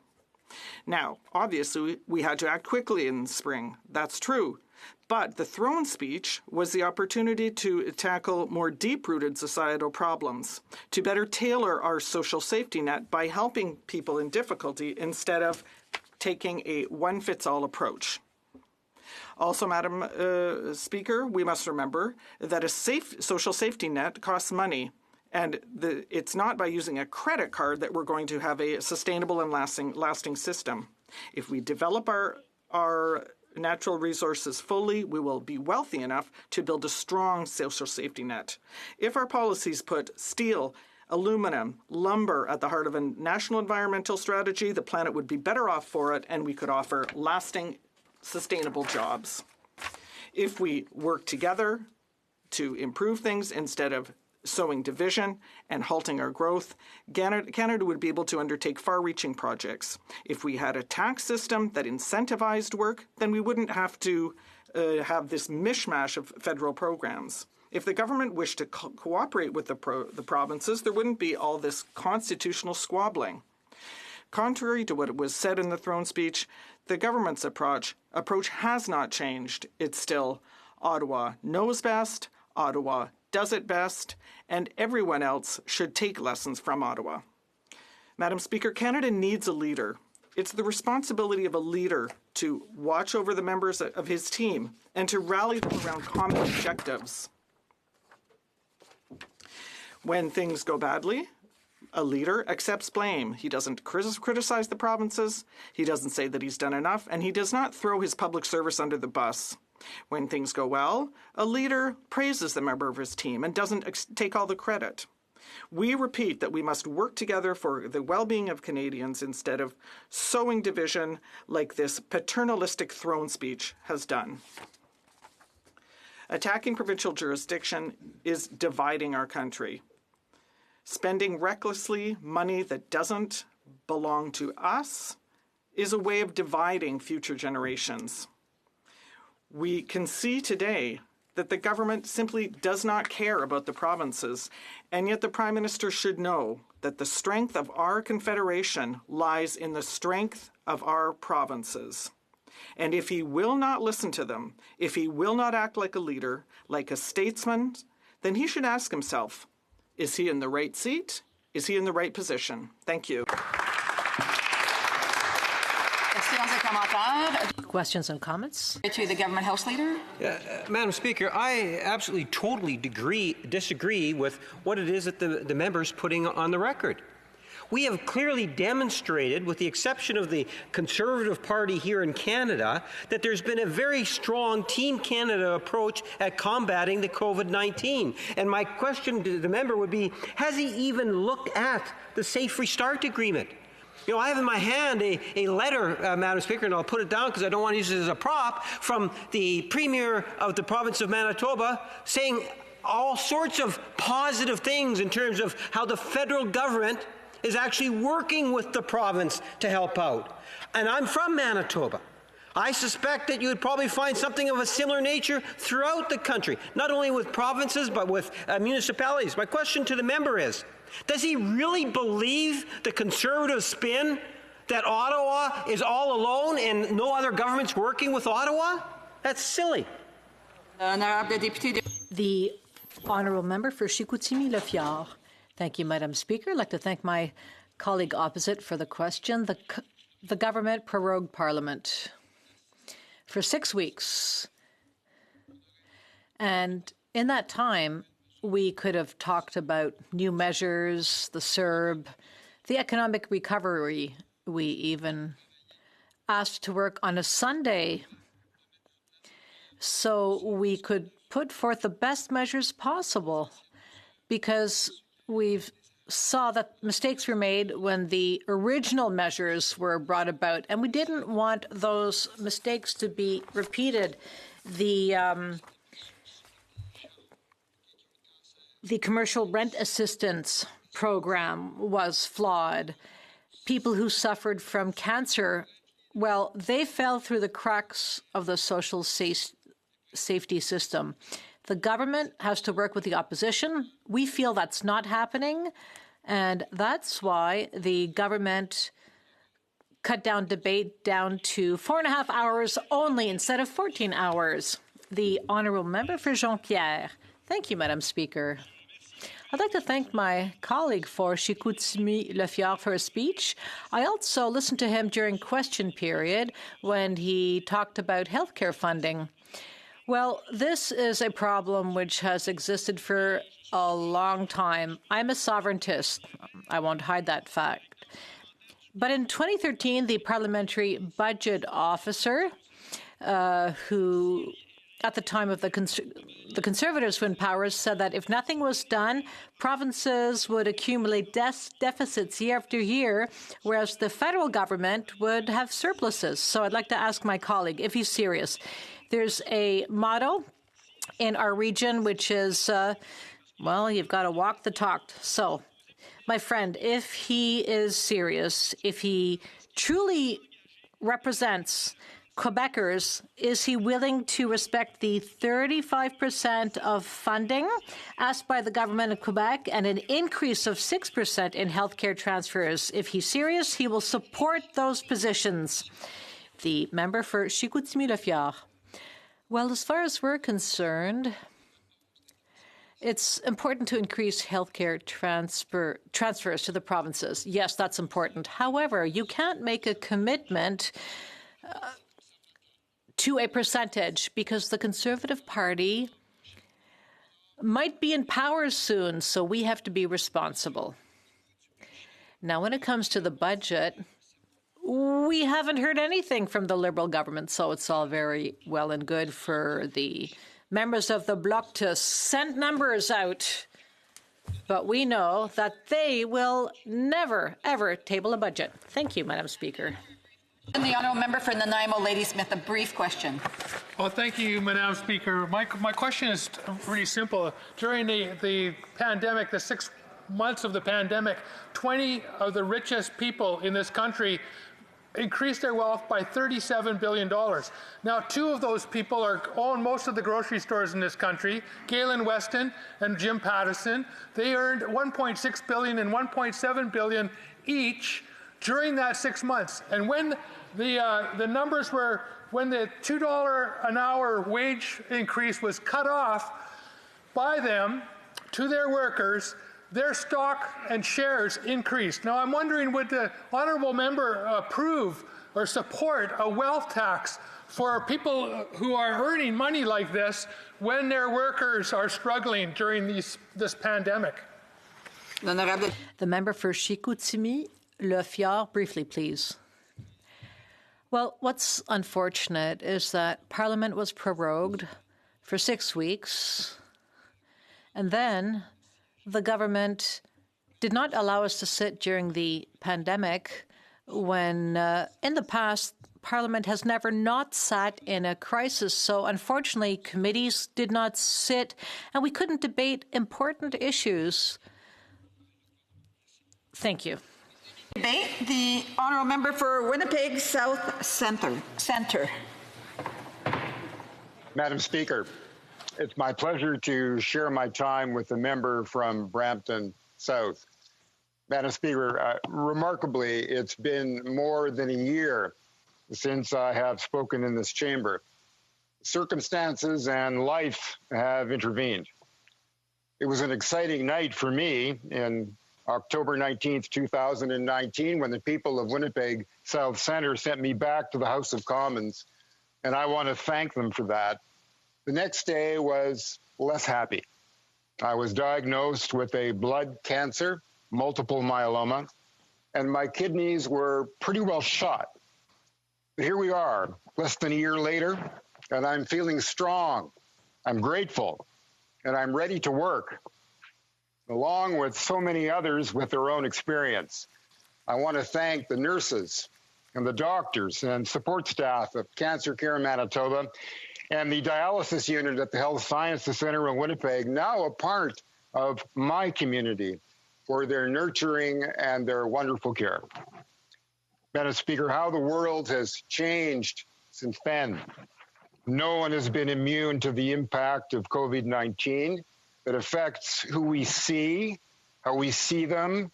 Now, obviously, we had to act quickly in spring. That's true. But the throne speech was the opportunity to tackle more deep-rooted societal problems, to better tailor our social safety net by helping people in difficulty instead of taking a one-fits-all approach. Also, Madam Speaker, we must remember that a safe social safety net costs money, and it's not by using a credit card that we're going to have a sustainable and lasting system. If we develop our natural resources fully, we will be wealthy enough to build a strong social safety net. If our policies put steel, aluminum, lumber at the heart of a national environmental strategy, the planet would be better off for it, and we could offer lasting, sustainable jobs. If we work together to improve things instead of sowing division and halting our growth, Canada would be able to undertake far-reaching projects. If we had a tax system that incentivized work, then we wouldn't have to have this mishmash of federal programs. If the government wished to cooperate with the provinces, there wouldn't be all this constitutional squabbling. Contrary to what was said in the throne speech, the government's approach has not changed. It's still Ottawa knows best, Ottawa does it best, and everyone else should take lessons from Ottawa. Madam Speaker, Canada needs a leader. It's the responsibility of a leader to watch over the members of his team and to rally them around common objectives. When things go badly, a leader accepts blame. He doesn't criticize the provinces, he doesn't say that he's done enough, and he does not throw his public service under the bus. When things go well, a leader praises the member of his team and doesn't take all the credit. We repeat that we must work together for the well-being of Canadians instead of sowing division like this paternalistic throne speech has done. Attacking provincial jurisdiction is dividing our country. Spending recklessly money that doesn't belong to us is a way of dividing future generations. We can see today that the government simply does not care about the provinces, and yet the Prime Minister should know that the strength of our Confederation lies in the strength of our provinces. And if he will not listen to them, if he will not act like a leader, like a statesman, then he should ask himself, is he in the right seat? Is he in the right position? Thank you. Questions and comments? To the Government House Leader. Madam Speaker, I absolutely totally disagree with what it is that the member's putting on the record. We have clearly demonstrated, with the exception of the Conservative Party here in Canada, that there's been a very strong Team Canada approach at combating the COVID-19. And my question to the member would be, has he even looked at the Safe Restart Agreement? You know, I have in my hand a letter, Madam Speaker, and I'll put it down because I don't want to use it as a prop, from the Premier of the province of Manitoba saying all sorts of positive things in terms of how the federal government is actually working with the province to help out. And I'm from Manitoba. I suspect that you would probably find something of a similar nature throughout the country, not only with provinces but with municipalities. My question to the member is, does he really believe the Conservative spin that Ottawa is all alone and no other government's working with Ottawa? That's silly. The honourable member for Chicoutimi-Le Fjord. Thank you, Madam Speaker. I'd like to thank my colleague opposite for the question. The government prorogued Parliament for 6 weeks. And in that time, we could have talked about new measures, the CERB, the economic recovery. We even asked to work on a Sunday so we could put forth the best measures possible, because we've saw that mistakes were made when the original measures were brought about, and we didn't want those mistakes to be repeated. The commercial rent assistance program was flawed. People who suffered from cancer, well, they fell through the cracks of the social safety system. The government has to work with the opposition. We feel that's not happening, and that's why the government cut down debate down to 4.5 hours only instead of 14 hours. The honourable member for Jonquière. Thank you, Madam Speaker. I'd like to thank my colleague for Chicoutimi-Le Fjord for his speech. I also listened to him during question period when he talked about healthcare funding. Well, this is a problem which has existed for a long time. I'm a sovereigntist. I won't hide that fact. But in 2013, the parliamentary budget officer, who at the time of the Conservatives were in power, said that if nothing was done, provinces would accumulate deficits year after year, whereas the federal government would have surpluses. So I'd like to ask my colleague if he's serious. There's a motto in our region which is, well, you've got to walk the talk. So, my friend, if he is serious, if he truly represents Quebecers, is he willing to respect the 35% of funding asked by the government of Quebec and an increase of 6% in healthcare transfers? If he's serious, he will support those positions. The member for Chicoutimi-Le Fjord. Well, as far as we're concerned, it's important to increase healthcare transfers to the provinces. Yes, that's important. However, you can't make a commitment to a percentage because the Conservative Party might be in power soon, so we have to be responsible. Now, when it comes to the budget, we haven't heard anything from the Liberal government, so it's all very well and good for the members of the Bloc to send numbers out. But we know that they will never, ever table a budget. Thank you, Madam Speaker. And the honourable member for Nanaimo, Ladysmith, a brief question. Well, thank you, Madam Speaker. My question is really simple. During the pandemic, the 6 months of the pandemic, 20 of the richest people in this country increased their wealth by $37 billion. Now, 2 of those people own most of the grocery stores in this country, Galen Weston and Jim Pattison. They earned $1.6 billion and $1.7 billion each during that 6 months. And when the numbers were, when the $2 an hour wage increase was cut off by them to their workers, their stock and shares increased. Now, I'm wondering, would the honourable member approve or support a wealth tax for people who are earning money like this when their workers are struggling during this pandemic? The member for Chicoutimi-Le Fjord, briefly, please. Well, what's unfortunate is that Parliament was prorogued for 6 weeks, and then the government did not allow us to sit during the pandemic when, in the past, Parliament has never not sat in a crisis. So, unfortunately, committees did not sit, and we couldn't debate important issues. Thank you. Debate. The honourable member for Winnipeg South Centre. Madam Speaker, it's my pleasure to share my time with the member from Brampton South. Madam Speaker, remarkably, it's been more than a year since I have spoken in this chamber. Circumstances and life have intervened. It was an exciting night for me in October 19th, 2019, when the people of Winnipeg South Centre sent me back to the House of Commons, and I want to thank them for that. The next day was less happy. I was diagnosed with a blood cancer, multiple myeloma, and my kidneys were pretty well shot. But here we are, less than a year later, and I'm feeling strong. I'm grateful, and I'm ready to work, along with so many others with their own experience. I want to thank the nurses and the doctors and support staff of Cancer Care Manitoba and the dialysis unit at the Health Sciences Centre in Winnipeg, now a part of my community, for their nurturing and their wonderful care. Madam Speaker, how the world has changed since then. No one has been immune to the impact of COVID-19 that affects who we see, how we see them,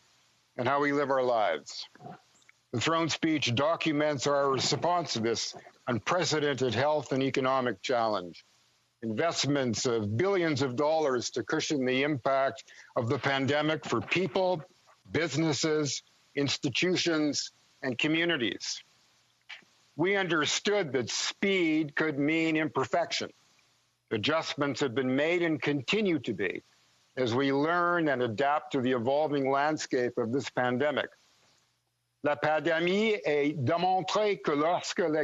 and how we live our lives. The throne speech documents our response to this unprecedented health and economic challenge. Investments of billions of dollars to cushion the impact of the pandemic for people, businesses, institutions, and communities. We understood that speed could mean imperfection. Adjustments have been made and continue to be as we learn and adapt to the evolving landscape of this pandemic. La pandémie a démontré que lorsque la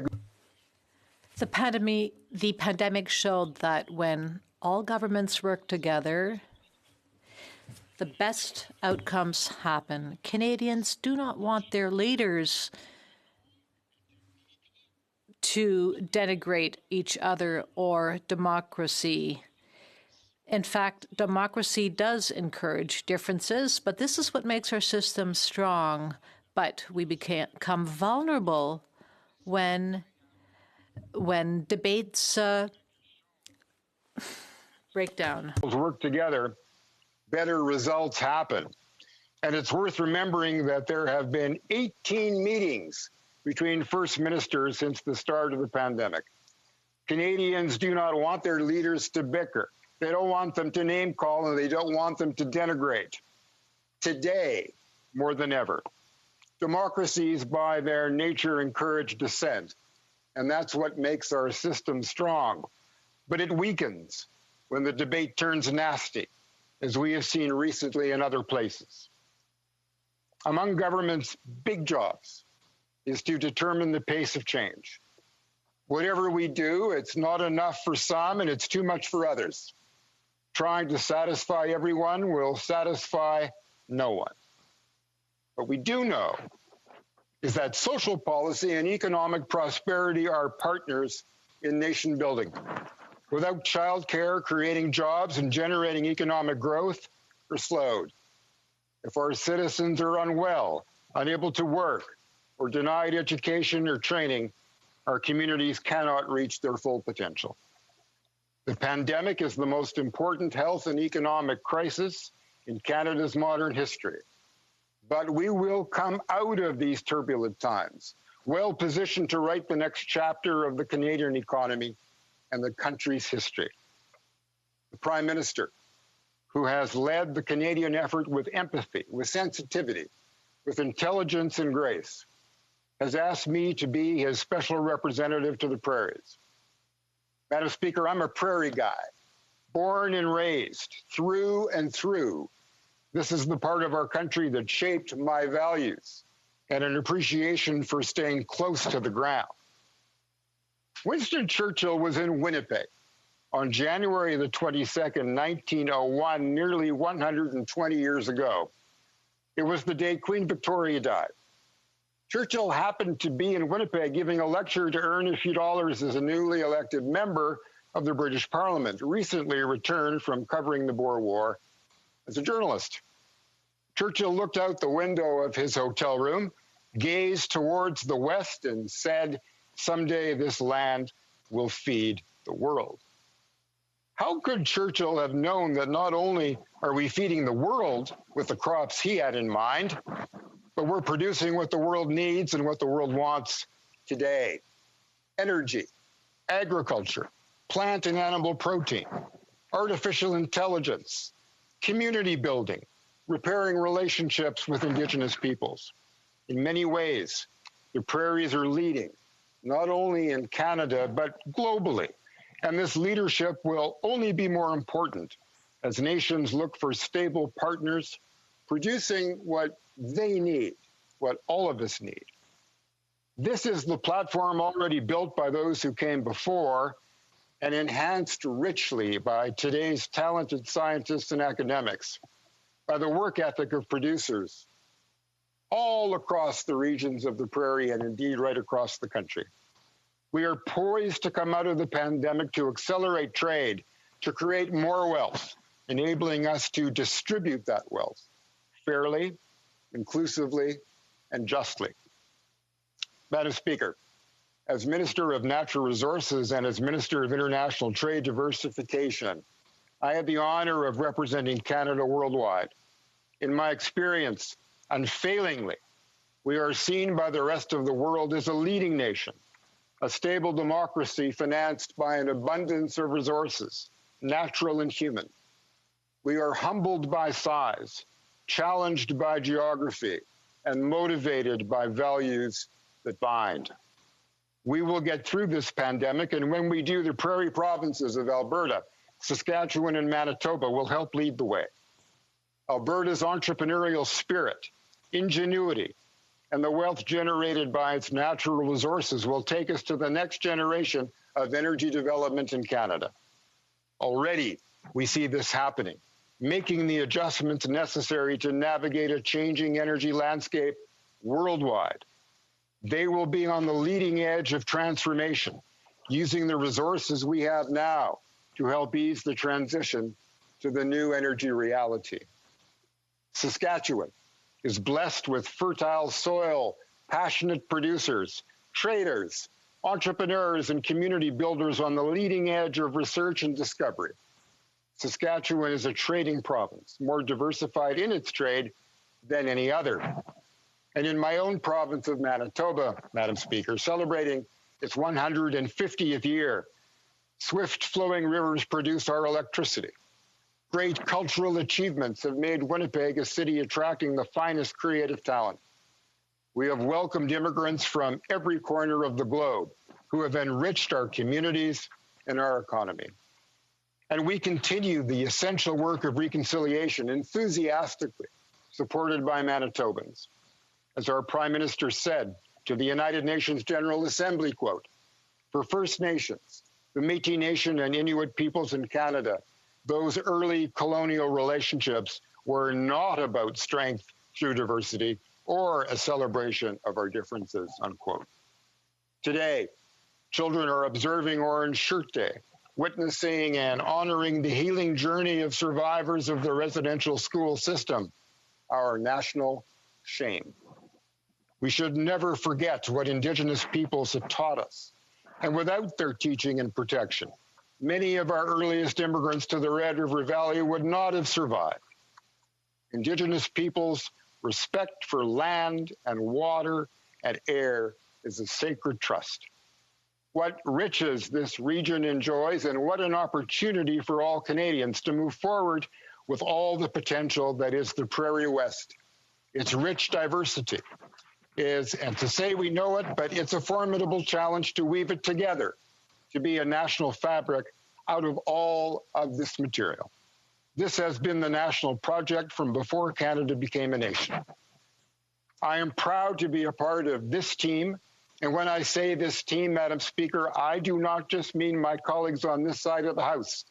The pandemic showed that when all governments work together, the best outcomes happen. Canadians do not want their leaders to denigrate each other or democracy. In fact, democracy does encourage differences, but this is what makes our system strong. But we become vulnerable when debates break down. Work together, better results happen. And it's worth remembering that there have been 18 meetings between first ministers since the start of the pandemic. Canadians do not want their leaders to bicker. They don't want them to name call, and they don't want them to denigrate. Today, more than ever, democracies by their nature encourage dissent. And that's what makes our system strong. But it weakens when the debate turns nasty, as we have seen recently in other places. Among government's big jobs is to determine the pace of change. Whatever we do, it's not enough for some and it's too much for others. Trying to satisfy everyone will satisfy no one. What we do know is that social policy and economic prosperity are partners in nation building. Without childcare, creating jobs and generating economic growth are slowed. If our citizens are unwell, unable to work, or denied education or training, our communities cannot reach their full potential. The pandemic is the most important health and economic crisis in Canada's modern history. But we will come out of these turbulent times, well positioned to write the next chapter of the Canadian economy and the country's history. The Prime Minister, who has led the Canadian effort with empathy, with sensitivity, with intelligence and grace, has asked me to be his special representative to the prairies. Madam Speaker, I'm a prairie guy, born and raised through and through. This is the part of our country that shaped my values and an appreciation for staying close to the ground. Winston Churchill was in Winnipeg on January the 22nd, 1901, nearly 120 years ago. It was the day Queen Victoria died. Churchill happened to be in Winnipeg giving a lecture to earn a few dollars as a newly elected member of the British Parliament, recently returned from covering the Boer War as a journalist. Churchill looked out the window of his hotel room, gazed towards the west, and said, "Someday this land will feed the world." How could Churchill have known that not only are we feeding the world with the crops he had in mind, but we're producing what the world needs and what the world wants today? Energy, agriculture, plant and animal protein, artificial intelligence, community building, repairing relationships with Indigenous peoples. In many ways, the prairies are leading, not only in Canada, but globally. And this leadership will only be more important as nations look for stable partners producing what they need, what all of us need. This is the platform already built by those who came before and enhanced richly by today's talented scientists and academics, by the work ethic of producers all across the regions of the prairie and indeed right across the country. We are poised to come out of the pandemic to accelerate trade, to create more wealth, enabling us to distribute that wealth fairly, inclusively, and justly. Madam Speaker, as Minister of Natural Resources and as Minister of International Trade Diversification, I had the honor of representing Canada worldwide. In my experience, unfailingly, we are seen by the rest of the world as a leading nation, a stable democracy financed by an abundance of resources, natural and human. We are humbled by size, challenged by geography, and motivated by values that bind. We will get through this pandemic, and when we do, the prairie provinces of Alberta, Saskatchewan, and Manitoba will help lead the way. Alberta's entrepreneurial spirit, ingenuity, and the wealth generated by its natural resources will take us to the next generation of energy development in Canada. Already, we see this happening, making the adjustments necessary to navigate a changing energy landscape worldwide. They will be on the leading edge of transformation, using the resources we have now to help ease the transition to the new energy reality. Saskatchewan is blessed with fertile soil, passionate producers, traders, entrepreneurs, and community builders on the leading edge of research and discovery. Saskatchewan is a trading province, more diversified in its trade than any other. And in my own province of Manitoba, Madam Speaker, celebrating its 150th year, swift flowing rivers produce our electricity. Great cultural achievements have made Winnipeg a city attracting the finest creative talent. We have welcomed immigrants from every corner of the globe who have enriched our communities and our economy. And we continue the essential work of reconciliation enthusiastically, supported by Manitobans. As our Prime Minister said to the United Nations General Assembly, quote, for First Nations, the Métis Nation and Inuit peoples in Canada, those early colonial relationships were not about strength through diversity or a celebration of our differences, unquote. Today, children are observing Orange Shirt Day, witnessing and honoring the healing journey of survivors of the residential school system, our national shame. We should never forget what Indigenous peoples have taught us. And without their teaching and protection, many of our earliest immigrants to the Red River Valley would not have survived. Indigenous peoples' respect for land and water and air is a sacred trust. What riches this region enjoys, and what an opportunity for all Canadians to move forward with all the potential that is the Prairie West. Its rich diversity is, and to say we know it, but it's a formidable challenge to weave it together, to be a national fabric out of all of this material. This has been the national project from before Canada became a nation. I am proud to be a part of this team. And when I say this team, Madam Speaker, I do not just mean my colleagues on this side of the House.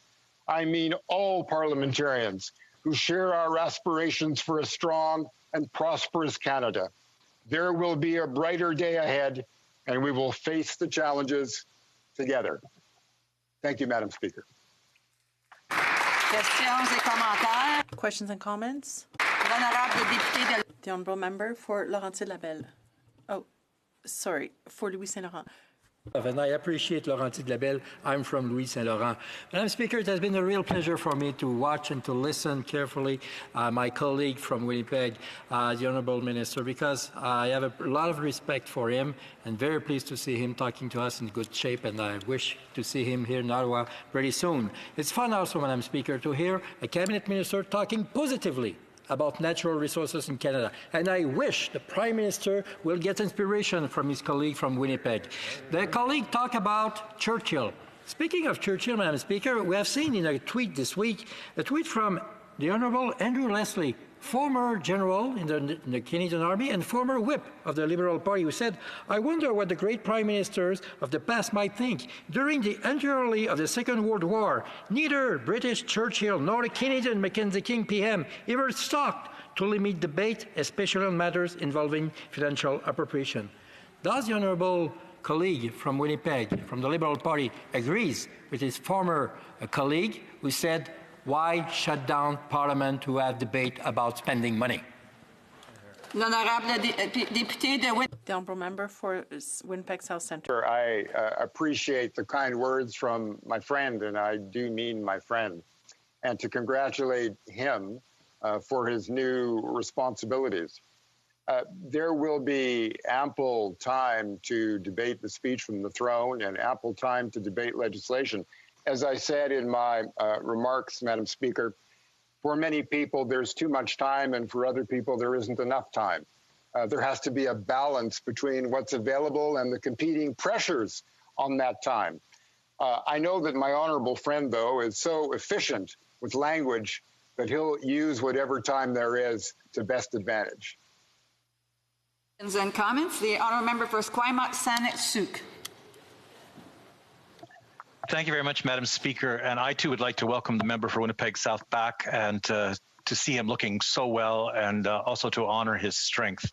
I mean all parliamentarians who share our aspirations for a strong and prosperous Canada. There will be a brighter day ahead, and we will face the challenges together. Thank you, Madam Speaker. Questions and comments? The Honourable Member for Laurentides-Labelle. Oh, sorry, for Louis Saint Laurent. And I appreciate Laurentide Labelle. I'm from Louis Saint Laurent. Madam Speaker, it has been a real pleasure for me to watch and to listen carefully my colleague from Winnipeg, the Honourable Minister, because I have a lot of respect for him and very pleased to see him talking to us in good shape, and I wish to see him here in Ottawa pretty soon. It's fun also, Madam Speaker, to hear a Cabinet Minister talking positively about natural resources in Canada. And I wish the Prime Minister will get inspiration from his colleague from Winnipeg. The colleague talked about Churchill. Speaking of Churchill, Madam Speaker, we have seen in a tweet this week, a tweet from the Honourable Andrew Leslie, former general in the Canadian Army and former whip of the Liberal Party, who said, "I wonder what the great prime ministers of the past might think. During the entirety of the Second World War, neither British Churchill nor the Canadian Mackenzie King PM ever sought to limit debate, especially on matters involving financial appropriation." Does the honourable colleague from Winnipeg, from the Liberal Party, agrees with his former colleague who said, "Why shut down Parliament to have debate about spending money?" The honourable member for Winnipeg South Centre. I appreciate the kind words from my friend, and I do mean my friend, and to congratulate him for his new responsibilities. There will be ample time to debate the speech from the throne and ample time to debate legislation. As I said in my remarks, Madam Speaker, for many people there's too much time, and for other people there isn't enough time. There has to be a balance between what's available and the competing pressures on that time. I know that my honourable friend, though, is so efficient with language that he'll use whatever time there is to best advantage. And comments. The honourable member for Esquimalt Saanich-Sooke. Thank you very much, Madam Speaker. And I, too, would like to welcome the member for Winnipeg South back and to see him looking so well, and also to honor his strength.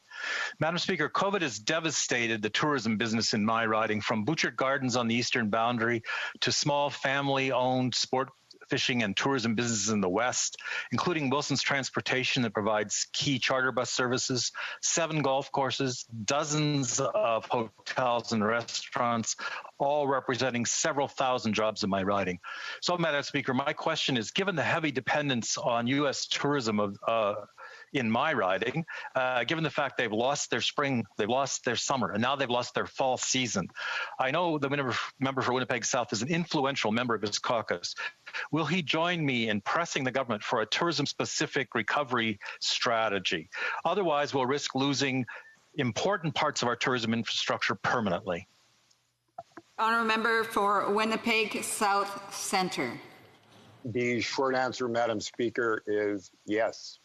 Madam Speaker, COVID has devastated the tourism business in my riding, from Butchert Gardens on the eastern boundary to small family-owned sport fishing and tourism businesses in the west, including Wilson's Transportation that provides key charter bus services, 7 golf courses, dozens of hotels and restaurants, all representing several thousand jobs in my riding. So, Madam Speaker, my question is, given the heavy dependence on U.S. tourism in my riding, given the fact they've lost their spring, they've lost their summer, and now they've lost their fall season. I know the member for Winnipeg South is an influential member of his caucus. Will he join me in pressing the government for a tourism-specific recovery strategy? Otherwise, we'll risk losing important parts of our tourism infrastructure permanently. Honourable member for Winnipeg South Centre. The short answer, Madam Speaker, is yes.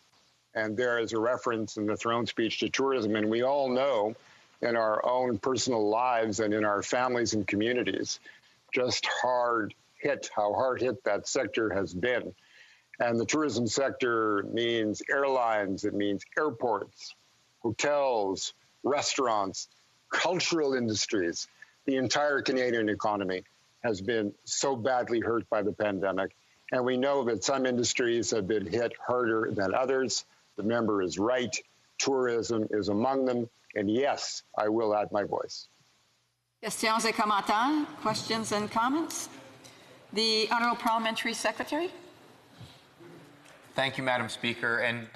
And there is a reference in the throne speech to tourism, and we all know in our own personal lives and in our families and communities just how hard hit that sector has been. And the tourism sector means airlines, it means airports, hotels, restaurants, cultural industries. The entire Canadian economy has been so badly hurt by the pandemic. And we know that some industries have been hit harder than others. The member is right. Tourism is among them. And yes, I will add my voice. Questions et commentaires? Questions and comments? The Honourable Parliamentary Secretary. Thank you, Madam Speaker, and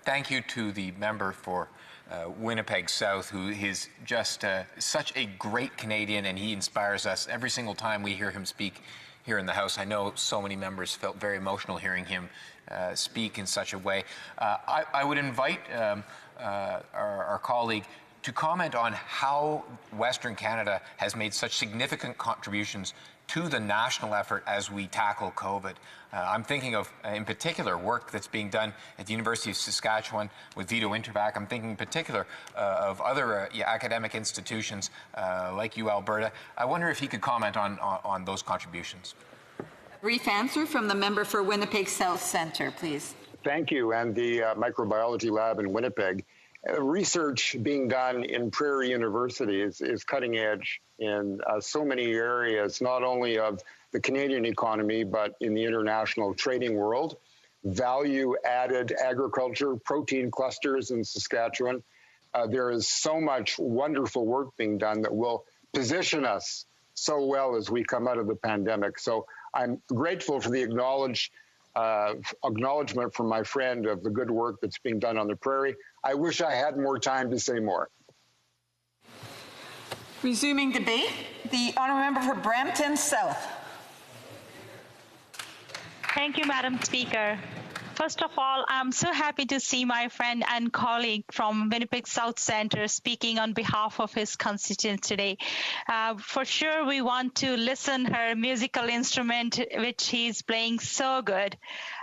thank you to the member for Winnipeg South, who is just such a great Canadian, and he inspires us every single time we hear him speak here in the House. I know so many members felt very emotional hearing him speak in such a way. I would invite our colleague to comment on how Western Canada has made such significant contributions to the national effort as we tackle COVID. I'm thinking of, in particular, work that's being done at the University of Saskatchewan with Vito Intervac. I'm thinking in particular of other academic institutions like U Alberta. I wonder if he could comment on those contributions. Brief answer from the member for Winnipeg South Centre, please. Thank you. And the microbiology lab in Winnipeg. Research being done in Prairie University is cutting edge in so many areas, not only of the Canadian economy, but in the international trading world. Value-added agriculture, protein clusters in Saskatchewan. There is so much wonderful work being done that will position us so well as we come out of the pandemic. So I'm grateful for the acknowledgement from my friend of the good work that's being done on the prairie. I wish I had more time to say more. Resuming debate, the honourable member for Brampton South. Thank you, Madam Speaker. First of all, I'm so happy to see my friend and colleague from Winnipeg South Centre speaking on behalf of his constituents today. For sure, we want to listen her musical instrument, which he's playing so good.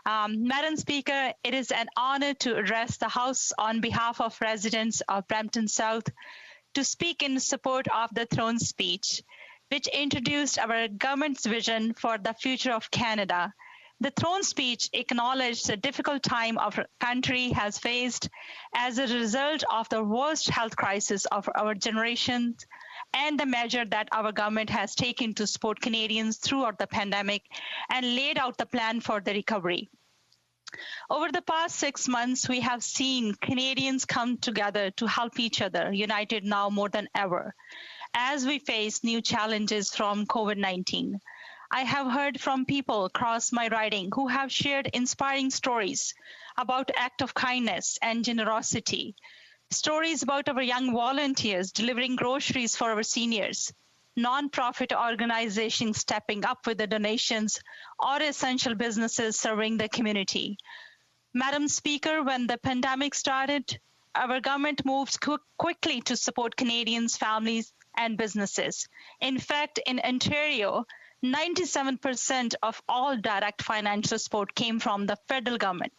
Madam Speaker, it is an honor to address the House on behalf of residents of Brampton South to speak in support of the throne speech, which introduced our government's vision for the future of Canada. The throne speech acknowledged the difficult time our country has faced as a result of the worst health crisis of our generation and the measure that our government has taken to support Canadians throughout the pandemic and laid out the plan for the recovery. Over the past 6 months, we have seen Canadians come together to help each other, united now more than ever, as we face new challenges from COVID-19. I have heard from people across my riding who have shared inspiring stories about acts of kindness and generosity, stories about our young volunteers delivering groceries for our seniors, non-profit organizations stepping up with the donations, or essential businesses serving the community. Madam Speaker, when the pandemic started, our government moved quickly to support Canadians, families, and businesses. In fact, in Ontario, 97% of all direct financial support came from the federal government.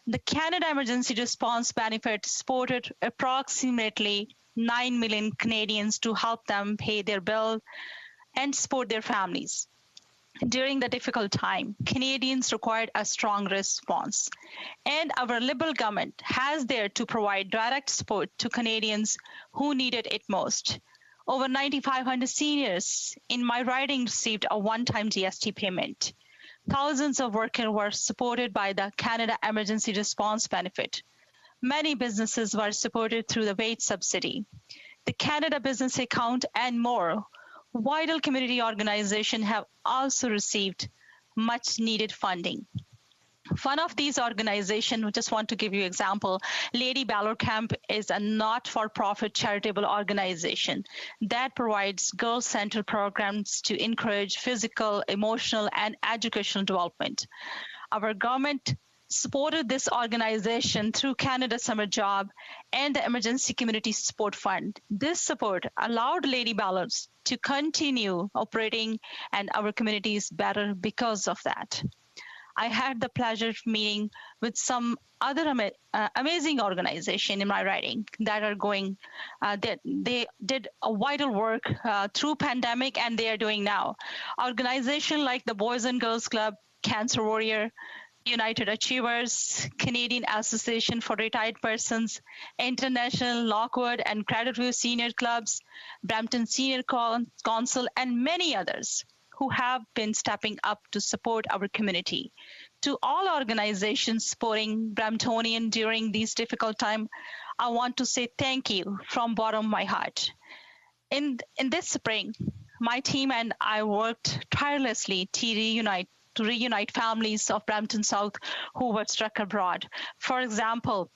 The Canada Emergency Response Benefit supported approximately 9 million Canadians to help them pay their bill and support their families. During the difficult time, Canadians required a strong response, and our Liberal government has there to provide direct support to Canadians who needed it most. Over 9,500 seniors in my riding received a one-time GST payment. Thousands of workers were supported by the Canada Emergency Response Benefit. Many businesses were supported through the wage subsidy, the Canada Business Account, and more. Vital community organizations have also received much-needed funding. One of these organizations, I just want to give you an example, Lady Ballard Camp is a not-for-profit charitable organization that provides girl-centered programs to encourage physical, emotional, and educational development. Our government supported this organization through Canada Summer Job and the Emergency Community Support Fund. This support allowed Lady Ballards to continue operating, and our community is better because of that. I had the pleasure of meeting with some other amazing organizations in my riding that are going, they did a vital work through pandemic, and they are doing now. Organizations like the Boys and Girls Club, Cancer Warrior, United Achievers, Canadian Association for Retired Persons, International Lockwood and Credit Senior Clubs, Brampton Senior Council, and many others who have been stepping up to support our community. To all organizations supporting Bramptonian during these difficult times, I want to say thank you from bottom of my heart. In this spring, my team and I worked tirelessly to reunite families of Brampton South who were struck abroad. For example,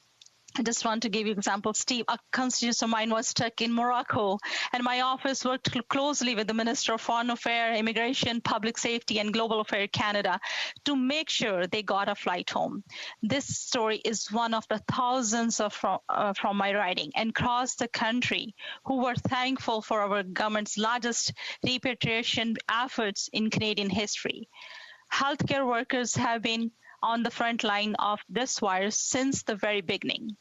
I just want to give you an example. Steve, a constituent of mine was stuck in Morocco, and my office worked closely with the Minister of Foreign Affairs, Immigration, Public Safety, and Global Affairs Canada to make sure they got a flight home. This story is one of the thousands of from my riding and across the country who were thankful for our government's largest repatriation efforts in Canadian history. Healthcare workers have been on the front line of this virus since the very beginning.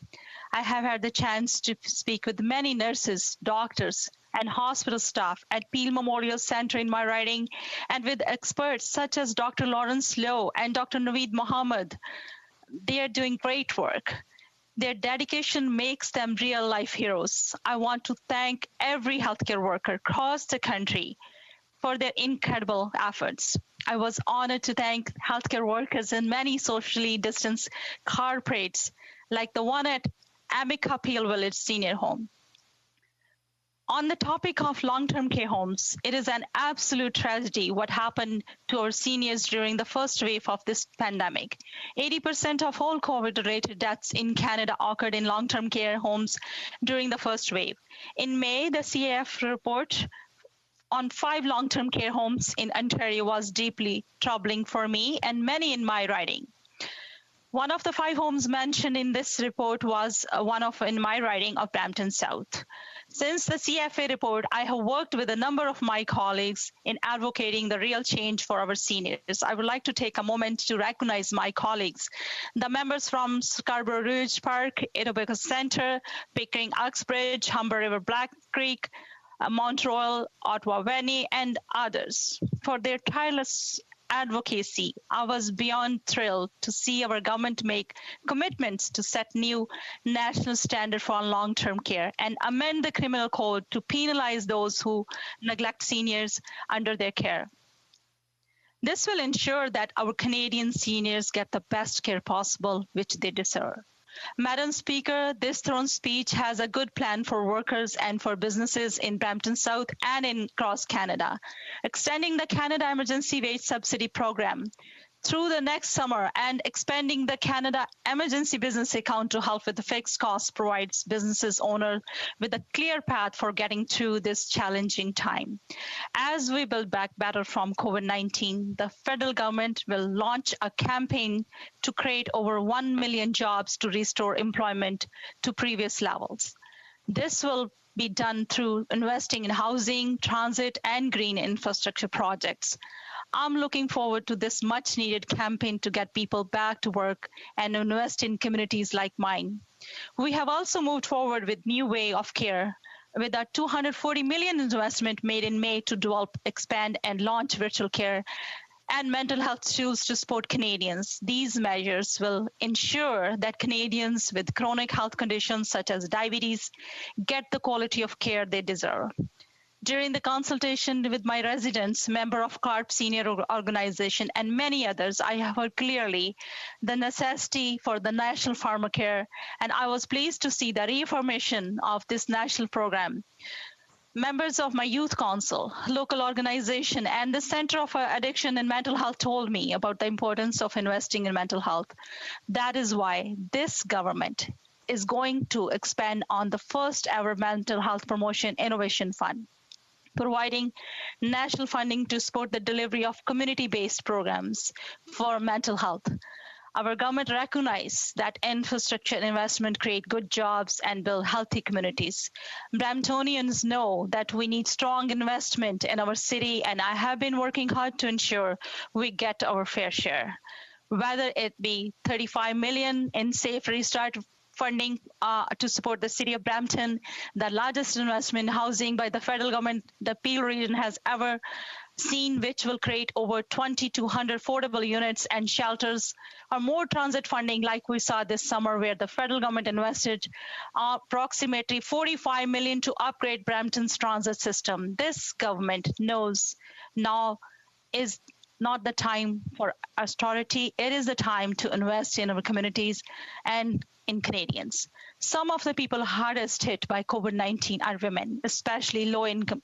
I have had the chance to speak with many nurses, doctors, and hospital staff at Peel Memorial Centre in my riding, and with experts such as Dr. Lawrence Lowe and Dr. Naveed Mohammed. They are doing great work. Their dedication makes them real-life heroes. I want to thank every healthcare worker across the country for their incredible efforts. I was honored to thank healthcare workers in many socially distanced corporates, like the one at Amica Peel Village Senior Home. On the topic of long-term care homes, it is an absolute tragedy what happened to our seniors during the first wave of this pandemic. 80% of all COVID-related deaths in Canada occurred in long-term care homes during the first wave. In May, the CAF report on 5 long-term care homes in Ontario was deeply troubling for me and many in my riding. One of the 5 homes mentioned in this report was in my riding of Brampton South. Since the CFA report, I have worked with a number of my colleagues in advocating the real change for our seniors. I would like to take a moment to recognize my colleagues, the members from Scarborough Ridge Park, Etobicoke Centre, Pickering Uxbridge, Humber River Black Creek, Mount Royal, Ottawa Valley, and others for their tireless advocacy. I was beyond thrilled to see our government make commitments to set new national standard for long-term care and amend the criminal code to penalize those who neglect seniors under their care. This will ensure that our Canadian seniors get the best care possible, which they deserve. Madam Speaker, this throne speech has a good plan for workers and for businesses in Brampton South and across Canada, extending the Canada Emergency Wage Subsidy Program through the next summer and expanding the Canada Emergency Business Account to help with the fixed costs provides businesses owners with a clear path for getting through this challenging time. As we build back better from COVID-19, the federal government will launch a campaign to create over 1 million jobs to restore employment to previous levels. This will be done through investing in housing, transit, and green infrastructure projects. I'm looking forward to this much-needed campaign to get people back to work and invest in communities like mine. We have also moved forward with new way of care, with a $240 million investment made in May to develop, expand, and launch virtual care and mental health tools to support Canadians. These measures will ensure that Canadians with chronic health conditions such as diabetes get the quality of care they deserve. During the consultation with my residents, member of CARP Senior Organization, and many others, I have heard clearly the necessity for the National Pharmacare, and I was pleased to see the reaffirmation of this national program. Members of my youth council, local organization, and the Center of Addiction and Mental Health told me about the importance of investing in mental health. That is why this government is going to expand on the first ever Mental Health Promotion Innovation Fund, providing national funding to support the delivery of community-based programs for mental health. Our government recognizes that infrastructure investment create good jobs and build healthy communities. Bramptonians know that we need strong investment in our city, and I have been working hard to ensure we get our fair share. Whether it be $35 million in Safe Restart funding to support the city of Brampton, the largest investment in housing by the federal government the Peel region has ever seen, which will create over 2,200 affordable units and shelters, or more transit funding like we saw this summer, where the federal government invested approximately $45 million to upgrade Brampton's transit system. This government knows now is not the time for austerity. It is the time to invest in our communities and in Canadians. Some of the people hardest hit by COVID-19 are women, especially low-income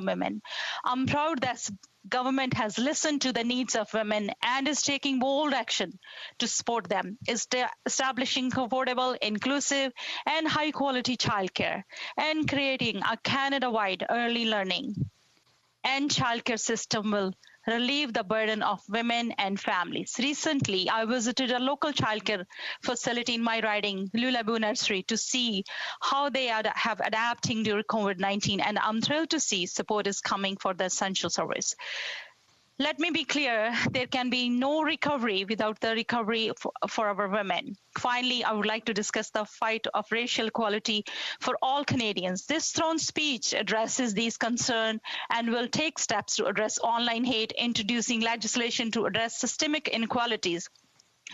women. I'm proud that government has listened to the needs of women and is taking bold action to support them, establishing affordable, inclusive, and high-quality childcare, and creating a Canada-wide early learning and childcare system will relieve the burden of women and families. Recently, I visited a local childcare facility in my riding, Lulabu Nursery, to see how they have adapting during COVID-19, and I'm thrilled to see support is coming for the essential service. Let me be clear, there can be no recovery without the recovery for our women. Finally, I would like to discuss the fight of racial equality for all Canadians. This throne speech addresses these concerns and will take steps to address online hate, introducing legislation to address systemic inequalities,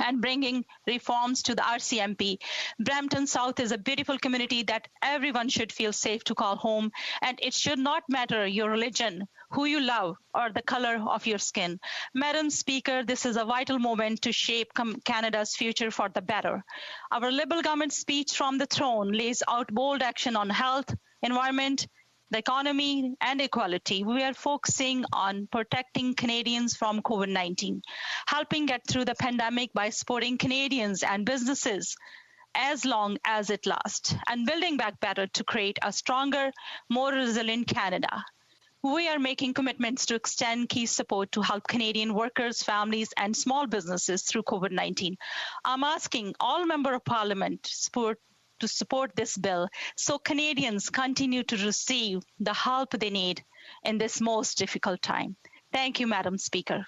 and bringing reforms to the RCMP. Brampton South is a beautiful community that everyone should feel safe to call home, and it should not matter your religion, who you love, or the color of your skin. Madam Speaker, this is a vital moment to shape Canada's future for the better. Our Liberal government speech from the throne lays out bold action on health, environment, the economy, and equality, we are focusing on protecting Canadians from COVID-19, helping get through the pandemic by supporting Canadians and businesses as long as it lasts, and building back better to create a stronger, more resilient Canada. We are making commitments to extend key support to help Canadian workers, families, and small businesses through COVID-19. I'm asking all Members of Parliament to support this bill so Canadians continue to receive the help they need in this most difficult time. Thank you, Madam Speaker.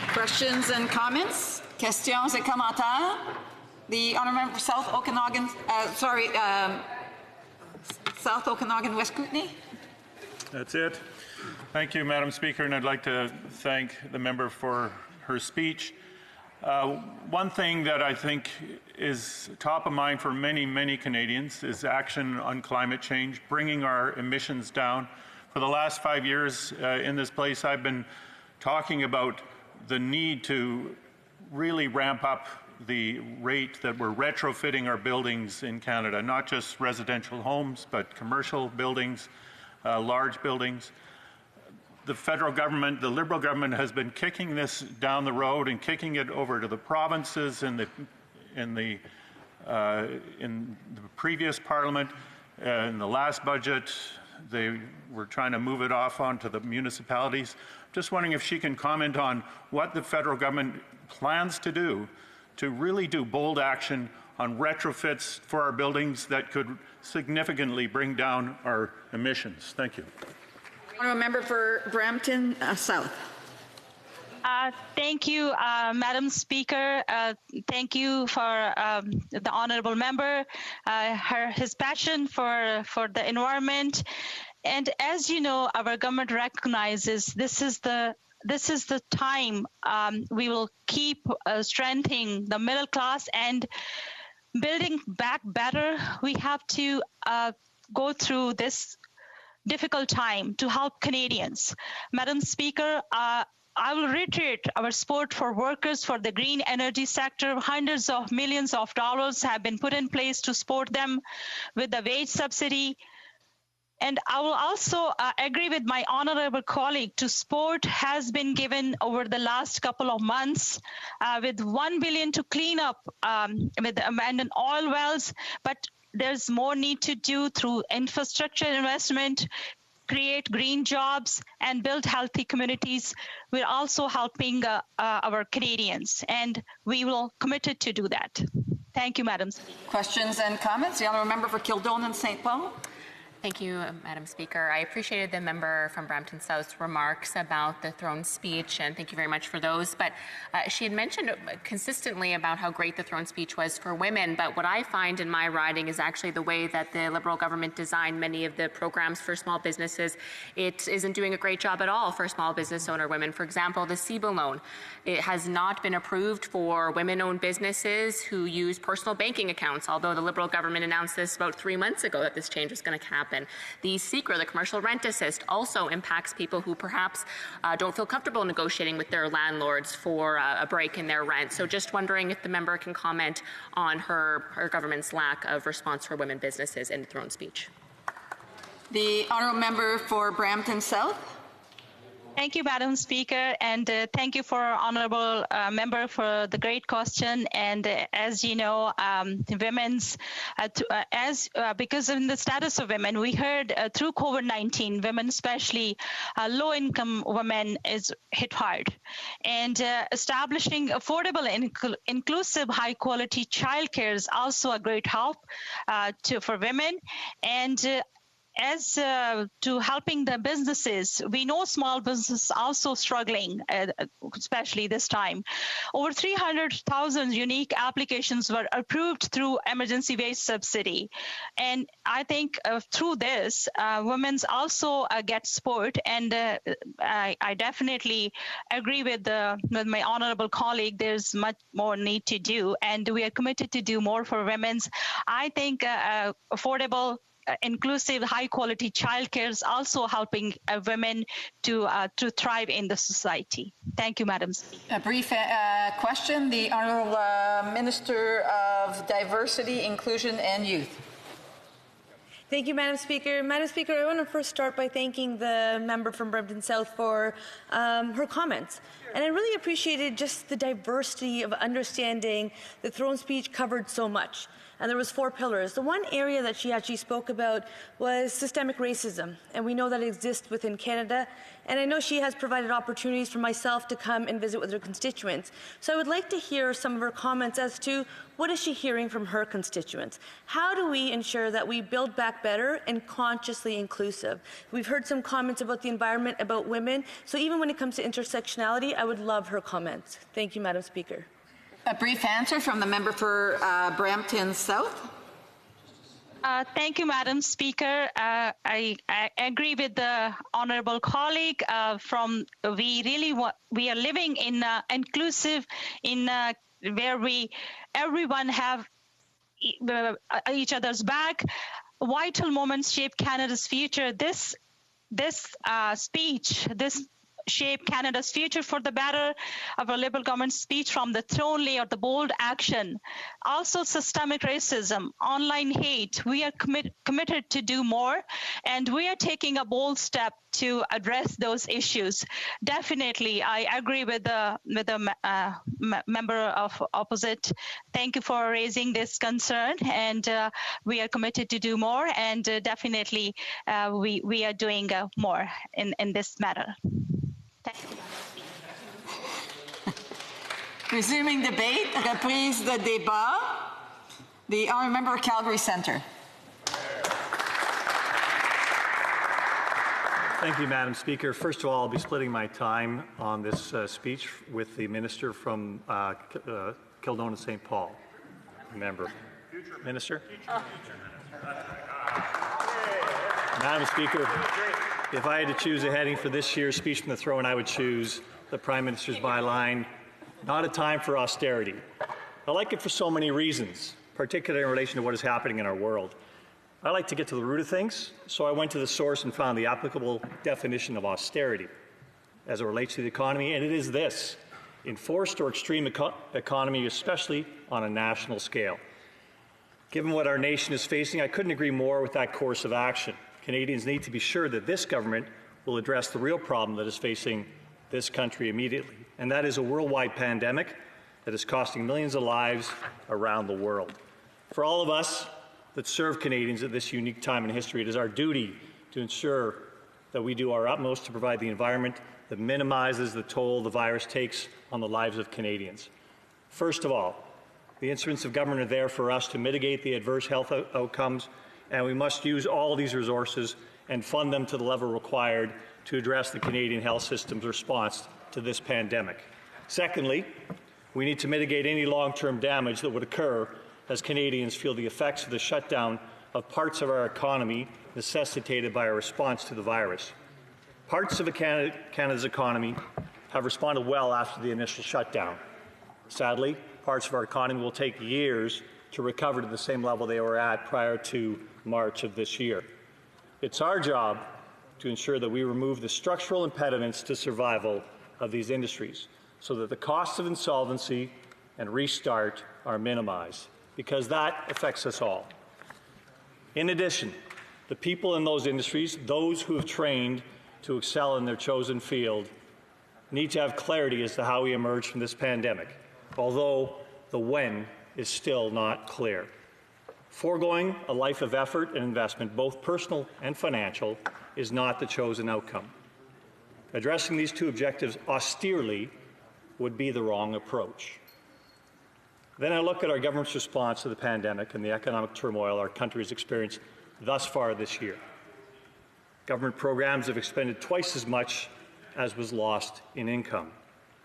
Questions and comments? Questions et commentaires? The Honourable Member for South Okanagan, South Okanagan, West Kootenay. That's it. Thank you, Madam Speaker, and I'd like to thank the member for her speech. One thing that I think is top of mind for many, many Canadians is action on climate change, bringing our emissions down. For the last 5 years in this place, I've been talking about the need to really ramp up the rate that we're retrofitting our buildings in Canada, not just residential homes, but commercial buildings, large buildings. The federal government, the Liberal government, has been kicking this down the road and kicking it over to the provinces in the previous parliament. In the last budget, they were trying to move it off onto the municipalities. Just wondering if she can comment on what the federal government plans to do to really do bold action on retrofits for our buildings that could significantly bring down our emissions. Thank you. Honourable Member for Brampton South. Thank you, Madam Speaker. Thank you for the honourable member, his passion for the environment. And as you know, our government recognizes this is the time we will keep strengthening the middle class and building back better. We have to go through this difficult time to help Canadians. Madam Speaker, I will reiterate our support for workers for the green energy sector. Hundreds of millions of dollars have been put in place to support them with the wage subsidy. And I will also agree with my honourable colleague to support has been given over the last couple of months with $1 billion to clean up with abandoned oil wells. But there's more need to do through infrastructure investment, create green jobs, and build healthy communities. We're also helping our Canadians, and we will committed to do that. Thank you, Madam Speaker. Questions and comments? The Honourable Member for Kildonan St. Paul. Thank you, Madam Speaker. I appreciated the member from Brampton South's remarks about the throne speech, and thank you very much for those. But she had mentioned consistently about how great the throne speech was for women, but what I find in my riding is actually the way that the Liberal government designed many of the programs for small businesses. It isn't doing a great job at all for small business owner women. For example, the CEBA loan. It has not been approved for women-owned businesses who use personal banking accounts, although the Liberal government announced this about 3 months ago that this change was going to happen. The CECRA, the Commercial Rent Assist, also impacts people who perhaps don't feel comfortable negotiating with their landlords for a break in their rent. So just wondering if the member can comment on her government's lack of response for women businesses in the throne speech. The Honourable Member for Brampton South. Thank you, Madam Speaker, and thank you for honourable member for the great question. And as you know, women's because in the status of women, we heard through COVID-19, women, especially low-income women, is hit hard. And establishing affordable, inclusive, high-quality childcare is also a great help for women. And as to helping the businesses, we know small businesses also struggling, especially this time. Over 300,000 unique applications were approved through emergency wage subsidy. And I think through this, women also get support. And I definitely agree with my honorable colleague, there's much more need to do. And we are committed to do more for women. I think affordable, inclusive, high-quality childcare is also helping women to thrive in the society. Thank you, Madam Speaker. A brief question. The Honourable Minister of Diversity, Inclusion and Youth. Thank you, Madam Speaker. Madam Speaker, I want to first start by thanking the member from Brampton South for her comments. And I really appreciated just the diversity of understanding the throne speech covered so much. And there was 4 pillars. The one area that she actually spoke about was systemic racism. And we know that it exists within Canada. And I know she has provided opportunities for myself to come and visit with her constituents. So I would like to hear some of her comments as to what is she hearing from her constituents? How do we ensure that we build back better and consciously inclusive? We've heard some comments about the environment, about women. So even when it comes to intersectionality, I would love her comments. Thank you, Madam Speaker. A brief answer from the member for Brampton South. Thank you, Madam Speaker. I agree with the honourable colleague. We are living in inclusive, where everyone have each other's back. Vital moments shape Canada's future. This speech, shape Canada's future for the better of a Liberal government speech from the throne layout, the bold action. Also systemic racism, online hate. We are committed to do more, and we are taking a bold step to address those issues. Definitely, I agree with the member of opposite. Thank you for raising this concern, and we are committed to do more, and definitely we are doing more in this matter. Resuming debate, reprise de débat. The honourable member of Calgary Centre. Thank you, Madam Speaker. First of all, I'll be splitting my time on this speech with the minister from Kildonan St. Paul. Member. Minister? Madam Speaker, if I had to choose a heading for this year's speech from the throne, I would choose the Prime Minister's byline, not a time for austerity. I like it for so many reasons, particularly in relation to what is happening in our world. I like to get to the root of things, so I went to the source and found the applicable definition of austerity as it relates to the economy, and it is this: enforced or extreme economy, especially on a national scale. Given what our nation is facing, I couldn't agree more with that course of action. Canadians need to be sure that this government will address the real problem that is facing this country immediately, and that is a worldwide pandemic that is costing millions of lives around the world. For all of us that serve Canadians at this unique time in history, it is our duty to ensure that we do our utmost to provide the environment that minimizes the toll the virus takes on the lives of Canadians. First of all, the instruments of government are there for us to mitigate the adverse health outcomes, and we must use all these resources and fund them to the level required to address the Canadian health system's response to this pandemic. Secondly, we need to mitigate any long-term damage that would occur as Canadians feel the effects of the shutdown of parts of our economy necessitated by our response to the virus. Parts of Canada's economy have responded well after the initial shutdown. Sadly, parts of our economy will take years to recover to the same level they were at prior to March of this year. It's our job to ensure that we remove the structural impediments to survival of these industries so that the costs of insolvency and restart are minimized, because that affects us all. In addition, the people in those industries, those who have trained to excel in their chosen field, need to have clarity as to how we emerge from this pandemic, although the when is still not clear. Foregoing a life of effort and investment, both personal and financial, is not the chosen outcome. Addressing these two objectives austerely would be the wrong approach. Then I look at our government's response to the pandemic and the economic turmoil our country has experienced thus far this year. Government programs have expended twice as much as was lost in income.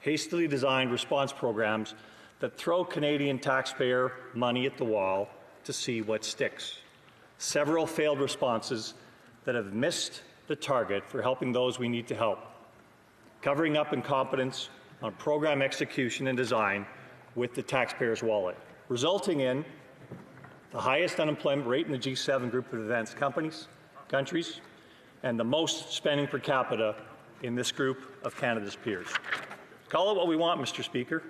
Hastily designed response programs that throw Canadian taxpayer money at the wall to see what sticks. Several failed responses that have missed the target for helping those we need to help. Covering up incompetence on program execution and design with the taxpayer's wallet, resulting in the highest unemployment rate in the G7 group of advanced countries, and the most spending per capita in this group of Canada's peers. Call it what we want, Mr. Speaker.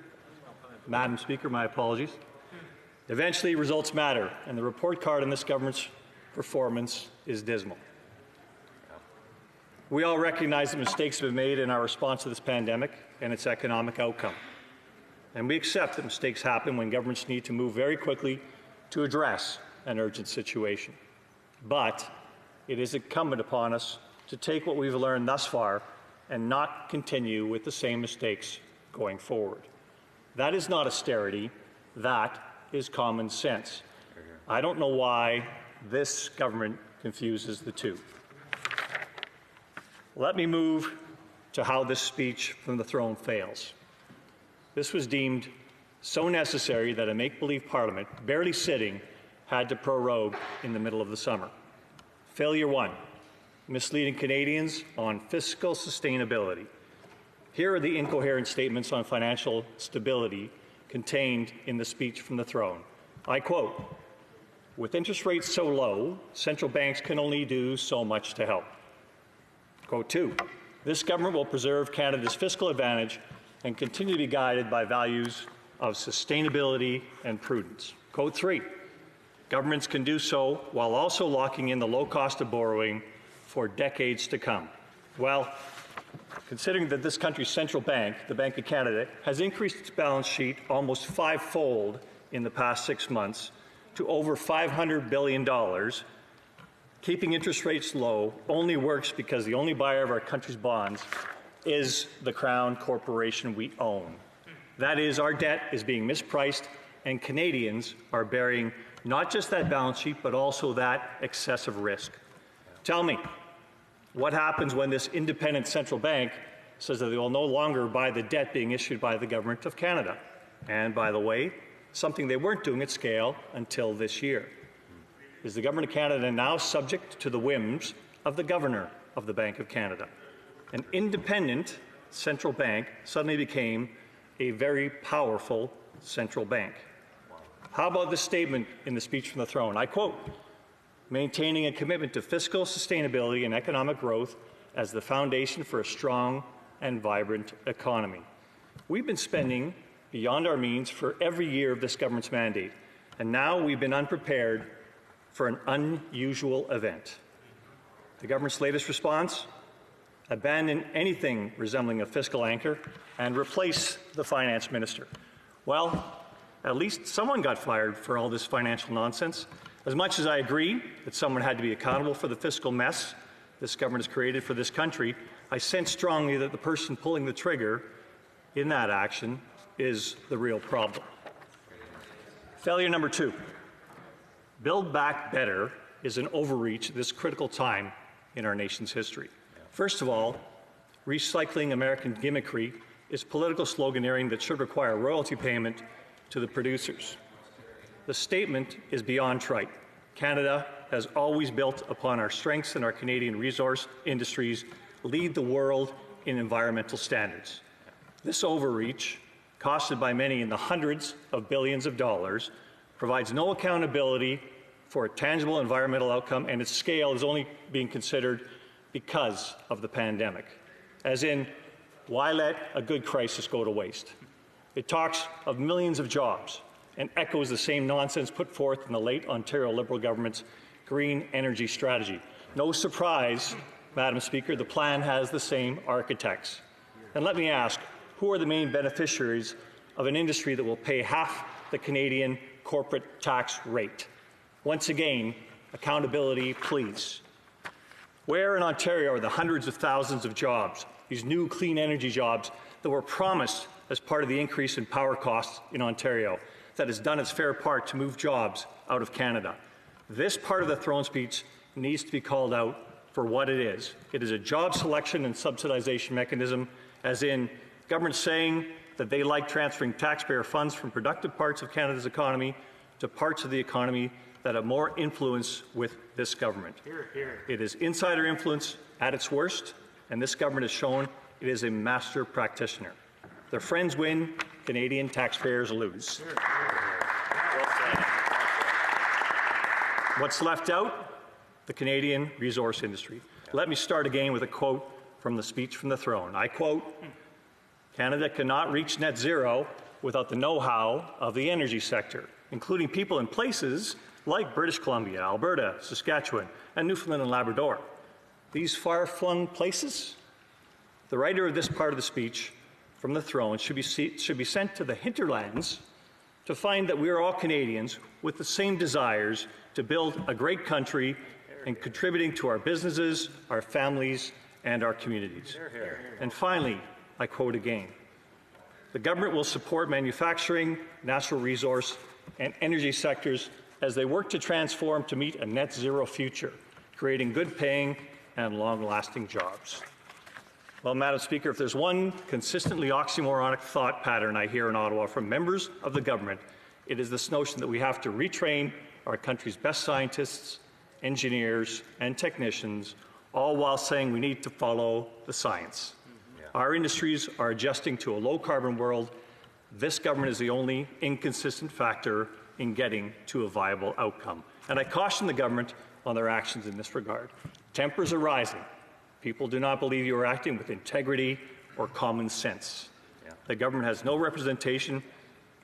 Madam Speaker, my apologies. Eventually, results matter, and the report card on this government's performance is dismal. We all recognize that mistakes have been made in our response to this pandemic and its economic outcome. And we accept that mistakes happen when governments need to move very quickly to address an urgent situation. But it is incumbent upon us to take what we've learned thus far and not continue with the same mistakes going forward. That is not austerity, that is common sense. I don't know why this government confuses the two. Let me move to how this speech from the throne fails. This was deemed so necessary that a make-believe parliament, barely sitting, had to prorogue in the middle of the summer. Failure 1, misleading Canadians on fiscal sustainability. Here are the incoherent statements on financial stability contained in the speech from the throne. I quote, "With interest rates so low, central banks can only do so much to help." Quote 2, "This government will preserve Canada's fiscal advantage and continue to be guided by values of sustainability and prudence." Quote 3, "Governments can do so while also locking in the low cost of borrowing for decades to come." Well, considering that this country's central bank, the Bank of Canada, has increased its balance sheet almost five-fold in the past 6 months to over $500 billion, keeping interest rates low only works because the only buyer of our country's bonds is the Crown Corporation we own. That is, our debt is being mispriced, and Canadians are bearing not just that balance sheet, but also that excessive risk. Tell me, what happens when this independent central bank says that they will no longer buy the debt being issued by the Government of Canada? And by the way, something they weren't doing at scale until this year. Is the Government of Canada now subject to the whims of the Governor of the Bank of Canada? An independent central bank suddenly became a very powerful central bank. How about the statement in the speech from the throne? I quote, "Maintaining a commitment to fiscal sustainability and economic growth as the foundation for a strong and vibrant economy." We've been spending beyond our means for every year of this government's mandate, and now we've been unprepared for an unusual event. The government's latest response? Abandon anything resembling a fiscal anchor and replace the finance minister. Well, at least someone got fired for all this financial nonsense. As much as I agree that someone had to be accountable for the fiscal mess this government has created for this country, I sense strongly that the person pulling the trigger in that action is the real problem. Failure number 2. Build Back Better is an overreach at this critical time in our nation's history. First of all, recycling American gimmickry is political sloganeering that should require royalty payment to the producers. The statement is beyond trite. Canada has always built upon our strengths, and our Canadian resource industries lead the world in environmental standards. This overreach, costed by many in the hundreds of billions of dollars, provides no accountability for a tangible environmental outcome, and its scale is only being considered because of the pandemic. As in, why let a good crisis go to waste? It talks of millions of jobs and echoes the same nonsense put forth in the late Ontario Liberal government's green energy strategy. No surprise, Madam Speaker, the plan has the same architects. And let me ask, who are the main beneficiaries of an industry that will pay half the Canadian corporate tax rate? Once again, accountability, please. Where in Ontario are the hundreds of thousands of jobs, these new clean energy jobs that were promised as part of the increase in power costs in Ontario, that has done its fair part to move jobs out of Canada? This part of the throne speech needs to be called out for what it is. It is a job selection and subsidization mechanism, as in government saying that they like transferring taxpayer funds from productive parts of Canada's economy to parts of the economy that have more influence with this government. Hear, hear. It is insider influence at its worst, and this government has shown it is a master practitioner. Their friends win, Canadian taxpayers lose. What's left out? The Canadian resource industry. Let me start again with a quote from the speech from the throne. I quote, "Canada cannot reach net zero without the know-how of the energy sector, including people and places like British Columbia, Alberta, Saskatchewan, and Newfoundland and Labrador. These far-flung places, the writer of this part of the speech from the throne should be sent to the hinterlands to find that we are all Canadians with the same desires to build a great country and contributing to our businesses, our families, and our communities. And finally, I quote again, the government will support manufacturing, natural resource, and energy sectors as they work to transform to meet a net zero future, creating good paying and long-lasting jobs. Well, Madam Speaker, if there's one consistently oxymoronic thought pattern I hear in Ottawa from members of the government, it is this notion that we have to retrain our country's best scientists, engineers, and technicians, all while saying we need to follow the science. Our industries are adjusting to a low-carbon world. This government is the only inconsistent factor in getting to a viable outcome. And I caution the government on their actions in this regard. Tempers are rising. People do not believe you are acting with integrity or common sense. The government has no representation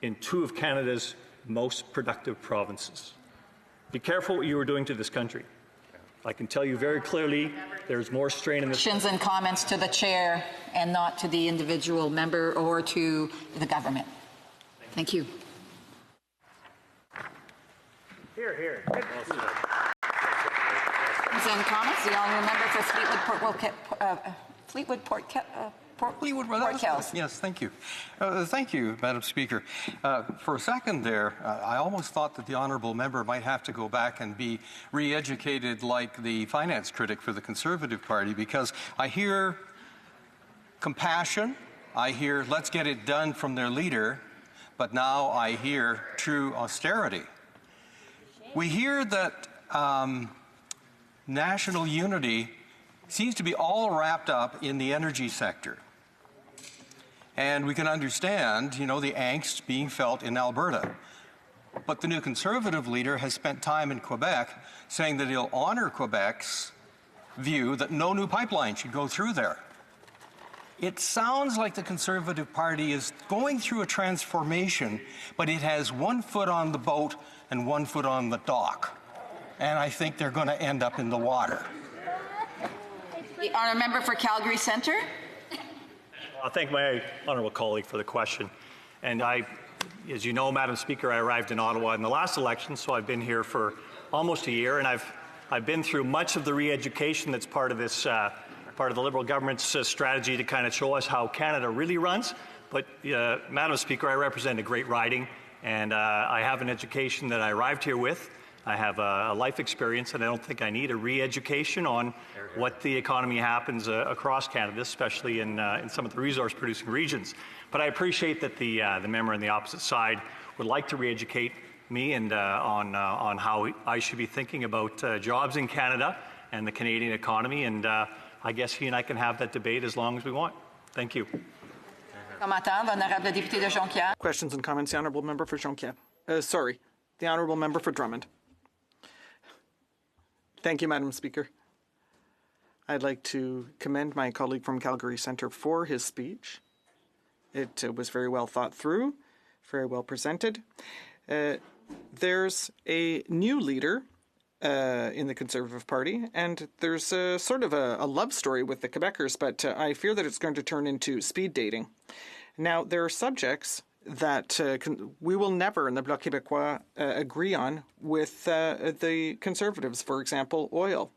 in two of Canada's most productive provinces. Be careful what you are doing to this country. I can tell you very clearly there's more strain in this. Questions and comments to the chair and not to the individual member or to the government. Thank you. Here, here. Questions and comments. The honourable member for Fleetwood Port Kells. Yes, thank you. Thank you, Madam Speaker. For a second there, I almost thought that the honourable member might have to go back and be re-educated like the finance critic for the Conservative Party, because I hear compassion, I hear let's get it done from their leader, but now I hear true austerity. We hear that national unity seems to be all wrapped up in the energy sector. And we can understand, you know, the angst being felt in Alberta. But the new Conservative leader has spent time in Quebec saying that he'll honor Quebec's view that no new pipeline should go through there. It sounds like the Conservative Party is going through a transformation, but it has one foot on the boat and one foot on the dock. And I think they're going to end up in the water. The honourable member for Calgary Centre. I thank my honourable colleague for the question. And as you know, Madam Speaker, I arrived in Ottawa in the last election, so I've been here for almost a year, and I've been through much of the re-education that's part of this, part of the Liberal government's strategy to kind of show us how Canada really runs. But Madam Speaker, I represent a great riding, and I have an education that I arrived here with. I have a life experience, and I don't think I need a re-education on what the economy happens across Canada, especially in some of the resource-producing regions. But I appreciate that the member on the opposite side would like to re-educate me and on how I should be thinking about jobs in Canada and the Canadian economy. And I guess he and I can have that debate as long as we want. Thank you. Questions and comments, the honourable member for Jonquière. The honourable member for Drummond. Thank you, Madam Speaker. I'd like to commend my colleague from Calgary Centre for his speech. It was very well thought through, very well presented. There's a new leader in the Conservative Party, and there's sort of a love story with the Quebecers, but I fear that it's going to turn into speed dating. Now, there are subjects that we will never in the Bloc Québécois agree on with the Conservatives, for example, oil.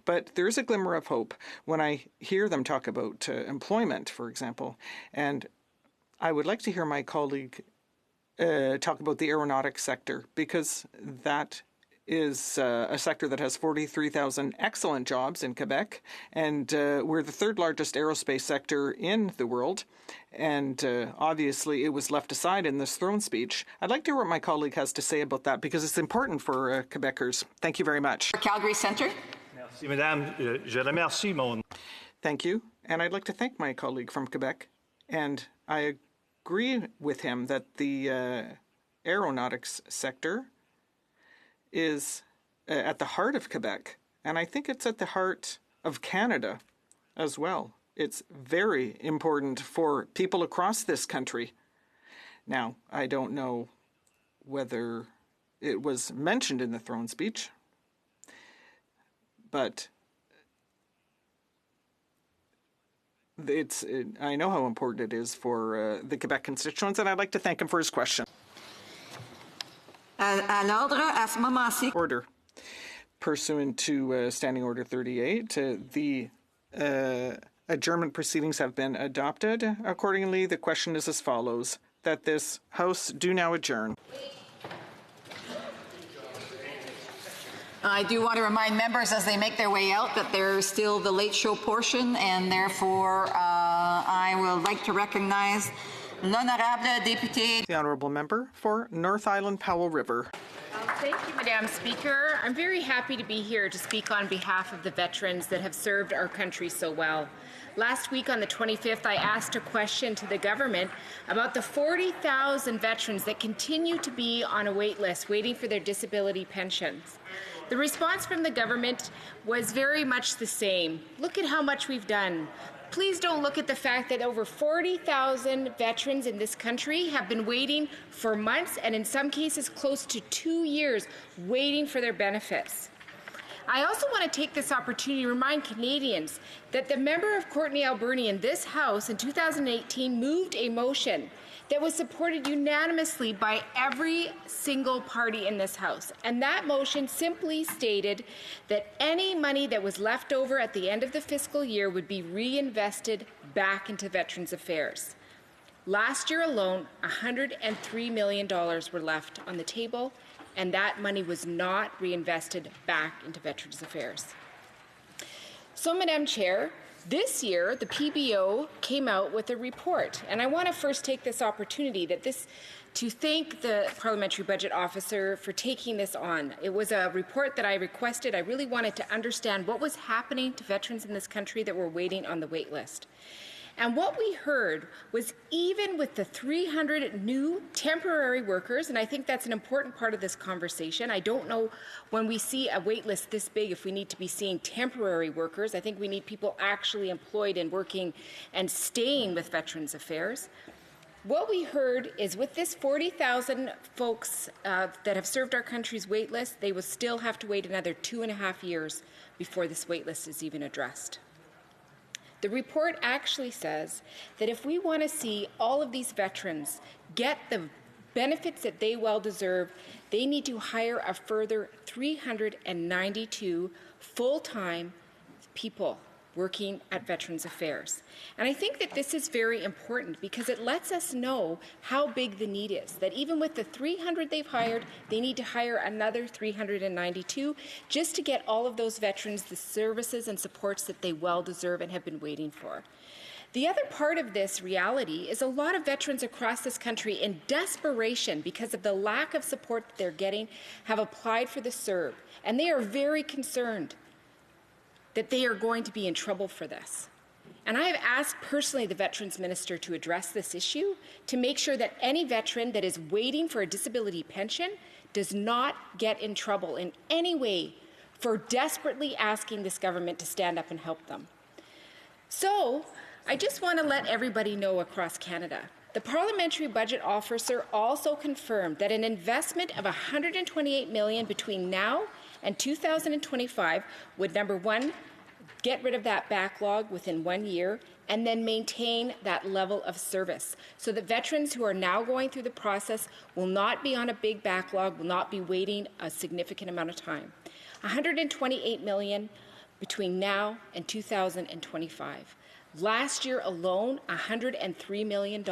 But there is a glimmer of hope when I hear them talk about employment, for example. And I would like to hear my colleague talk about the aeronautics sector, because that is a sector that has 43,000 excellent jobs in Quebec, and we're the third largest aerospace sector in the world, and obviously it was left aside in this throne speech. I'd like to hear what my colleague has to say about that, because it's important for Quebecers. Thank you very much. Calgary Centre. Merci, Madame. Je remercie mon. Thank you, and I'd like to thank my colleague from Quebec, and I agree with him that the aeronautics sector is at the heart of Quebec, and I think it's at the heart of Canada as well. It's very important for people across this country. Now, I don't know whether it was mentioned in the throne speech, but I know how important it is for the Quebec constituents, and I'd like to thank him for his question. Order. Pursuant to Standing Order 38, the adjournment proceedings have been adopted. Accordingly, the question is as follows: that this House do now adjourn. I do want to remind members as they make their way out that there's still the late show portion, and therefore I would like to recognize l'honorable député. The honourable member for North Island Powell River. Thank you, Madam Speaker. I'm very happy to be here to speak on behalf of the veterans that have served our country so well. Last week on the 25th, I asked a question to the government about the 40,000 veterans that continue to be on a wait list waiting for their disability pensions. The response from the government was very much the same. Look at how much we've done. Please don't look at the fact that over 40,000 veterans in this country have been waiting for months and in some cases close to 2 years waiting for their benefits. I also want to take this opportunity to remind Canadians that the member of Courtenay Alberni in this House in 2018 moved a motion that was supported unanimously by every single party in this House. And that motion simply stated that any money that was left over at the end of the fiscal year would be reinvested back into Veterans Affairs. Last year alone, $103 million were left on the table, and that money was not reinvested back into Veterans Affairs. So, Madam Chair, this year, the PBO came out with a report, and I want to first take this opportunity to thank the Parliamentary Budget Officer for taking this on. It was a report that I requested. I really wanted to understand what was happening to veterans in this country that were waiting on the wait list. And what we heard was even with the 300 new temporary workers, and I think that's an important part of this conversation. I don't know when we see a wait list this big if we need to be seeing temporary workers. I think we need people actually employed and working and staying with Veterans Affairs. What we heard is with this 40,000 folks that have served our country's wait list, they will still have to wait another 2.5 years before this wait list is even addressed. The report actually says that if we want to see all of these veterans get the benefits that they well deserve, they need to hire a further 392 full-time people working at Veterans Affairs. And I think that this is very important because it lets us know how big the need is, that even with the 300 they've hired, they need to hire another 392 just to get all of those veterans the services and supports that they well deserve and have been waiting for. The other part of this reality is a lot of veterans across this country in desperation because of the lack of support that they're getting have applied for the CERB, and they are very concerned that they are going to be in trouble for this. And I have asked personally the Veterans Minister to address this issue to make sure that any veteran that is waiting for a disability pension does not get in trouble in any way for desperately asking this government to stand up and help them. So, I just want to let everybody know across Canada. The Parliamentary Budget Officer also confirmed that an investment of $128 million between now and 2025 would, number one, get rid of that backlog within 1 year, and then maintain that level of service so that veterans who are now going through the process will not be on a big backlog, will not be waiting a significant amount of time. $128 million between now and 2025. Last year alone, $103 million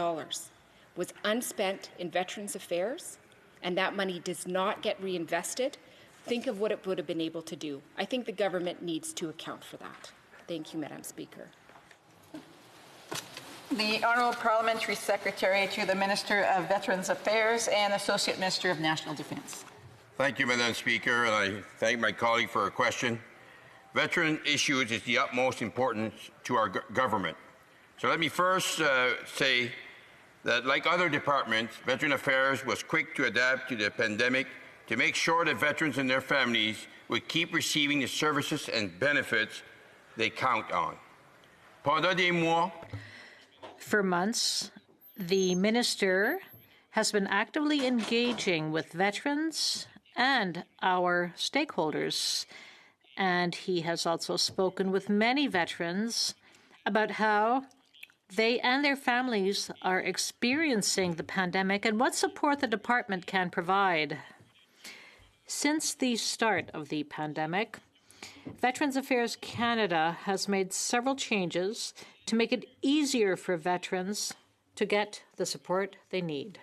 was unspent in Veterans Affairs, and that money does not get reinvested. Think of what it would have been able to do. I think the government needs to account for that. Thank you, Madam Speaker. The Honourable Parliamentary Secretary to the Minister of Veterans Affairs and Associate Minister of National Defence. Thank you, Madam Speaker, and I thank my colleague for her question. Veteran issues is the utmost importance to our government. So let me first say that, like other departments, Veteran Affairs was quick to adapt to the pandemic to make sure that veterans and their families would keep receiving the services and benefits they count on. For months, the minister has been actively engaging with veterans and our stakeholders. And he has also spoken with many veterans about how they and their families are experiencing the pandemic and what support the department can provide. Since the start of the pandemic, Veterans Affairs Canada has made several changes to make it easier for veterans to get the support they need.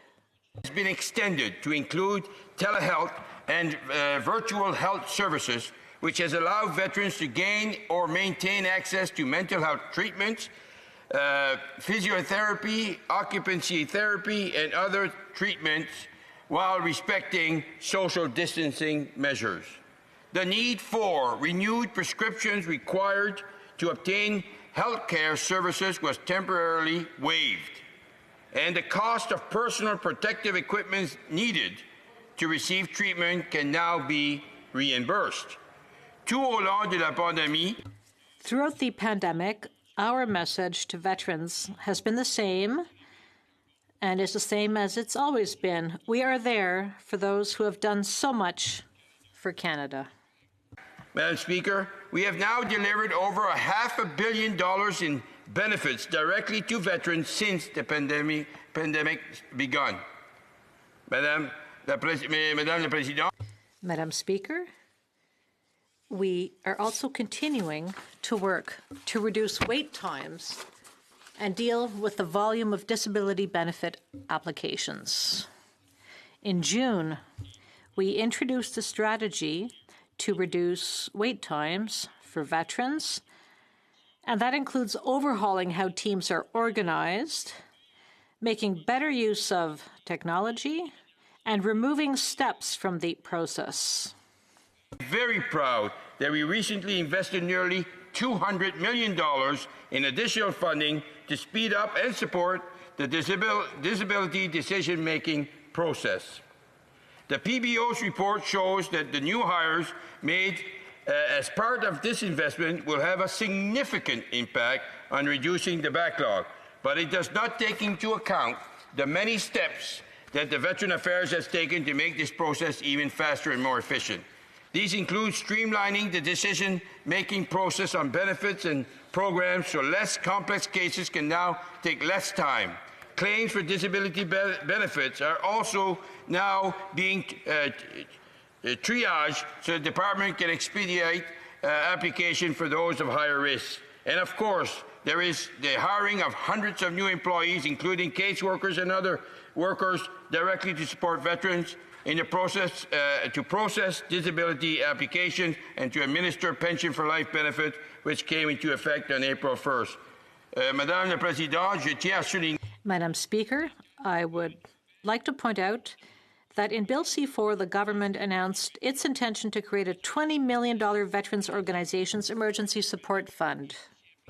It's been extended to include telehealth and virtual health services, which has allowed veterans to gain or maintain access to mental health treatments, physiotherapy, occupancy therapy, and other treatments while respecting social distancing measures. The need for renewed prescriptions required to obtain health care services was temporarily waived, and the cost of personal protective equipment needed to receive treatment can now be reimbursed. Tout au long de la pandémie, throughout the pandemic, our message to veterans has been the same and is the same as it's always been. We are there for those who have done so much for Canada. Madam Speaker, we have now delivered over $500 million in benefits directly to veterans since the pandemic begun. Madame la Présidente. Madam Speaker, we are also continuing to work to reduce wait times and deal with the volume of disability benefit applications. In June, we introduced a strategy to reduce wait times for veterans, and that includes overhauling how teams are organized, making better use of technology, and removing steps from the process. Very proud that we recently invested nearly $200 million in additional funding to speed up and support the disability decision-making process. The PBO's report shows that the new hires made as part of this investment will have a significant impact on reducing the backlog, but it does not take into account the many steps that the Veteran Affairs has taken to make this process even faster and more efficient. These include streamlining the decision-making process on benefits and programs so less complex cases can now take less time. Claims for disability benefits are also now being triaged so the department can expedite application for those of higher risk. And of course, there is the hiring of hundreds of new employees, including caseworkers and other workers directly to support veterans in the process to process disability applications and to administer pension for life benefits, which came into effect on April 1st. Madame la Présidente, je tiens à souligner. Madam Speaker, I would like to point out that in Bill C-4, the government announced its intention to create a $20 million Veterans Organizations Emergency Support Fund.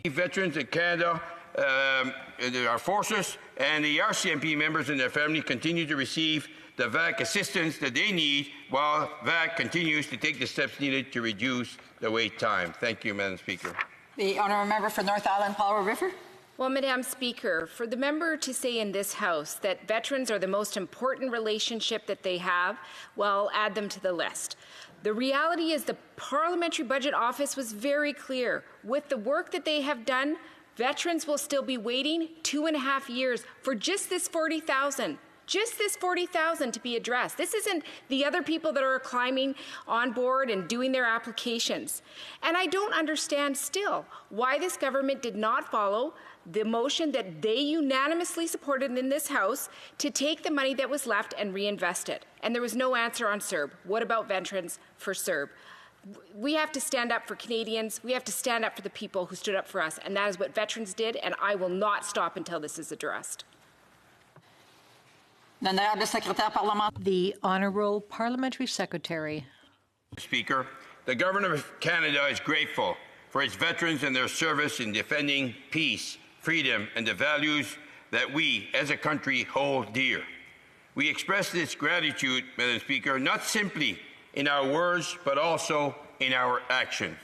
Veterans in Canada, our forces, and the RCMP members and their family continue to receive the VAC assistance that they need while VAC continues to take the steps needed to reduce the wait time. Thank you, Madam Speaker. The honourable member for North Island, Powell River. Well, Madam Speaker, for the member to say in this House that veterans are the most important relationship that they have, well, add them to the list. The reality is the Parliamentary Budget Office was very clear. With the work that they have done, veterans will still be waiting 2.5 years for just this 40,000. Just this 40,000 to be addressed. This isn't the other people that are climbing on board and doing their applications. And I don't understand still why this government did not follow the motion that they unanimously supported in this House to take the money that was left and reinvest it. And there was no answer on CERB. What about veterans for CERB? We have to stand up for Canadians. We have to stand up for the people who stood up for us. And that is what veterans did, and I will not stop until this is addressed. The Honourable Parliamentary Secretary. Speaker, the Government of Canada is grateful for its veterans and their service in defending peace, freedom, and the values that we as a country hold dear. We express this gratitude, Madam Speaker, not simply in our words, but also in our actions.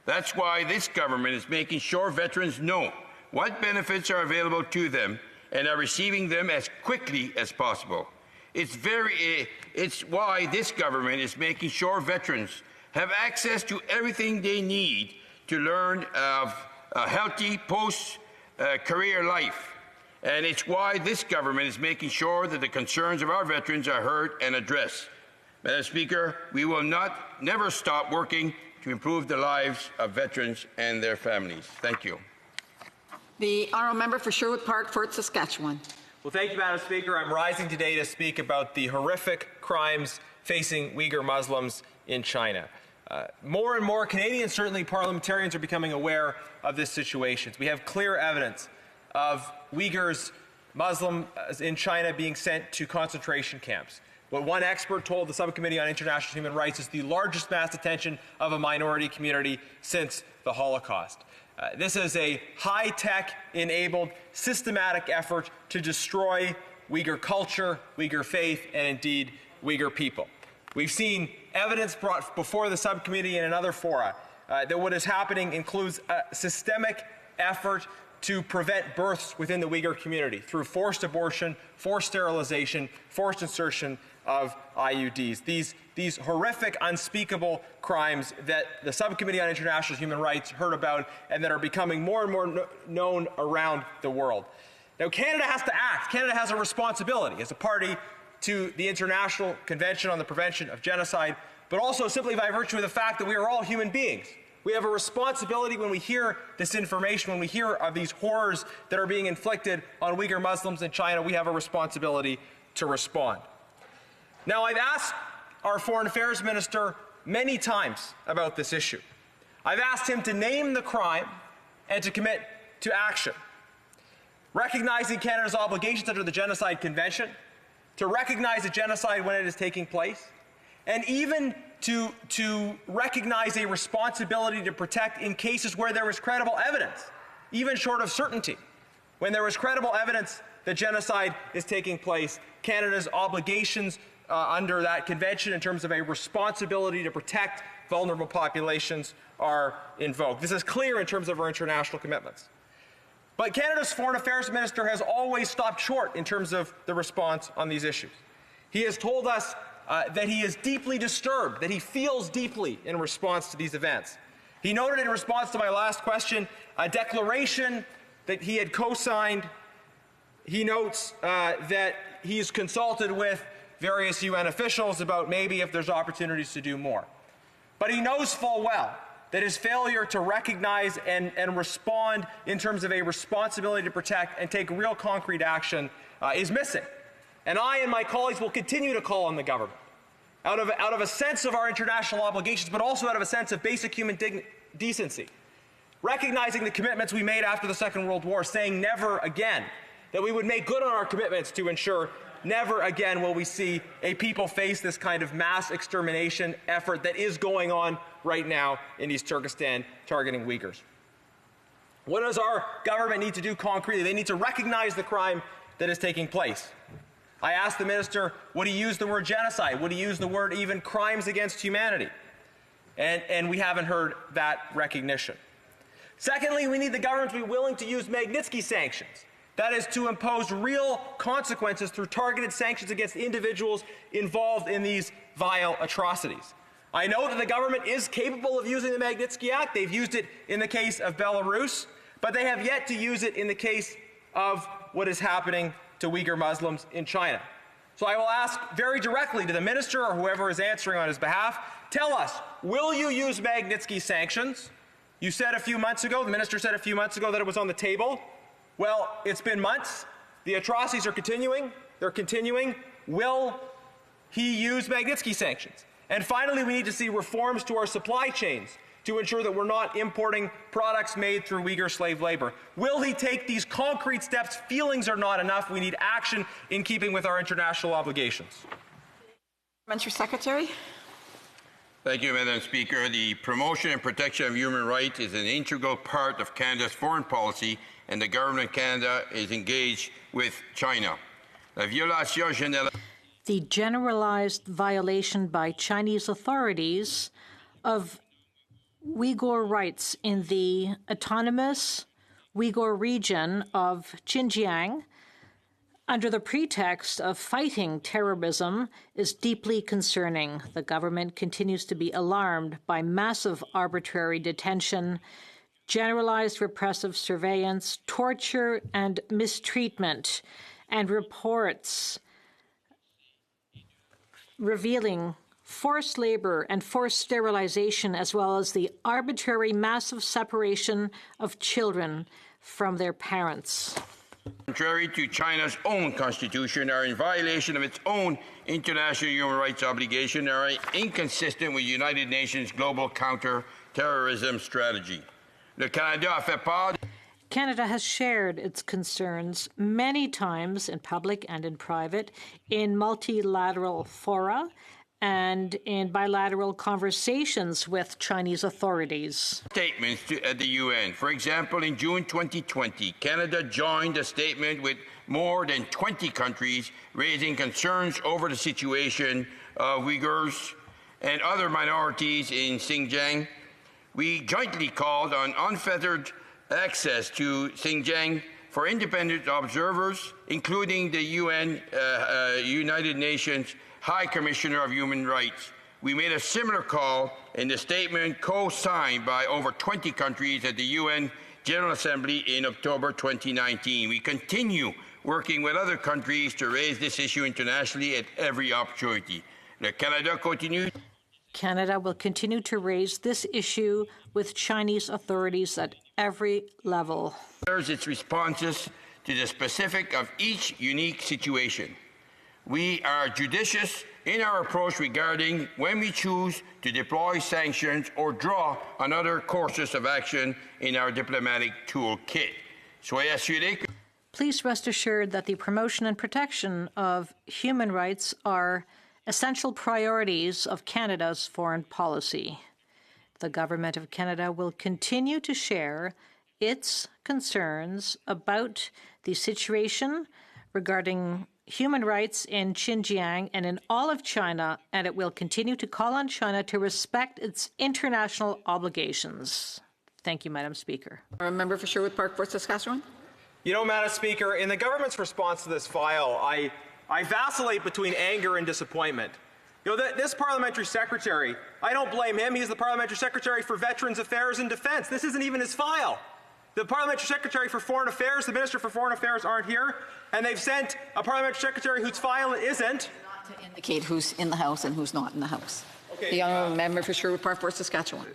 That's why this government is making sure veterans know what benefits are available to them and are receiving them as quickly as possible. It's why this government is making sure veterans have access to everything they need to learn of a healthy post-career life. And it's why this government is making sure that the concerns of our veterans are heard and addressed. Madam Speaker, we will never stop working to improve the lives of veterans and their families. Thank you. The honourable member for Sherwood Park, Fort Saskatchewan. Well, thank you, Madam Speaker. I'm rising today to speak about the horrific crimes facing Uyghur Muslims in China. More and more Canadians, certainly parliamentarians, are becoming aware of this situation. We have clear evidence of Uyghurs, Muslims in China being sent to concentration camps. What one expert told the Subcommittee on International Human Rights is the largest mass detention of a minority community since the Holocaust. This is a high-tech enabled systematic effort to destroy Uyghur culture, Uyghur faith, and indeed Uyghur people. We've seen evidence brought before the subcommittee and in other fora that what is happening includes a systemic effort to prevent births within the Uyghur community through forced abortion, forced sterilization, forced insertion of IUDs. These horrific, unspeakable crimes that the Subcommittee on International Human Rights heard about and that are becoming more and more known around the world. Now, Canada has to act. Canada has a responsibility as a party to the International Convention on the Prevention of Genocide, but also simply by virtue of the fact that we are all human beings. We have a responsibility when we hear this information, when we hear of these horrors that are being inflicted on Uyghur Muslims in China, we have a responsibility to respond. Now, I've asked our Foreign Affairs Minister many times about this issue. I've asked him to name the crime and to commit to action, recognizing Canada's obligations under the Genocide Convention, to recognize a genocide when it is taking place, and even to recognize a responsibility to protect in cases where there is credible evidence, even short of certainty. When there is credible evidence that genocide is taking place, Canada's obligations under that convention in terms of a responsibility to protect vulnerable populations are invoked. This is clear in terms of our international commitments. But Canada's Foreign Affairs Minister has always stopped short in terms of the response on these issues. He has told us that he is deeply disturbed, that he feels deeply in response to these events. He noted in response to my last question a declaration that he had co-signed. He notes that he's consulted with various UN officials about maybe if there's opportunities to do more. But he knows full well that his failure to recognize and respond in terms of a responsibility to protect and take real concrete action is missing. And I and my colleagues will continue to call on the government, out of a sense of our international obligations, but also out of a sense of basic human decency, recognizing the commitments we made after the Second World War, saying never again, that we would make good on our commitments to ensure never again will we see a people face this kind of mass extermination effort that is going on right now in East Turkestan targeting Uyghurs. What does our government need to do concretely? They need to recognize the crime that is taking place. I asked the minister, would he use the word genocide? Would he use the word even crimes against humanity? And we haven't heard that recognition. Secondly, we need the government to be willing to use Magnitsky sanctions. That is to impose real consequences through targeted sanctions against individuals involved in these vile atrocities. I know that the government is capable of using the Magnitsky Act. They've used it in the case of Belarus, but they have yet to use it in the case of what is happening to Uyghur Muslims in China. So I will ask very directly to the minister or whoever is answering on his behalf, tell us, will you use Magnitsky sanctions? You said a few months ago, the minister said a few months ago that it was on the table. Well, it's been months. The atrocities are continuing. They're continuing. Will he use Magnitsky sanctions? And finally, we need to see reforms to our supply chains to ensure that we're not importing products made through Uyghur slave labor. Will he take these concrete steps? Feelings are not enough. We need action in keeping with our international obligations. Parliamentary Secretary. Thank you, Madam Speaker. The promotion and protection of human rights is an integral part of Canada's foreign policy, and the government of Canada is engaged with China. The generalized violation by Chinese authorities of Uyghur rights in the autonomous Uyghur region of Xinjiang under the pretext of fighting terrorism is deeply concerning. The government continues to be alarmed by massive arbitrary detention, generalized repressive surveillance, torture, and mistreatment, and reports revealing forced labor and forced sterilization, as well as the arbitrary massive separation of children from their parents. Contrary to China's own constitution, are in violation of its own international human rights obligation, are inconsistent with United Nations global counter-terrorism strategy. Le Canada a fait part. Canada has shared its concerns many times in public and in private, in multilateral fora, and in bilateral conversations with Chinese authorities. Statements at the UN. For example, in June 2020, Canada joined a statement with more than 20 countries raising concerns over the situation of Uyghurs and other minorities in Xinjiang. We jointly called on unfettered access to Xinjiang for independent observers, including the United Nations High Commissioner of Human Rights. We made a similar call in the statement co-signed by over 20 countries at the UN General Assembly in October 2019. We continue working with other countries to raise this issue internationally at every opportunity. Canada will continue to raise this issue with Chinese authorities at every level. Its responses to the specific of each unique situation. We are judicious in our approach regarding when we choose to deploy sanctions or draw on other courses of action in our diplomatic toolkit. Please rest assured that the promotion and protection of human rights are essential priorities of Canada's foreign policy. The Government of Canada will continue to share its concerns about the situation regarding human rights in Xinjiang and in all of China, and it will continue to call on China to respect its international obligations. Thank you, Madam Speaker. Member for Sherwood Park, Fort Saskatchewan. You know, Madam Speaker, in the government's response to this file, I vacillate between anger and disappointment. You know, this parliamentary secretary, I don't blame him. He's the parliamentary secretary for Veterans Affairs and Defense. This isn't even his file. The parliamentary secretary for Foreign Affairs, the Minister for Foreign Affairs aren't here, and they've sent a parliamentary secretary whose file it isn't. Not to indicate who's in the House and who's not in the House. Okay, the honourable member for Sherwood Park, Fort Saskatchewan.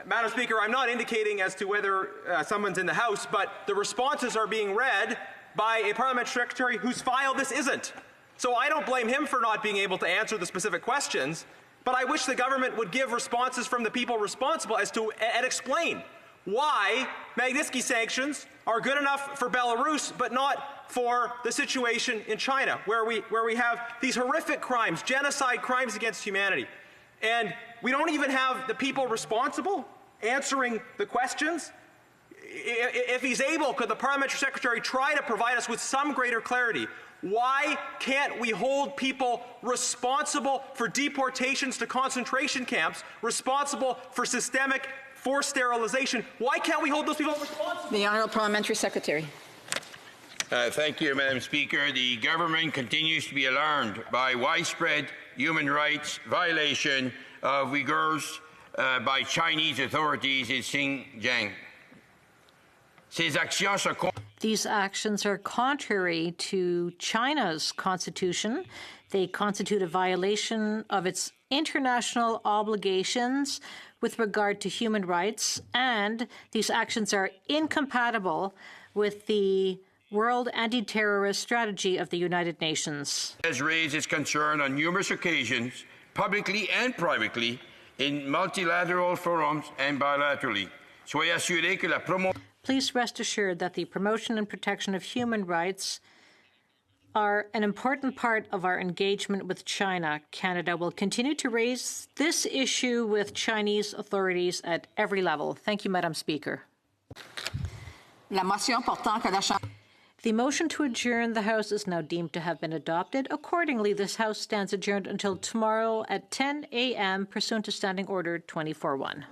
Madam Speaker, I'm not indicating as to whether someone's in the House, but the responses are being read by a parliamentary secretary whose file this isn't. So I don't blame him for not being able to answer the specific questions, but I wish the government would give responses from the people responsible as to and explain why Magnitsky sanctions are good enough for Belarus, but not for the situation in China, where we have these horrific crimes, genocide, crimes against humanity. And we don't even have the people responsible answering the questions. If he's able, could the parliamentary secretary try to provide us with some greater clarity? Why can't we hold people responsible for deportations to concentration camps, responsible for systemic forced sterilization? Why can't we hold those people responsible? The Honourable Parliamentary Secretary. Thank you, Madam Speaker. The government continues to be alarmed by widespread human rights violation of Uyghurs by Chinese authorities in Xinjiang. These actions are contrary to China's constitution. They constitute a violation of its international obligations with regard to human rights, and these actions are incompatible with the World Anti-Terrorist Strategy of the United Nations. Has raised its concern on numerous occasions, publicly and privately, in multilateral forums and bilaterally. Soyez assurés que la promotion. Please rest assured that the promotion and protection of human rights are an important part of our engagement with China. Canada will continue to raise this issue with Chinese authorities at every level. Thank you, Madam Speaker. La motion portant que la Chambre. The motion to adjourn the House is now deemed to have been adopted. Accordingly, this House stands adjourned until tomorrow at 10 a.m. pursuant to Standing Order 24-1.